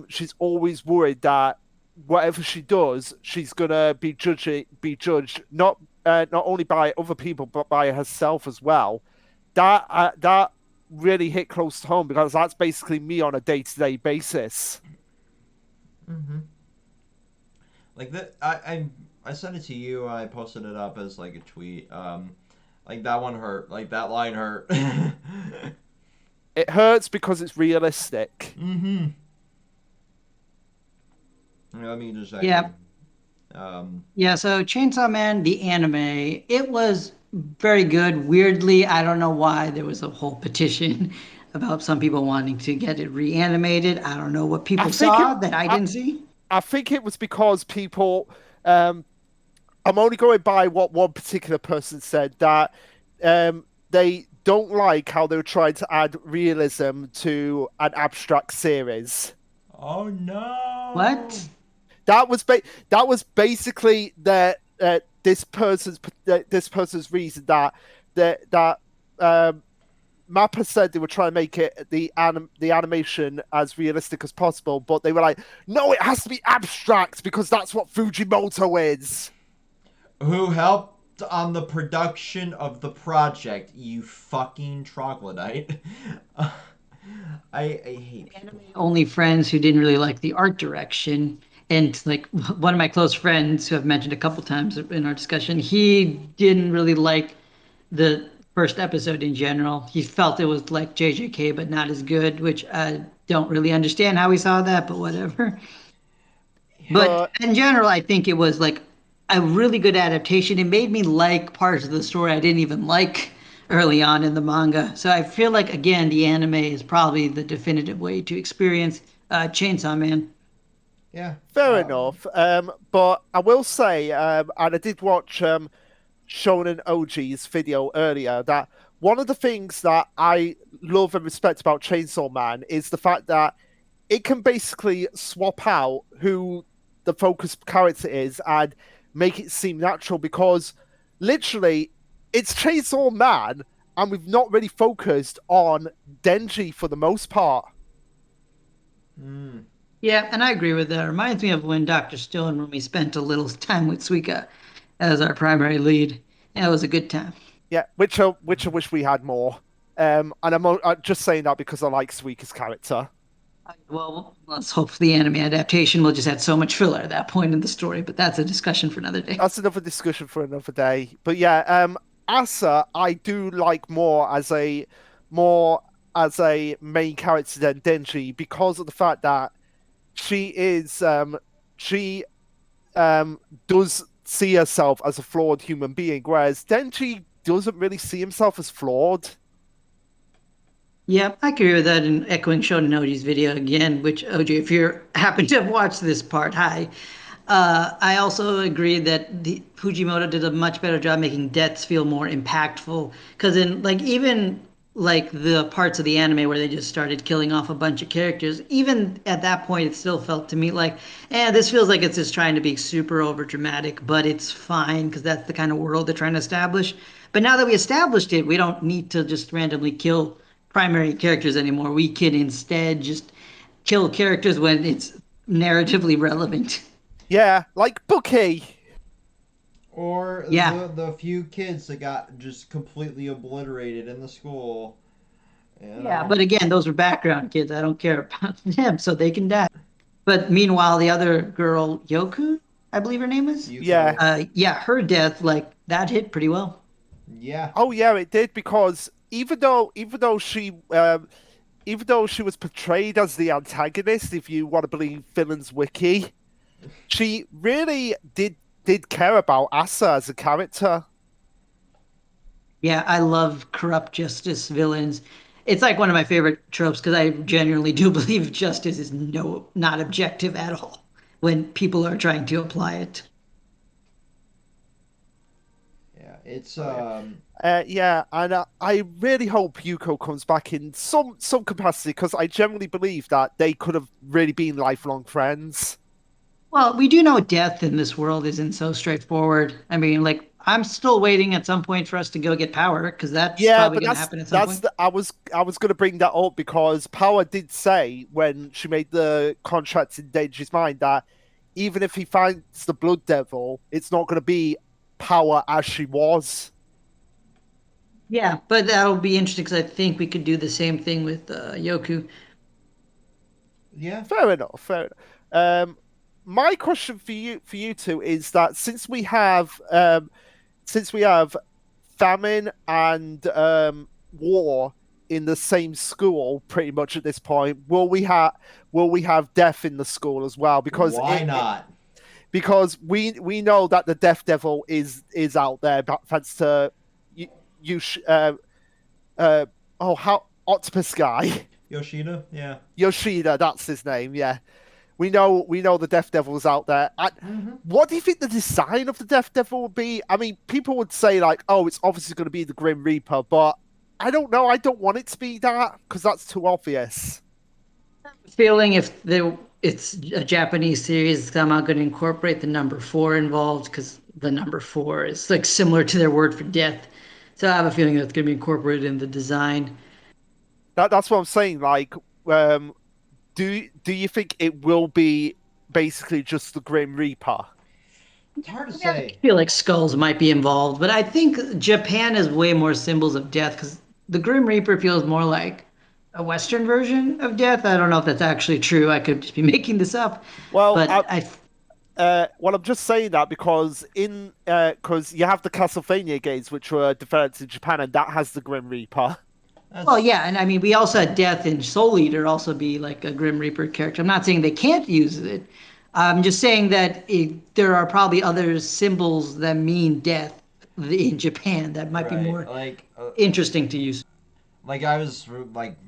she's always worried that whatever she does, she's gonna be judged not only by other people but by herself as well. That really hit close to home because that's basically me on a day-to-day basis. Mm-hmm. Like that, I sent it to you. I posted it up as like a tweet. Like that one hurt. Like that line hurt. It hurts because it's realistic. Mm-hmm. Let me just Yeah. Yeah, so Chainsaw Man, the anime, it was very good. Weirdly, I don't know why there was a whole petition about some people wanting to get it reanimated. I don't know what I people think it. saw that I didn't see. I think it was because people. I'm only going by what one particular person said that they don't like how they were trying to add realism to an abstract series. Oh no! What? That was basically this person's reason that Mappa said they were trying to make it the animation as realistic as possible, but they were like, no, it has to be abstract because that's what Fujimoto is. Who helped on the production of the project? You fucking troglodyte. I hate Anime only friends who didn't really like the art direction. And like one of my close friends who I've mentioned a couple times in our discussion, he didn't really like the first episode in general. He felt it was like JJK, but not as good, which I don't really understand how he saw that, but whatever. But But in general, I think it was like a really good adaptation. It made me like parts of the story I didn't even like early on in the manga. So I feel like, again, the anime is probably the definitive way to experience Chainsaw Man. Yeah. fair enough. But I will say, and I did watch Shonen OG's video earlier, that one of the things that I love and respect about Chainsaw Man is the fact that it can basically swap out who the focus character is and make it seem natural because literally it's Chainsaw Man and we've not really focused on Denji for the most part. Mm. Yeah, and I agree with that. It reminds me of when Dr. Stone, when we spent a little time with Suika as our primary lead. Yeah, it was a good time. Yeah, which I wish we had more. And I'm just saying that because I like Suika's character. Well, let's hope the anime adaptation will just add so much filler at that point in the story, but that's a discussion for another day. That's another discussion for another day. But yeah, Asa I do like more as a main character than Denji because of the fact that she does see herself as a flawed human being, whereas Denji doesn't really see himself as flawed. Yeah, I agree with that. And echoing Shonen Oji's video again, which OJ, if you happen to have watched this part, hi. I also agree that the Fujimoto did a much better job making deaths feel more impactful. Because in like even like the parts of the anime where they just started killing off a bunch of characters, even at that point, it still felt to me like, this feels like it's just trying to be super over dramatic, but it's fine because that's the kind of world they're trying to establish. But now that we established it, we don't need to just randomly kill primary characters anymore. We can instead just kill characters when it's narratively relevant. Yeah, like Bucky. Or Yeah. the few kids that got just completely obliterated in the school. You Yeah, know? but again, those were background kids. I don't care about them, so they can die. But meanwhile, the other girl, Yoku, I believe her name is. Yeah. Yeah, her death, like that hit pretty well. Yeah. Oh yeah, it did because even though she was portrayed as the antagonist, if you want to believe Villain's Wiki, she really did care about Asa as a character. Yeah, I love corrupt justice villains. It's like one of my favorite tropes because I genuinely do believe justice is not objective at all when people are trying to apply it. Yeah. It's Yeah, and I really hope Yuko comes back in some capacity because I generally believe that they could have really been lifelong friends. Well, we do know death in this world isn't so straightforward. I mean, like, I'm still waiting at some point for us to go get power because that's Yeah, probably but going to happen at some point. I was going to bring that up because Power did say when she made the contract in Danger's mind that even if he finds the Blood Devil, it's not going to be power as she was. Yeah, but that'll be interesting because I think we could do the same thing with Yoku. Yeah. Fair enough. Fair enough. My question for you two is that since we have famine and war in the same school pretty much at this point, will we have death in the school as well? Because why not? Because we know that the Death Devil is out there, thanks to Octopus Guy. Yoshida, yeah. Yoshida, that's his name, yeah. We know the Death Devil's out there. What do you think the design of the Death Devil would be? I mean, people would say like, oh, it's obviously going to be the Grim Reaper, but I don't know. I don't want it to be that because that's too obvious. Feeling it's a Japanese series, I'm not going to incorporate the number 4 involved because the number 4 is like similar to their word for death. So I have a feeling that's going to be incorporated in the design. That's what I'm saying. Like, do you think it will be basically just the Grim Reaper? It's hard to say. I feel like skulls might be involved, but I think Japan has way more symbols of death because the Grim Reaper feels more like a Western version of death. I don't know if that's actually true. I could just be making this up. Well, but I'm just saying that because you have the Castlevania games, which were developed in Japan, and that has the Grim Reaper. Well, yeah, and I mean, we also had Death in Soul Eater also be like a Grim Reaper character. I'm not saying they can't use it. I'm just saying that there are probably other symbols that mean death in Japan that might be more interesting to use. Like I was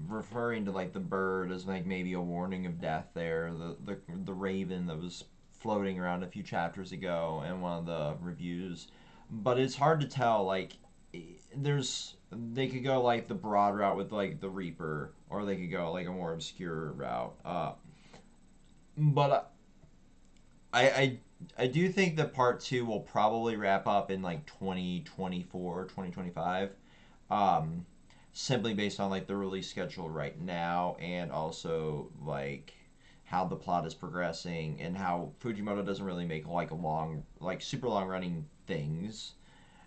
referring to like the bird as like maybe a warning of death there. The raven that was floating around a few chapters ago in one of the reviews, but it's hard to tell. Like they could go like the broad route with like the Reaper, or they could go like a more obscure route. But I do think that part 2 will probably wrap up in like 2024, 2025. Simply based on like the release schedule right now, and also like how the plot is progressing and how Fujimoto doesn't really make like super long running things.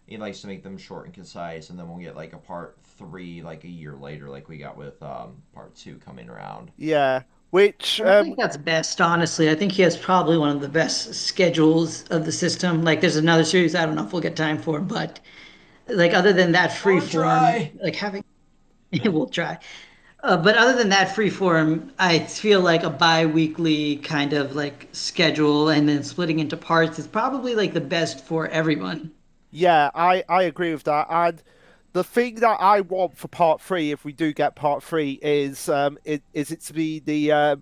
He likes to make them short and concise, and then we'll get like a part 3 like a year later, like we got with part 2 coming around. Yeah, which I think that's best, honestly. I think he has probably one of the best schedules of the system. Like, there's another series I don't know if we'll get time for, but like other than that free form, like having we'll try. But other than that free form, I feel like a bi-weekly kind of like schedule and then splitting into parts is probably like the best for everyone. Yeah, I agree with that. And the thing that I want for part 3, if we do get part 3, is it to be the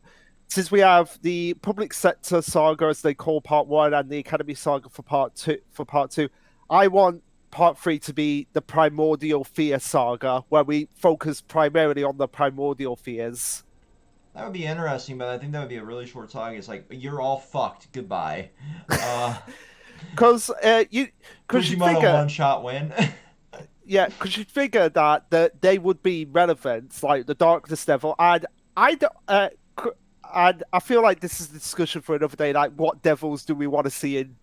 since we have the public sector saga as they call part 1 and the academy saga for part 2 I want part 3 to be the primordial fear saga, where we focus primarily on the primordial fears. That would be interesting, but I think that would be a really short saga. It's like, you're all fucked. Goodbye. Because you figure one-shot win. Yeah, because you figure that they would be relevant, like the Darkness Devil, and I feel like this is a discussion for another day. Like, what devils do we want to see in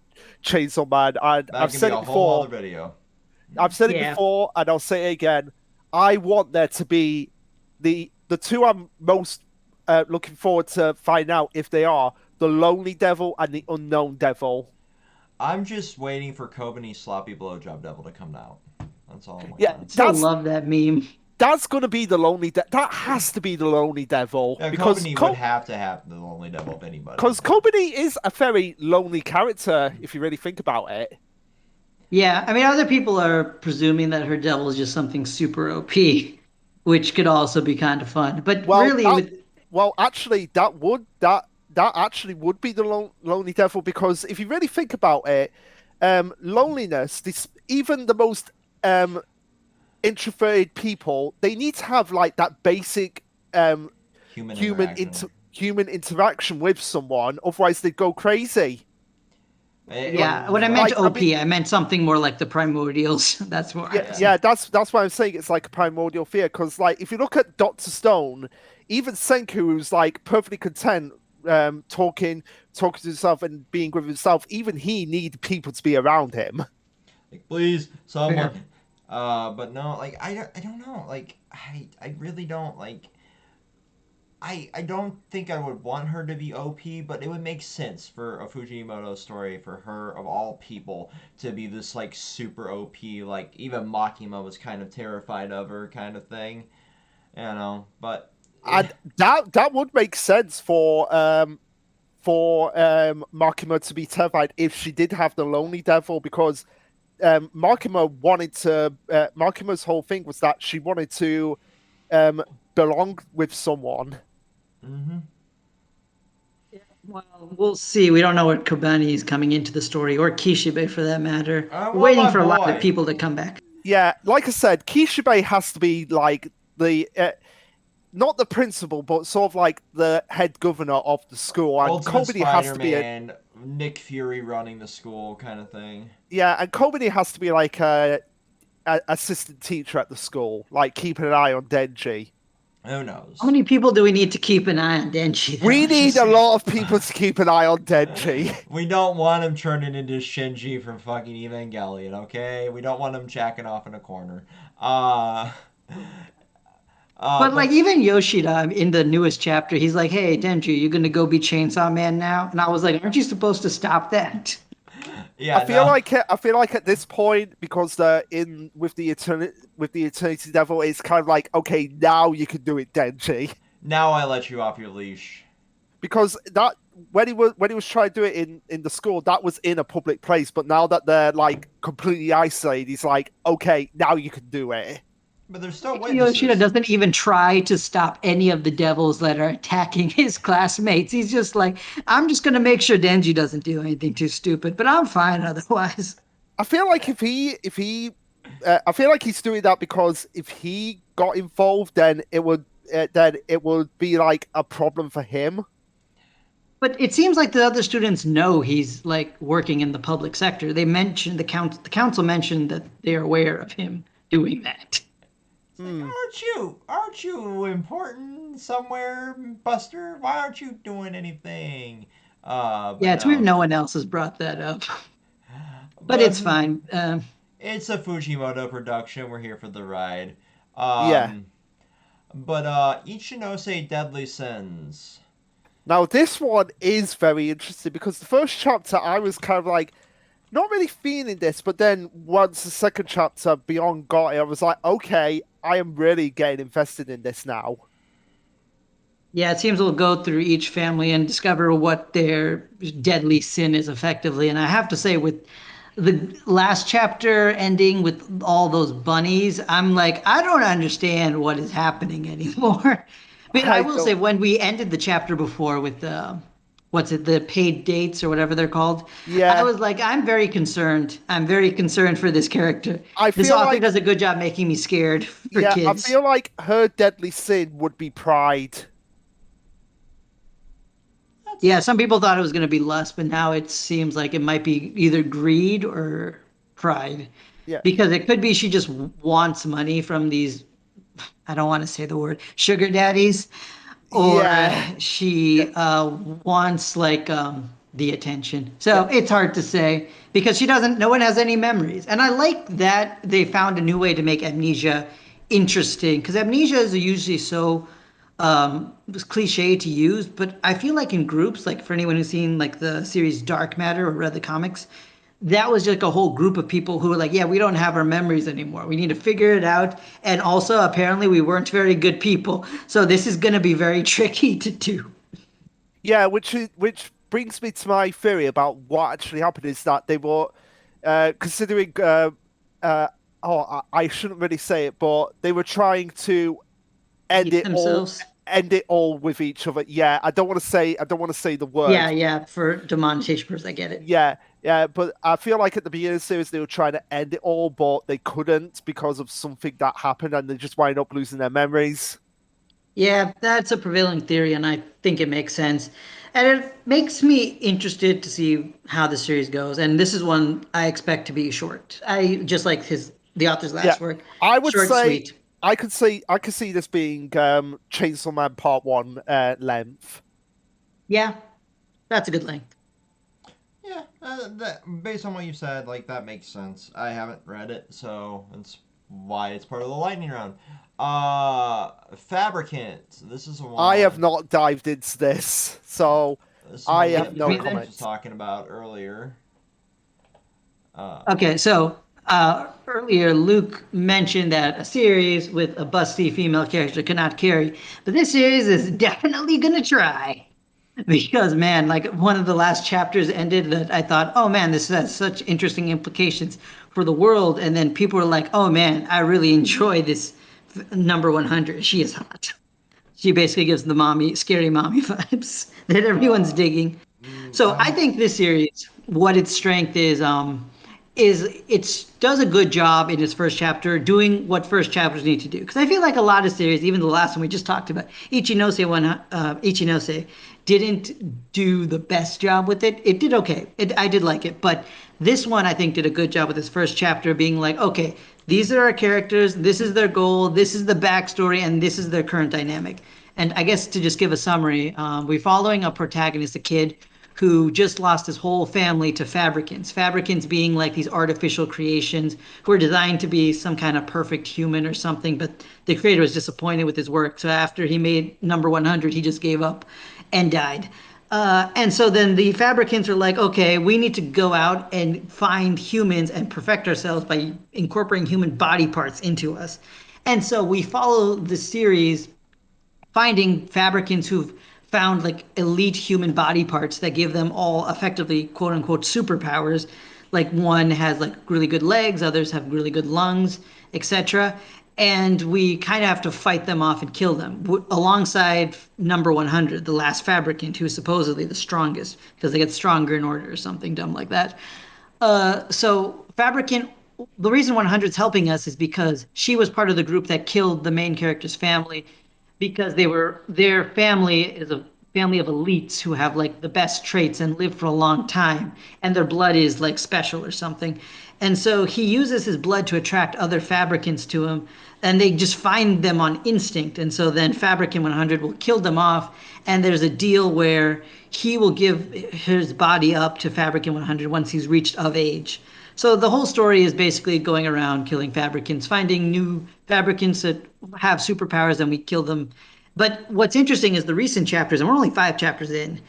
Chainsaw Man? And I've said it before. I've said it before, and I'll say it again. I want there to be the 2 I'm most looking forward to find out if they are the Lonely Devil and the Unknown Devil. I'm just waiting for Kobani's Sloppy Blowjob Devil to come out. That's all I'm waiting on. I still love that meme. That's going to be the Lonely Devil. That has to be the Lonely Devil. Yeah, because Kobani would have to have the Lonely Devil if anybody. Because Kobani is a very lonely character, if you really think about it. Yeah, I mean, other people are presuming that her devil is just something super OP, which could also be kind of fun. But actually, that actually would be the Lonely Devil, because if you really think about it, loneliness, even the most introverted people, they need to have like that basic human interaction with someone, otherwise they'd go crazy. Yeah, when I meant OP, I meant something more like the primordials. That's more. Yeah, that's why I'm saying it's like a primordial fear. Because like if you look at Dr. Stone, even Senku, who's like perfectly content talking talking to himself and being with himself, even he needed people to be around him. Like, please, someone. But no, like I don't know. Like I really don't like. I don't think I would want her to be OP, but it would make sense for a Fujimoto story for her of all people to be this like super OP. Like even Makima was kind of terrified of her, kind of thing. You know, but And that would make sense for Makima to be terrified if she did have the Lonely Devil, because Makima wanted to. Makima's whole thing was that she wanted to belong with someone. Mm-hmm. Well, we'll see. We don't know what Kobani is coming into the story, or Kishibe for that matter. We're Well, waiting my for a lot boy. of people to come back. Yeah, like I said, Kishibe has to be like the not the principal, but sort of like the head governor of the school, and Ultimate Kobani has to be Spider-Man, Nick Fury running the school kind of thing. and Kobani has to be like a assistant teacher at the school, like keeping an eye on Denji. Who knows? How many people do we need to keep an eye on Denji? We need a lot of people to keep an eye on Denji. We don't want him turning into Shinji from fucking Evangelion, okay? We don't want him jacking off in a corner. But like even Yoshida in the newest chapter, he's like, "Hey Denji, you gonna go be Chainsaw Man now?" And I was like, "Aren't you supposed to stop that?" Yeah, I feel like at this point, because they're in with the Eternity Devil, it's kind of like, okay, now you can do it, Denji. Now I let you off your leash. Because that when he was trying to do it in the school, that was in a public place. But now that they're like completely isolated, he's like, okay, now you can do it. But there's still witnesses. Yoshida doesn't even try to stop any of the devils that are attacking his classmates. He's just like, I'm just gonna make sure Denji doesn't do anything too stupid, but I'm fine otherwise. I feel like if he I feel like he's doing that because if he got involved, then it would be like a problem for him. But it seems like the other students know he's like working in the public sector. They mentioned the council mentioned that they're aware of him doing that. Like, aren't you important somewhere, Buster? Why aren't you doing anything? Yeah, it's weird no one else has brought that up. But it's fine. It's a Fujimoto production. We're here for the ride. Yeah. But Ichinose Deadly Sins. Now this one is very interesting because the first chapter I was kind of like not really feeling this, but then once the second chapter Beyond got it, I was like, okay, I am really getting invested in this now. Yeah, it seems we'll go through each family and discover what their deadly sin is effectively. And I have to say, with the last chapter ending with all those bunnies, I'm like, I don't understand what is happening anymore. But I will say, when we ended the chapter before with the paid dates or whatever they're called. Yeah. I was like, I'm very concerned. I'm very concerned for this character. This author does a good job making me scared for kids. I feel like her deadly sin would be pride. Yeah, some people thought it was going to be lust, but now it seems like it might be either greed or pride. Yeah. Because it could be she just wants money from these, I don't want to say the word, sugar daddies. Or she wants like the attention. So it's hard to say because no one has any memories. And I like that they found a new way to make amnesia interesting because amnesia is usually so cliche to use, but I feel like in groups, like for anyone who's seen like the series Dark Matter or read the comics, that was like a whole group of people who were like, yeah, we don't have our memories anymore. We need to figure it out. And also, apparently, we weren't very good people. So this is going to be very tricky to do. Yeah, which brings me to my theory about what actually happened is that they were considering. I shouldn't really say it, but they were trying to end it all with each other. Yeah, I don't want to say the word. Yeah, for demonetization purposes, I get it. Yeah, but I feel like at the beginning of the series they were trying to end it all, but they couldn't because of something that happened, and they just wind up losing their memories. Yeah, that's a prevailing theory, and I think it makes sense. And it makes me interested to see how the series goes. And this is one I expect to be short. I just like the author's last work. I would short, say sweet. I could see this being Chainsaw Man Part 1 length. Yeah. That's a good length. Yeah, based on what you said, like that makes sense. I haven't read it, so that's why it's part of the lightning round. Fabricant. This is the I have one. not dived into this, so This is the I one have that no Me then. Marcus was comment. talking about earlier. Uh, Okay, so earlier Luke mentioned that a series with a busty female character cannot carry, but this series is definitely gonna try. Because man, like one of the last chapters ended that I thought, oh man, this has such interesting implications for the world, and then people were like, oh man, I really enjoy this number 100. She is hot. She basically gives the mommy, scary mommy vibes that everyone's uh, digging. So I I'm. think this series, what its strength is it does a good job in its first chapter doing what first chapters need to do. Because I feel like a lot of series, even the last one we just talked about, Ichinose didn't do the best job with it. It did okay. I did like it, but this one I think did a good job with its first chapter, being like, okay, these are our characters, this is their goal, this is the backstory, and this is their current dynamic. And I guess to just give a summary, we're following a protagonist, a kid who just lost his whole family to fabricants. Fabricants being like these artificial creations who are designed to be some kind of perfect human or something, but the creator was disappointed with his work. So after he made number 100, he just gave up and died. And so then the fabricants are like, okay, we need to go out and find humans and perfect ourselves by incorporating human body parts into us. And so we follow the series finding fabricants who've found like elite human body parts that give them all effectively quote unquote superpowers. Like one has like really good legs, others have really good lungs, etc. And we kind of have to fight them off and kill them alongside number 100, the last fabricant, who's supposedly the strongest because they get stronger in order or something dumb like that. So Fabricant, the reason 100's helping us is because she was part of the group that killed the main character's family because their family is a family of elites who have like the best traits and live for a long time, and their blood is like special or something. And so he uses his blood to attract other fabricants to him, and they just find them on instinct. And so then Fabricant 100 will kill them off, and there's a deal where he will give his body up to Fabricant 100 once he's reached of age. So the whole story is basically going around killing fabricants, finding new fabricants that have superpowers, and we kill them. But what's interesting is the recent chapters, and we're only 5 chapters in,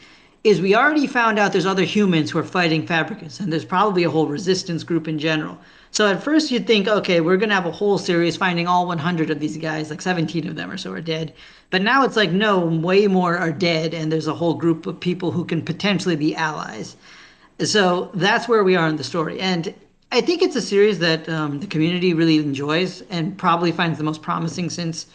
is we already found out there's other humans who are fighting fabricants, and there's probably a whole resistance group in general. So at first you'd think, okay, we're gonna have a whole series finding all 100 of these guys, like 17 of them or so are dead. But now it's like, no, way more are dead, and there's a whole group of people who can potentially be allies. So that's where we are in the story. And I think it's a series that the community really enjoys and probably finds the most promising since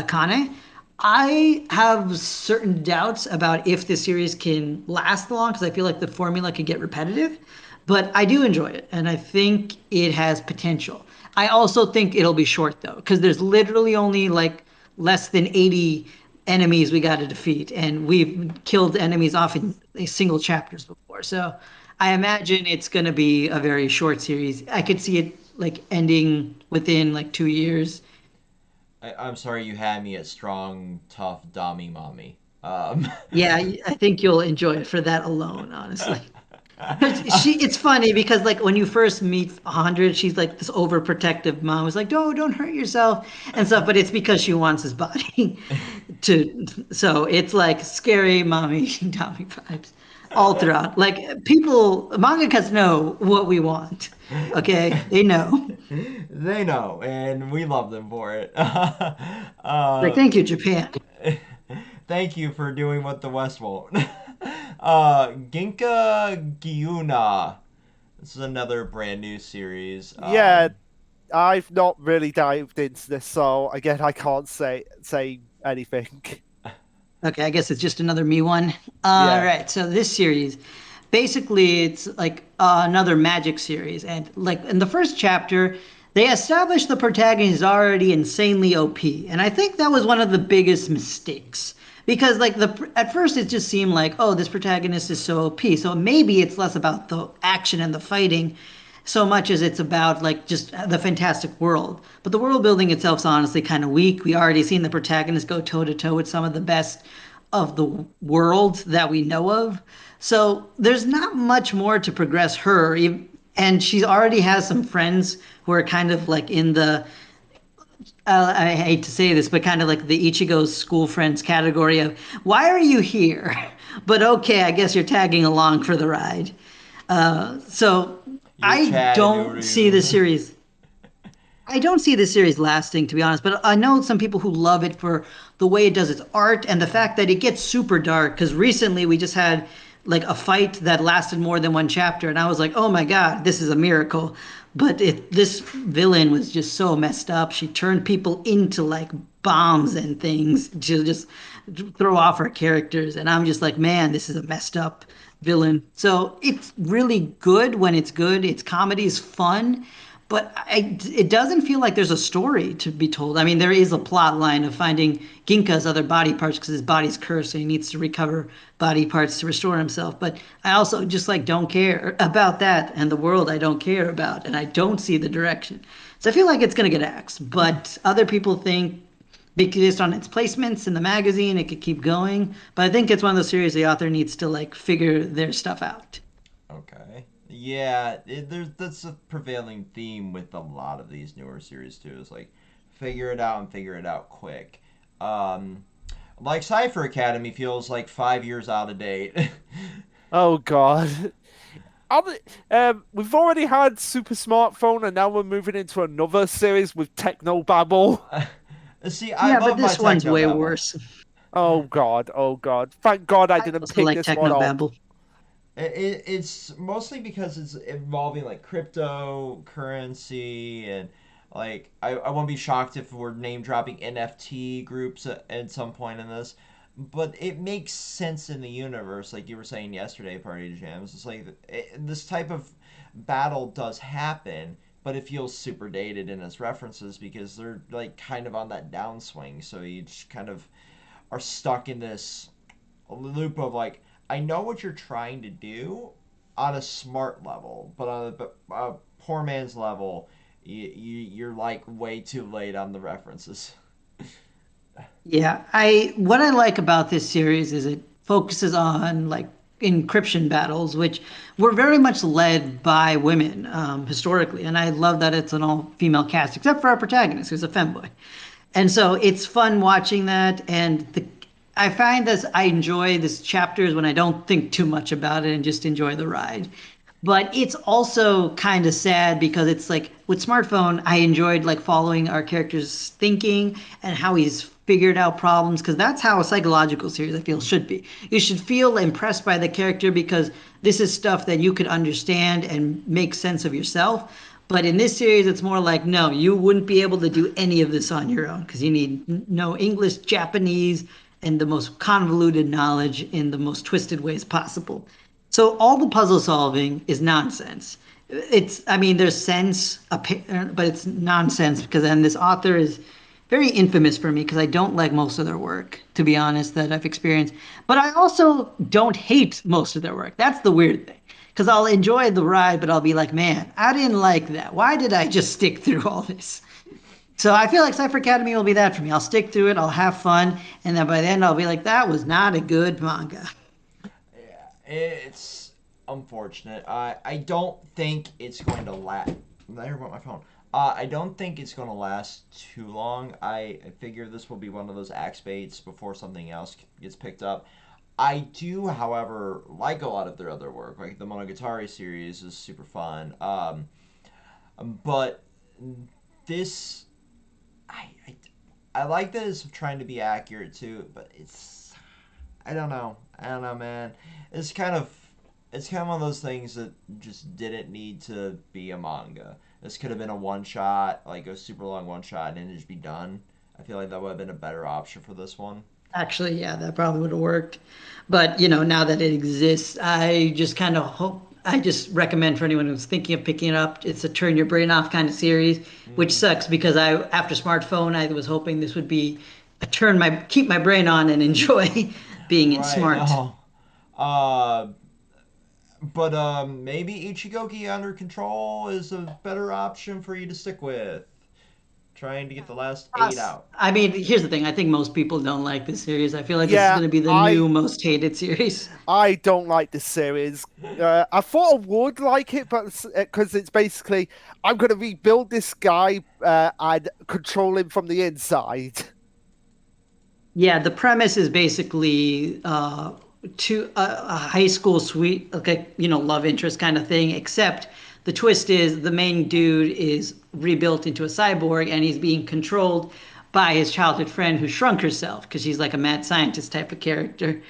Kane. I have certain doubts about if this series can last long because I feel like the formula could get repetitive, but I do enjoy it and I think it has potential. I also think it'll be short though because there's literally only like less than 80 enemies we got to defeat, and we've killed enemies off in single chapters before. So I imagine it's going to be a very short series. I could see it like ending within like 2 years. I'm sorry you had me at strong, tough, dommy mommy. Yeah, I think you'll enjoy it for that alone, honestly. It's funny because like when you first meet 100, she's like this overprotective mom who's like, "No, don't hurt yourself," and stuff. But it's because she wants his body to. So it's like scary mommy Tommy vibes all throughout. Like people, mangakas know what we want. Okay, they know. They know, and we love them for it. Like thank you, Japan. Thank you for doing what the West won't. Ginka Gyuna. This is another brand new series. Yeah, I've not really dived into this, so again, I can't say anything. Okay, I guess it's just another me one. All Yeah, right, so this series, basically, it's like another magic series, and like in the first chapter, they established the protagonist is already insanely OP, and I think that was one of the biggest mistakes because like the at first it just seemed like oh this protagonist is so OP, so maybe it's less about the action and the fighting so much as it's about like just the fantastic world. But the world building itself is honestly kind of weak. We already seen the protagonist go toe to toe with some of the best of the world that we know of. So there's not much more to progress her. And she already has some friends who are kind of like in the I hate to say this, but kind of like the Ichigo's school friends category of why are you here? But okay, I guess you're tagging along for the ride. So You're I don't see the Chattanooga. series. I don't see this series lasting, to be honest, but I know some people who love it for the way it does its art and the fact that it gets super dark. Because recently we just had like a fight that lasted more than one chapter, and I was like, oh my god, this is a miracle. But this villain was just so messed up. She turned people into like bombs and things to just throw off her characters, and I'm just like, man, this is a messed up villain. So it's really good when it's good. Its comedy is fun, but it doesn't feel like there's a story to be told. I mean, there is a plot line of finding Ginka's other body parts because his body's cursed, so he needs to recover body parts to restore himself. But I also just like don't care about that, and the world I don't care about, and I don't see the direction. So I feel like it's gonna get axed. But other people think based on its placements in the magazine, it could keep going. But I think it's one of those series the author needs to like figure their stuff out. Okay. Yeah, that's a prevailing theme with a lot of these newer series too. Is like figure it out and figure it out quick. Um, like Cypher Academy feels like 5 years out of date. Oh God. We've already had Super Smartphone, and now we're moving into another series with Technobabble. See, I Yeah, but love my this one's way Technobabble. worse. Oh God, oh God. Thank God I I didn't also pick like this one up. Technobabble. It's mostly because it's involving like cryptocurrency and like I won't be shocked if we're name dropping NFT groups at some point in this, but it makes sense in the universe, like you were saying yesterday, Party Jams. It's like this type of battle does happen, but it feels super dated in its references because they're like kind of on that downswing. So you just kind of are stuck in this loop of like I know what you're trying to do on a smart level, but on a poor man's level, you're like way too late on the references. Yeah, I what I like about this series is it focuses on like encryption battles, which were very much led by women historically, and I love that it's an all-female cast, except for our protagonist, who's a femboy. And so it's fun watching that, and I find that I enjoy this chapters when I don't think too much about it and just enjoy the ride. But it's also kind of sad because it's like with smartphone, I enjoyed like following our character's thinking and how he's figured out problems because that's how a psychological series I feel should be. You should feel impressed by the character because this is stuff that you could understand and make sense of yourself. But in this series, it's more like, no, you wouldn't be able to do any of this on your own because you need no English, Japanese, and the most convoluted knowledge in the most twisted ways possible. So all the puzzle solving is nonsense. I mean, there's sense, but it's nonsense because then this author is very infamous for me because I don't like most of their work, to be honest, that I've experienced. But I also don't hate most of their work. That's the weird thing. Because I'll enjoy the ride, but I'll be like, man, I didn't like that. Why did I just stick through all this? So I feel like Cypher Academy will be that for me. I'll stick through it, I'll have fun, and then by the end I'll be like, that was not a good manga. Yeah, it's unfortunate. I don't think it's going to last. There went my phone. I don't think it's going to last too long. I figure this will be one of those axe baits before something else gets picked up. I do, however, like a lot of their other work. Like the Monogatari series is super fun. But this, I, I, I like that it's trying to be accurate too. But it's, I don't know. I don't know, man. It's kind of, it's kind of one of those things that just didn't need to be a manga. This could have been a one shot, like a super long one shot, and just be done. I feel like that would have been a better option for this one. Actually, yeah, that probably would have worked. But, now that it exists, I just kind of hope, I just recommend for anyone who's thinking of picking it up, it's a turn your brain off kind of series, which Mm, sucks because after smartphone, I was hoping this would be keep my brain on and enjoy being right. smart. No. Uh, but maybe Ichigoki under control is a better option for you to stick with. trying to get the last 8 out. I mean, here's the thing. I think most people don't like this series. I feel like this is Yeah, going to be the new most hated series. I don't like this series. I thought I would like it, but because it's basically I'm going to rebuild this guy and control him from the inside. Yeah, the premise is basically a high school sweet, okay, love interest kind of thing. Except the twist is the main dude is rebuilt into a cyborg, and he's being controlled by his childhood friend who shrunk herself because she's like a mad scientist type of character,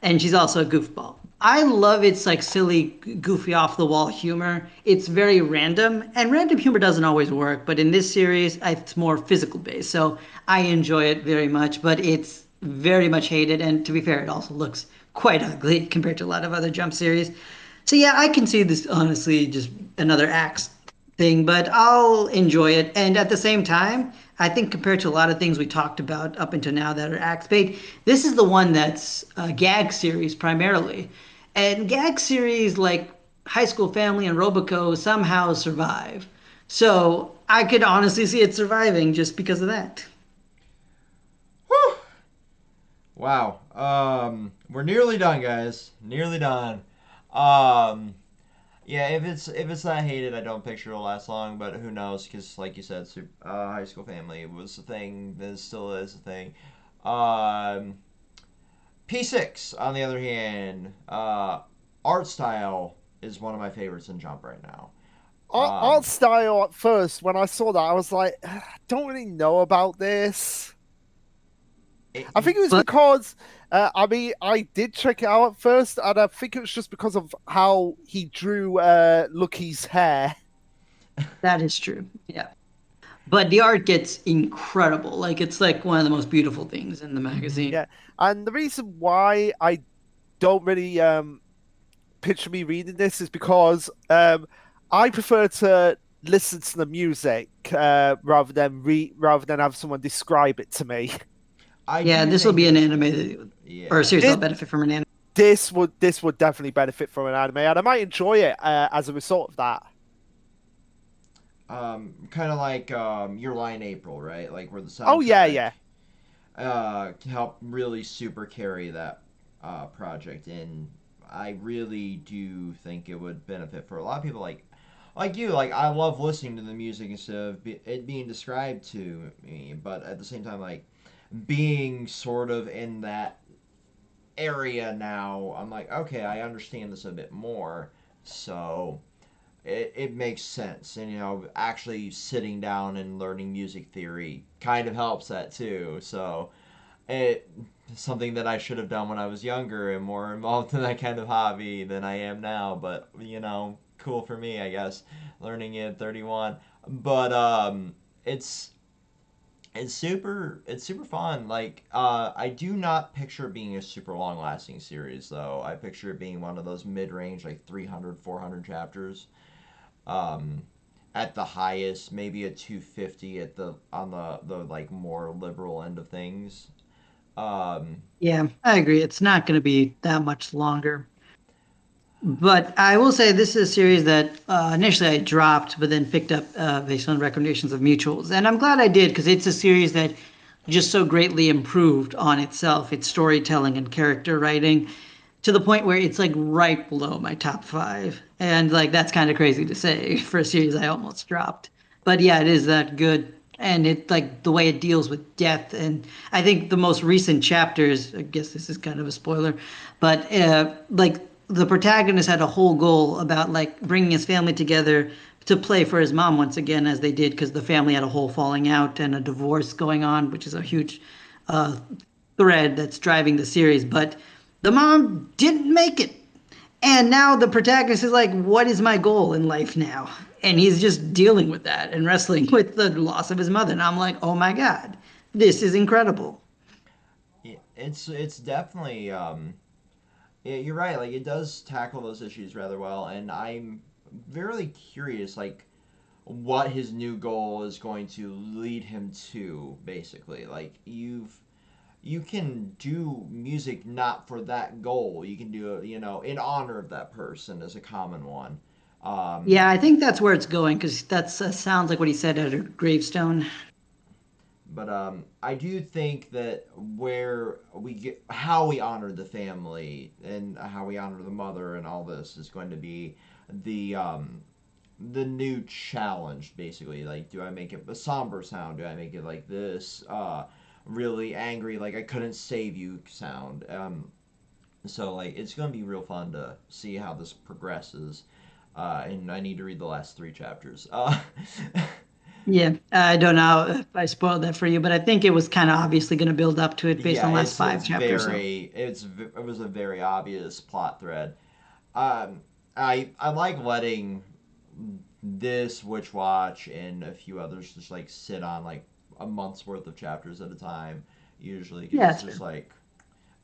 and she's also a goofball. I love its like silly, goofy, off the wall humor. It's very random, and random humor doesn't always work. But in this series, it's more physical based, so I enjoy it very much. But it's very much hated, and to be fair, it also looks quite ugly compared to a lot of other Jump series. So yeah, I can see this honestly just another axe thing, but I'll enjoy it. And at the same time, I think compared to a lot of things we talked about up until now that are axe bait, this is the one that's a gag series primarily. And gag series like High School Family and Roboco somehow survive. So I could honestly see it surviving just because of that. Whew. Wow. We're nearly done, guys. Nearly done. Um, yeah, if it's not hated, I don't picture it'll last long. But who knows? Because like you said, High School Family was a thing. This still is a thing. Um, P6, on the other hand, art style is one of my favorites in Jump right now. Art style at first, when I saw that, I was like, I don't really know about this. I think it was But because, I mean, I did check it out at first, and I think it was just because of how he drew Lucky's hair. that is true. Yeah. But the art gets incredible. Like it's like one of the most beautiful things in the magazine. Yeah, and the reason why I don't really picture me reading this is because I prefer to listen to the music rather than have someone describe it to me. I Yeah, do this will think be an it's anime or a yeah. series This, that'll benefit from an anime. this would definitely benefit from an anime, and I might enjoy it as a result of that. Kind of like Your Lie in April, right? Like where the Oh yeah, soundtrack yeah. helped really super carry that project, and I really do think it would benefit for a lot of people like you. Like I love listening to the music instead of it being described to me, but at the same time, like being sort of in that area now, I'm like, okay, I understand this a bit more, so it makes sense. And actually sitting down and learning music theory kind of helps that too. So it something that I should have done when I was younger and more involved in that kind of hobby than I am now. But cool for me, I guess, learning it at 31. But it's it's super fun. Like I do not picture it being a super long lasting series though. I picture it being one of those mid range like 300, 400 chapters. Um, at the highest, maybe a 250 at the on the like more liberal end of things. Um, Yeah, I agree. It's not going to be that much longer. But I will say this is a series that initially I dropped, but then picked up based on recommendations of mutuals. And I'm glad I did because it's a series that just so greatly improved on itself, its storytelling and character writing, to the point where it's like right below my top five. And like that's kind of crazy to say for a series I almost dropped. But yeah, it is that good. And it like the way it deals with death. And I think the most recent chapters, I guess this is kind of a spoiler, but like the protagonist had a whole goal about like bringing his family together to play for his mom once again, as they did, because the family had a whole falling out and a divorce going on, which is a huge uh, thread that's driving the series. But the mom didn't make it. And now the protagonist is like, what is my goal in life now? And he's just dealing with that and wrestling with the loss of his mother. And I'm like, oh my God, this is incredible. it's definitely yeah, you're right. Like it does tackle those issues rather well, and I'm very curious, like what his new goal is going to lead him to. Basically, like you can do music not for that goal. You can do it, in honor of that person is a common one. Um, Yeah, I think that's where it's going because that's sounds like what he said at a gravestone. But I do think that where we get how we honor the family and how we honor the mother and all this is going to be the new challenge, basically. Like, do I make it a somber sound? Do I make it like this really angry, like I couldn't save you sound? So like it's gonna be real fun to see how this progresses. And I need to read the last 3 chapters. Yeah, I don't know if I spoiled that for you, but I think it was kind of obviously going to build up to it based Yeah, on the last five it's chapters. So very it was a very obvious plot thread. Um, I like letting this Witch Watch and a few others just like sit on like a month's worth of chapters at a time. Usually, 'cause yeah, it's it's just like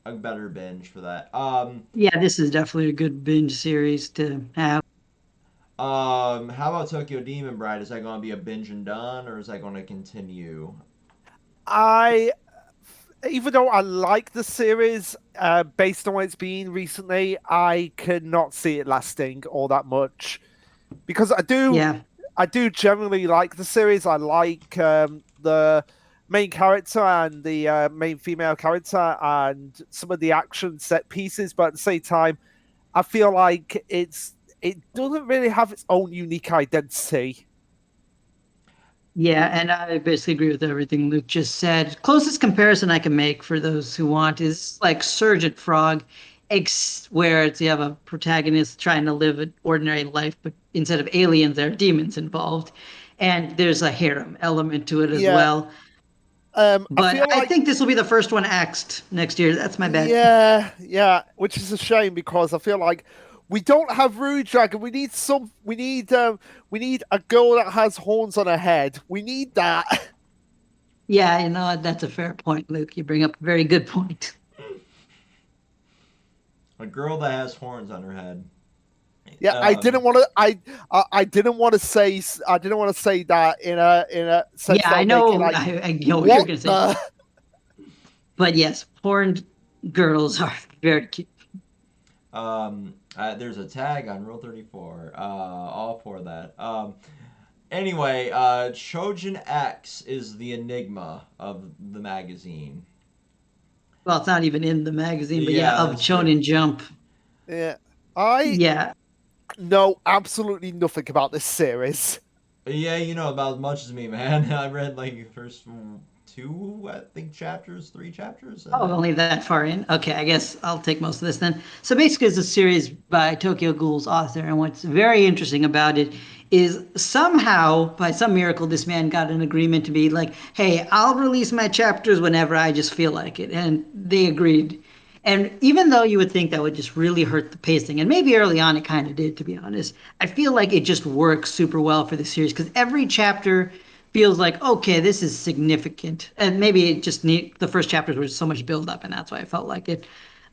a better binge for that. yeah, this is definitely a good binge series to have. How about Tokyo Demon Bride? Is that going to be a binge and done, or is that going to continue? I, even though I like the series, based on what it's been recently, I cannot see it lasting all that much because Yeah, I do generally like the series. I like the main character and the main female character and some of the action set pieces, but at the same time, I feel like it doesn't really have its own unique identity. yeah, and I basically agree with everything Luke just said. Closest comparison I can make for those who want is like Sergeant Frog, where you have a protagonist trying to live an ordinary life, but instead of aliens, there are demons involved, and there's a harem element to it as Yeah, well. I But feel I like think this will be the first one axed next year. That's my bet. yeah, which is a shame because I feel like we don't have Rude Dragon. We need we need a girl that has horns on her head. We need that. Yeah, you know, that's a fair point, Luke. You bring up a very good point. A girl that has horns on her head. Yeah, I didn't want to say that in a sense Yeah, that I would make it know, like I know what you're what going to say. the But yes, horned girls are very cute. There's a tag on Rule 34. All for that. Anyway, Trojan X is the enigma of the magazine. Well, it's not even in the magazine, but yeah, Yeah, of that's true. Shonen Jump. yeah. I Yeah. know absolutely nothing about this series. Yeah, you know about as much as me, man. I read like the first 2, I think, chapters, 3 chapters, and Oh, then only that far in. Okay, I guess I'll take most of this then. So basically, it's a series by Tokyo Ghoul's author, and what's very interesting about it is somehow, by some miracle, this man got an agreement to be like, "Hey, I'll release my chapters whenever I just feel like it," and they agreed. And even though you would think that would just really hurt the pacing, and maybe early on it kind of did, to be honest, I feel like it just works super well for the series because every chapter feels like okay, this is significant, and maybe it just need the first chapters were so much build up, and that's why I felt like it.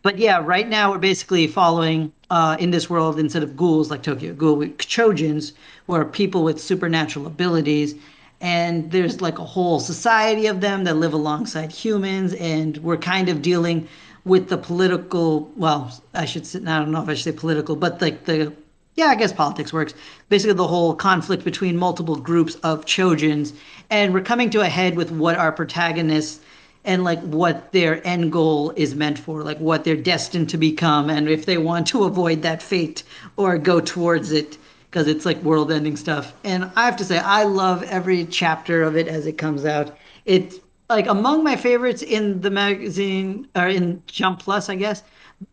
But yeah, right now we're basically following in this world instead of ghouls like Tokyo Ghoul, with Chojins, who are people with supernatural abilities, and there's like a whole society of them that live alongside humans, and we're kind of dealing with the political. Well, I should say, I don't know if I should say political, but like the yeah, I guess politics works. Basically, the whole conflict between multiple groups of Chojins, and we're coming to a head with what our protagonists and like what their end goal is meant for, like what they're destined to become, and if they want to avoid that fate or go towards it, because it's like world-ending stuff. And I have to say, I love every chapter of it as it comes out. It's like among my favorites in the magazine or in Jump Plus, I guess.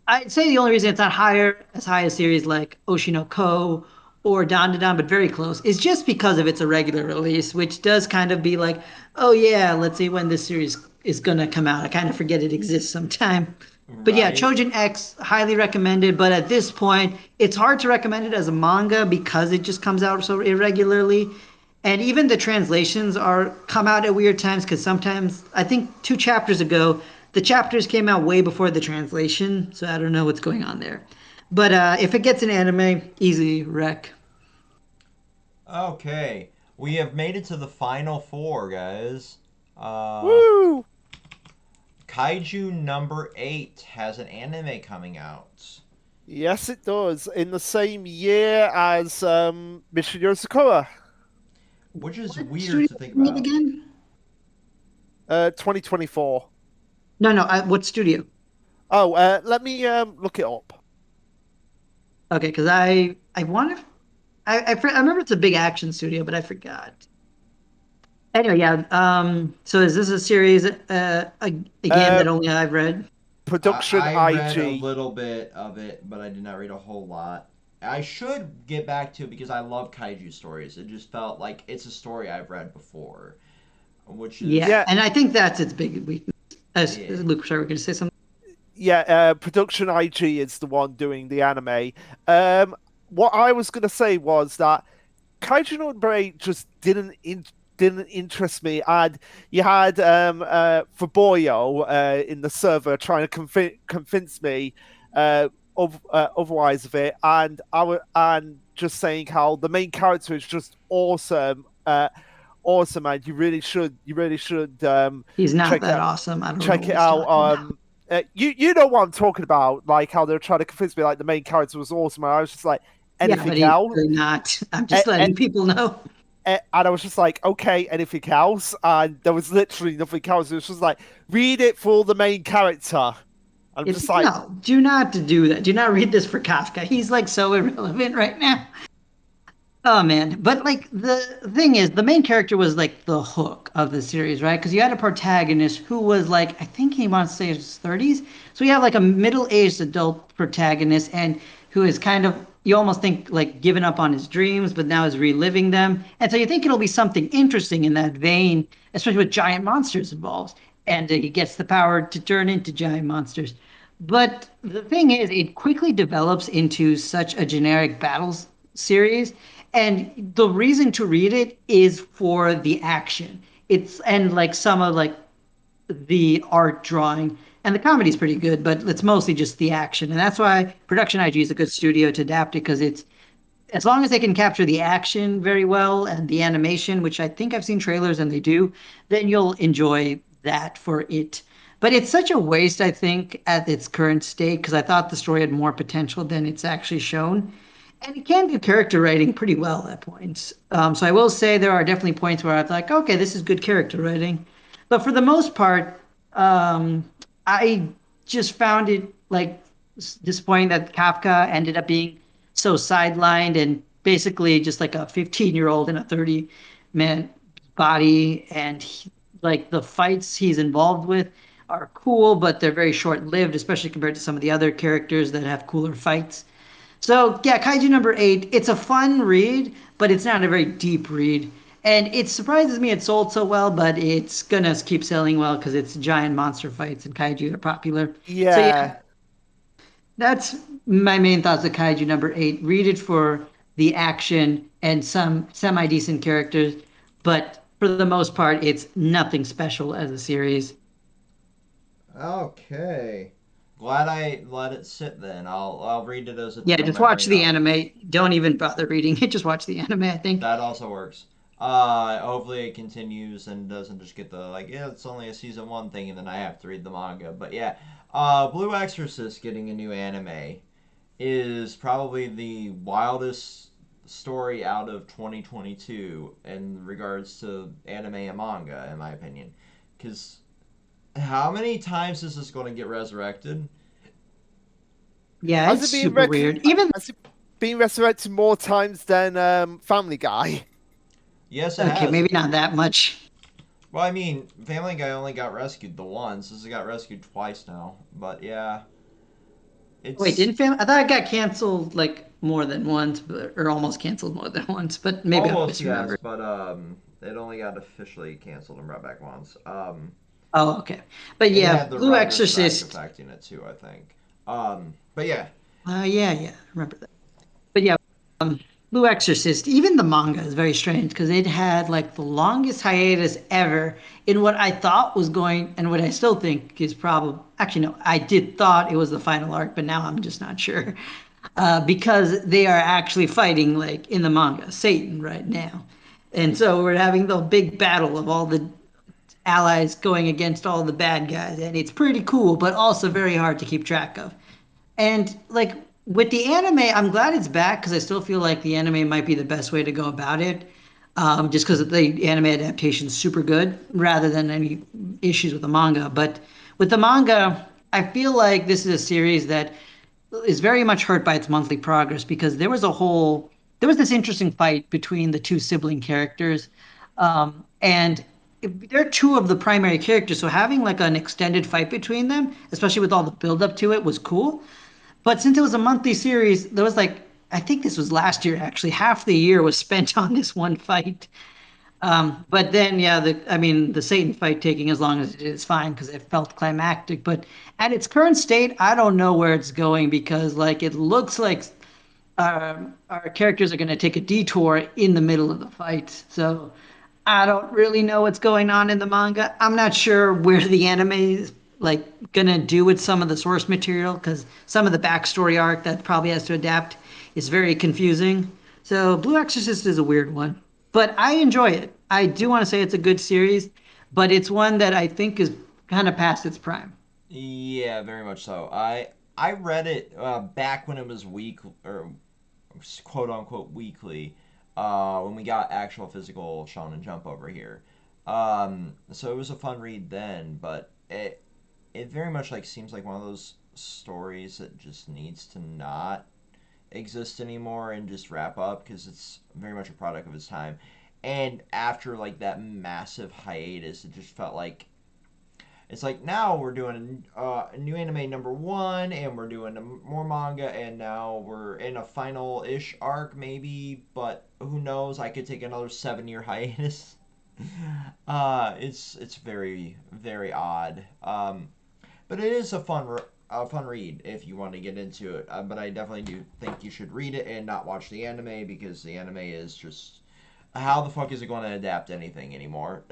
I'd say the only reason it's not higher as high as series like Oshinoko or Don to Don, but very close, is just because of its irregular release, which does kind of be like, oh yeah, let's see when this series is gonna come out. I kind of forget it exists sometime. But yeah, right. Trojan X, highly recommended. But at this point, it's hard to recommend it as a manga because it just comes out so irregularly. And even the translations are come out at weird times because sometimes I think 2 chapters ago the chapters came out way before the translation, so I don't know what's going on there. But if it gets an anime, easy rec. Okay, we have made it to the final 4, guys. Uh, Woo! Kaiju number 8 has an anime coming out. Yes, it does. In the same year as Mission Yosakura. Which is What weird studio to think made about. again? 2024. No, no. What studio? Oh, let me look it up. Okay, because I want to. I remember it's a big action studio, but I forgot. Anyway, yeah. So is this a series again Uh, that only I've read? Production I read a IG. little bit of it, but I did not read a whole lot. I should get back to it because I love kaiju stories. It just felt like it's a story I've read before, which Yeah, is Yeah, and I think that's its big weakness. yeah. Luke, sorry, we're going to say something. yeah. Production IG is the one doing the anime. What I was gonna say was that Kaiju number 8 just didn't interest me. And you had Faboyo in the server trying to convince me otherwise of it, and and just saying how the main character is just awesome, awesome, and you really should He's not check that out awesome. I don't know check what it he's out. talking about. You know what I'm talking about, like how they're trying to convince me like the main character was awesome, and I was just like Yeah, but anything he's else. really not. I'm Eh, just eh, letting people know. and I was just like, okay, anything else? And there was literally nothing else. It was just like, read it for the main character. I'm It's just like, no, do not do that. Do not read this for Kafka. He's like so irrelevant right now. Oh man, but like the thing is, the main character was like the hook of the series, right? Because you had a protagonist who was like, I think he wants to say his 30s. So you have like a middle-aged adult protagonist, and who is kind of you almost think like given up on his dreams, but now is reliving them. And so you think it'll be something interesting in that vein, especially with giant monsters involved, and he gets the power to turn into giant monsters. But the thing is, it quickly develops into such a generic battles series, and the reason to read it is for the action. It's and like some of like the art drawing and the comedy is pretty good, but it's mostly just the action, and that's why Production IG is a good studio to adapt it because it's as long as they can capture the action very well and the animation, which I think I've seen trailers and they do, then you'll enjoy that for it. But it's such a waste, I think, at its current state because I thought the story had more potential than it's actually shown. And it can do character writing pretty well at points. So I will say there are definitely points where I'm like, okay, this is good character writing. But for the most part, I just found it like disappointing that Kafka ended up being so sidelined and basically just like a 15-year-old in a 30-man body. And like the fights he's involved with are cool, but they're very short lived, especially compared to some of the other characters that have cooler fights. So yeah, Kaiju number 8, it's a fun read, but it's not a very deep read. And it surprises me it sold so well, but it's gonna keep selling well because it's giant monster fights and kaiju are popular. So yeah, yeah, that's my main thoughts of Kaiju number 8. Read it for the action and some semi decent characters, but for the most part, it's nothing special as a series. Okay. Glad I let it sit then. I'll read it as it's Yeah, been in just my watch brain the all week. anime. Don't even bother reading it. Just watch the anime, I think. That also works. Hopefully it continues and doesn't just get the like, yeah, it's only a season one thing, and then I have to read the manga. But yeah, Blue Exorcist getting a new anime is probably the wildest story out of 2022 in regards to anime and manga, in my opinion. Because how many times is this going to get resurrected? Yeah, has it's it been super weird. Even has it been resurrected more times than Family Guy? Yes, it okay, has. maybe not that much. Well, I mean, Family Guy only got rescued the once. This has got rescued twice now. But yeah, Wait, it's didn't Family? I thought it got canceled like more than once, or almost canceled more than once. But maybe I'm almost yes, misremembering. but it only got officially canceled and brought back once. Oh, okay. But It yeah, had the Blue writer strike Exorcist. affecting it too, I think. But yeah, Yeah, yeah, I remember that. But yeah, Blue Exorcist. Even the manga is very strange because it had like the longest hiatus ever in what I thought was going, and what I still think is probably actually no, I did thought it was the final arc, but now I'm just not sure. Because they are actually fighting like in the manga Satan right now, and so we're having the big battle of all the allies going against all the bad guys, and it's pretty cool, but also very hard to keep track of. And like with the anime, I'm glad it's back because I still feel like the anime might be the best way to go about it. just because the anime adaptation is super good rather than any issues with the manga. But with the manga, I feel like this is a series that is very much hurt by its monthly progress because there was this interesting fight between the two sibling characters, and they're two of the primary characters. So having like an extended fight between them, especially with all the build up to it, was cool. But since it was a monthly series, there was like I think this was last year actually. Half the year was spent on this one fight. But then, yeah, I mean, the Satan fight taking as long as it is fine because it felt climactic. But at its current state, I don't know where it's going because, like, it looks like our characters are going to take a detour in the middle of the fight. So I don't really know what's going on in the manga. I'm not sure where the anime is like gonna do with some of the source material because some of the backstory arc that probably has to adapt is very confusing. So Blue Exorcist is a weird one, but I enjoy it. I do want to say it's a good series, but it's one that I think is kind of past its prime. Yeah, very much so. I read it back when it was week or quote unquote weekly, when we got actual physical Shonen Jump over here. So it was a fun read then, but it very much like seems like one of those stories that just needs to not exist anymore and just wrap up because it's very much a product of its time. And after like that massive hiatus, it just felt like it's like now we're doing a new anime number one, and we're doing more manga, and now we're in a final-ish arc maybe, but who knows? I could take another 7 year hiatus. It's very very odd. But it is a fun read if you want to get into it. But I definitely do think you should read it and not watch the anime because the anime is just how the fuck is it going to adapt anything anymore?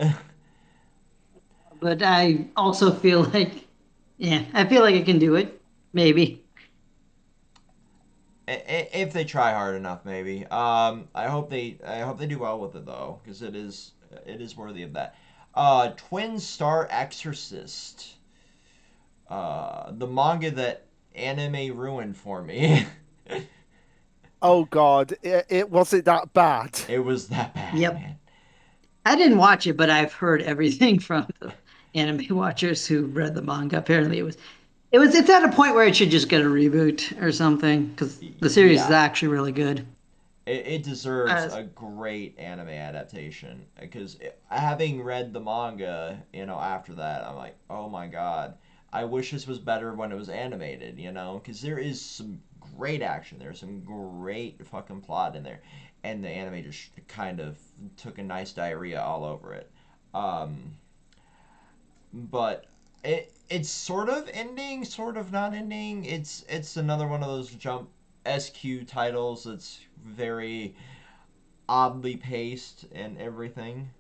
But I also feel like, yeah, I feel like I can do it. Maybe. If they try hard enough, maybe. I hope they do well with it though, because it is worthy of that. Twin Star Exorcist, the manga that anime ruined for me. Oh God, it was it that bad? It was that bad, Yep. man. I didn't watch it, but I've heard everything from the anime watchers who read the manga. Apparently, it's at a point where it should just get a reboot or something because the series is Yeah, actually really good. it deserves Uh, a great anime adaptation because having read the manga, after that, I'm like, oh my god, I wish this was better when it was animated, because there is some great action, there's some great fucking plot in there, and the anime just kind of took a nice diarrhea all over it. Um, but it's sort of ending, sort of not ending. It's another one of those jump SQ titles that's very oddly paced and everything.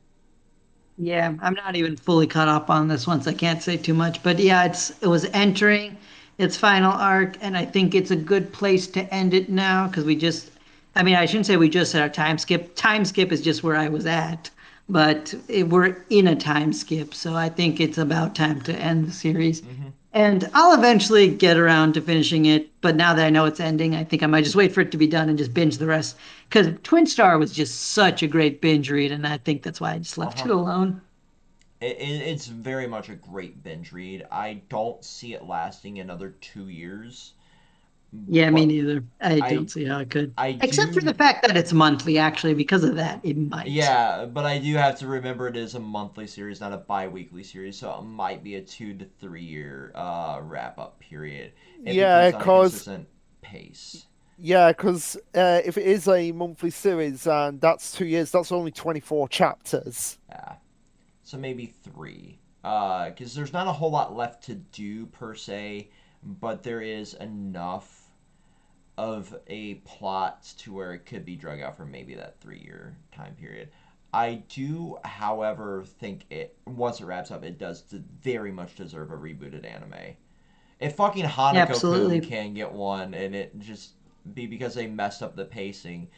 yeah, I'm not even fully caught up on this one, so I can't say too much. But yeah, it was entering its final arc, and I think it's a good place to end it now because I mean, I shouldn't say we just had our time skip. Time skip is just where I was at, but we're in a time skip, so I think it's about time to end the series. Hmm. And I'll eventually get around to finishing it, but now that I know it's ending, I think I might just wait for it to be done and just binge the rest. Because Twin Star was just such a great binge read, and I think that's why I just Uh left huh. it alone. It's very much a great binge read. I don't see it lasting another 2 years, Yeah, me but neither. I I don't see how it could. I Except for do. the fact that it's monthly, actually, because of that, it might. Yeah, but I do have to remember it is a monthly series, not a bi-weekly series, so it might be a 2 to 3 year wrap up period if it Yeah, keeps on a cause consistent pace. yeah, cause if it is a monthly series and that's 2 years, that's only 24 chapters. Yeah, so maybe three. Because there's not a whole lot left to do per se, but there is enough of a plot to where it could be drug out for maybe that 3 year time period. I do, however, think it once it wraps up, it does very much deserve a rebooted anime. If fucking Yeah, Hanako-kun absolutely. can get one, and it just be because they messed up the pacing,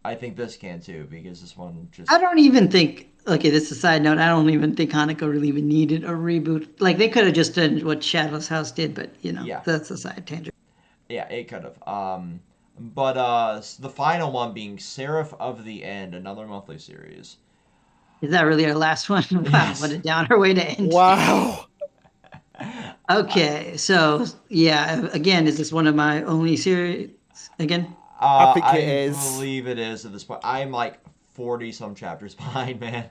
I think this can too because this one I just don't even think. Okay, this is a side note. I don't even think Hanako really even needed a reboot. Like they could have just done what Shadow's House did, but yeah. that's a side tangent. Yeah, it could have. But the final one being Seraph of the End, another monthly series. Is that really our last one? Wow, what Yes. a downer way to end. Wow. Okay, so yeah, again, is this one of my only series again? I think it I is. believe it is at this point. I'm like 40 some chapters behind, man.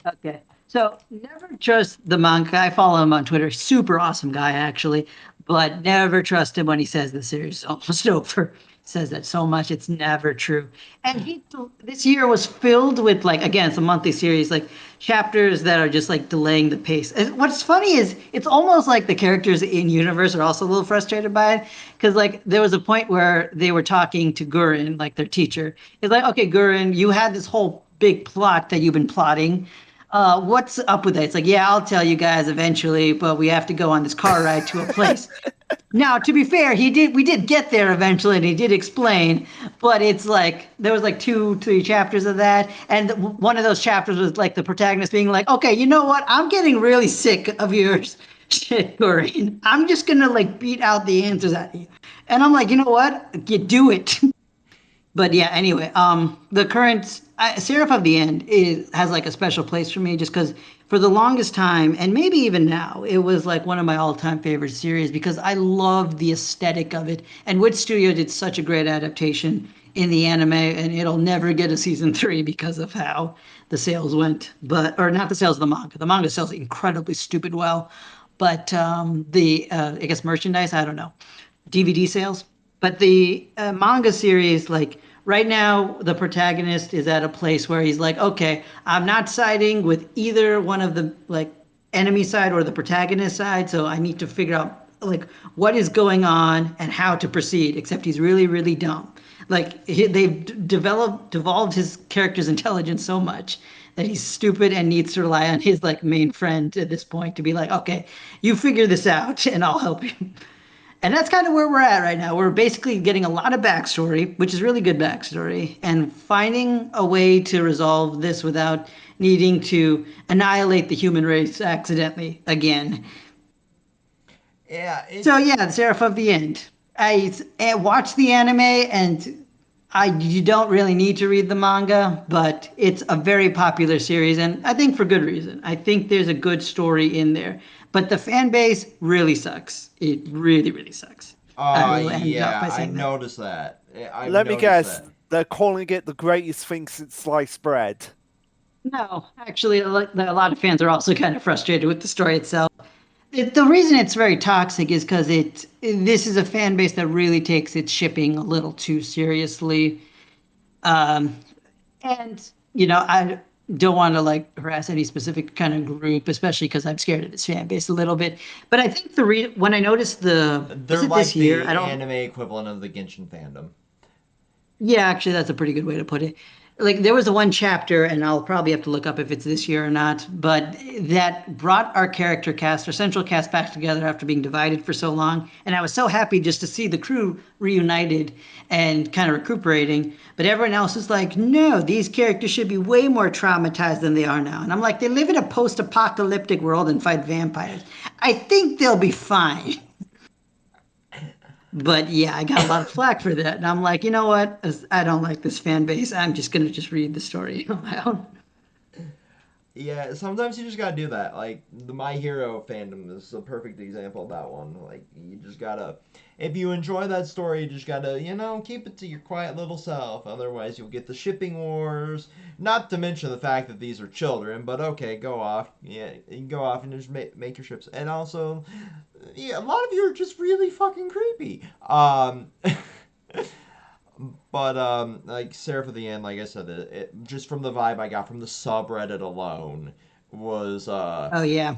Okay. So never trust the manga. I follow him on Twitter. Super awesome guy, actually. But never trust him when he says the series is almost over. Says that so much. It's never true. And this year was filled with, like, again, it's a monthly series, like chapters that are just like delaying the pace. And what's funny is it's almost like the characters in universe are also a little frustrated by it. Because like there was a point where they were talking to Gurren, like their teacher. It's like, okay, Gurren, you had this whole big plot that you've been plotting. What's up with that? It's like, yeah, I'll tell you guys eventually, but we have to go on this car ride to a place. Now, to be fair, we did get there eventually, and he did explain, but it's like there was like 2, 3 chapters of that, and one of those chapters was like the protagonist being like, "Okay, you know what? I'm getting really sick of your shit, Corinne. I'm just gonna like beat out the answers at you," and I'm like, you know what? You do it. But yeah, anyway, the current Seraph of the End has like a special place for me just because for the longest time, and maybe even now, it was like one of my all-time favorite series because I loved the aesthetic of it. And Wood Studio did such a great adaptation in the anime, and it'll never get a season 3 because of how the sales went. But or not the sales of the manga. The manga sells incredibly stupid well, but the I guess merchandise, I don't know, DVD sales. But the manga series, like right now, the protagonist is at a place where he's like, okay, I'm not siding with either one of the like enemy side or the protagonist side, so I need to figure out like what is going on and how to proceed. Except he's really, really dumb. Like they've devolved his character's intelligence so much that he's stupid and needs to rely on his like main friend at this point to be like, okay, you figure this out and I'll help you. And that's kind of where we're at right now. We're basically getting a lot of backstory, which is really good backstory, and finding a way to resolve this without needing to annihilate the human race accidentally again. Yeah, So it's yeah, the Seraph of the End. I watched the anime, and you don't really need to read the manga, but it's a very popular series, and I think for good reason. I think there's a good story in there, but the fan base really sucks. It really, really sucks. I will end off yeah, by I saying that. noticed that. I've Let me noticed guess. that. They're calling it the greatest thing since sliced bread. No, actually, a lot of fans are also kind of frustrated with the story itself. The reason it's very toxic is because this is a fan base that really takes its shipping a little too seriously. Um, and I don't want to like harass any specific kind of group, especially because I'm scared of this fan base a little bit. But I think when I noticed was They're it this like year? the I don't. anime equivalent of the Genshin fandom. Yeah, actually, that's a pretty good way to put it. Like there was a one chapter, and I'll probably have to look up if it's this year or not, but that brought our character cast, our central cast, back together after being divided for so long. And I was so happy just to see the crew reunited and kind of recuperating. But everyone else is like, no, these characters should be way more traumatized than they are now. And I'm like, they live in a post-apocalyptic world and fight vampires. I think they'll be fine. But yeah, I got a lot of flack for that. And I'm like, you know what? I don't like this fan base. I'm just going to just read the story on my own. Yeah, sometimes you just gotta do that. Like the My Hero fandom is a perfect example of that one. Like you just gotta, if you enjoy that story, you just gotta, keep it to your quiet little self. Otherwise, you'll get the shipping wars. Not to mention the fact that these are children. But okay, go off. Yeah, you can go off and just make your ships. And also, yeah, a lot of you are just really fucking creepy. But like Seraph of the End, like I said, just from the vibe I got from the subreddit alone was Oh, yeah.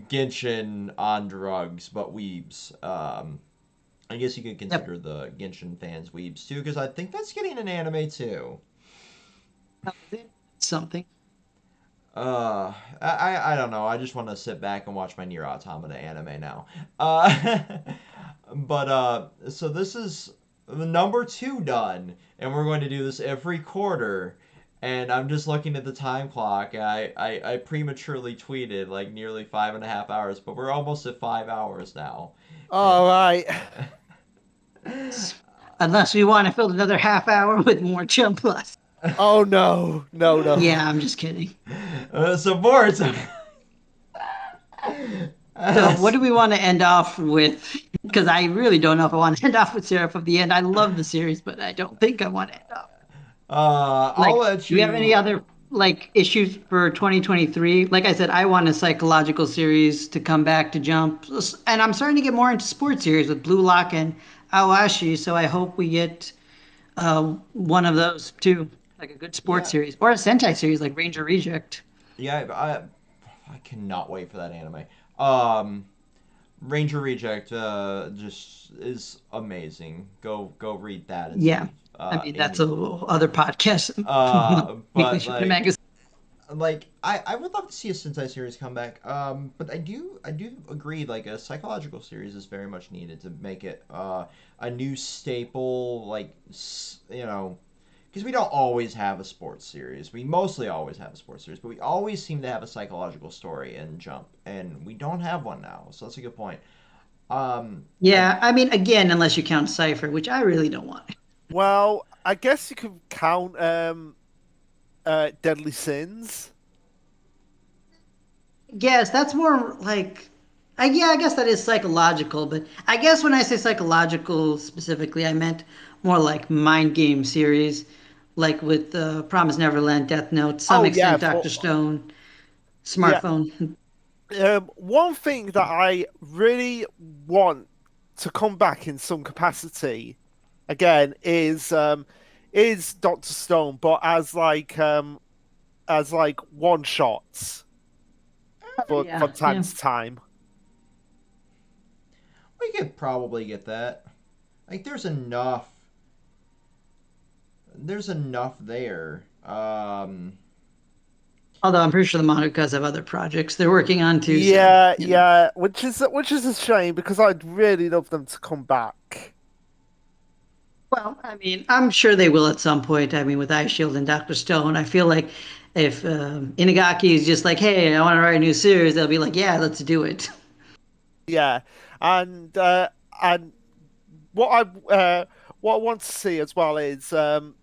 Genshin on drugs, but weebs. I guess you could Yep. consider the Genshin fans weebs too, because I think that's getting an anime too. Something. I don't know. I just want to sit back and watch my Nier Automata anime now. Uh, but so this is the number 2 done, and we're going to do this every quarter. And I'm just looking at the time clock. I prematurely tweeted like nearly 5.5 hours, but we're almost at 5 hours now. All right. Unless we want to fill another half hour with more Jump Plus. Oh no, no, no. Yeah, I'm just kidding. So more. So, So, what do we want to end off with? Because I really don't know if I want to end off with Seraph of the End. I love the series, but I don't think I want to end off. I'll Like, let do we have any you. other like issues for 2023? Like I said, I want a psychological series to come back to Jump, and I'm starting to get more into sports series with Blue Lock and Awashi. So I hope we get one of those too, like a good sports Yeah, series or a Sentai series like Ranger Reject. yeah. I cannot wait for that anime. Um, Ranger Reject just is amazing. Go read that Yeah, instead I of mean that's a any. whole other podcast. Weekly But Shonen Magazine. I would love to see a Sentai series come back. But I do agree. Like a psychological series is very much needed to make it a new staple. Because we don't always have a sports series. We mostly always have a sports series, but we always seem to have a psychological story in Jump, and we don't have one now. So that's a good point. I Yeah, I mean again, unless you count Cipher, which I really don't want. Well, I guess you could count Deadly Sins. Yes, that's more like, yeah, I guess that is psychological, but I guess when I say psychological specifically, I meant more like mind game series, like with Promise Neverland, Death Note, to some Oh yeah, extent for Doctor Stone, yeah. Smartphone. One thing that I really want to come back in some capacity again is Doctor Stone, but as like one shots for Yeah, from time yeah. to time. We could probably get that. Like there's enough there. Although I'm pretty sure the mangakas have other projects they're working on too, so Yeah, you know. yeah, which is a shame because I'd really love them to come back. Well, I mean, I'm sure they will at some point. I mean, with Ice Shield and Doctor Stone, I feel like if Inagaki is just like, "Hey, I want to write a new series," they'll be like, "Yeah, let's do it." Yeah, and and what what I want to see as well is um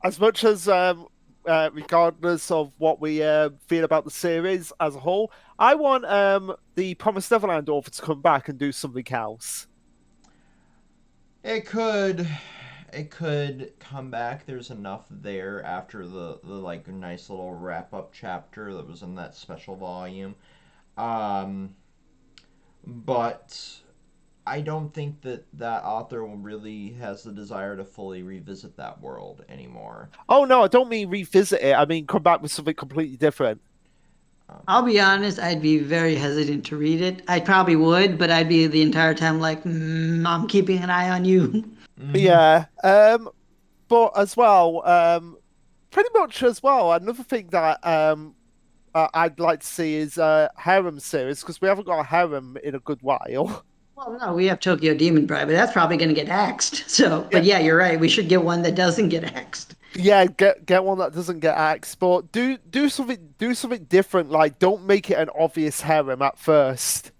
as much as regardless of what we feel about the series as a whole, I want the Promised Neverland author to come back and do something else. It could it could come back. There's enough there after the like nice little wrap up chapter that was in that special volume. Um, but I don't think that author really has the desire to fully revisit that world anymore. Oh no, I don't mean revisit it. I mean come back with something completely different. Um, I'll be honest, I'd be very hesitant to read it. I probably would, but I'd be the entire time like, I'm keeping an eye on you. mhm. Yeah. But as well, pretty much as well. Another thing that I'd like to see is harem series because we haven't got a harem in a good while. Well, no, we have Tokyo Demon Bride, but that's probably going to get axed. So, Yeah, but yeah, you're right. We should get one that doesn't get axed. yeah. Get one that doesn't get axed, but do something different. Like don't make it an obvious harem at first.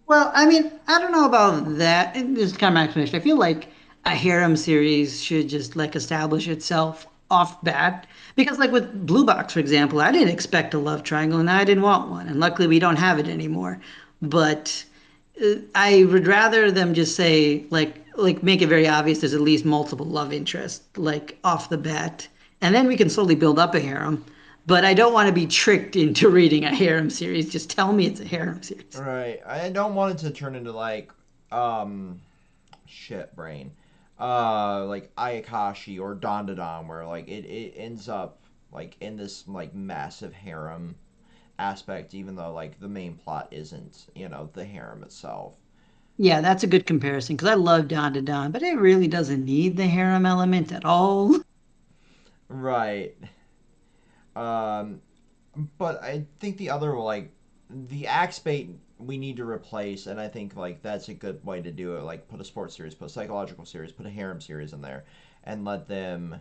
Well, I mean, I don't know about that. And this is kind of my explanation. I feel like a harem series should just like establish itself off bat. Because like with Blue Box, for example, I didn't expect a love triangle and I didn't want one. And luckily we don't have it anymore. But I would rather them just say like make it very obvious there's at least multiple love interests like off the bat. And then we can slowly build up a harem. But I don't want to be tricked into reading a harem series. Just tell me it's a harem series. Right. I don't want it to turn into um shit brain. Like Ayakashi or Dandadan where like it ends up like in this like massive harem aspect even though like the main plot isn't, the harem itself. Yeah, that's a good comparison because I love Don to Don, but it really doesn't need the harem element at all. Right. Um but I think the other like the axe bait we need to replace and I think like that's a good way to do it like put a sports series, put a psychological series, put a harem series in there and let them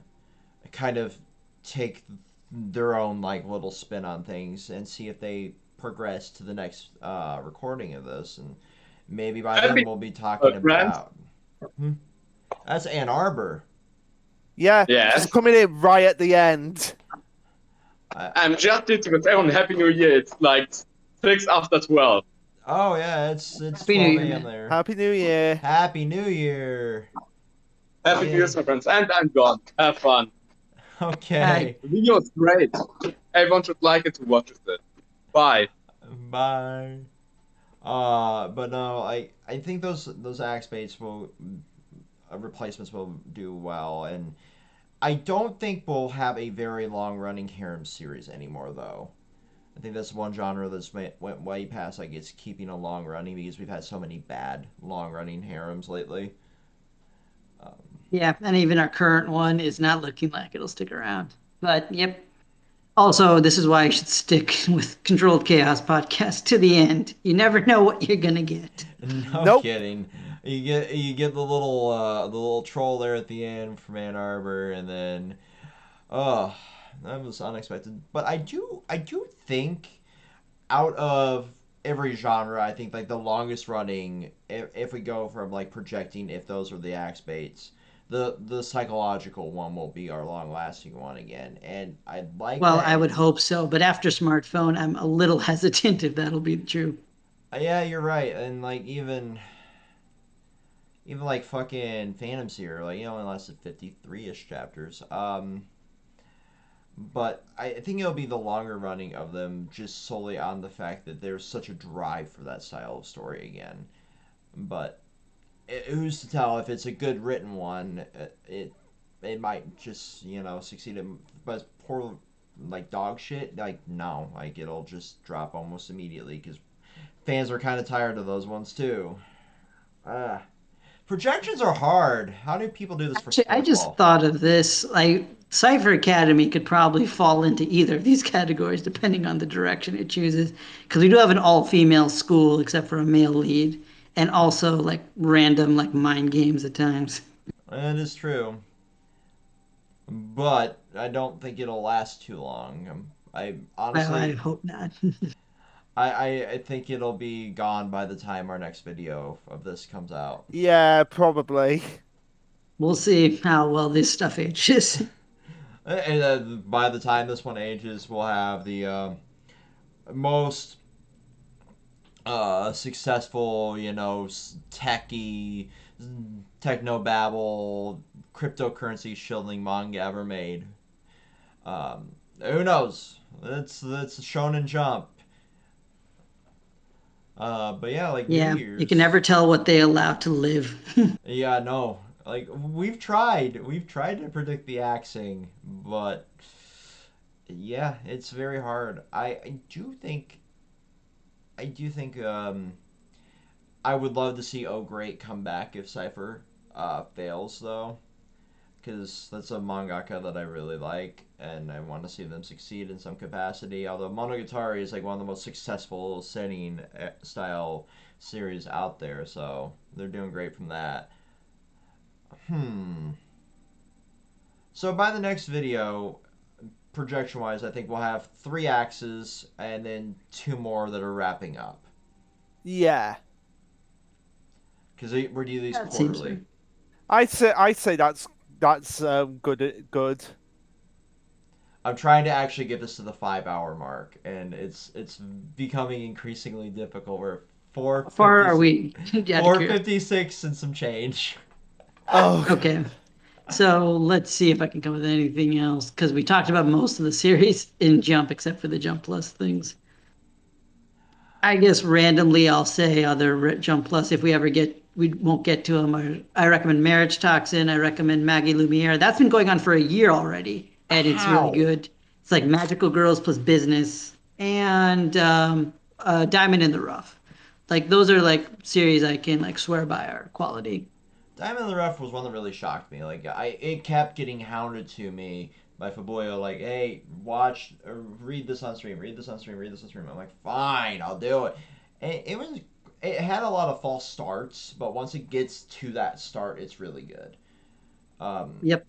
kind of take their own like little spin on things and see if they progress to the next recording of this and maybe by then we'll be talking about. That's Ann Arbor. Yeah, Yes. just coming in right at the end. I'm just hitting with everyone Happy New Year. It's like 6 after 12. Oh yeah, it's Happy 12 New Year, a.m. man. there. Happy New Year. Happy New Year. Happy New Year, my friends. And I'm gone. Have fun. Okay. The video is great. Everyone should like it to watch it. Bye. Bye. But no, I think those axe baits will replacements will do well, and I don't think we'll have a very long running harem series anymore though. I think that's one genre that's went way past like it's keeping a long running because we've had so many bad long running harems lately. Yeah, and even our current one is not looking like it'll stick around. But yep. Also, this is why you should stick with Controlled Chaos podcast to the end. You never know what you're gonna get. No Nope. kidding. You get the little troll there at the end from Ann Arbor, and then oh, that was unexpected. But I do think out of every genre, I think like the longest running, if we go from like projecting if those are the axe baits, the psychological one will be our long lasting one again. And I'd like Well, that. I would hope so, but after smartphone, I'm a little hesitant if that'll be true. Yeah, you're right. And like even like fucking Phantom Seer, like it only lasted 53-ish chapters. But I think it'll be the longer running of them just solely on the fact that there's such a drive for that style of story again. But who's to tell if it's a good written one? It might just succeed. But poor like dog shit, like no, like it'll just drop almost immediately because fans are kind of tired of those ones too. Projections are hard. How do people do this for Actually, I sports just ball? thought of this. Like, Cypher Academy could probably fall into either of these categories depending on the direction it chooses. Because we do have an all female school except for a male lead, and also like random like mind games at times. That is true, but I don't think it'll last too long. I Well, I honestly, hope not. I think it'll be gone by the time our next video of this comes out. Yeah, probably. We'll see how well this stuff ages. And by the time this one ages, we'll have the most successful, techie, technobabble, cryptocurrency shilling manga ever made. Who knows? It's a Shonen Jump. But yeah, like New Yeah, Year's. you can never tell what they allow to live. Yeah, no. Like we've tried to predict the axing, but yeah, it's very hard. I do think I would love to see Oh Great come back if Cypher fails though, because that's a mangaka that I really like, and I want to see them succeed in some capacity. Although Monogatari is like one of the most successful setting style series out there, so they're doing great from that. So by the next video, projection wise, I think we'll have 3 axes and then 2 more that are wrapping up. Yeah. Because we do these That seems quarterly. fair. I'd say that's good. I'm trying to actually get this to the 5-hour mark, and it's becoming increasingly difficult. We're How far are we? 456 and some change. Oh, Okay. So let's see if I can come with anything else because we talked about most of the series in Jump except for the Jump Plus things. I guess randomly I'll say other Jump Plus if we won't get to them. I recommend Marriage Toxin. I recommend Maggie Lumiere. That's been going on for a year already, and it's really Wow. good. It's like Magical Girls plus Business and Diamond in the Rough. Like those are like series I can like swear by are quality. Diamond in the Rough was one that really shocked me. Like it kept getting hounded to me by Faboyo. Like, hey, watch, or read this on stream, read this on stream, read this on stream. I'm like, fine, I'll do it. And it had a lot of false starts, but once it gets to that start, it's really good. Yep.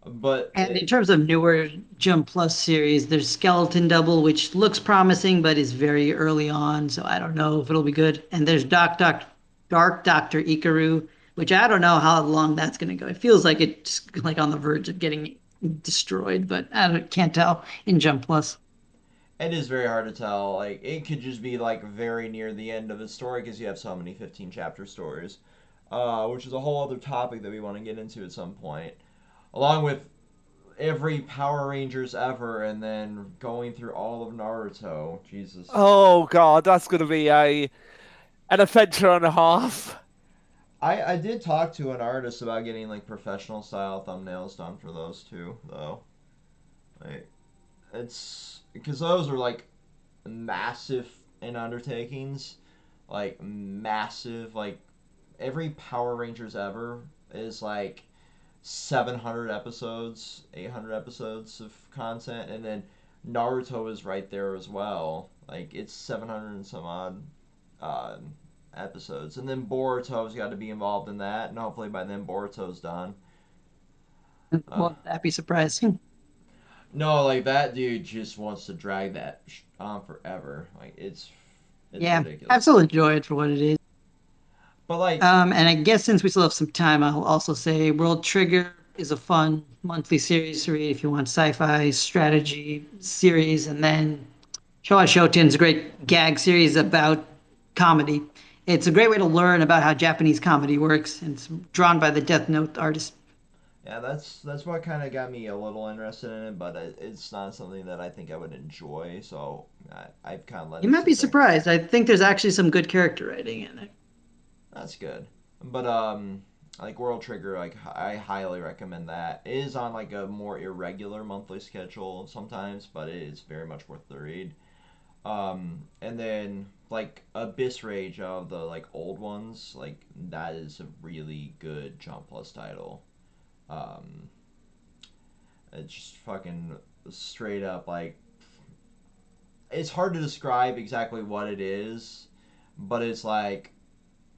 But And in terms of newer Jump Plus series, there's Skeleton Double, which looks promising but is very early on, so I don't know if it'll be good. And there's Dark Doctor Ikaru, which I don't know how long that's going to go. It feels like it's like on the verge of getting destroyed, but can't tell in Jump Plus. it is very hard to tell. Like it could just be like very near the end of a story because you have so many 15 chapter stories, which is a whole other topic that we want to get into at some point. Along with every Power Rangers ever, and then going through all of Naruto. Jesus. Oh God, that's going to be an adventure and a half. I did talk to an artist about getting like professional style thumbnails done for those two, though. Like, it's because those are like massive in undertakings, like massive. Like every Power Rangers ever is like 700 episodes, 800 episodes of content, and then Naruto is right there as well. Like it's 700 and some odd uh, episodes, and then Boruto's got to be involved in that, and hopefully by then Boruto's done. Won't that be surprising? No, like that dude just wants to drag that on forever. Like it's Yeah, ridiculous. I still enjoy it for what it is. But like, And I guess since we still have some time, I'll also say World Trigger is a fun monthly series to read if you want sci-fi strategy series, and then Showa Shoten's a great gag series about comedy. It's a great way to learn about how Japanese comedy works, and it's drawn by the Death Note artist. yeah, that's what kind of got me a little interested in it, but it's not something that I think I would enjoy. So I've kind of let You it might be sit there. surprised. I think there's actually some good character writing in it. That's good. But like World Trigger, like I highly recommend that. It is on like a more irregular monthly schedule sometimes, but it is very much worth the read. And then like Abyss Rage of the like old ones, like that is a really good Jump Plus title. Um, it's just fucking straight up like it's hard to describe exactly what it is, but it's like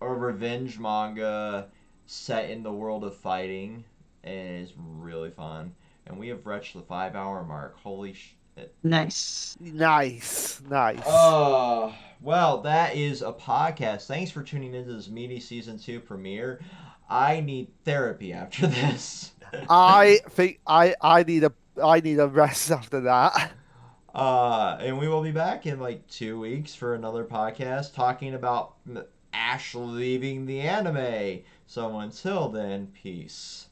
a revenge manga set in the world of fighting, and it's really fun. And we have reached the 5 hour mark. Holy shit. Nice. Nice, nice. Well, that is a podcast. Thanks for tuning into this meaty season 2 premiere. I need therapy after this. I think I need a rest after that. And we will be back in like 2 weeks for another podcast talking about Ash leaving the anime. So until then, peace.